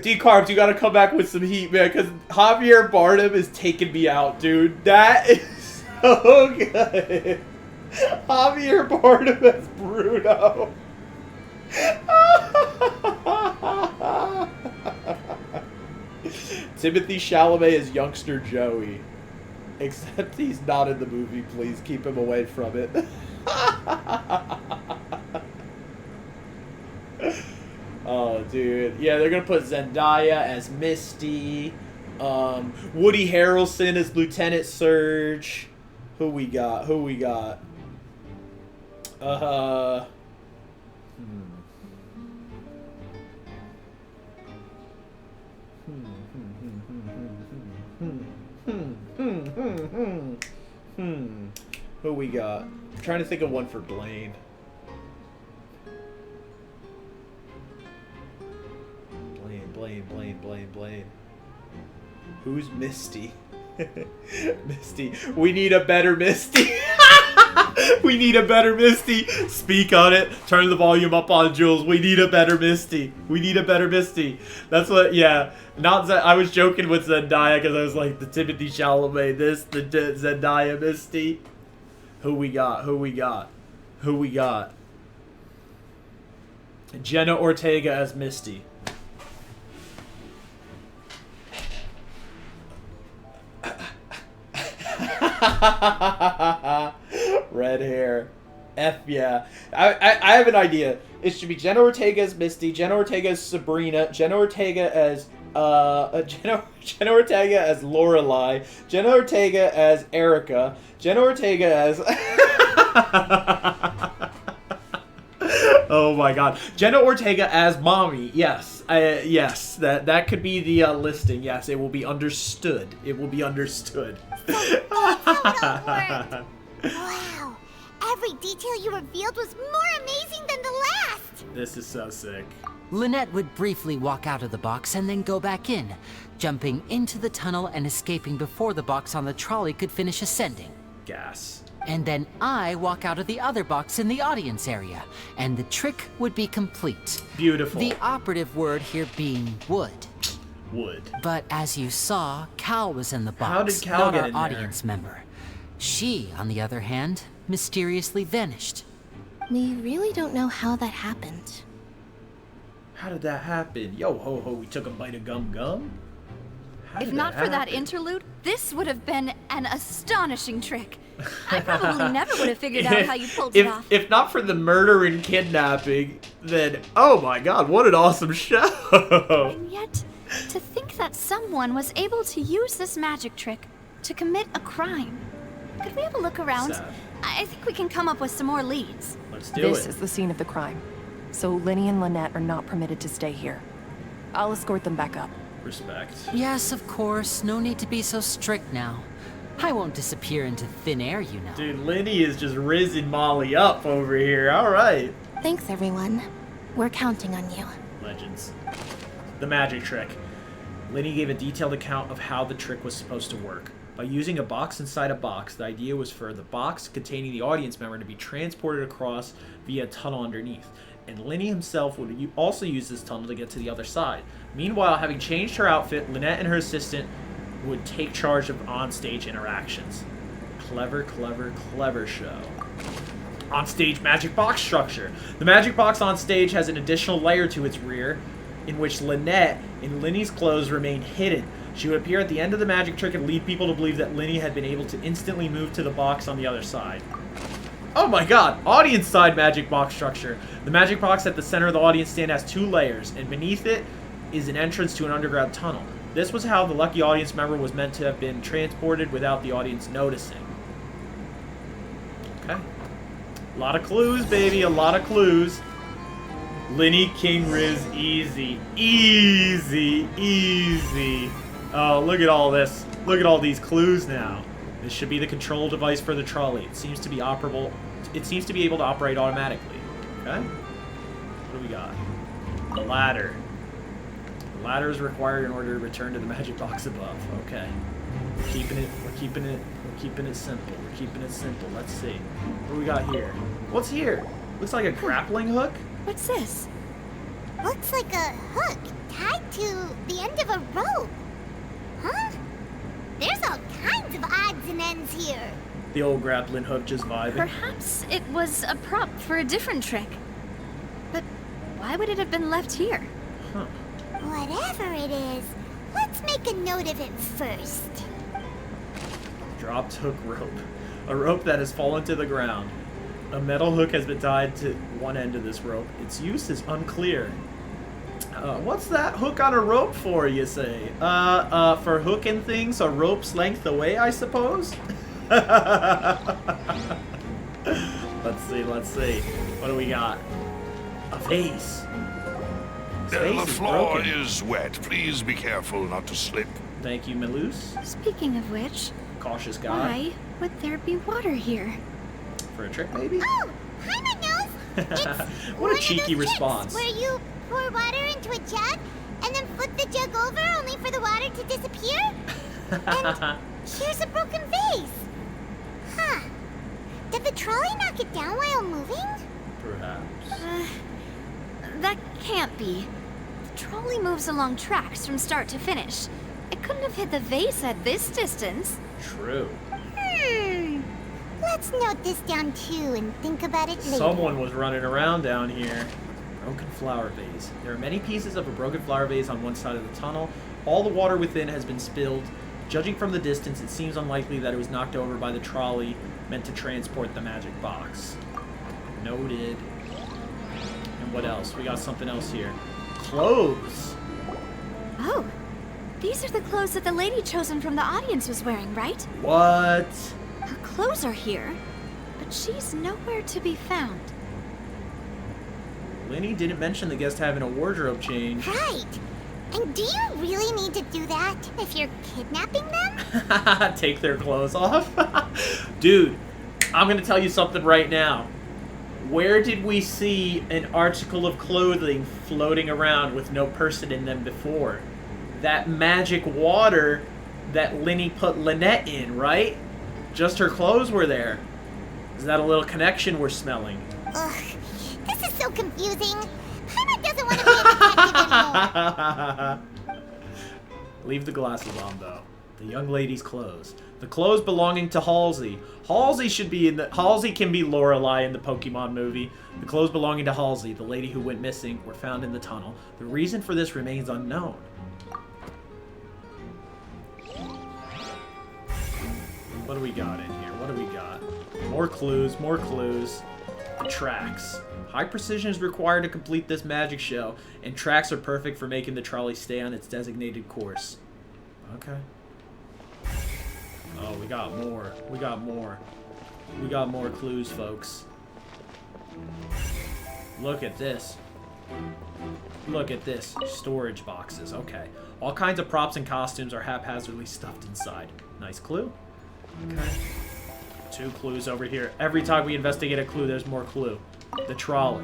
D-Carbs, you gotta come back with some heat, man, because Javier Bardem is taking me out, dude. That is so good. Javier Bardem as Bruno. Timothy Chalamet is youngster Joey. Except he's not in the movie. Please keep him away from it. Oh, dude. Yeah, they're gonna put Zendaya as Misty. Woody Harrelson as Lieutenant Surge. Who we got? Who we got? I'm trying to think of one for Blaine. Blaine. Who's Misty? Misty. We need a better Misty. We need a better Misty. Speak on it. Turn the volume up on Jules. We need a better Misty. That's what, yeah. Not that I was joking with Zendaya because I was like the Timothy Chalamet, the Zendaya Misty. Who we got? Jenna Ortega as Misty. Red hair. F yeah. I have an idea. It should be Jenna Ortega as Misty, Jenna Ortega as Sabrina, Jenna Ortega as Jenna Ortega as Lorelai, Jenna Ortega as Erica, Jenna Ortega as oh my god. Jenna Ortega as Mommy. Yes. Yes. That could be the listing. Yes, it will be understood. Wow. Every detail you revealed was more amazing than the last. This is so sick. Lynette would briefly walk out of the box and then go back in, jumping into the tunnel and escaping before the box on the trolley could finish ascending. Gas. And then I walk out of the other box in the audience area, and the trick would be complete. Beautiful. The operative word here being would. Would. But as you saw, Cal was in the box, How did Cal not get our in there? audience member. She, on the other hand, mysteriously vanished. We really don't know how that happened. How did that happen? Yo ho ho, we took a bite of gum? If not for that interlude, this would have been an astonishing trick. I probably never would have figured out how you pulled it off. If not for the murder and kidnapping, then oh my god, what an awesome show! And yet, to think that someone was able to use this magic trick to commit a crime. Could we have a look around? Sad. I think we can come up with some more leads. Let's do This it. is the scene of the crime, so Lenny and Lynette are not permitted to stay here. I'll escort them back up. Respect. Yes, of course. No need to be so strict now. I won't disappear into thin air, you know. Dude, Lenny is just rizzing Molly up over here. All right. Thanks, everyone. We're counting on you. Legends. The magic trick. Lenny gave a detailed account of how the trick was supposed to work. By using a box inside a box, the idea was for the box containing the audience member to be transported across via a tunnel underneath. And Lenny himself would also use this tunnel to get to the other side. Meanwhile, having changed her outfit, Lynette and her assistant would take charge of onstage interactions. Clever show. Onstage magic box structure. The magic box on stage has an additional layer to its rear, in which Lynette, in Lenny's clothes, remained hidden. She would appear at the end of the magic trick and lead people to believe that Lenny had been able to instantly move to the box on the other side. Oh my god! Audience side magic box structure. The magic box at the center of the audience stand has 2 layers, and beneath it is an entrance to an underground tunnel. This was how the lucky audience member was meant to have been transported without the audience noticing. Okay. A lot of clues, baby, a lot of clues. Lenny King Riz, easy. Oh, look at all this. Look at all these clues now. This should be the control device for the trolley. It seems to be operable. It seems to be able to operate automatically. Okay. What do we got? The ladder. The ladder is required in order to return to the magic box above. Okay. We're keeping it simple. Let's see. What do we got here? What's here? Looks like a grappling hook. What's this? Looks like a hook tied to the end of a rope. Huh? There's all kinds of odds and ends here. The old grappling hook just vibing. Perhaps it was a prop for a different trick. But Why would it have been left here? Huh. Whatever it is, let's make a note of it first. Dropped hook rope. A rope that has fallen to the ground. A metal hook has been tied to one end of this rope. Its use is unclear. What's that hook on a rope for, you say? For hooking things a rope's length away, I suppose? Let's see. What do we got? A vase. The floor is wet. Please be careful not to slip. Thank you, Melus. Speaking of which, Cautious guy. why would there be water here? For a trick, maybe? Oh, Paimon knows. It's What a cheeky response. Where you pour water into a jug and then flip the jug over only for the water to disappear? And here's a broken vase. Huh. Did the trolley knock it down while moving? Perhaps. That can't be. The trolley moves along tracks from start to finish. It couldn't have hit the vase at this distance. True. Let's note this down too and think about it later. Someone was running around down here. Broken flower vase. There are many pieces of a broken flower vase on one side of the tunnel. All the water within has been spilled. Judging from the distance, it seems unlikely that it was knocked over by the trolley meant to transport the magic box. Noted. And what else? We got something else here. Clothes. Oh, these are the clothes that the lady chosen from the audience was wearing, right? What? Her clothes are here, but she's nowhere to be found. Lenny didn't mention the guest having a wardrobe change. Right. And do you really need to do that if you're kidnapping them? Take their clothes off? Dude, I'm gonna tell you something right now. Where did we see an article of clothing floating around with no person in them before? That magic water that Lenny put Lynette in, right? Just her clothes were there. Is that a little connection we're smelling? Ugh, this is so confusing. Paimon doesn't want to be a detective anymore. Leave the glasses on, though. The young lady's clothes. The clothes belonging to Halsey. Halsey can be Lorelei in the Pokemon movie. The clothes belonging to Halsey, the lady who went missing, were found in the tunnel. The reason for this remains unknown. What do we got in here? What do we got? More clues, more clues. The tracks. High precision is required to complete this magic show, and tracks are perfect for making the trolley stay on its designated course. Okay. Oh, we got more. We got more. We got more clues, folks. Look at this. Look at this. Storage boxes. Okay. All kinds of props and costumes are haphazardly stuffed inside. Nice clue. Okay. 2 clues over here. Every time we investigate a clue, there's more clue. The trolley.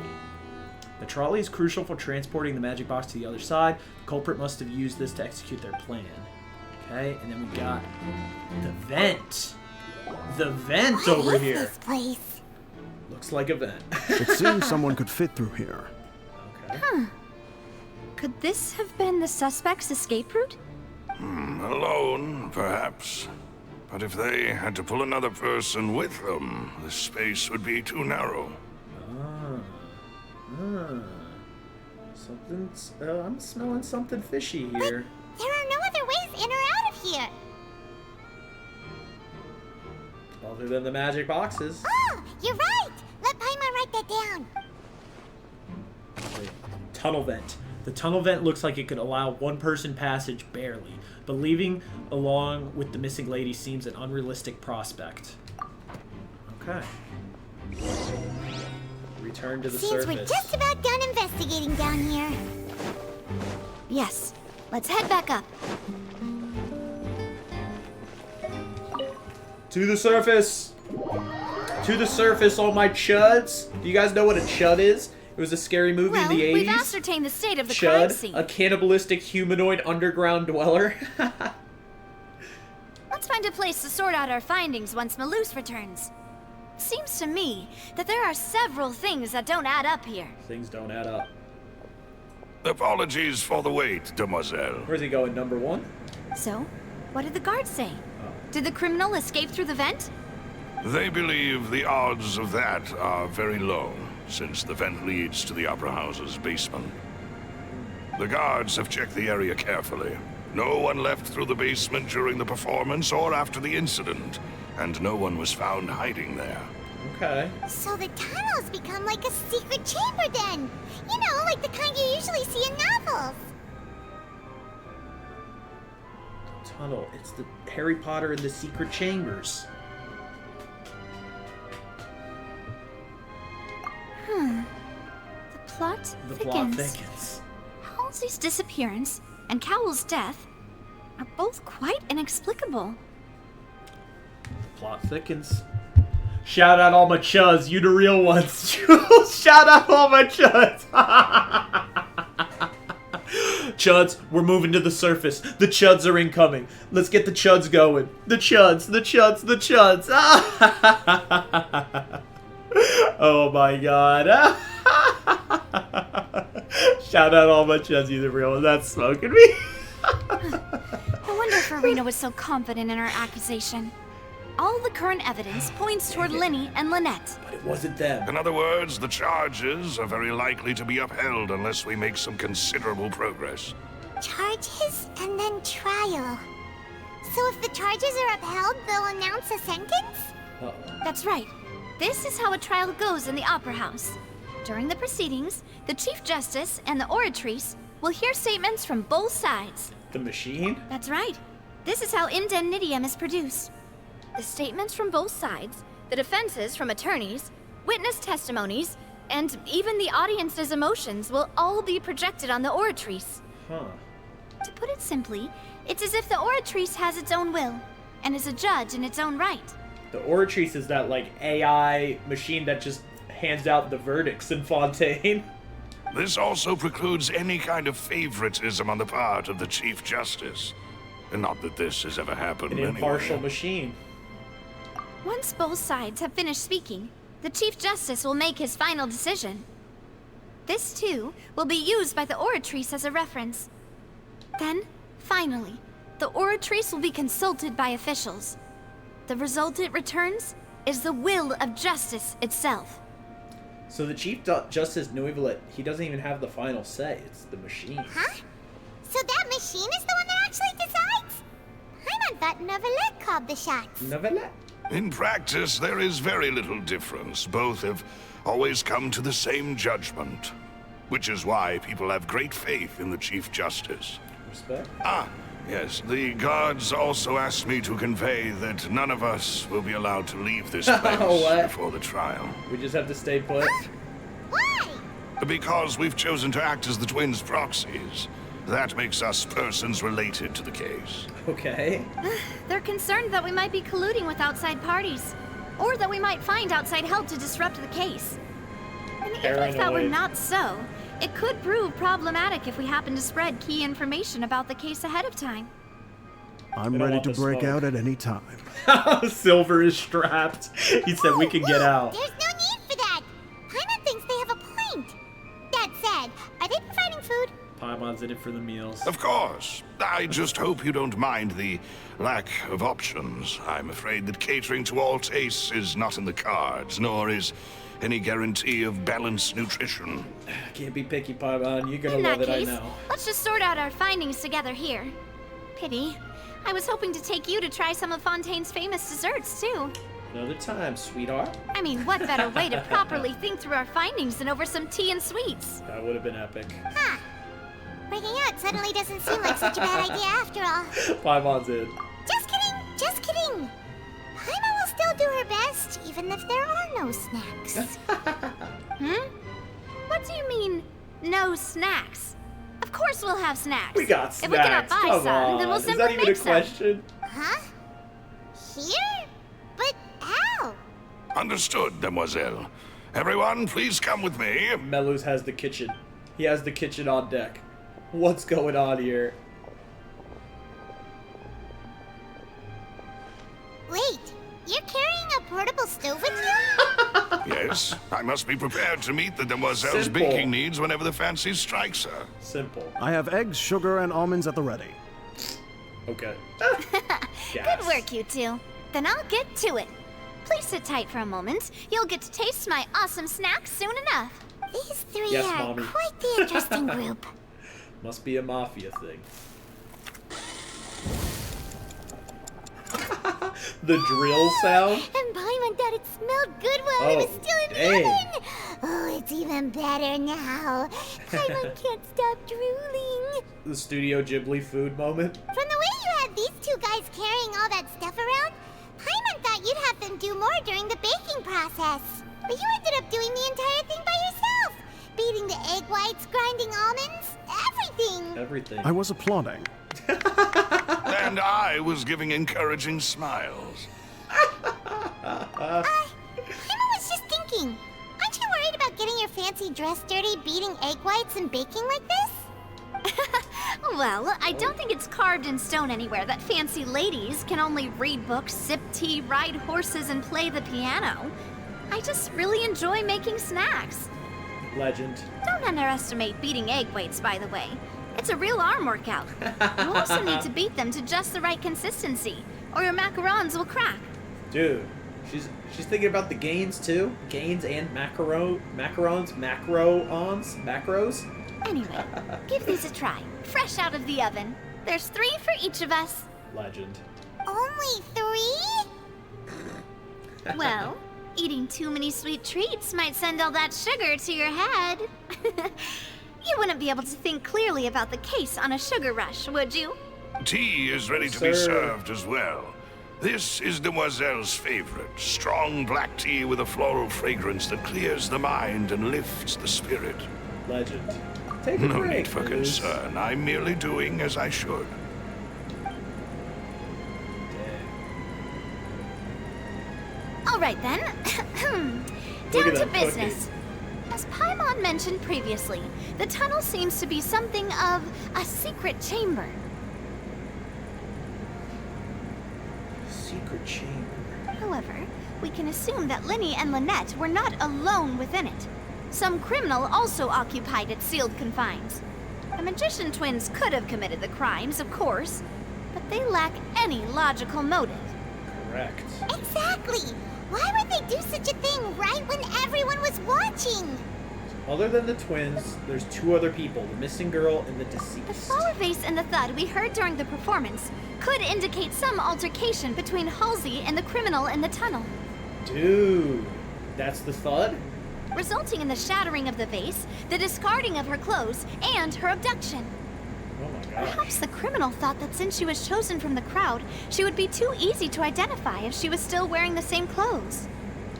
The trolley is crucial for transporting the magic box to the other side. The culprit must have used this to execute their plan. Okay, and then we got the vent. The vent over here. This place? Looks like a vent. It seems someone could fit through here. Okay. Huh. Could this have been the suspect's escape route? Alone, perhaps. But if they had to pull another person with them, the space would be too narrow. Something's... I'm smelling something fishy here. But there are no other ways in or out of here. Other than the magic boxes. Oh, you're right. Let Paimon write that down. Wait. Tunnel vent. The tunnel vent looks like it could allow one-person passage barely, but leaving along with the missing lady seems an unrealistic prospect. Okay. Return to the surface. Seems we're just about done investigating down here. Yes. Let's head back up. To the surface! To the surface, all my chuds! Do you guys know what a chud is? It was a scary movie in the 80s. We've ascertained the state of the crime Chud, scene. a cannibalistic humanoid underground dweller. Let's find a place to sort out our findings once Melus returns. Seems to me that there are several things that don't add up here. Things don't add up. Apologies for the wait, demoiselle. Where's he going, number 1? So, what did the guards say? Did the criminal escape through the vent? They believe the odds of that are very low. since the vent leads to the Opera House's basement. The guards have checked the area carefully. No one left through the basement during the performance or after the incident, and no one was found hiding there. Okay. So the tunnels become like a secret chamber then. You know, like the kind you usually see in novels. Tunnel. It's the Harry Potter and the Secret Chambers. The plot The thickens. plot thickens. Halsey's disappearance and Cowell's death are both quite inexplicable. The plot thickens. Shout out all my chuds, you the real ones. Shout out all my chuds. Chuds, we're moving to the surface. The chuds are incoming. Let's get the chuds going. The chuds, the chuds, the chuds. Oh my god. Shout out all my chuds, you the real ones. That's smoking me. No wonder Farina was so confident in her accusation. All the current evidence points toward Linny and Lynette. But it wasn't them. In other words, the charges are very likely to be upheld unless we make some considerable progress. Charges and then trial. So if the charges are upheld, they'll announce a sentence? That's right. This is how a trial goes in the Opera House. During the proceedings, the Chief Justice and the Oratrice will hear statements from both sides. The machine? That's right. This is how indemnitium is produced. The statements from both sides, the defenses from attorneys, witness testimonies, and even the audience's emotions will all be projected on the Oratrice. Huh. To put it simply, it's as if the Oratrice has its own will, and is a judge in its own right. The Oratrice is that, like, AI machine that just hands out the verdicts in Fontaine. This also precludes any kind of favoritism on the part of the Chief Justice. And not that this has ever happened An anyway. impartial machine. Once both sides have finished speaking, the Chief Justice will make his final decision. This, too, will be used by the Oratrice as a reference. Then, finally, the Oratrice will be consulted by officials. The result it returns is the will of justice itself. So the Chief Justice Noirceur, he doesn't even have the final say. It's the machine. Huh? So that machine is the one that actually decides? I thought Novelette called the shots. Novelette? In practice, there is very little difference. Both have always come to the same judgment. Which is why people have great faith in the Chief Justice. Respect? Ah, yes. The guards also asked me to convey that none of us will be allowed to leave this place before the trial. We just have to stay put? Why? Because we've chosen to act as the twins' proxies. That makes us persons related to the case. Okay. They're concerned that we might be colluding with outside parties, or that we might find outside help to disrupt the case. And even if that were not so, it could prove problematic if we happen to spread key information about the case ahead of time. I'm ready to break out at any time. Silver is strapped. He said we can get out. There's no need for that. Paimon thinks they have a point. That said, are they providing food? Paimon's in it for the meals. Of course. I just hope you don't mind the lack of options. I'm afraid that catering to all tastes is not in the cards, nor is any guarantee of balanced nutrition. Can't be picky, Paimon. You're gonna In love that it, case, I know. let's just sort out our findings together here. Pity. I was hoping to take you to try some of Fontaine's famous desserts, too. Another time, sweetheart. I mean, what better way to properly think through our findings than over some tea and sweets? That would have been epic. Huh. Breaking out suddenly doesn't seem like such a bad idea after all. Paimon's in. Just kidding, just kidding. Paimon will still do her best, even if there are no snacks. What do you mean, no snacks? Of course we'll have snacks. We got If snacks. we cannot buy Come some, on. then we'll Is simply that even make a question? Huh? Here? But how? Understood, demoiselle. Everyone, please come with me. Melus has the kitchen. He has the kitchen on deck. What's going on here? Wait, you're carrying a portable stove with you? Yes, I must be prepared to meet the demoiselle's Simple. baking needs whenever the fancy strikes her. Simple. I have eggs, sugar, and almonds at the ready. Okay. Good work, you two. Then I'll get to it. Please sit tight for a moment. You'll get to taste my awesome snacks soon enough. These three Yes, are Mommy. quite the interesting group. Must be a mafia thing. The drill sound? And Paimon thought it smelled good while it was still in the oven. Oh, it's even better now. Paimon can't stop drooling. The Studio Ghibli food moment. From the way you had these two guys carrying all that stuff around, Paimon thought you'd have them do more during the baking process. But you ended up doing the entire thing by yourself. Beating the egg whites, grinding almonds, everything. Everything. I was applauding. And I was giving encouraging smiles. Paimon was just thinking, aren't you worried about getting your fancy dress dirty beating egg whites and baking like this? Well, I don't think it's carved in stone anywhere that fancy ladies can only read books, sip tea, ride horses, and play the piano. I just really enjoy making snacks. Legend. Don't underestimate beating egg whites, by the way. It's a real arm workout. You also need to beat them to just the right consistency, or your macarons will crack. Dude, she's thinking about the gains too. Gains and macros. Anyway, give these a try. Fresh out of the oven. There's 3 for each of us. Legend. Only 3? Well, eating too many sweet treats might send all that sugar to your head. You wouldn't be able to think clearly about the case on a sugar rush, would you? Tea is ready to be served as well. This is Demoiselle's favorite, strong black tea with a floral fragrance that clears the mind and lifts the spirit. Legend. Take a No break, need for please. concern. I'm merely doing as I should. All right then. Look Down at to that business. As Paimon mentioned previously, the tunnel seems to be something of a secret chamber. Secret chamber. However, we can assume that Linny and Lynette were not alone within it. Some criminal also occupied its sealed confines. The magician twins could have committed the crimes, of course, but they lack any logical motive. Correct. Exactly. Why would they do such a thing right when everyone was watching? Other than the twins, there's 2 other people, the missing girl and the The deceased. flower vase and the thud we heard during the performance could indicate some altercation between Halsey and the criminal in the tunnel, Dude, that's the thud? resulting in the shattering of the vase, the discarding of her clothes, and her abduction. Oh my gosh. Perhaps the criminal thought that since she was chosen from the crowd, she would be too easy to identify if she was still wearing the same clothes.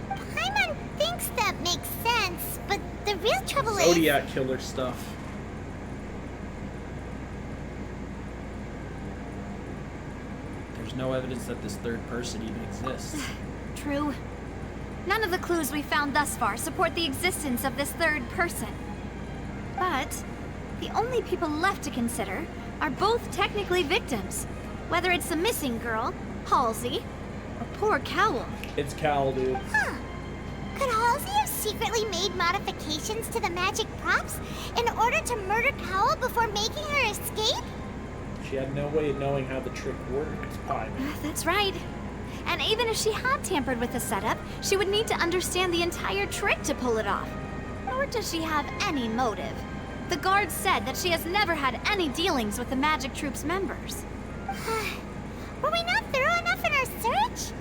Paimon thinks that makes sense, but the real trouble is... Zodiac killer stuff. There's no evidence that this third person even exists. True. None of the clues we found thus far support the existence of this third person. But the only people left to consider are both technically victims, whether it's the missing girl, Halsey, or poor Cowl. It's Cal, dude. Huh. Could Halsey have secretly made modifications to the magic props in order to murder Cowl before making her escape? She had no way of knowing how the trick worked. That's right. And even if she had tampered with the setup, she would need to understand the entire trick to pull it off. Nor does she have any motive. The guard said that she has never had any dealings with the Magic Troop's members. Were we not thorough enough in our search?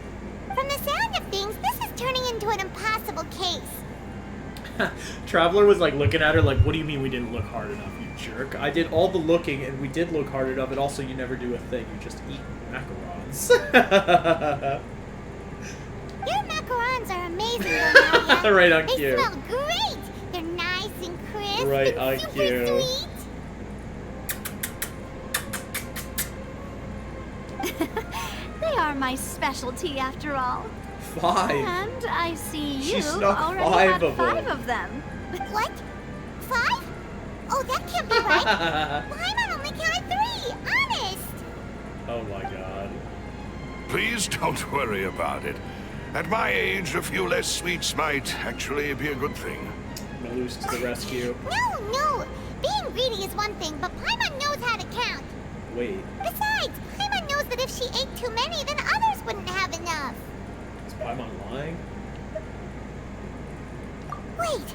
From the sound of things, this is turning into an impossible case. Traveler was like looking at her like, what do you mean we didn't look hard enough, you jerk? I did all the looking and we did look hard enough, and also you never do a thing, you just eat macarons. Your macarons are amazing, Donalia. Right on They cue. smell great. They're nice and crisp Right and on super cue. sweet. They are my specialty after all. 5. And I see She you snuck already 5 had of 5 them. of them. What? 5? Oh, that can't be right. Paimon only counted 3. Honest. Oh my god. Please don't worry about it. At my age, a few less sweets might actually be a good thing. Malus to the rescue. No. Being greedy is one thing, but Paimon knows how to count. Wait. Besides, Paimon knows that if she ate too many, then others wouldn't have enough. It's Paimon lying? Wait,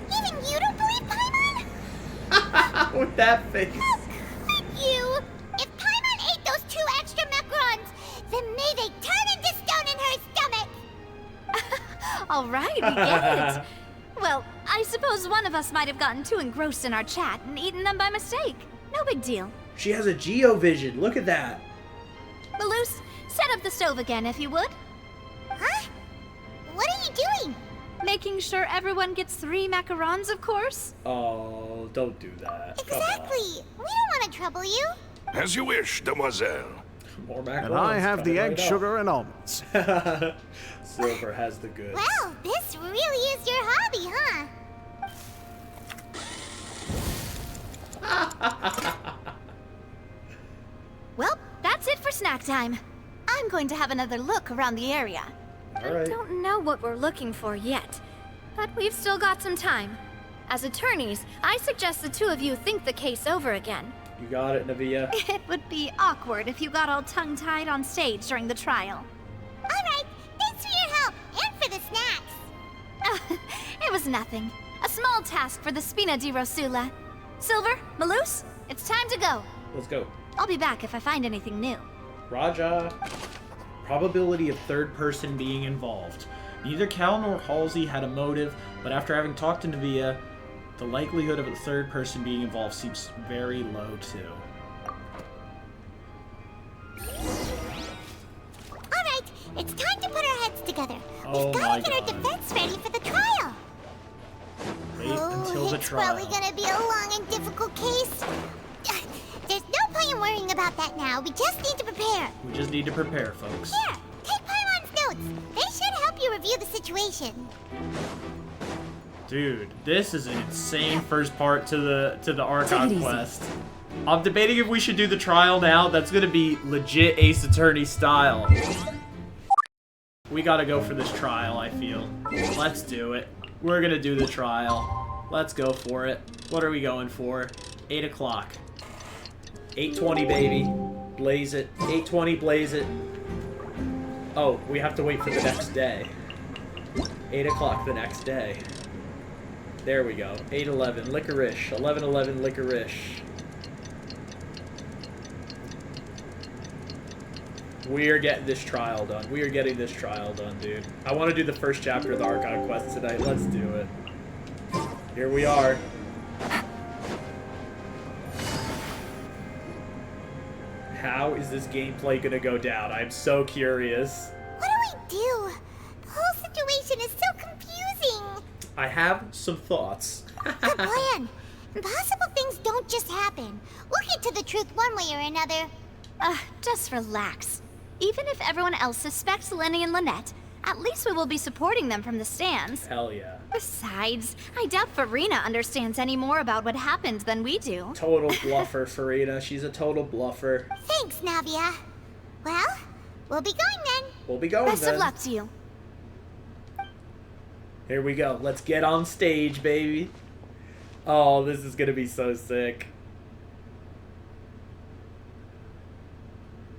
even you don't believe Paimon? With that face. How could you? If Paimon ate those 2 extra macarons, then may they turn into stone in her stomach. All right, we get it. Well, I suppose one of us might have gotten too engrossed in our chat and eaten them by mistake. No big deal. She has a Geovision. Look at that. Malus, set up the stove again if you would. Huh? What are you doing? Making sure everyone gets 3 macarons, of course. Oh, don't do that. Exactly. We don't want to trouble you. As you wish, demoiselle. More macarons. And I have the egg, right sugar, and almonds. Silver has the goods. Well, this really is your hobby, huh? Well, that's it for snack time. I'm going to have another look around the area. All right. I don't know what we're looking for yet, but we've still got some time. As attorneys, I suggest the 2 of you think the case over again. You got it, Navia. It would be awkward if you got all tongue-tied on stage during the trial. All right, thanks for your help and for the snacks. It was nothing. A small task for the Spina di Rosula. Silver, Malus, it's time to go. Let's go. I'll be back if I find anything new. Raja. Probability of third person being involved. Neither Cal nor Halsey had a motive, but after having talked to Navia, the likelihood of a third person being involved seems very low too. Alright, it's time to put our heads together. Oh We've got to get our defense ready for the trial. Wait until the It's trial. probably gonna be a long and difficult case. There's no point in worrying about that now. We just need to prepare. We just need to prepare, folks. Here, take Paimon's notes. They should help you review the situation. Dude, this is an insane first part to the Archon quest. I'm debating if we should do the trial now. That's gonna be legit Ace Attorney style. We gotta go for this trial, I feel. Let's do it. We're gonna do the trial. Let's go for it. What are we going for? 8 o'clock. 8:20, baby. Blaze it. 8:20, blaze it. Oh, we have to wait for the next day. 8 o'clock the next day. There we go. 8:11, licorice. 11:11, licorice. We are getting this trial done. We are getting this trial done, dude. I want to do the first chapter of the Archon quest tonight. Let's do it. Here we are. How is this gameplay gonna go down? I'm so curious. What do we do? The whole situation is so confusing. I have some thoughts. Good plan. Impossible things don't just happen. We'll get to the truth one way or another. Just relax. Even if everyone else suspects Lenny and Lynette, at least we will be supporting them from the stands. Hell yeah. Besides, I doubt Farina understands any more about what happened than we do. Total bluffer, Farina. She's a total bluffer. Thanks, Navia. Well, we'll be going then. We'll be going Best then. of luck to you. Here we go. Let's get on stage, baby. Oh, this is gonna be so sick.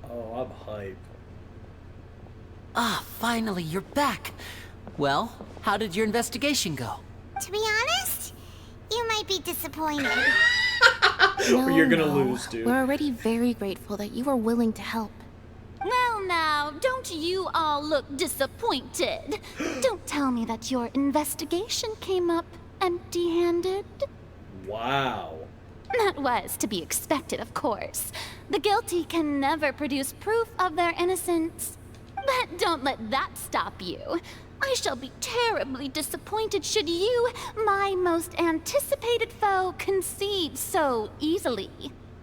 Oh, I'm hyped. Ah, finally, you're back. Well, how did your investigation go? To be honest, you might be disappointed. No, You're gonna no. lose, dude. We're already very grateful that you were willing to help. Well now, don't you all look disappointed. Don't tell me that your investigation came up empty-handed. Wow. That was to be expected, of course. The guilty can never produce proof of their innocence. But don't let that stop you. I shall be terribly disappointed should you, my most anticipated foe, concede so easily.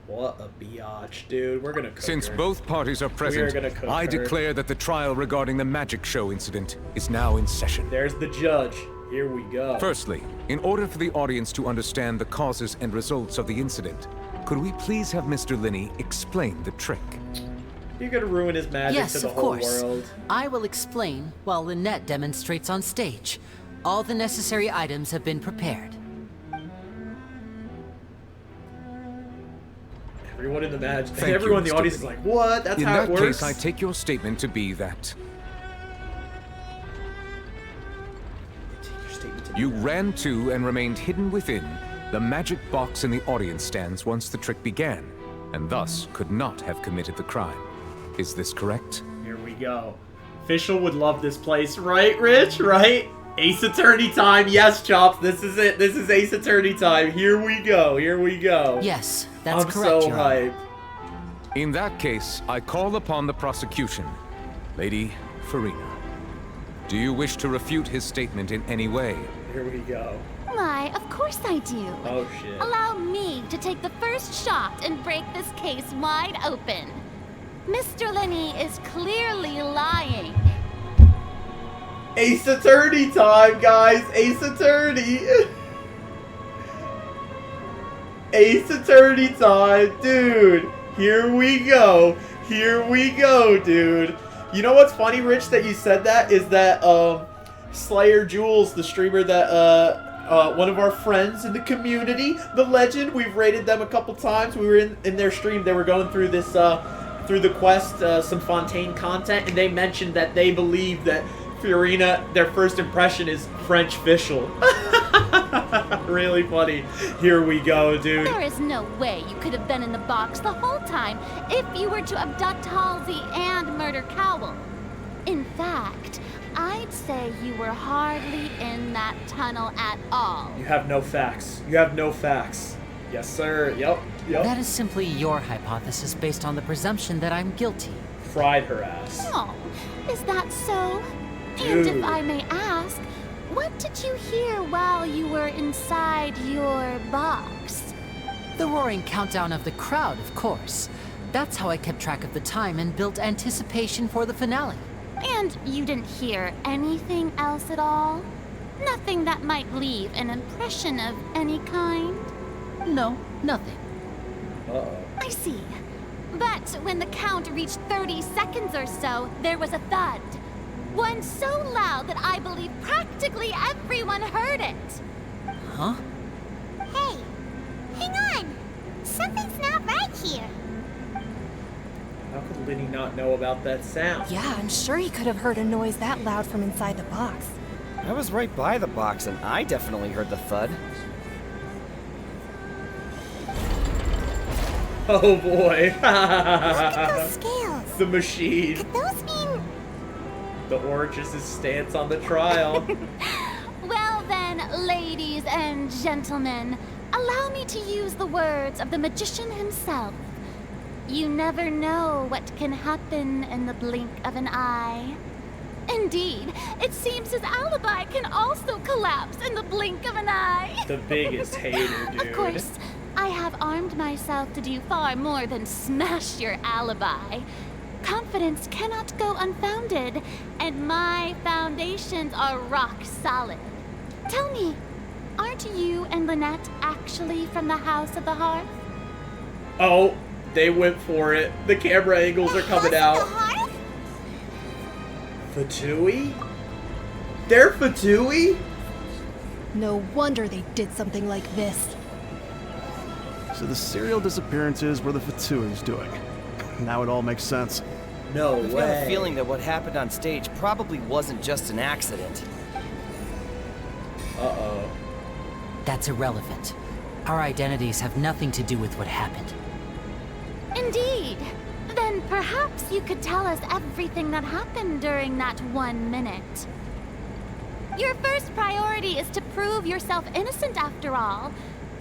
What a biatch, dude. We're gonna cook Since her. both parties are present, gonna cook I her. declare that the trial regarding the magic show incident is now in session. There's the judge. Here we go. Firstly, in order for the audience to understand the causes and results of the incident, could we please have Mr. Linney explain the trick? You're gonna ruin his magic Yes, to the of whole course. world. I will explain while Lynette demonstrates on stage. All the necessary items have been prepared. Everyone in the magic, Thank everyone you, in the Mr. audience is Linney. like, what? That's In how that it works? case, I take your statement to be that You ran to and remained hidden within the magic box in the audience stands once the trick began, and thus could not have committed the crime. Is this correct? Here we go. Official would love this place, right, Rich? Right? Ace Attorney time. Yes, Chops. This is it. This is Ace Attorney time. Here we go. Here we go. Yes, that's I'm correct, so Your Honor. hyped. In that case, I call upon the prosecution. Lady Farina, do you wish to refute his statement in any way? Here we go. Why, of course I do. Oh, shit. Allow me to take the first shot and break this case wide open. Mr. Linney is clearly lying. Ace Attorney time, guys. Ace Attorney. Ace Attorney time. Dude, here we go. Here we go, dude. You know what's funny, Rich, that you said that? Is that, Slayer Jules, the streamer that, one of our friends in the community, the legend, we've rated them a couple times. We were in their stream. They were going through this, through the quest, some Fontaine content, and they mentioned that they believe that Farina, their first impression is French official. Really funny. Here we go, dude. There is no way you could have been in the box the whole time if you were to abduct Halsey and murder Cowell. In fact, I'd say you were hardly in that tunnel at all. You have no facts. You have no facts. Yes, sir. Yep. That is simply your hypothesis based on the presumption that I'm guilty. Fried her ass. Oh, is that so? Dude. And if I may ask, what did you hear while you were inside your box? The roaring countdown of the crowd, of course. That's how I kept track of the time and built anticipation for the finale. And you didn't hear anything else at all? Nothing that might leave an impression of any kind? No, nothing. Uh-oh. I see. But when the count reached 30 seconds or so, there was a thud. One so loud that I believe practically everyone heard it. Huh? Hey, hang on. Something's not right here. How could Linny not know about that sound? Yeah, I'm sure he could have heard a noise that loud from inside the box. I was right by the box, and I definitely heard the thud. Oh boy. Look at those scales. The machine. Could those mean... The Orchis' stance on the trial. Well then, ladies and gentlemen, allow me to use the words of the magician himself. You never know what can happen in the blink of an eye. Indeed, it seems his alibi can also collapse in the blink of an eye. The biggest hater, dude. Of course, I have armed myself to do far more than smash your alibi. Confidence cannot go unfounded, and my foundations are rock solid. Tell me, aren't you and Lynette actually from the House of the Hearth? Oh, they went for it. The camera angles are coming out. Fatui? They're Fatui? No wonder they did something like this. So the serial disappearances were the Fatui's doing. Now it all makes sense. No I've got a feeling that what happened on stage probably wasn't just an accident. Uh-oh. That's irrelevant. Our identities have nothing to do with what happened. Indeed. Then perhaps you could tell us everything that happened during that 1 minute. Your first priority is to prove yourself innocent after all.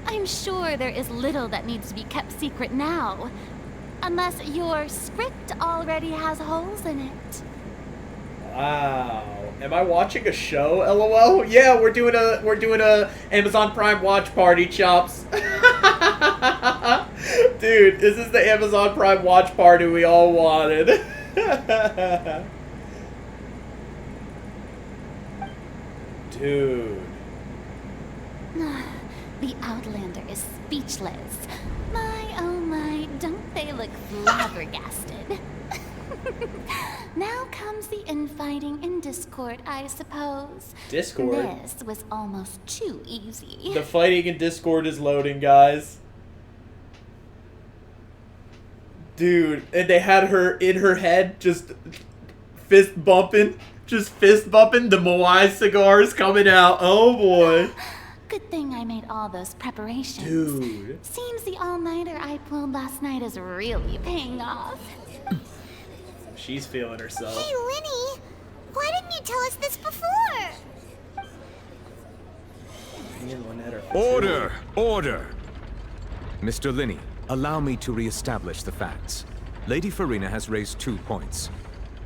I'm sure there is little that needs to be kept secret now. Unless your script already has holes in it. Wow. Am I watching a show, LOL? Yeah, we're doing a Amazon Prime watch party, Chops. Dude, this is the Amazon Prime watch party we all wanted. Dude. The Outlander is speechless. My, oh my, don't they look flabbergasted? Now comes the infighting in Discord, I suppose. Discord? This was almost too easy. The fighting in Discord is loading, guys. Dude, and they had her in her head, just fist bumping Just fist bumping, the Moai cigars coming out. Oh boy. Good thing I made all those preparations. Dude. Seems the all-nighter I pulled last night is really paying off. She's feeling herself. Hey, Linny, why didn't you tell us this before? Order! Order! Mr. Linney, allow me to re-establish the facts. Lady Farina has raised 2 points.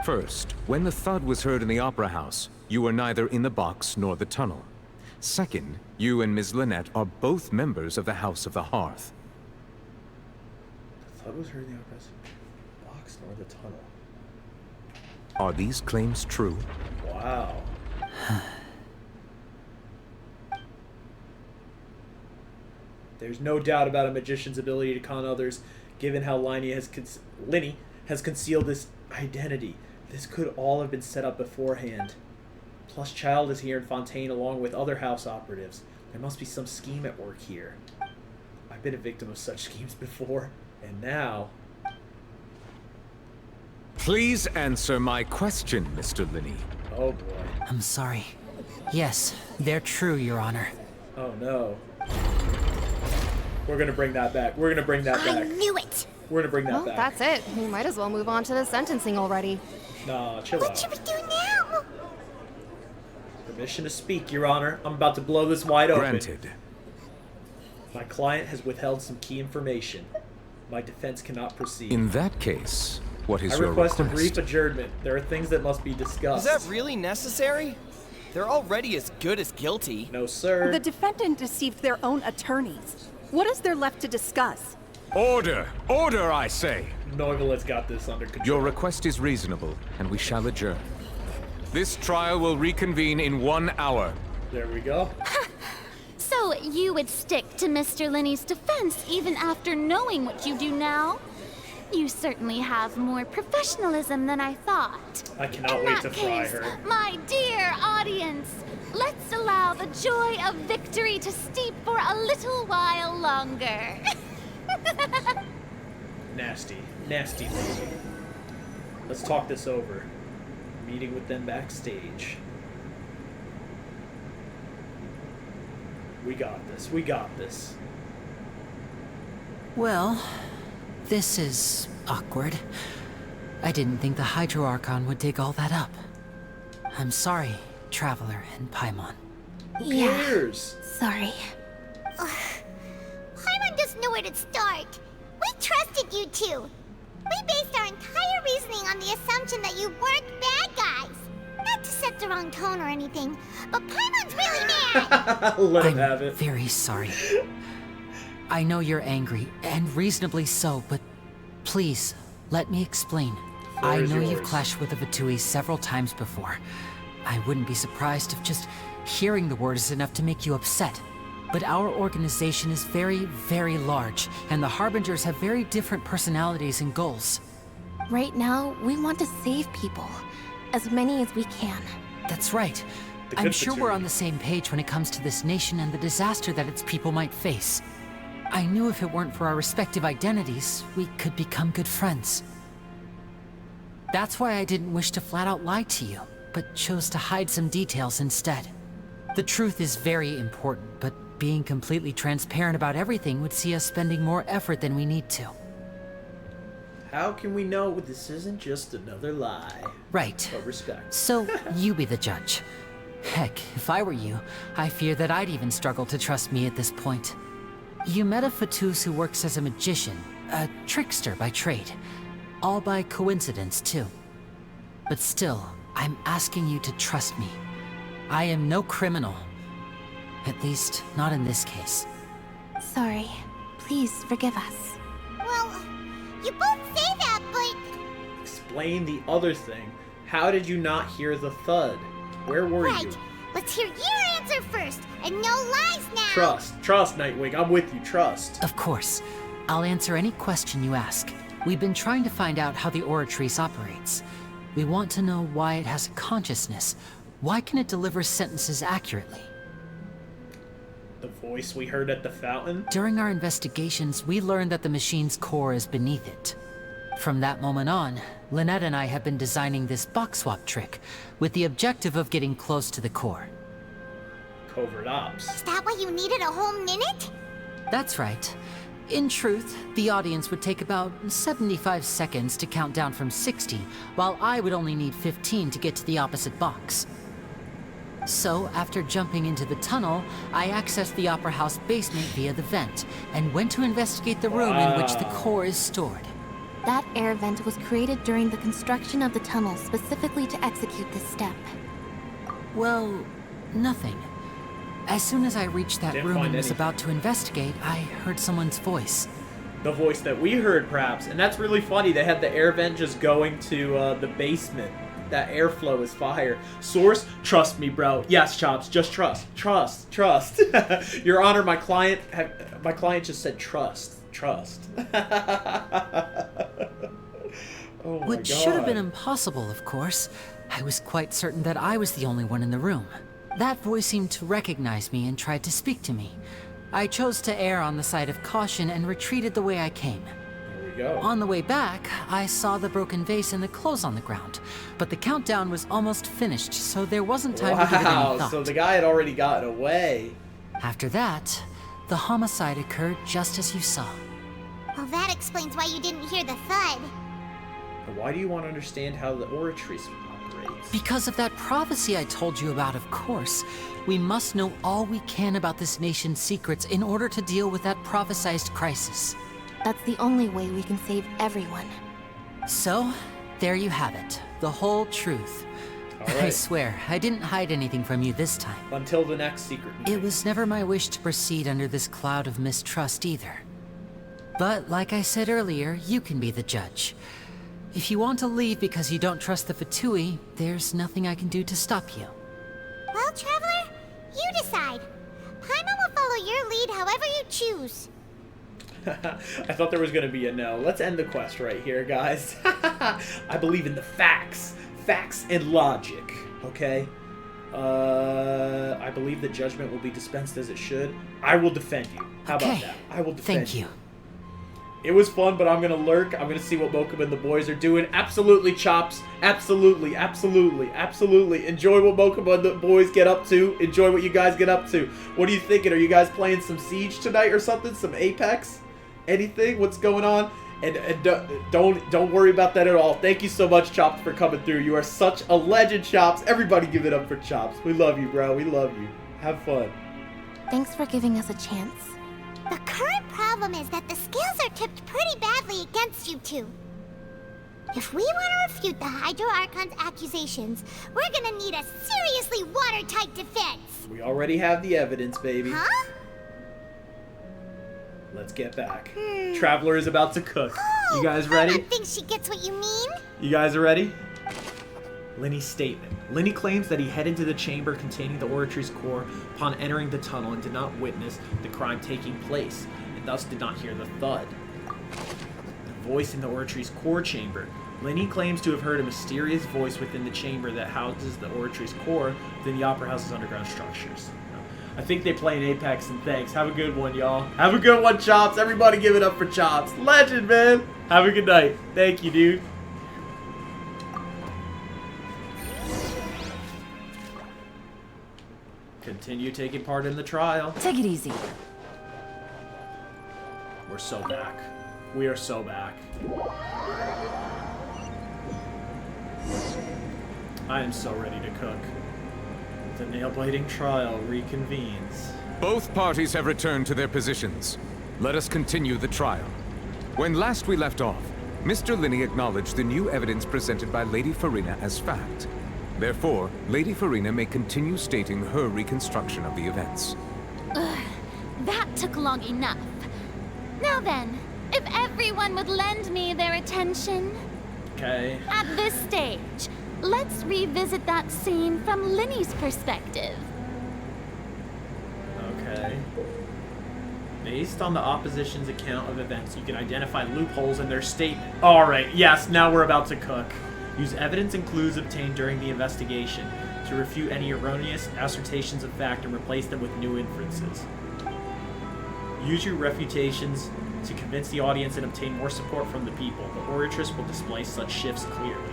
First, when the thud was heard in the Opera House, you were neither in the box nor the tunnel. Second, you and Ms. Lynette are both members of the House of the Hearth. The thud was heard in the Opera House, box nor the tunnel. Are these claims true? Wow. There's no doubt about a magician's ability to con others, given how Linny has concealed this identity. This could all have been set up beforehand. Plus, Child is here in Fontaine along with other house operatives. There must be some scheme at work here. I've been a victim of such schemes before, and now... Please answer my question, Mr. Linney. Oh boy. I'm sorry. Yes, they're true, Your Honor. Oh no. We're gonna bring that back. We're gonna bring that back. I knew it! We're gonna bring that Well, back. that's it. We might as well move on to the sentencing already. Nah, chill What out. should we do now? Permission to speak, Your Honor. I'm about to blow this wide open. Granted. My client has withheld some key information. My defense cannot proceed. In that case, what is I your request request? a brief adjournment. There are things that must be discussed. Is that really necessary? They're already as good as guilty. No, sir. The defendant deceived their own attorneys. What is there left to discuss? Order! Order, I say! Noiville's got this under control. Your request is reasonable, and we shall adjourn. This trial will reconvene in 1 hour. There we go. So you would stick to Mr. Linney's defense even after knowing what you do now? You certainly have more professionalism than I thought. I cannot In wait that to fry case, her. My dear audience, let's allow the joy of victory to steep for a little while longer. Nasty. Nasty lady. Let's talk this over. Meeting with them backstage. We got this. We got this. Well, this is awkward. I didn't think the Hydro Archon would dig all that up. I'm sorry, Traveler and Paimon. Who cares? Sorry. Paimon doesn't know where to start. We trusted you two. We based our entire reasoning on the assumption that you weren't bad guys. Not to set the wrong tone or anything, but Paimon's really mad. Let him have it. I'm very sorry. I know you're angry, and reasonably so, but please, let me explain. I know you've clashed with the Vitui several times before. I wouldn't be surprised if just hearing the word is enough to make you upset. But our organization is very, very large, and the Harbingers have very different personalities and goals. Right now, we want to save people. As many as we can. That's right. I'm sure we're on the same page when it comes to this nation and the disaster that its people might face. I knew if it weren't for our respective identities, we could become good friends. That's why I didn't wish to flat out lie to you, but chose to hide some details instead. The truth is very important, but being completely transparent about everything would see us spending more effort than we need to. How can we know this isn't just another lie? Right. But respect. So, you be the judge. Heck, if I were you, I fear that I'd even struggle to trust me at this point. You met a Fatus who works as a magician, a trickster by trade. All by coincidence, too. But still, I'm asking you to trust me. I am no criminal. At least, not in this case. Sorry. Please forgive us. Well, you both say that, but... Explain the other thing. How did you not hear the thud? Where were you? Let's hear your answer first, and no lies now! Trust, Nightwing. I'm with you. Trust. Of course. I'll answer any question you ask. We've been trying to find out how the Oratrice operates. We want to know why it has a consciousness. Why can it deliver sentences accurately? The voice we heard at the fountain? During our investigations, we learned that the machine's core is beneath it. From that moment on, Lynette and I have been designing this box swap trick with the objective of getting close to the core. Covert ops. Is that why you needed a whole minute? That's right. In truth, the audience would take about 75 seconds to count down from 60, while I would only need 15 to get to the opposite box. So, after jumping into the tunnel, I accessed the Opera House basement via the vent, and went to investigate the room in which the core is stored. That air vent was created during the construction of the tunnel specifically to execute this step. Well, nothing. As soon as I reached that room and was about to investigate, I heard someone's voice. The voice that we heard, perhaps. And that's really funny. They had the air vent just going to the basement. That airflow is fire. Source? Trust me, bro. Yes, Chops. Just trust. Trust. Trust. Your Honor, my client just said trust. Trust. Oh my Which should have been impossible, of course. I was quite certain that I was the only one in the room. That voice seemed to recognize me and tried to speak to me. I chose to err on the side of caution and retreated the way I came. There we go. On the way back, I saw the broken vase and the clothes on the ground, but the countdown was almost finished, so there wasn't time to give it any thought. So the guy had already gotten away. After that, the homicide occurred just as you saw. Well, that explains why you didn't hear the thud. Why do you want to understand how the oratory operates? Because of that prophecy I told you about, of course. We must know all we can about this nation's secrets in order to deal with that prophesized crisis. That's the only way we can save everyone. So, there you have it. The whole truth. All right. I swear, I didn't hide anything from you this time. Until the next secret meeting. It was never my wish to proceed under this cloud of mistrust either. But, like I said earlier, you can be the judge. If you want to leave because you don't trust the Fatui, there's nothing I can do to stop you. Well, Traveler, you decide. Paimon will follow your lead however you choose. I thought there was going to be a no. Let's end the quest right here, guys. I believe in the facts. Facts and logic, okay? I believe that judgment will be dispensed as it should. I will defend you. How about that? I will defend you. Thank you. It was fun, but I'm going to lurk. I'm going to see what Mokum and the boys are doing. Absolutely, Chops. Absolutely, absolutely, absolutely. Enjoy what Mokum and the boys get up to. Enjoy what you guys get up to. What are you thinking? Are you guys playing some Siege tonight or something? Some Apex? Anything? What's going on? And don't worry about that at all. Thank you so much, Chops, for coming through. You are such a legend, Chops. Everybody give it up for Chops. We love you, bro. We love you. Have fun. Thanks for giving us a chance. The current problem is that the scales are tipped pretty badly against you two. If we want to refute the Hydro Archon's accusations, we're gonna need a seriously watertight defense. We already have the evidence, baby. Huh? Let's get back. Traveler is about to cook. You guys ready? I think she gets what you mean. You guys are ready? Linny's statement. Linny claims that he headed into the chamber containing the oratory's core upon entering the tunnel and did not witness the crime taking place, and thus did not hear the thud. The voice in the oratory's core chamber. Linny claims to have heard a mysterious voice within the chamber that houses the oratory's core within the Opera House's underground structures. I think they play in Apex, and thanks. Have a good one, y'all. Have a good one, Chops. Everybody give it up for Chops. Legend, man. Have a good night. Thank you, dude. Continue taking part in the trial. Take it easy. We're so back. We are so back. I am so ready to cook. The nail-biting trial reconvenes. Both parties have returned to their positions. Let us continue the trial. When last we left off, Mr. Linney acknowledged the new evidence presented by Lady Farina as fact. Therefore, Lady Farina may continue stating her reconstruction of the events. Ugh, that took long enough. Now then, if everyone would lend me their attention. Okay. At this stage, let's revisit that scene from Linny's perspective. Okay. Based on the opposition's account of events, you can identify loopholes in their statement. Alright, yes, now we're about to cook. Use evidence and clues obtained during the investigation to refute any erroneous assertions of fact and replace them with new inferences. Use your refutations To convince the audience and obtain more support from the people, the oratress will display such shifts clearly.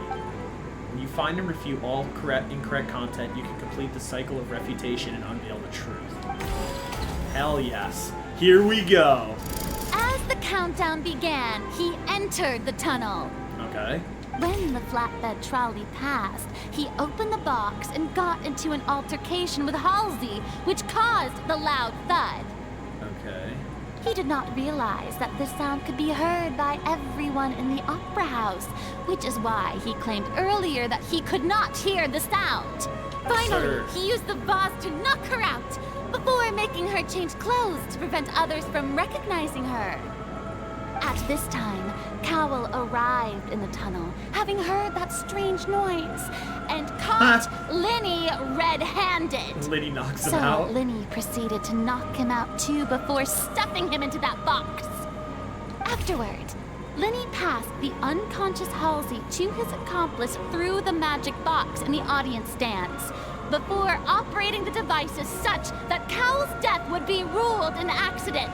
When you find and refute all incorrect content, you can complete the cycle of refutation and unveil the truth. Hell yes. Here we go. As the countdown began, he entered the tunnel. Okay. When the flatbed trolley passed, he opened the box and got into an altercation with Halsey, which caused the loud thud. Okay. He did not realize that this sound could be heard by everyone in the opera house, which is why he claimed earlier that he could not hear the sound. Finally, he used the vase to knock her out, before making her change clothes to prevent others from recognizing her. At this time, Cowell arrived in the tunnel, having heard that strange noise, and caught Linny red-handed. Linny knocks him out. So Linny proceeded to knock him out too before stuffing him into that box. Afterward, Linny passed the unconscious Halsey to his accomplice through the magic box in the audience stands, before operating the devices such that Cowell's death would be ruled an accident.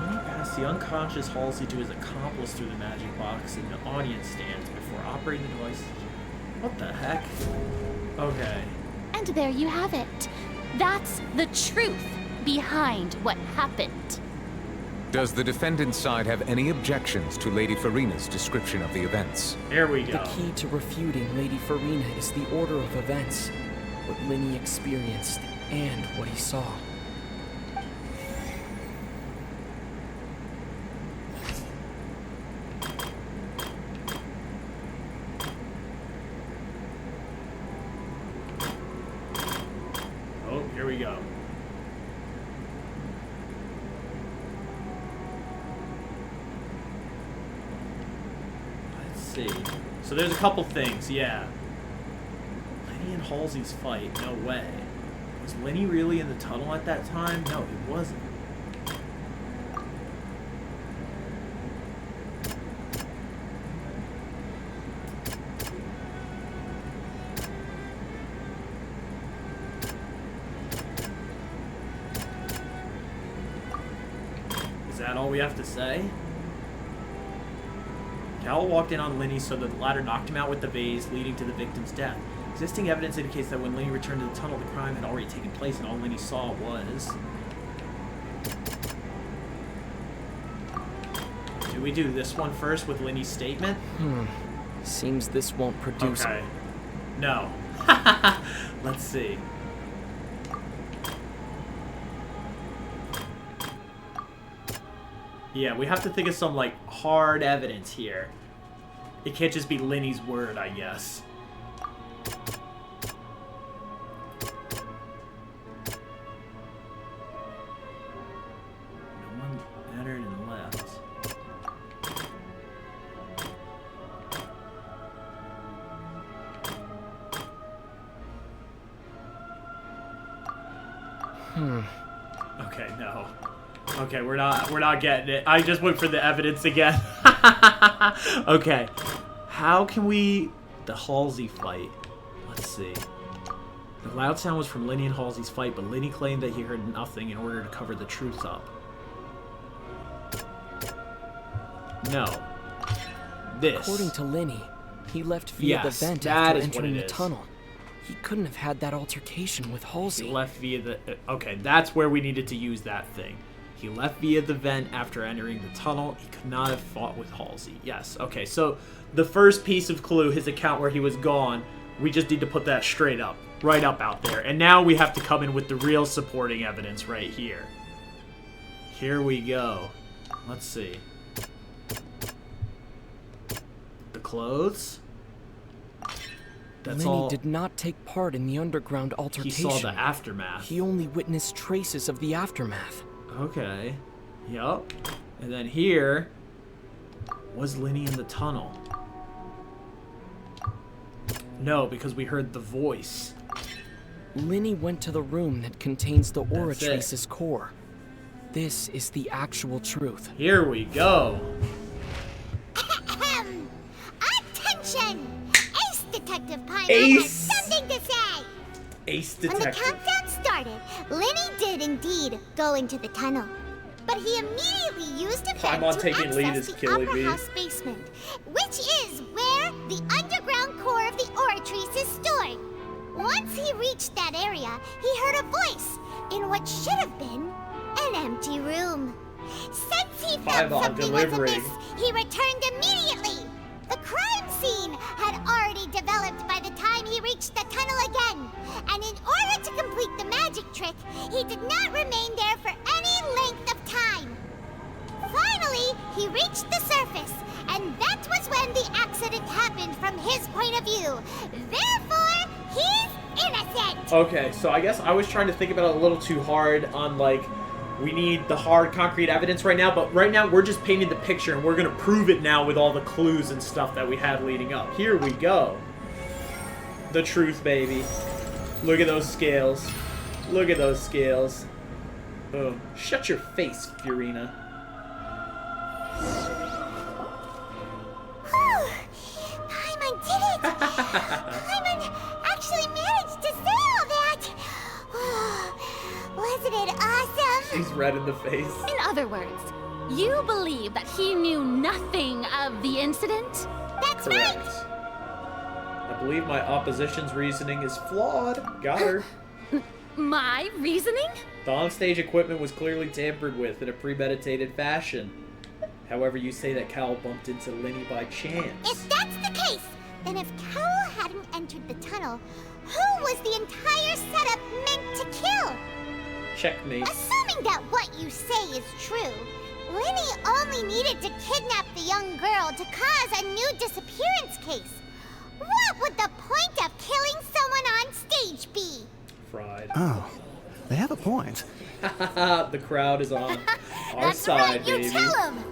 Linny passed the unconscious Halsey to his accomplice through the magic box in the audience stands before operating the devices. What the heck? Okay. And there you have it. That's the truth behind what happened. Does the defendant's side have any objections to Lady Farina's description of the events? There we go. The key to refuting Lady Farina is the order of events. What Linny experienced and what he saw. Oh, here we go. Let's see. So there's a couple things, yeah. Linny and Halsey's fight, no way. Was Linny really in the tunnel at that time? No, he wasn't. Is that all we have to say? Cowell walked in on Linny so that the latter knocked him out with the vase, leading to the victim's death. Existing evidence indicates that when Linny returned to the tunnel, the crime had already taken place, and all Linny saw was... Do we do this one first with Linny's statement? Seems this won't produce... Okay. No. Let's see. Yeah, we have to think of some, like, hard evidence here. It can't just be Linny's word, I guess. No one entered and left. Okay, no. Okay, we're not getting it. I just went for the evidence again. Okay. How can we... The Halsey fight. Let's see. The loud sound was from Linny and Halsey's fight, but Linny claimed that he heard nothing in order to cover the truth up. No. This. According to Linny, he left via the vent after entering the tunnel. He couldn't have had that altercation with Halsey. He left via the... Okay, that's where we needed to use that thing. He left via the vent after entering the tunnel. He could not have fought with Halsey. Yes, okay, so the first piece of clue, his account where he was gone, we just need to put that straight up, right up out there. And now we have to come in with the real supporting evidence right here. Here we go. Let's see. The clothes? That's Linny all. did not take part in the underground altercation. He saw the aftermath. He only witnessed traces of the aftermath. Okay. Yup. And then here was Linny in the tunnel. No, because we heard the voice. Linny went to the room that contains the Oratrace's core. This is the actual truth. Here we go. Attention! Ace Detective Paimon Ace. has something to say! Ace When the Detective. countdown started, Linny did indeed go into the tunnel. but he immediately used a vent Paimon to taking lead access is the killing Opera me. House basement, which is where the underground core of the Oratrice is stored. Once he reached that area, he heard a voice in what should have been an empty room. Since he felt Paimon something was delivering. amiss, he returned immediately. The crime scene had already developed by the time he reached the tunnel again, and in order to complete the magic trick, he did not remain there for any length of time. Finally, he reached the surface, and that was when the accident happened from his point of view. Therefore, he's innocent! Okay, so I guess I was trying to think about it a little too hard on, like, we need the hard, concrete evidence right now, but right now we're just painting the picture, and we're going to prove it now with all the clues and stuff that we had leading up. Here we go. The truth, baby. Look at those scales. Look at those scales. Boom. Shut your face, Furina. Whew! Paimon did it! Paimon actually managed to say all that! Wasn't it awesome? She's red in the face. In other words, you believe that he knew nothing of the incident? That's Correct. right! I believe my opposition's reasoning is flawed. Got her. My reasoning? The onstage equipment was clearly tampered with in a premeditated fashion. However, you say that Cal bumped into Lenny by chance. If that's the case, then if Cowell hadn't entered the tunnel, who was the entire setup meant to kill? Checkmate. Assuming that what you say is true, Lenny only needed to kidnap the young girl to cause a new disappearance case. What would the point of killing someone on stage be? Fried. Oh, they have a point. The crowd is on our That's side, right, you baby. tell them.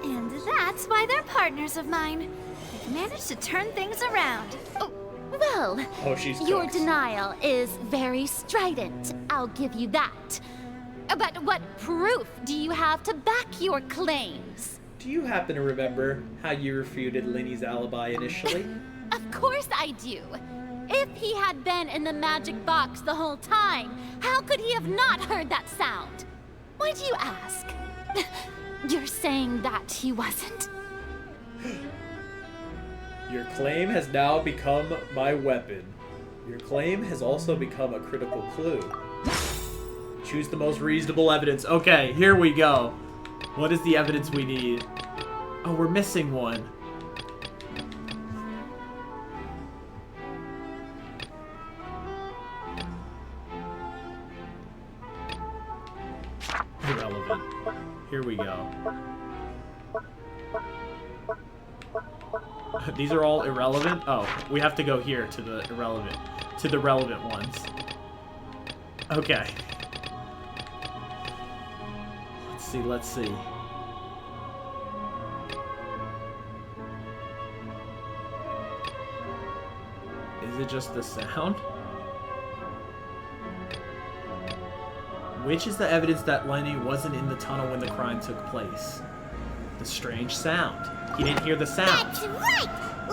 And that's why they're partners of mine. They've managed to turn things around. Well, Oh, she's your cooked. denial is very strident. I'll give you that. But what proof do you have to back your claims? Do you happen to remember how you refuted Lenny's alibi initially? Of course I do. If he had been in the magic box the whole time, how could he have not heard that sound? Why do you ask? You're saying that he wasn't? Your claim has now become my weapon. Your claim has also become a critical clue. Choose the most reasonable evidence. Okay, here we go. What is the evidence we need? Oh, we're missing one. Irrelevant. Here we go. These are all irrelevant? Oh, we have to go here to the relevant ones. Okay. Let's see. Is it just the sound? Which is the evidence that Lenny wasn't in the tunnel when the crime took place? The strange sound. He didn't hear the sound. That's right!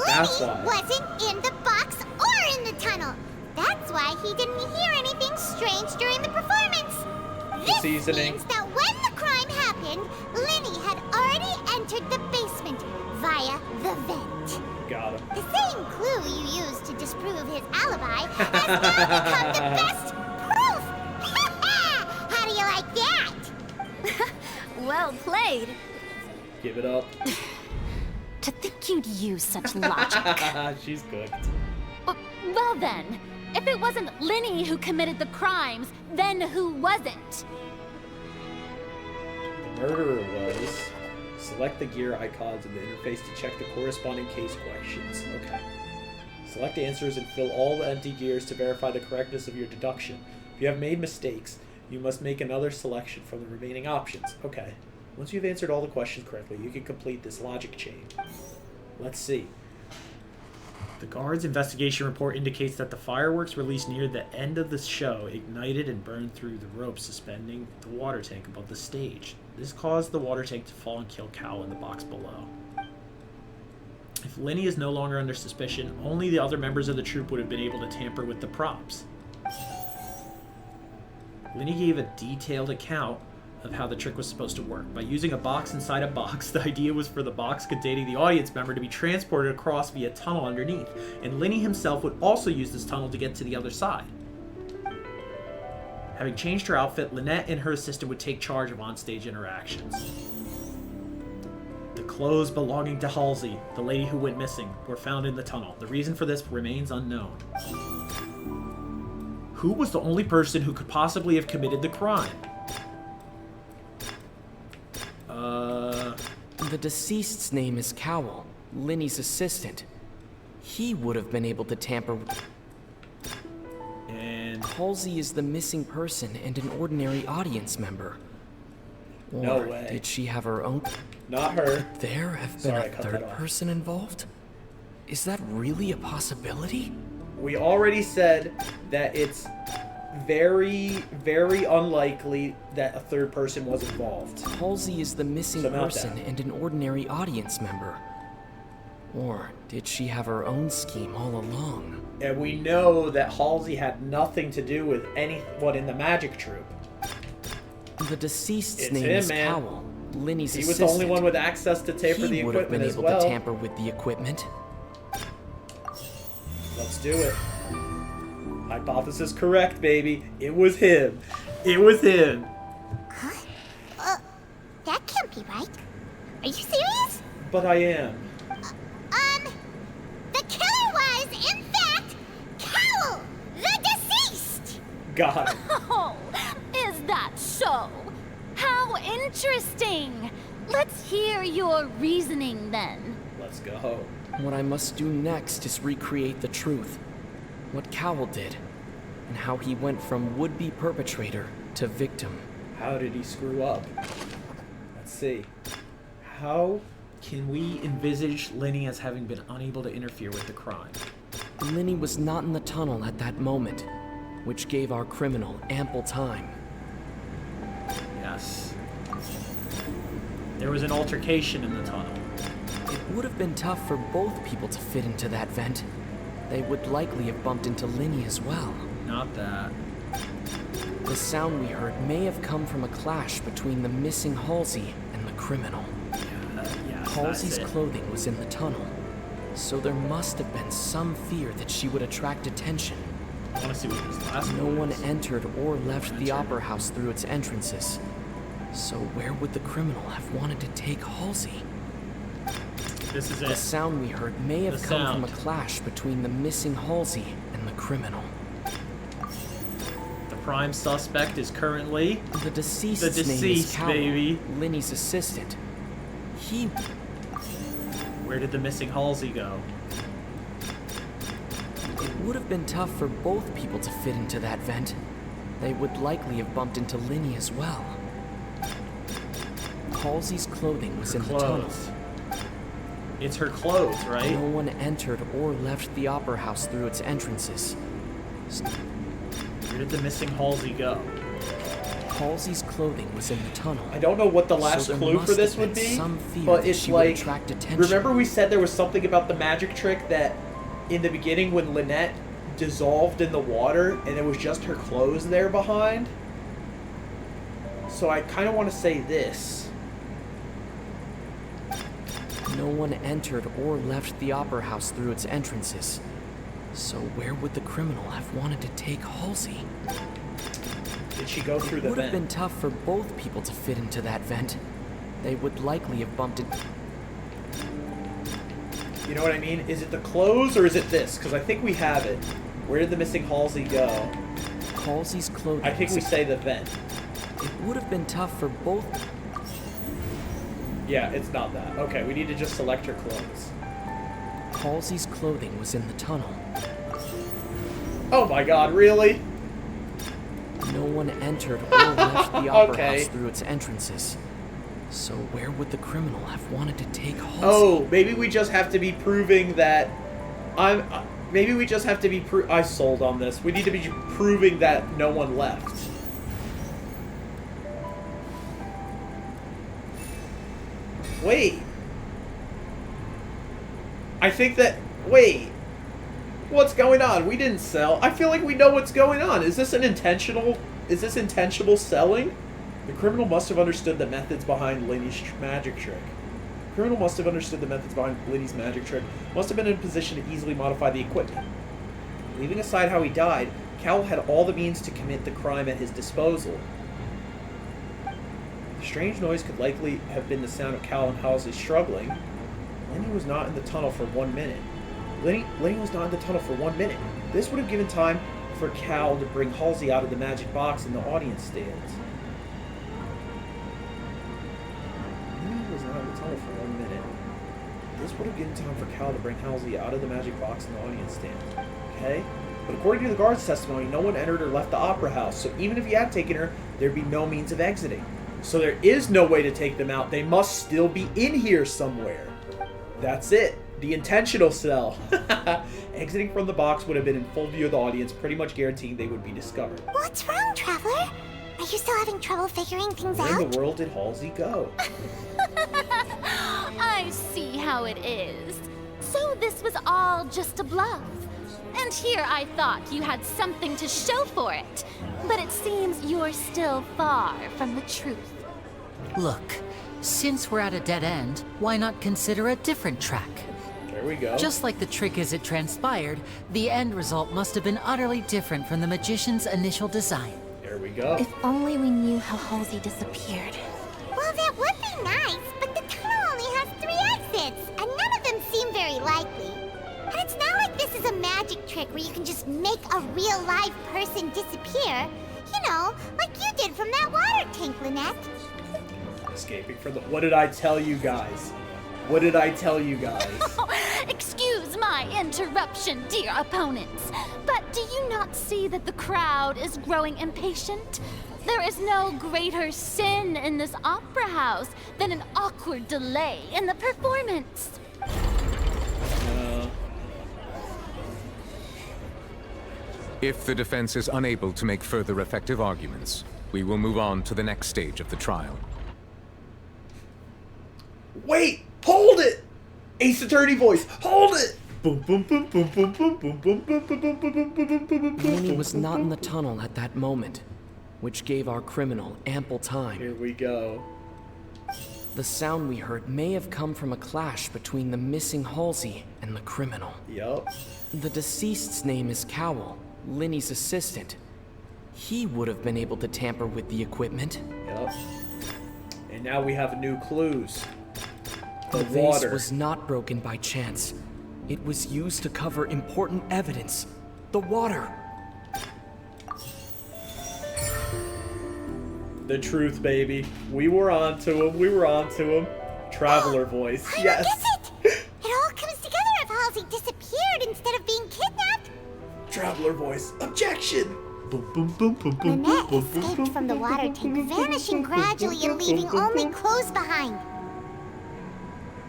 That's Lenny why. wasn't in the box or in the tunnel. That's why he didn't hear anything strange during the performance. This Seasoning. means that when the crime happened, Lenny had already entered the basement via the vent. Got him. The same clue you used to disprove his alibi has now become the best proof! How do you like that? Well played. Give it up. To think you'd use such logic. She's cooked. Well then, if it wasn't Lenny who committed the crimes, then who wasn't? The murderer was... Select the gear icons in the interface to check the corresponding case questions. Okay. Select answers and fill all the empty gears to verify the correctness of your deduction. If you have made mistakes, you must make another selection from the remaining options. Okay. Once you've answered all the questions correctly, you can complete this logic chain. Let's see. The guard's investigation report indicates that the fireworks released near the end of the show ignited and burned through the rope suspending the water tank above the stage. This caused the water tank to fall and kill Cal in the box below. If Lenny is no longer under suspicion, only the other members of the troupe would have been able to tamper with the props. Lenny gave a detailed account of how the trick was supposed to work. By using a box inside a box, the idea was for the box containing the audience member to be transported across via a tunnel underneath, and Linny himself would also use this tunnel to get to the other side. Having changed her outfit, Lynette and her assistant would take charge of onstage interactions. The clothes belonging to Halsey, the lady who went missing, were found in the tunnel. The reason for this remains unknown. Who was the only person who could possibly have committed the crime? The deceased's name is Cowell, Linny's assistant. He would have been able to tamper with... And... Halsey is the missing person and an ordinary audience member. Or no way. Did she have her own... Not her. Could there have been a third person involved? Is that really a possibility? We already said that it's very, very unlikely that a third person was involved. Halsey is the missing person and an ordinary audience member. Or did she have her own scheme all along? And we know that Halsey had nothing to do with anyone in the magic troupe. The deceased's name is Cowell, Linny's assistant. He was the only one with access to tamper the equipment as well. He would have been able to tamper with the equipment. Let's do it. Hypothesis correct, baby. It was him. It was him. Huh? That can't be right. Are you serious? But I am. The killer was, in fact, Cowell, the deceased! Got it. Oh, is that so? How interesting. Let's hear your reasoning then. Let's go. What I must do next is recreate the truth. What Cowell did, and how he went from would-be perpetrator to victim. How did he screw up? Let's see. How can we envisage Linny as having been unable to interfere with the crime? Linny was not in the tunnel at that moment, which gave our criminal ample time. Yes. There was an altercation in the tunnel. It would have been tough for both people to fit into that vent. They would likely have bumped into Linny as well. Not that. The sound we heard may have come from a clash between the missing Halsey and the criminal. Yes, Halsey's clothing was in the tunnel, so there must have been some fear that she would attract attention. I want to see what this last No one entered or left the opera house through its entrances. So where would the criminal have wanted to take Halsey? This is it. The sound we heard may have come from a clash between the missing Halsey and the criminal. The prime suspect is currently the deceased's name is Cowell, baby. Linny's assistant. He... Where did the missing Halsey go? It would have been tough for both people to fit into that vent. They would likely have bumped into Linny as well. Halsey's clothing was in the tunnel. It's her clothes, right? No one entered or left the opera house through its entrances. Where did the missing Halsey go? Halsey's clothing was in the tunnel. I don't know what the last clue for this would be, but it's like, remember we said there was something about the magic trick that in the beginning when Lynette dissolved in the water and it was just her clothes there behind? So I kind of want to say this. No one entered or left the opera house through its entrances. So where would the criminal have wanted to take Halsey? Did she go through the vent? It would have been tough for both people to fit into that vent. They would likely have bumped into... You know what I mean? Is it the clothes or is it this? Because I think we have it. Where did the missing Halsey go? Halsey's clothing... I think we say the vent. It would have been tough for both... Yeah, it's not that. Okay, we need to just select her clothes. Halsey's clothing was in the tunnel. Oh my god, really? No one entered or left the opera house through its entrances. So where would the criminal have wanted to take Halsey? Oh, maybe we just have to be proving that... maybe we just have to be... I sold on this. We need to be proving that no one left. Wait. I think that... Wait. What's going on? We didn't sell. I feel like we know what's going on. Is this an intentional... Is this intentional selling? The criminal must have understood the methods behind Lenny's magic trick. The criminal must have understood the methods behind Lenny's magic trick. Must have been in a position to easily modify the equipment. Leaving aside how he died, Cowell had all the means to commit the crime at his disposal. The strange noise could likely have been the sound of Cowell and Halsey struggling. Lenny was not in the tunnel for 1 minute. Lenny was not in the tunnel for 1 minute. This would have given time for Cowell to bring Halsey out of the magic box in the audience stands. Lenny was not in the tunnel for 1 minute. This would have given time for Cowell to bring Halsey out of the magic box in the audience stands. Okay? But according to the guard's testimony, no one entered or left the opera house, so even if he had taken her, there'd be no means of exiting. So there is no way to take them out. They must still be in here somewhere. That's it. The intentional cell. Exiting from the box would have been in full view of the audience, pretty much guaranteeing they would be discovered. What's wrong, Traveler? Are you still having trouble figuring things out? Where in the world did Halsey go? I see how it is. So this was all just a bluff. And here I thought you had something to show for it. But it seems you're still far from the truth. Look, since we're at a dead end, why not consider a different track? There we go. Just like the trick as it transpired, the end result must have been utterly different from the magician's initial design. There we go. If only we knew how Halsey disappeared. Well, that would be nice, but the tunnel only has 3 exits, and none of them seem very likely. And it's not like this is a magic trick where you can just make a real live person disappear. You know, like you did from that water tank, Lynette. Escaping from the... What did I tell you guys? What did I tell you guys? Excuse my interruption, dear opponents, but do you not see that the crowd is growing impatient? There is no greater sin in this opera house than an awkward delay in the performance. If the defense is unable to make further effective arguments, we will move on to the next stage of the trial. Wait! Hold it! Ace Attorney voice, hold it! Boom, boom, boom, boom, boom, boom, boom, boom, boom, boom, boom, boom, boom. Lenny was not in the tunnel at that moment, which gave our criminal ample time. Here we go. The sound we heard may have come from a clash between the missing Halsey and the criminal. Yup. The deceased's name is Cowell, Lenny's assistant. He would have been able to tamper with the equipment. Yup. And now we have new clues. The water vase was not broken by chance. It was used to cover important evidence. The water. The truth, baby. We were on to him. We were on to him. Traveler voice. Yes. It all comes together if Halsey disappeared instead of being kidnapped. Traveler voice. Objection. Lynette escaped from the water tank, vanishing gradually and leaving only clothes behind.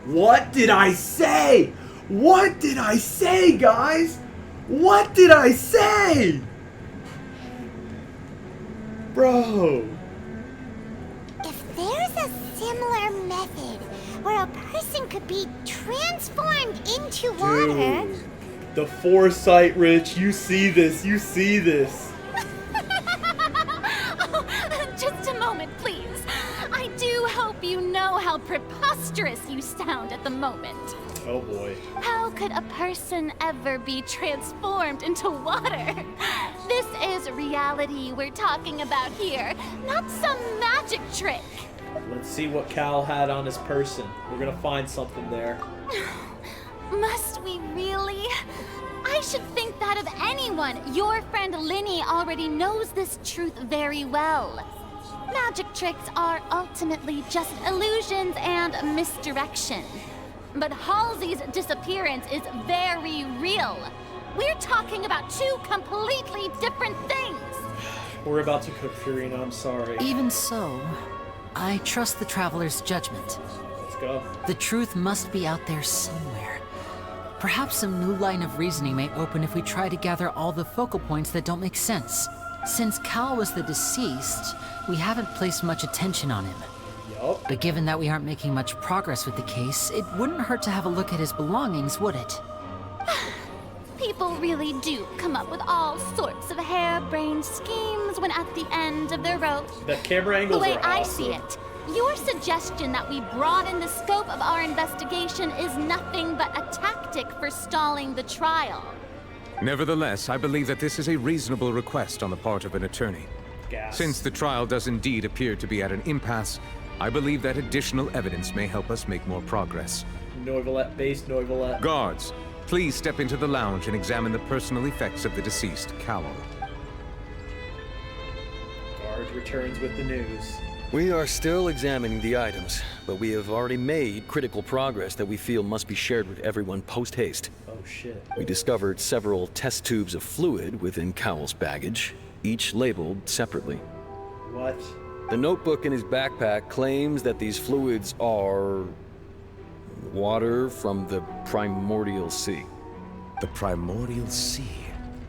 What did I say? What did I say, guys? What did I say? Bro. If there's a similar method where a person could be transformed into water... Dude, the foresight, Rich. You see this. You see this. Just a moment, please. I do hope you know how preposterous you sound at the moment. Oh boy. How could a person ever be transformed into water? This is reality we're talking about here, not some magic trick. Let's see what Cal had on his person. We're gonna find something there. Must we really? I should think that of anyone. Your friend Linny already knows this truth very well. Magic tricks are ultimately just illusions and misdirection. But Halsey's disappearance is very real. We're talking about 2 completely different things. We're about to cook, Furina. I'm sorry. Even so, I trust the Traveler's judgment. Let's go. The truth must be out there somewhere. Perhaps some new line of reasoning may open if we try to gather all the focal points that don't make sense. Since Cal was the deceased, we haven't placed much attention on him. Yup. But given that we aren't making much progress with the case, it wouldn't hurt to have a look at his belongings, would it? People really do come up with all sorts of harebrained schemes when at the end of their rope. The camera angles The way are I awesome. see it, your suggestion that we broaden the scope of our investigation is nothing but a tactic for stalling the trial. Nevertheless, I believe that this is a reasonable request on the part of an attorney. Gas. Since the trial does indeed appear to be at an impasse, I believe that additional evidence may help us make more progress. Noirvalette base, Noirvalette. Guards, please step into the lounge and examine the personal effects of the deceased, Cowell. Guard returns with the news. We are still examining the items, but we have already made critical progress that we feel must be shared with everyone post-haste. Oh shit. We discovered several test tubes of fluid within Cowell's baggage, each labeled separately. What? The notebook in his backpack claims that these fluids are water from the primordial sea. The primordial sea?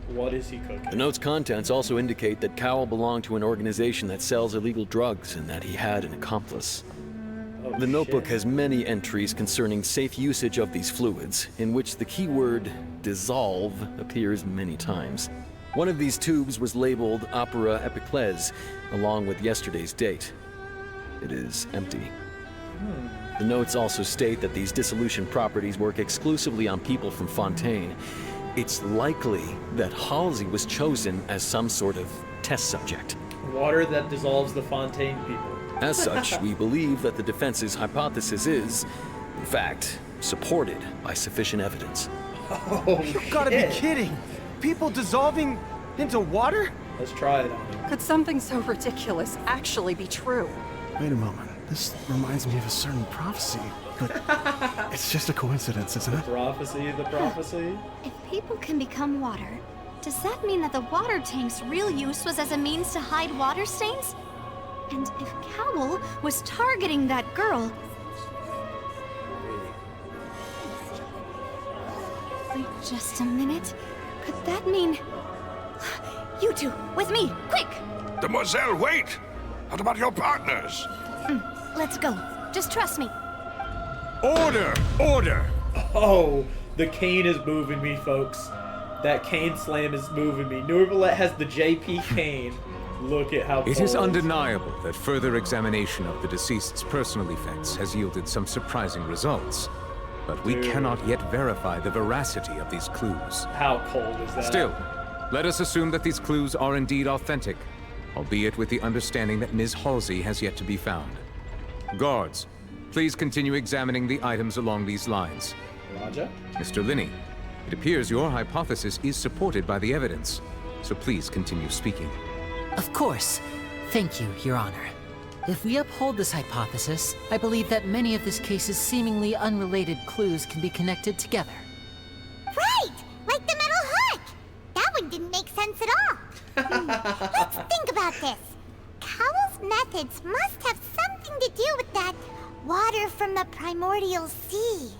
What is he cooking? The note's contents also indicate that Cowell belonged to an organization that sells illegal drugs and that he had an accomplice. Oh, the notebook shit. has many entries concerning safe usage of these fluids, in which the keyword dissolve appears many times. One of these tubes was labeled Opera Epiclese, along with yesterday's date. It is empty. The notes also state that these dissolution properties work exclusively on people from Fontaine. It's likely that Halsey was chosen as some sort of test subject. Water that dissolves the Fontaine people. As such, we believe that the defense's hypothesis is, in fact, supported by sufficient evidence. Oh, You gotta be kidding! People dissolving into water? Let's try it on him. Could something so ridiculous actually be true? Wait a moment. This reminds me of a certain prophecy, but it's just a coincidence, isn't it? Prophecy, the prophecy. If people can become water, does that mean that the water tank's real use was as a means to hide water stains? And if Cowell was targeting that girl... Wait just a minute. Could that mean... You two, with me, quick! Demoiselle, wait! What about your partners? Let's go. Just trust me. Order! Order! Oh, the cane is moving me, folks. That cane slam is moving me. Noirvalette has the JP cane. Look at how It is bold. undeniable that further examination of the deceased's personal effects has yielded some surprising results. But we cannot yet verify the veracity of these clues. How cold is that? Still, let us assume that these clues are indeed authentic, albeit with the understanding that Ms. Halsey has yet to be found. Guards, please continue examining the items along these lines. Roger. Mr. Linney, it appears your hypothesis is supported by the evidence, so please continue speaking. Of course. Thank you, Your Honor. If we uphold this hypothesis, I believe that many of this case's seemingly unrelated clues can be connected together. Right! Like the metal hook! That one didn't make sense at all. Let's think about this. Cowell's methods must have something to do with that water from the primordial sea.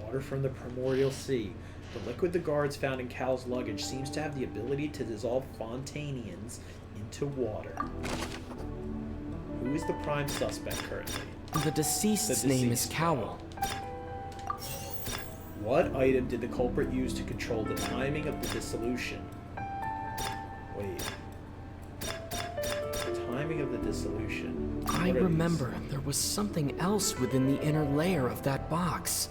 Water from the primordial sea. The liquid the guards found in Cal's luggage seems to have the ability to dissolve Fontainians into water. Who is the prime suspect currently? The deceased's name is Cowell. What item did the culprit use to control the timing of the dissolution? Wait. Timing of the dissolution. I What are remember there was something else within the inner layer of that box.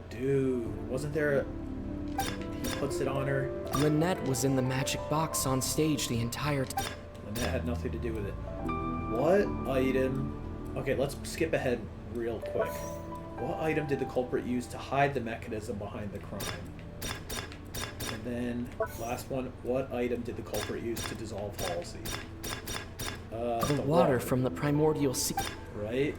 these? Dude, wasn't there a... He puts it on her. Lynette was in the magic box on stage the entire time. Lynette had nothing to do with it. What item... Okay, let's skip ahead real quick. What item did the culprit use to hide the mechanism behind the crime? And then, last one, what item did the culprit use to dissolve Halsey? The water from the primordial sea. Right?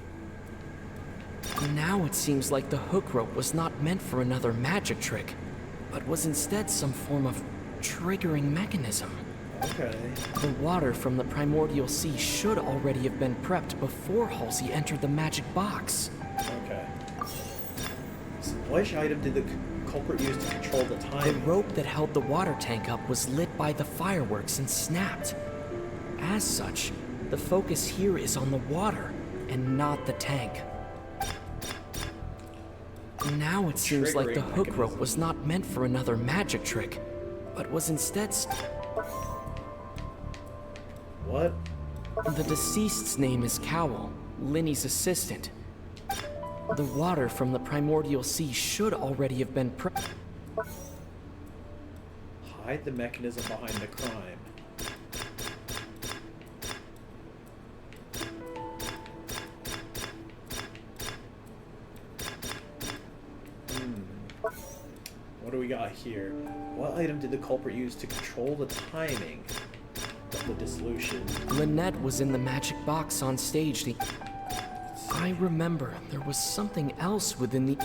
Now it seems like the hook rope was not meant for another magic trick, but was instead some form of triggering mechanism. Okay. The water from the primordial sea should already have been prepped before Halsey entered the magic box. Okay. So which item did the culprit use to control the The timing? rope that held the water tank up was lit by the fireworks and snapped. As such, the focus here is on the water and not the tank. Now it seems like the Triggering hook rope mechanism. was not meant for another magic trick, but was instead What? The deceased's name is Cowell, Linny's assistant. The water from the primordial sea should already have been Hide the mechanism behind the crime. What do we got here? What item did the culprit use to control the timing of the dissolution? Lynette was in the magic box on stage. I remember there was something else within the...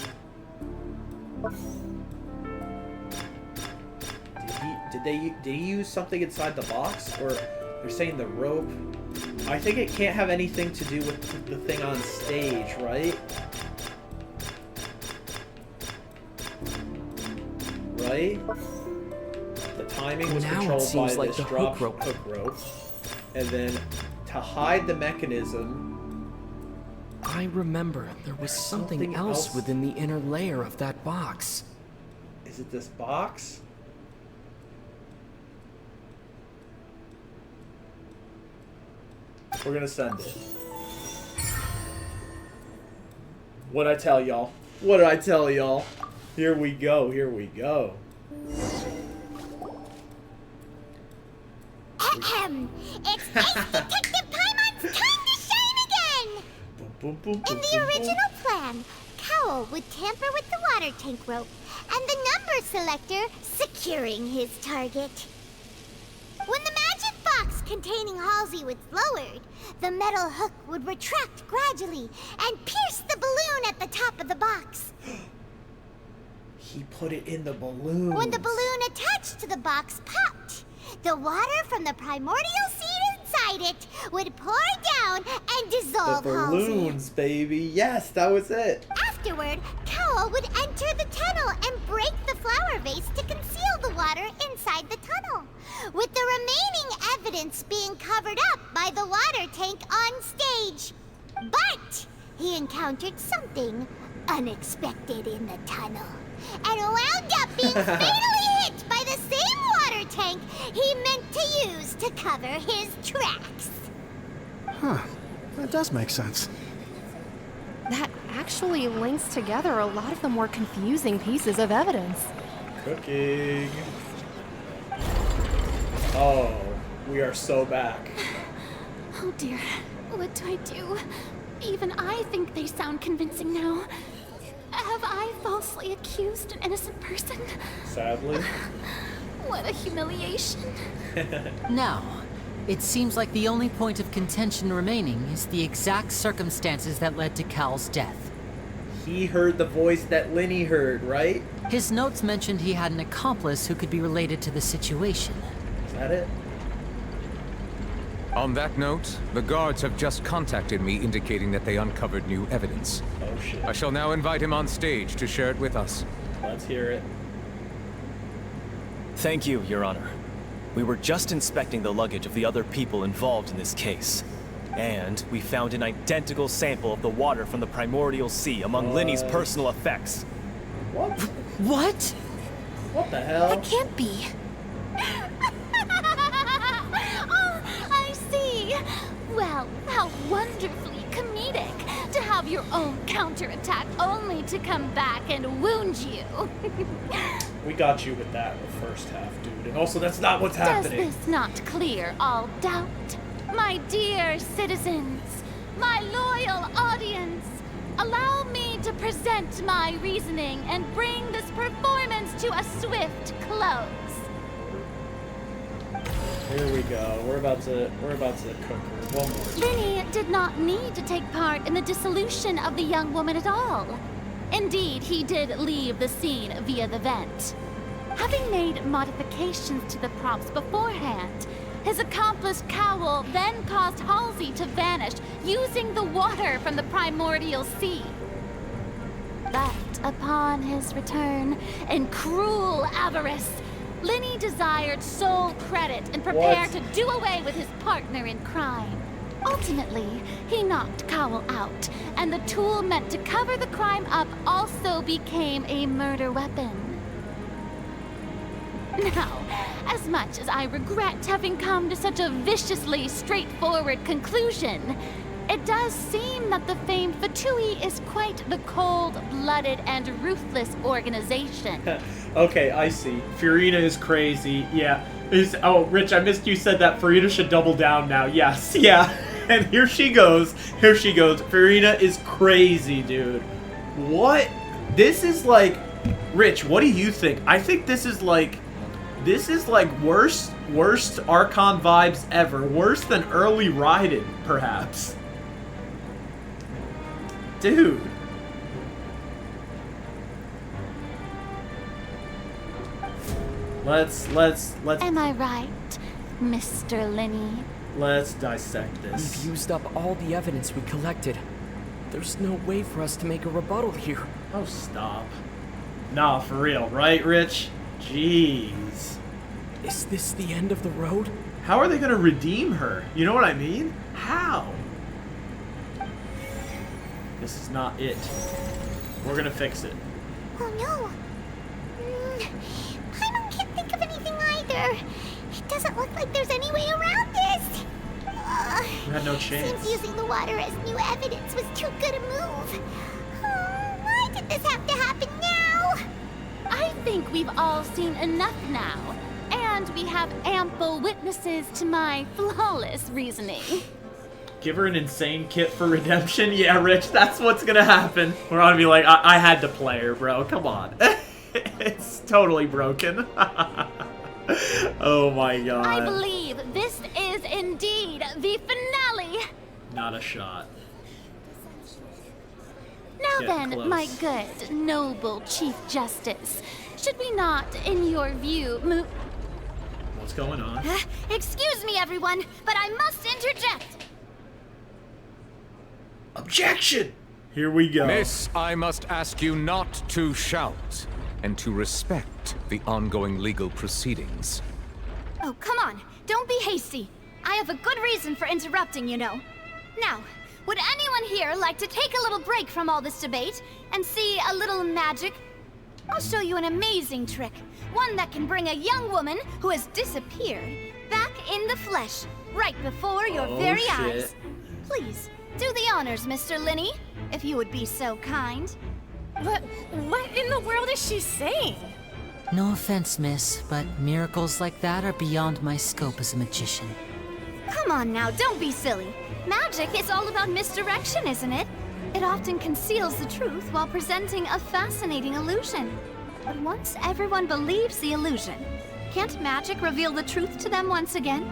Did he use something inside the box? Or they're saying the rope? I think it can't have anything to do with the thing on stage, right? Right? The timing was Now it controlled seems by like this the drop hook rope. And then to hide the mechanism... I remember there was something else within the inner layer of that box. Is it this box? We're gonna send it. What'd I tell y'all? What did I tell y'all? Here we go, here we go. Ahem! It's Ace Detective Paimon's time to shine again! In the original plan, Cowell would tamper with the water tank rope and the number selector securing his target. When the magic box containing Halsey was lowered, the metal hook would retract gradually and pierce the balloon at the top of the box. He put it in the balloon. When the balloon attached to the box popped, the water from the primordial seed inside it would pour down and dissolve the Halsey. balloons, baby. Yes, that was it. Afterward, Cowell would enter the tunnel and break the flower vase to conceal the water inside the tunnel, with the remaining evidence being covered up by the water tank on stage. But he encountered something unexpected in the tunnel, and wound up being fatally hit by the same water tank he meant to use to cover his tracks. Huh. That does make sense. That actually links together a lot of the more confusing pieces of evidence. Cooking. Oh, we are so back. Oh dear, what do I do? Even I think they sound convincing now. Have I falsely accused an innocent person? Sadly. What a humiliation. Now, it seems like the only point of contention remaining is the exact circumstances that led to Cal's death. He heard the voice that Linny heard, right? His notes mentioned he had an accomplice who could be related to the situation. Is that it? On that note, the guards have just contacted me indicating that they uncovered new evidence. Oh shit. I shall now invite him on stage to share it with us. Let's hear it. Thank you, Your Honor. We were just inspecting the luggage of the other people involved in this case. And we found an identical sample of the water from the primordial sea among Linny's personal effects. What? What? What the hell? That can't be. Oh, I see. Well, how wonderfully comedic to have your own counterattack only to come back and wound you. We got you with that in the first half, dude. And also, that's not what's happening. Does this not clear all doubt? My dear citizens, my loyal audience, allow me to present my reasoning and bring this performance to a swift close. Here we go. We're about to cook her. One more. Linny did not need to take part in the dissolution of the young woman at all. Indeed, he did leave the scene via the vent. Having made modifications to the props beforehand, his accomplice Cowell then caused Halsey to vanish using the water from the primordial sea. But upon his return, in cruel avarice, Linny desired sole credit and prepared to do away with his partner in crime. Ultimately, he knocked Cowell out, and the tool meant to cover the crime up also became a murder weapon. Now, as much as I regret having come to such a viciously straightforward conclusion, it does seem that the famed Fatui is quite the cold-blooded and ruthless organization. Okay, I see. Furina is crazy. Yeah. Oh, Rich, I missed you said that Furina should double down now. Yes, yeah. And here she goes. Here she goes. Furina is crazy, dude. What? This is like... Rich, what do you think? I think this is like worst Archon vibes ever. Worse than early Raiden, perhaps. Dude. Let's Am I right, Mr. Lenny? Let's dissect this. We've used up all the evidence we collected. There's no way for us to make a rebuttal here. Oh, stop. Nah, for real, right, Rich? Jeez. Is this the end of the road? How are they gonna redeem her? You know what I mean? How? This is not it. We're gonna fix it. Oh no. Paimon can't think of anything either. It doesn't look like there's any way around this. We had no chance. Seems using the water as new evidence was too good a move. Why did this have to happen now? I think we've all seen enough now, and we have ample witnesses to my flawless reasoning. Give her an insane kit for redemption? Yeah, Rich, that's what's gonna happen. We're gonna be like, I had to play her, bro. Come on. It's totally broken. Oh my god. I believe this is indeed the finale. Not a shot. Now then, close. my good, noble Chief Justice, should we not, in your view, move... What's going on? Excuse me, everyone, but I must interject. Objection! Here we go. Miss, I must ask you not to shout and to respect the ongoing legal proceedings. Oh, come on. Don't be hasty. I have a good reason for interrupting, you know. Now, would anyone here like to take a little break from all this debate and see a little magic? I'll show you an amazing trick. One that can bring a young woman who has disappeared back in the flesh, right before your very eyes. Please, do the honors, Mr. Lenny, if you would be so kind. What in the world is she saying? No offense, miss, but miracles like that are beyond my scope as a magician. Come on now, don't be silly. Magic is all about misdirection, isn't it? It often conceals the truth while presenting a fascinating illusion. But once everyone believes the illusion, can't magic reveal the truth to them once again?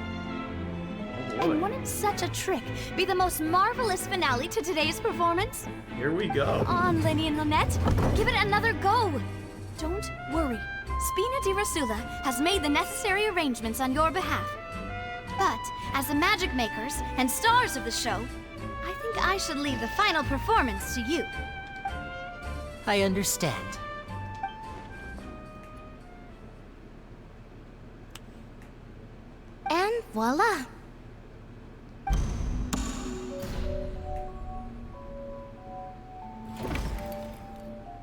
And wouldn't such a trick be the most marvelous finale to today's performance? Here we go. On, Lenny and Lynette. Give it another go. Don't worry. Spina di Rasula has made the necessary arrangements on your behalf. But, as the magic makers and stars of the show, I think I should leave the final performance to you. I understand. And voila.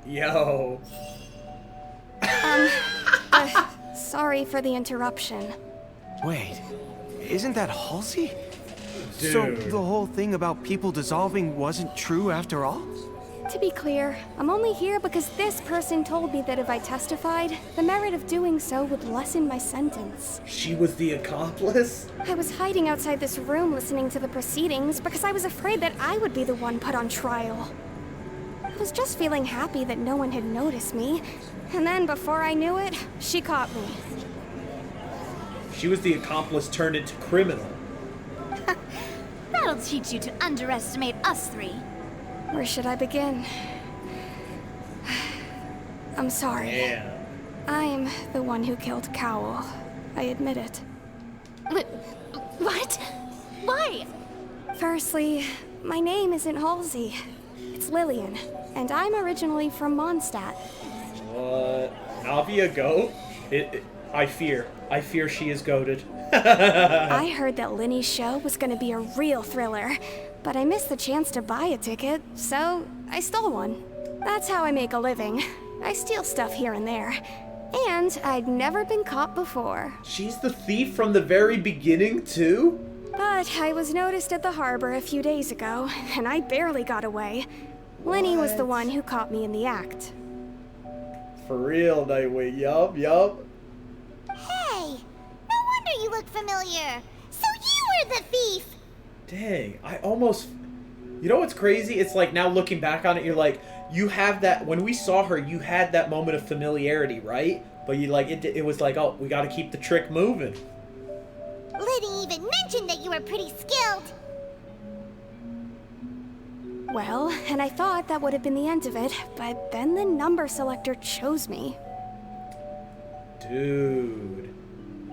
Yo. Sorry for the interruption. Wait, isn't that Halsey? Dude. So the whole thing about people dissolving wasn't true after all? To be clear, I'm only here because this person told me that if I testified, the merit of doing so would lessen my sentence. She was the accomplice? I was hiding outside this room listening to the proceedings because I was afraid that I would be the one put on trial. I was just feeling happy that no one had noticed me, and then before I knew it, she caught me. She was the accomplice turned into criminal. That'll teach you to underestimate us three. Where should I begin? I'm sorry. Yeah. I'm the one who killed Cowell. I admit it. What? Why? Firstly, my name isn't Halsey. It's Lillian, and I'm originally from Mondstadt. What? Navia goat? I fear she is goated. I heard that Linny's show was gonna be a real thriller, but I missed the chance to buy a ticket, so I stole one. That's how I make a living. I steal stuff here and there. And I'd never been caught before. She's the thief from the very beginning, too? But I was noticed at the harbor a few days ago, and I barely got away. Linny was the one who caught me in the act. For real, Nightwing. Yup. Hey, no wonder you look familiar. So you were the thief. Dang, I almost... You know what's crazy? It's like now looking back on it, you're like, you have that... When we saw her, you had that moment of familiarity, right? But you like it was like, oh, we gotta keep the trick moving. Liddy even mentioned that you were pretty skilled. Well, and I thought that would have been the end of it, but then the number selector chose me. Dude,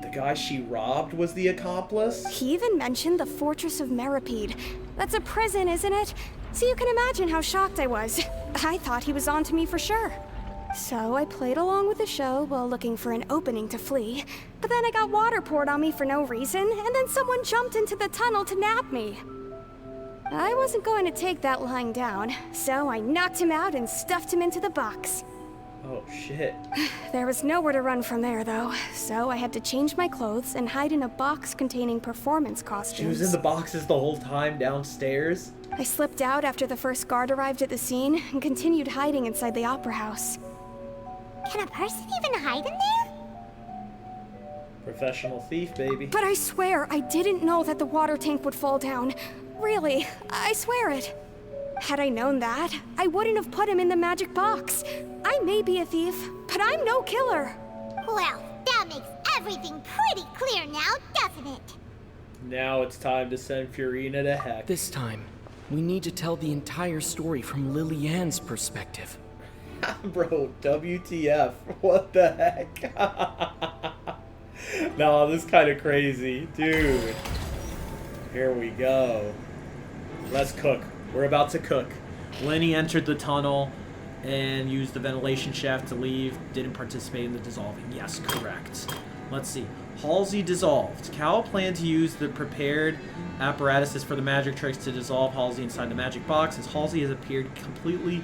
the guy she robbed was the accomplice? He even mentioned the Fortress of Meripede. That's a prison, isn't it? So you can imagine how shocked I was. I thought he was onto me for sure. So I played along with the show while looking for an opening to flee. But then I got water poured on me for no reason, and then someone jumped into the tunnel to nab me. I wasn't going to take that lying down, so I knocked him out and stuffed him into the box. Oh, shit. There was nowhere to run from there, though, so I had to change my clothes and hide in a box containing performance costumes. She was in the boxes the whole time downstairs? I slipped out after the first guard arrived at the scene and continued hiding inside the opera house. Can a person even hide in there? Professional thief, baby. But I swear, I didn't know that the water tank would fall down. Really, I swear it. Had I known that, I wouldn't have put him in the magic box. I may be a thief, but I'm no killer. Well, that makes everything pretty clear now, doesn't it? Now it's time to send Furina to heck. This time, we need to tell the entire story from Lily-Ann's perspective. Bro, WTF. What the heck? No, this is kind of crazy. Dude. Here we go. Let's cook. We're about to cook. Lenny entered the tunnel and used the ventilation shaft to leave. Didn't participate in the dissolving. Yes, correct. Let's see. Halsey dissolved. Cal planned to use the prepared apparatuses for the magic tricks to dissolve Halsey inside the magic box. As Halsey has appeared completely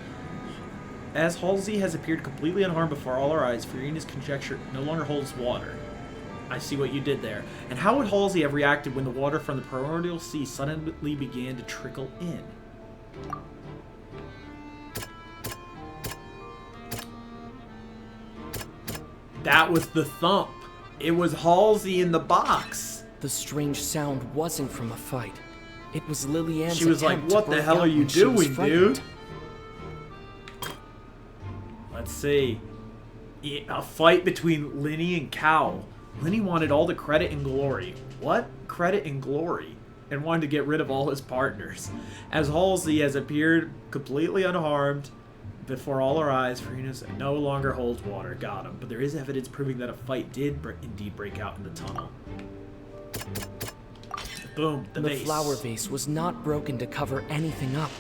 unharmed before all our eyes, Furina's conjecture no longer holds water. I see what you did there. And how would Halsey have reacted when the water from the primordial sea suddenly began to trickle in? That was the thump. It was Halsey in the box. The strange sound wasn't from a fight. It was Lily-Ann's She was like, what the hell are you doing, dude? Let's see. A fight between Linny and Cal. Linny wanted all the credit and glory. What? Credit and glory. And wanted to get rid of all his partners. As Halsey has appeared completely unharmed before all our eyes, Furina no longer holds water. Got him. But there is evidence proving that a fight did indeed break out in the tunnel. Boom, the vase. The flower vase was not broken to cover anything up,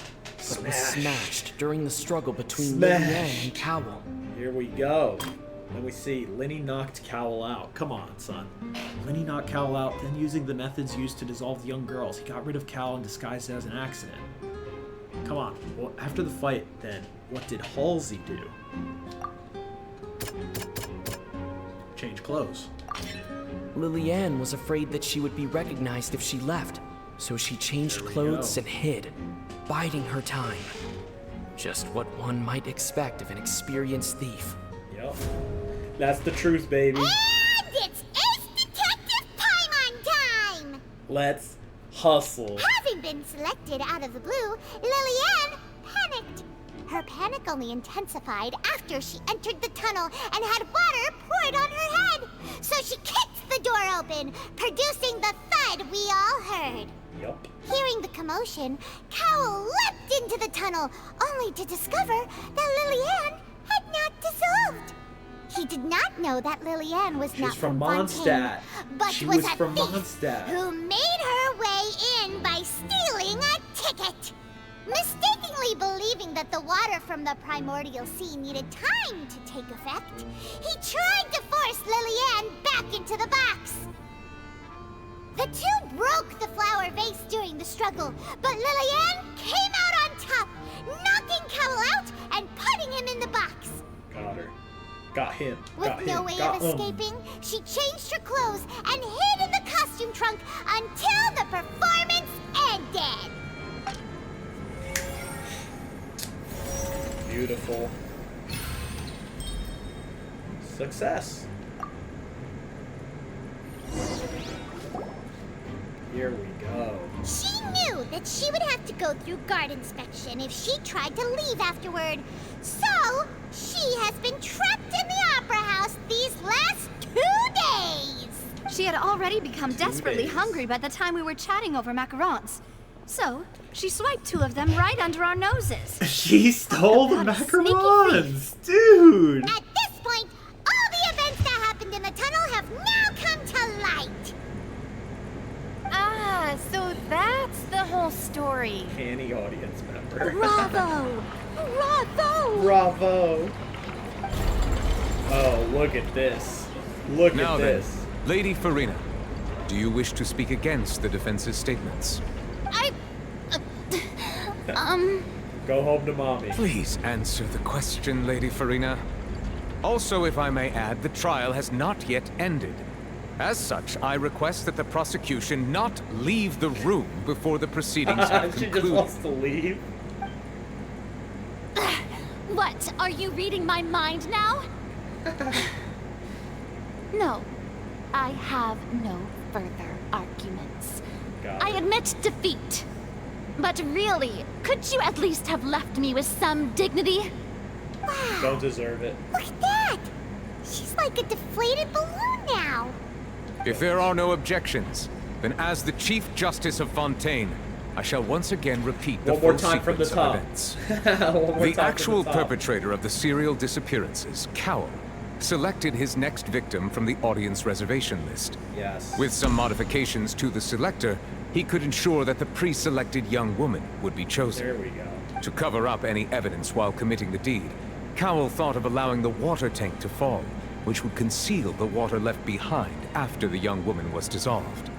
but was smashed during the struggle between Lily-Ann and Cowell. Here we go. Then we see Linny knocked Cowell out. Come on, son. Linny knocked Cowell out, then using the methods used to dissolve the young girls, he got rid of Cowell and disguised it as an accident. Come on. Well, after the fight, then, what did Halsey do? Change clothes. Lily-Ann was afraid that she would be recognized if she left, so she changed clothes and hid, biding her time. Just what one might expect of an experienced thief. Yep. That's the truth, baby. And it's Ace Detective Paimon time! Let's hustle. Having been selected out of the blue, Lily-Ann panicked. Her panic only intensified after she entered the tunnel and had water poured on her head. So she kicked the door open, producing the thud we all heard. Yup. Hearing the commotion, Cowell leapt into the tunnel, only to discover that Lily-Ann had not dissolved. He did not know that Lily-Ann was not from Fontaine, but she was was a from thief Mondstadt. who made her way in by stealing a ticket. Mistakenly believing that the water from the primordial sea needed time to take effect, he tried to force Lily-Ann back into the box. The two broke the flower vase during the struggle, but Lillian came out on top, knocking Cowell out and putting him in the box. Got her. Got him. With no way of escaping, she changed her clothes and hid in the costume trunk until the performance ended. Beautiful. Success. Here we go. She knew that she would have to go through guard inspection if she tried to leave afterward. So, she has been trapped in the Opera House these last 2 days. She had already become desperately hungry by the time we were chatting over macarons. So, she swiped 2 of them right under our noses. She stole the macarons! Dude! At this point, all the events that happened in the tunnel have now come to light. Ah, so that's the whole story. Canny audience member. Bravo! Bravo! Bravo! Oh, look at this. Look now at this. Then, Lady Farina, do you wish to speak against the defense's statements? Go home to mommy. Please answer the question, Lady Farina. Also, if I may add, the trial has not yet ended. As such, I request that the prosecution not leave the room before the proceedings have She concluded. just wants to leave. What? Are you reading my mind now? No. I have no further arguments. I admit defeat. But really, could you at least have left me with some dignity? Wow. Don't deserve it. Look at that! She's like a deflated balloon now. If there are no objections, then as the Chief Justice of Fontaine, I shall once again repeat the One more full time from the sequence top. of events. One more time The from actual the top. perpetrator of the serial disappearances, Cowell, selected his next victim from the audience reservation list. Yes. With some modifications to the selector, he could ensure that the pre-selected young woman would be chosen. There we go. To cover up any evidence while committing the deed, Cowell thought of allowing the water tank to fall, which would conceal the water left behind after the young woman was dissolved.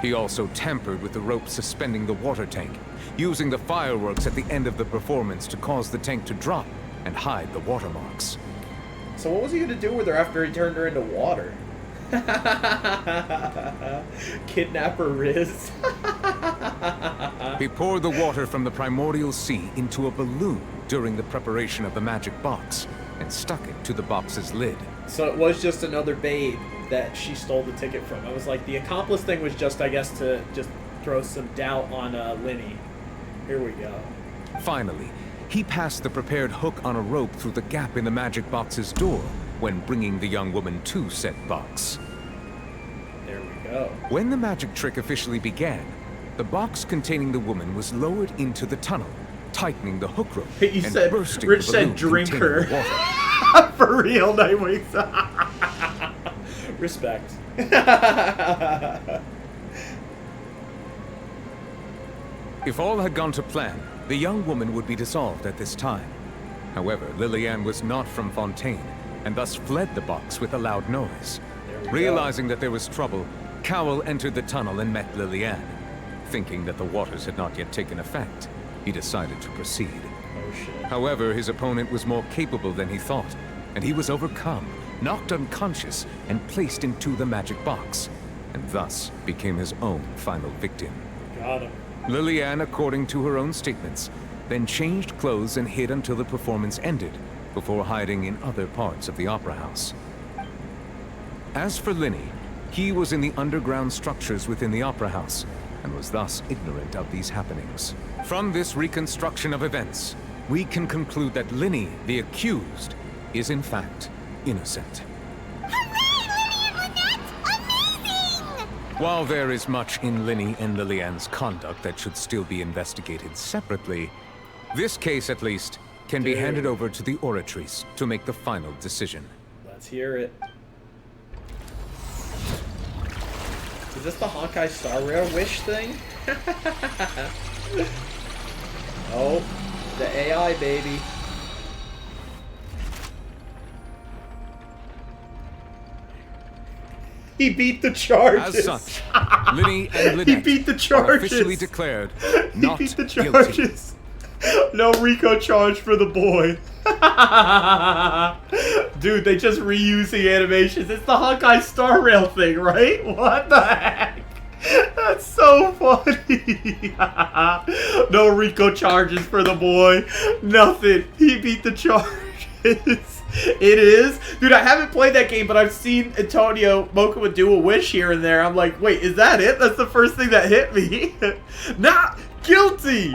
He also tampered with the rope suspending the water tank, using the fireworks at the end of the performance to cause the tank to drop and hide the watermarks. So what was he gonna do with her after he turned her into water? Kidnapper Riz. He poured the water from the primordial sea into a balloon during the preparation of the magic box and stuck it to the box's lid. So it was just another babe that she stole the ticket from. I was like, the accomplice thing was just, I guess, to just throw some doubt on Linny. Here we go. Finally, he passed the prepared hook on a rope through the gap in the magic box's door when bringing the young woman to said box. There we go. When the magic trick officially began, the box containing the woman was lowered into the tunnel, tightening the hook rope You and said, bursting Rich the said balloon drink containing her. the water. For real, Nightwing. Respect. If all had gone to plan, the young woman would be dissolved at this time. However, Lillian was not from Fontaine, and thus fled the box with a loud noise. Realizing that there was trouble, Cowell entered the tunnel and met Lillian. Thinking that the waters had not yet taken effect, he decided to proceed. Oh shit. However, his opponent was more capable than he thought, and he was overcome, knocked unconscious, and placed into the magic box, and thus became his own final victim. Got him. Lillian, according to her own statements, then changed clothes and hid until the performance ended, before hiding in other parts of the opera house. As for Linny, he was in the underground structures within the opera house, and was thus ignorant of these happenings. From this reconstruction of events, we can conclude that Linny, the accused, is in fact innocent. While there is much in Linny and Lillian's conduct that should still be investigated separately, this case, at least, can be handed over to the Oratrice to make the final decision. Let's hear it. Is this the Honkai Star Rail Wish thing? Oh, the AI, baby. He beat the charges. As such, Linny and Lynette He beat the are charges. officially declared He not beat the guilty. charges. No RICO charge for the boy. Dude, they just reusing animations. It's the Hawkeye Star Rail thing, right? What the heck? That's so funny. No RICO charges for the boy. Nothing. He beat the charges. It is. Dude, I haven't played that game, but I've seen Antonio Mokuba do a wish here and there. I'm like, wait, is that it? That's the first thing that hit me. Not guilty.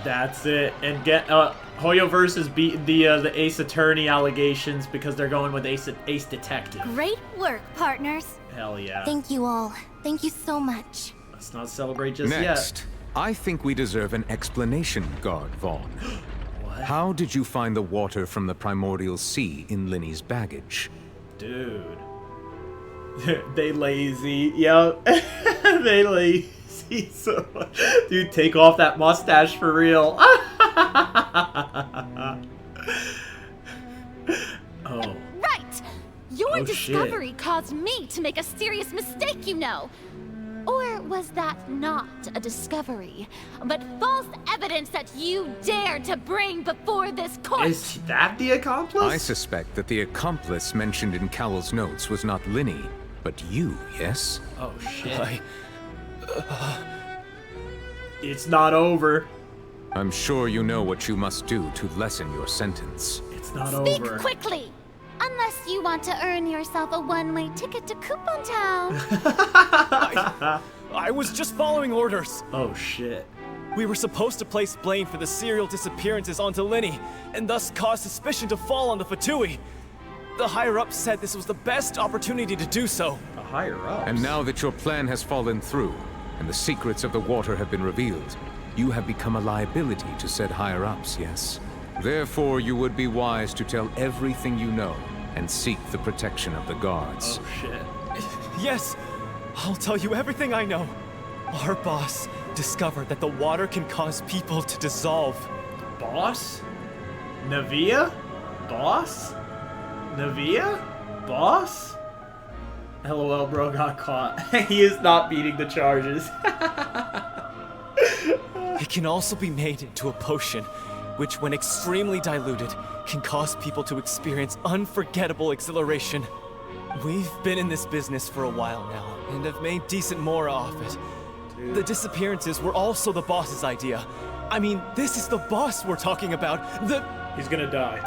That's it. And get Hoyoverse is beating the Ace Attorney allegations because they're going with Ace Detective. Great work, partners. Hell yeah. Thank you all. Thank you so much. Let's not celebrate just Next, yet. I think we deserve an explanation, Guard Vaughn. What? How did you find the water from the primordial sea in Linny's baggage? Dude. They lazy. Yep. They lazy so much. Dude, take off that mustache for real. Oh. Right! Your Oh, discovery shit. caused me to make a serious mistake, you know. Or was that not a discovery, but false evidence that you dared to bring before this court? Is that the accomplice? I suspect that the accomplice mentioned in Cowell's notes was not Linny, but you, yes? Oh, shit. It's not over. I'm sure you know what you must do to lessen your sentence. It's not Speak over. quickly! Unless you want to earn yourself a one-way ticket to Coupon Town. I was just following orders. Oh, shit. We were supposed to place blame for the serial disappearances onto Linny, and thus cause suspicion to fall on the Fatui. The higher-ups said this was the best opportunity to do so. The higher-ups? And now that your plan has fallen through, and the secrets of the water have been revealed, you have become a liability to said higher-ups, yes? Therefore, you would be wise to tell everything you know, and seek the protection of the guards. Oh, shit. Yes, I'll tell you everything I know. Our boss discovered that the water can cause people to dissolve. Boss? Navia? Boss? Navia? Boss? LOL, bro got caught. He is not beating the charges. It can also be made into a potion, which when extremely diluted, can cause people to experience unforgettable exhilaration. We've been in this business for a while now, and have made decent mora off it. Dude. The disappearances were also the boss's idea. I mean, this is the boss we're talking about. He's gonna die.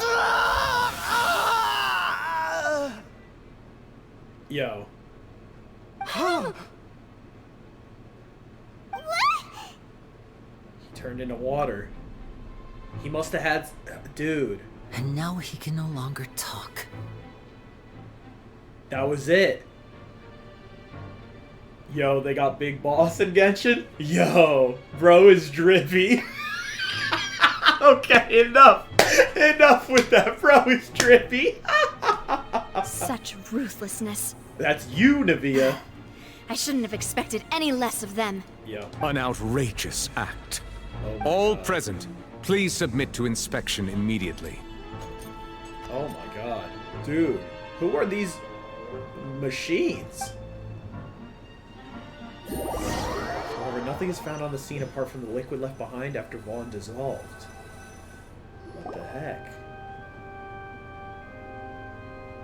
Yo. What? He turned into water. He must have had... Dude. And now he can no longer talk. That was it. Yo, they got Big Boss in Genshin? Yo, bro is drippy. Okay, enough. Enough with that. Bro is drippy. Such ruthlessness. That's you, Navia. I shouldn't have expected any less of them. Yo. An outrageous act. Oh All God. present, please submit to inspection immediately. Oh my god. Dude, who are these machines? However, nothing is found on the scene apart from the liquid left behind after Vaughn dissolved. What the heck?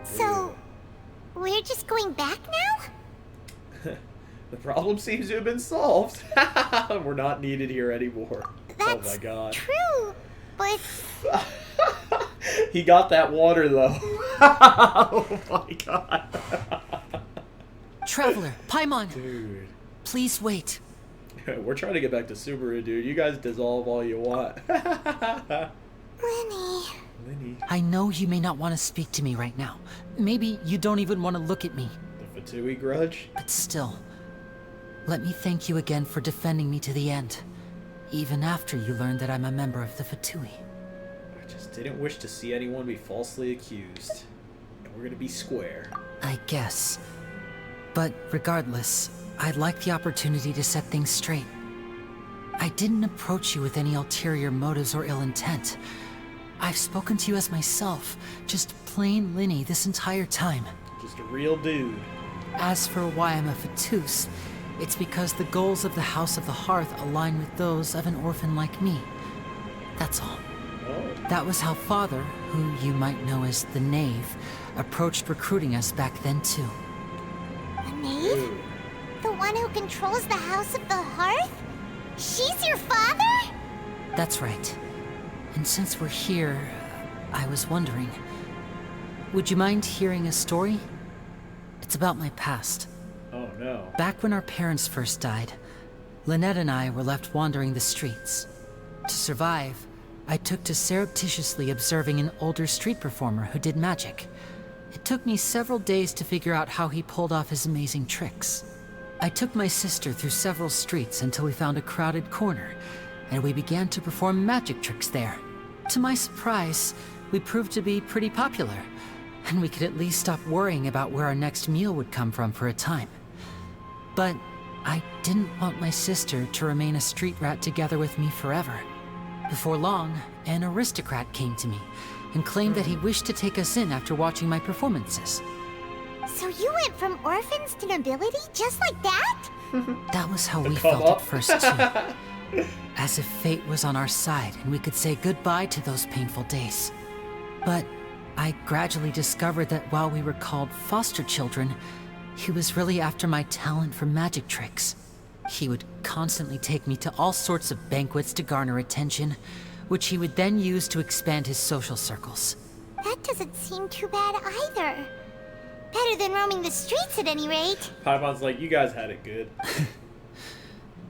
So, we're just going back now? The problem seems to have been solved. We're not needed here anymore. That's oh my god. true, but... He got that water though. Oh my god. Traveler, Paimon! Dude. Please wait. We're trying to get back to Subaru, dude. You guys dissolve all you want. Lenny. I know you may not want to speak to me right now. Maybe you don't even want to look at me. The Fatui grudge? But still, let me thank you again for defending me to the end. Even after you learned that I'm a member of the Fatui. I just didn't wish to see anyone be falsely accused. And we're gonna be square. I guess. But regardless, I'd like the opportunity to set things straight. I didn't approach you with any ulterior motives or ill intent. I've spoken to you as myself, just plain Linny this entire time. Just a real dude. As for why I'm a Fatus, it's because the goals of the House of the Hearth align with those of an orphan like me. That's all. Oh. That was how Father, who you might know as the Knave, approached recruiting us back then too. The Knave? The one who controls the House of the Hearth? She's your father? That's right. And since we're here, I was wondering, would you mind hearing a story? It's about my past. Oh no. Back when our parents first died, Lynette and I were left wandering the streets. To survive, I took to surreptitiously observing an older street performer who did magic. It took me several days to figure out how he pulled off his amazing tricks. I took my sister through several streets until we found a crowded corner, and we began to perform magic tricks there. To my surprise, we proved to be pretty popular, and we could at least stop worrying about where our next meal would come from for a time. But I didn't want my sister to remain a street rat together with me forever. Before long, an aristocrat came to me and claimed that he wished to take us in after watching my performances. So you went from orphans to nobility just like that? That was how we felt at first too. As if fate was on our side and we could say goodbye to those painful days. But I gradually discovered that while we were called foster children, he was really after my talent for magic tricks. He would constantly take me to all sorts of banquets to garner attention, which he would then use to expand his social circles. That doesn't seem too bad either. Better than roaming the streets at any rate. Paimon's like, you guys had it good.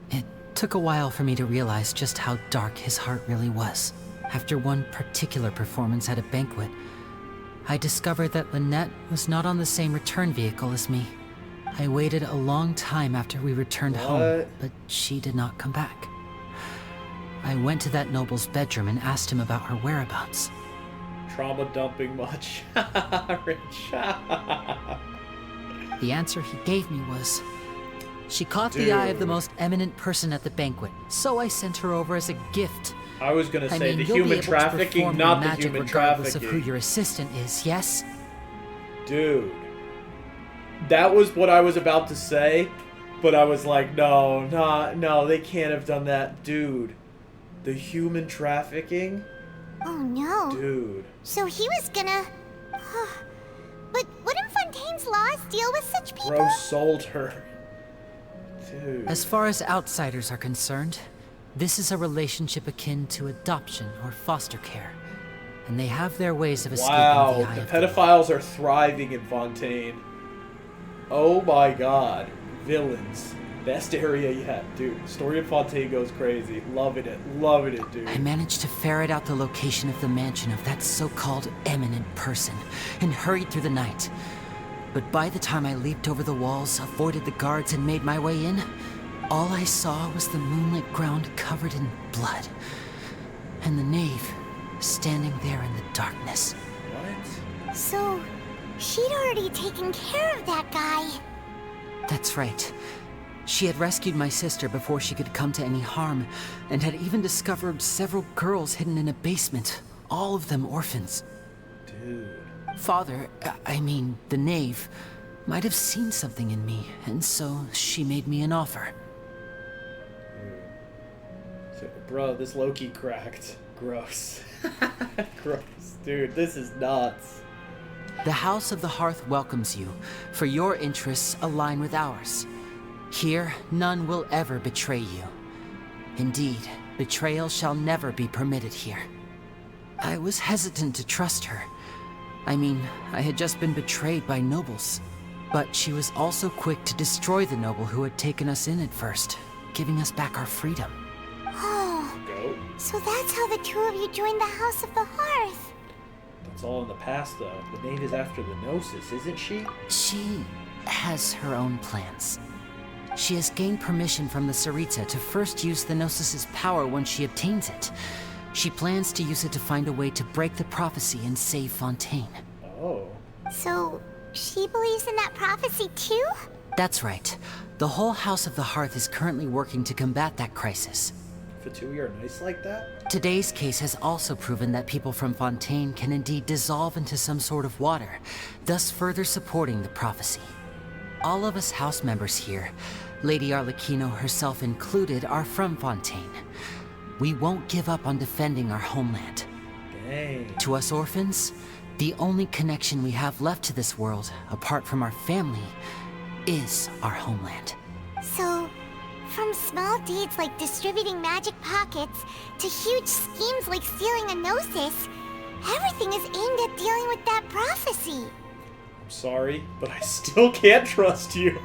It took a while for me to realize just how dark his heart really was. After one particular performance at a banquet, I discovered that Lynette was not on the same return vehicle as me. I waited a long time after we returned home, but she did not come back. I went to that noble's bedroom and asked him about her whereabouts. Trauma dumping much. Rich. The answer he gave me was, she caught the eye of the most eminent person at the banquet, so I sent her over as a gift. I was gonna say the you'll human be able to trafficking, perform not your the magic human regardless trafficking. of who your assistant is, yes? Dude. That was what I was about to say, but I was like, no, they can't have done that. Dude. The human trafficking? Oh no. Dude. So he was gonna... But wouldn't Fontaine's laws deal with such people? Bro sold her. Dude. As far as outsiders are concerned, this is a relationship akin to adoption or foster care, and they have their ways of escaping the eye The of pedophiles are thriving in Fontaine. Oh my god. Villains. Best area yet. Dude, Story of Fontaine goes crazy. Loving it, dude. I managed to ferret out the location of the mansion of that so-called eminent person, and hurried through the night. But by the time I leaped over the walls, avoided the guards, and made my way in, all I saw was the moonlit ground covered in blood, and the knave standing there in the darkness. What? So, she'd already taken care of that guy. That's right. She had rescued my sister before she could come to any harm, and had even discovered several girls hidden in a basement, all of them orphans. Dude. Father, I mean, the knave, might have seen something in me, and so she made me an offer. So, bro, this Loki cracked. Gross. Gross. Dude, this is nuts. The House of the Hearth welcomes you, for your interests align with ours. Here, none will ever betray you. Indeed, betrayal shall never be permitted here. I was hesitant to trust her. I mean, I had just been betrayed by nobles. But she was also quick to destroy the noble who had taken us in at first, giving us back our freedom. Oh, so that's how the two of you joined the House of the Hearth. That's all in the past, though. The knave is after the Gnosis, isn't she? She has her own plans. She has gained permission from the Sarita to first use the Gnosis' power when she obtains it. She plans to use it to find a way to break the prophecy and save Fontaine. Oh. So, she believes in that prophecy too? That's right. The whole House of the Hearth is currently working to combat that crisis. Fatui are nice like that? Today's case has also proven that people from Fontaine can indeed dissolve into some sort of water, thus further supporting the prophecy. All of us house members here, Lady Arlecchino herself included, are from Fontaine. We won't give up on defending our homeland. Dang. To us orphans, the only connection we have left to this world, apart from our family, is our homeland. So, from small deeds like distributing magic pockets to huge schemes like stealing a Gnosis, everything is aimed at dealing with that prophecy. I'm sorry, but I still can't trust you.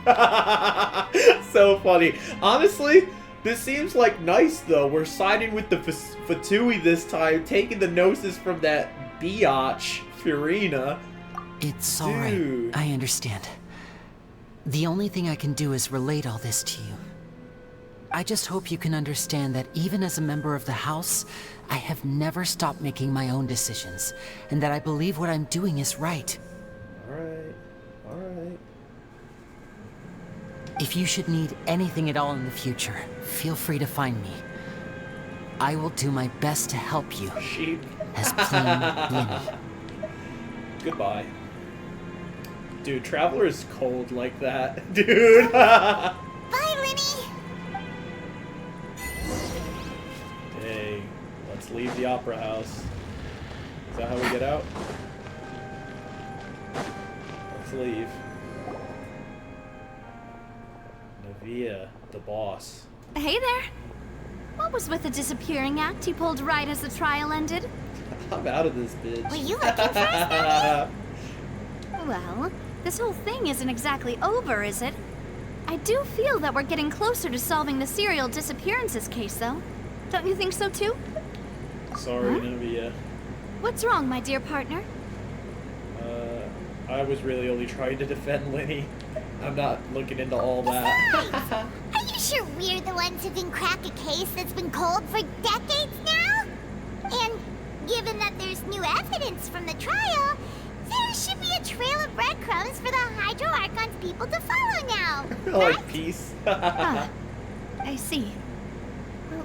So funny. Honestly, this seems like nice though. We're siding with the Fatui this time, taking the Gnosis from that biatch, Furina. It's alright. I understand. The only thing I can do is relate all this to you. I just hope you can understand that even as a member of the house, I have never stopped making my own decisions, and that I believe what I'm doing is right. Alright. Alright. If you should need anything at all in the future, feel free to find me. I will do my best to help you. Sheep. As plain Lenny. Goodbye. Dude, Traveler is cold like that. Dude! Bye, Lenny! Hey, let's leave the opera house. Is that how we get out? Let's leave. Navia, the boss. Hey there. What was with the disappearing act you pulled right as the trial ended? I'm out of this bitch. Were you looking for us, Navia? Well, this whole thing isn't exactly over, is it? I do feel that we're getting closer to solving the serial disappearances case, though. Don't you think so, too? Sorry, Navia. What's wrong, my dear partner? I was really only trying to defend Lenny. I'm not looking into all that. Are you sure we're the ones who can crack a case that's been cold for decades now? And given that there's new evidence from the trial, there should be a trail of breadcrumbs for the Hydro Archon's people to follow now. Like peace. I see. Well,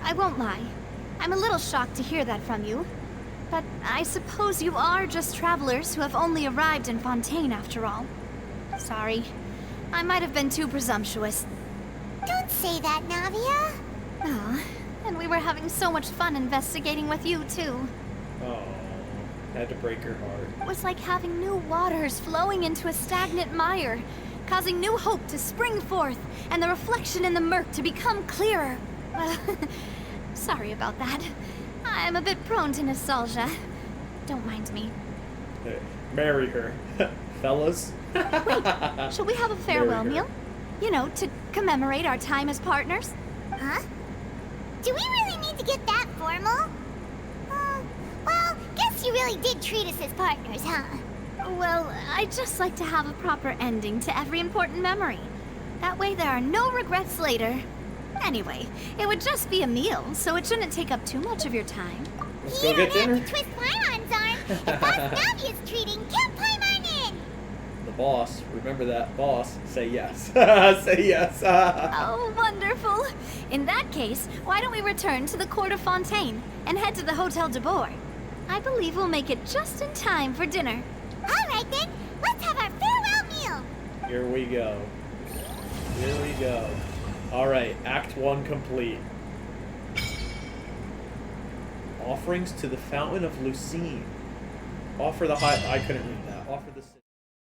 I won't lie. I'm a little shocked to hear that from you. But I suppose you are just travelers who have only arrived in Fontaine after all. Sorry. I might have been too presumptuous. Don't say that, Navia. Oh, and we were having so much fun investigating with you, too. Oh, had to break her heart. It was like having new waters flowing into a stagnant mire, causing new hope to spring forth, and the reflection in the murk to become clearer. Sorry about that. I'm a bit prone to nostalgia. Don't mind me. Hey, marry her. Fellas? Wait, shall we have a farewell meal? You know, to commemorate our time as partners? Huh? Do we really need to get that formal? Well, guess you really did treat us as partners, huh? Well, I'd just like to have a proper ending to every important memory. That way there are no regrets later. Anyway, it would just be a meal, so it shouldn't take up too much of your time. Let's go get dinner. You don't have to twist Paimon's arm. If Boss Navia's treating, count Paimon in! The boss, remember that, boss, say yes. Say yes. Oh, wonderful. In that case, why don't we return to the court of Fontaine and head to the Hotel de Boer? I believe we'll make it just in time for dinner. All right then, let's have our farewell meal. Here we go. Here we go. Alright, Act 1 complete. Offerings to the Fountain of Lucine. Offer the high... I couldn't read that. Offer the...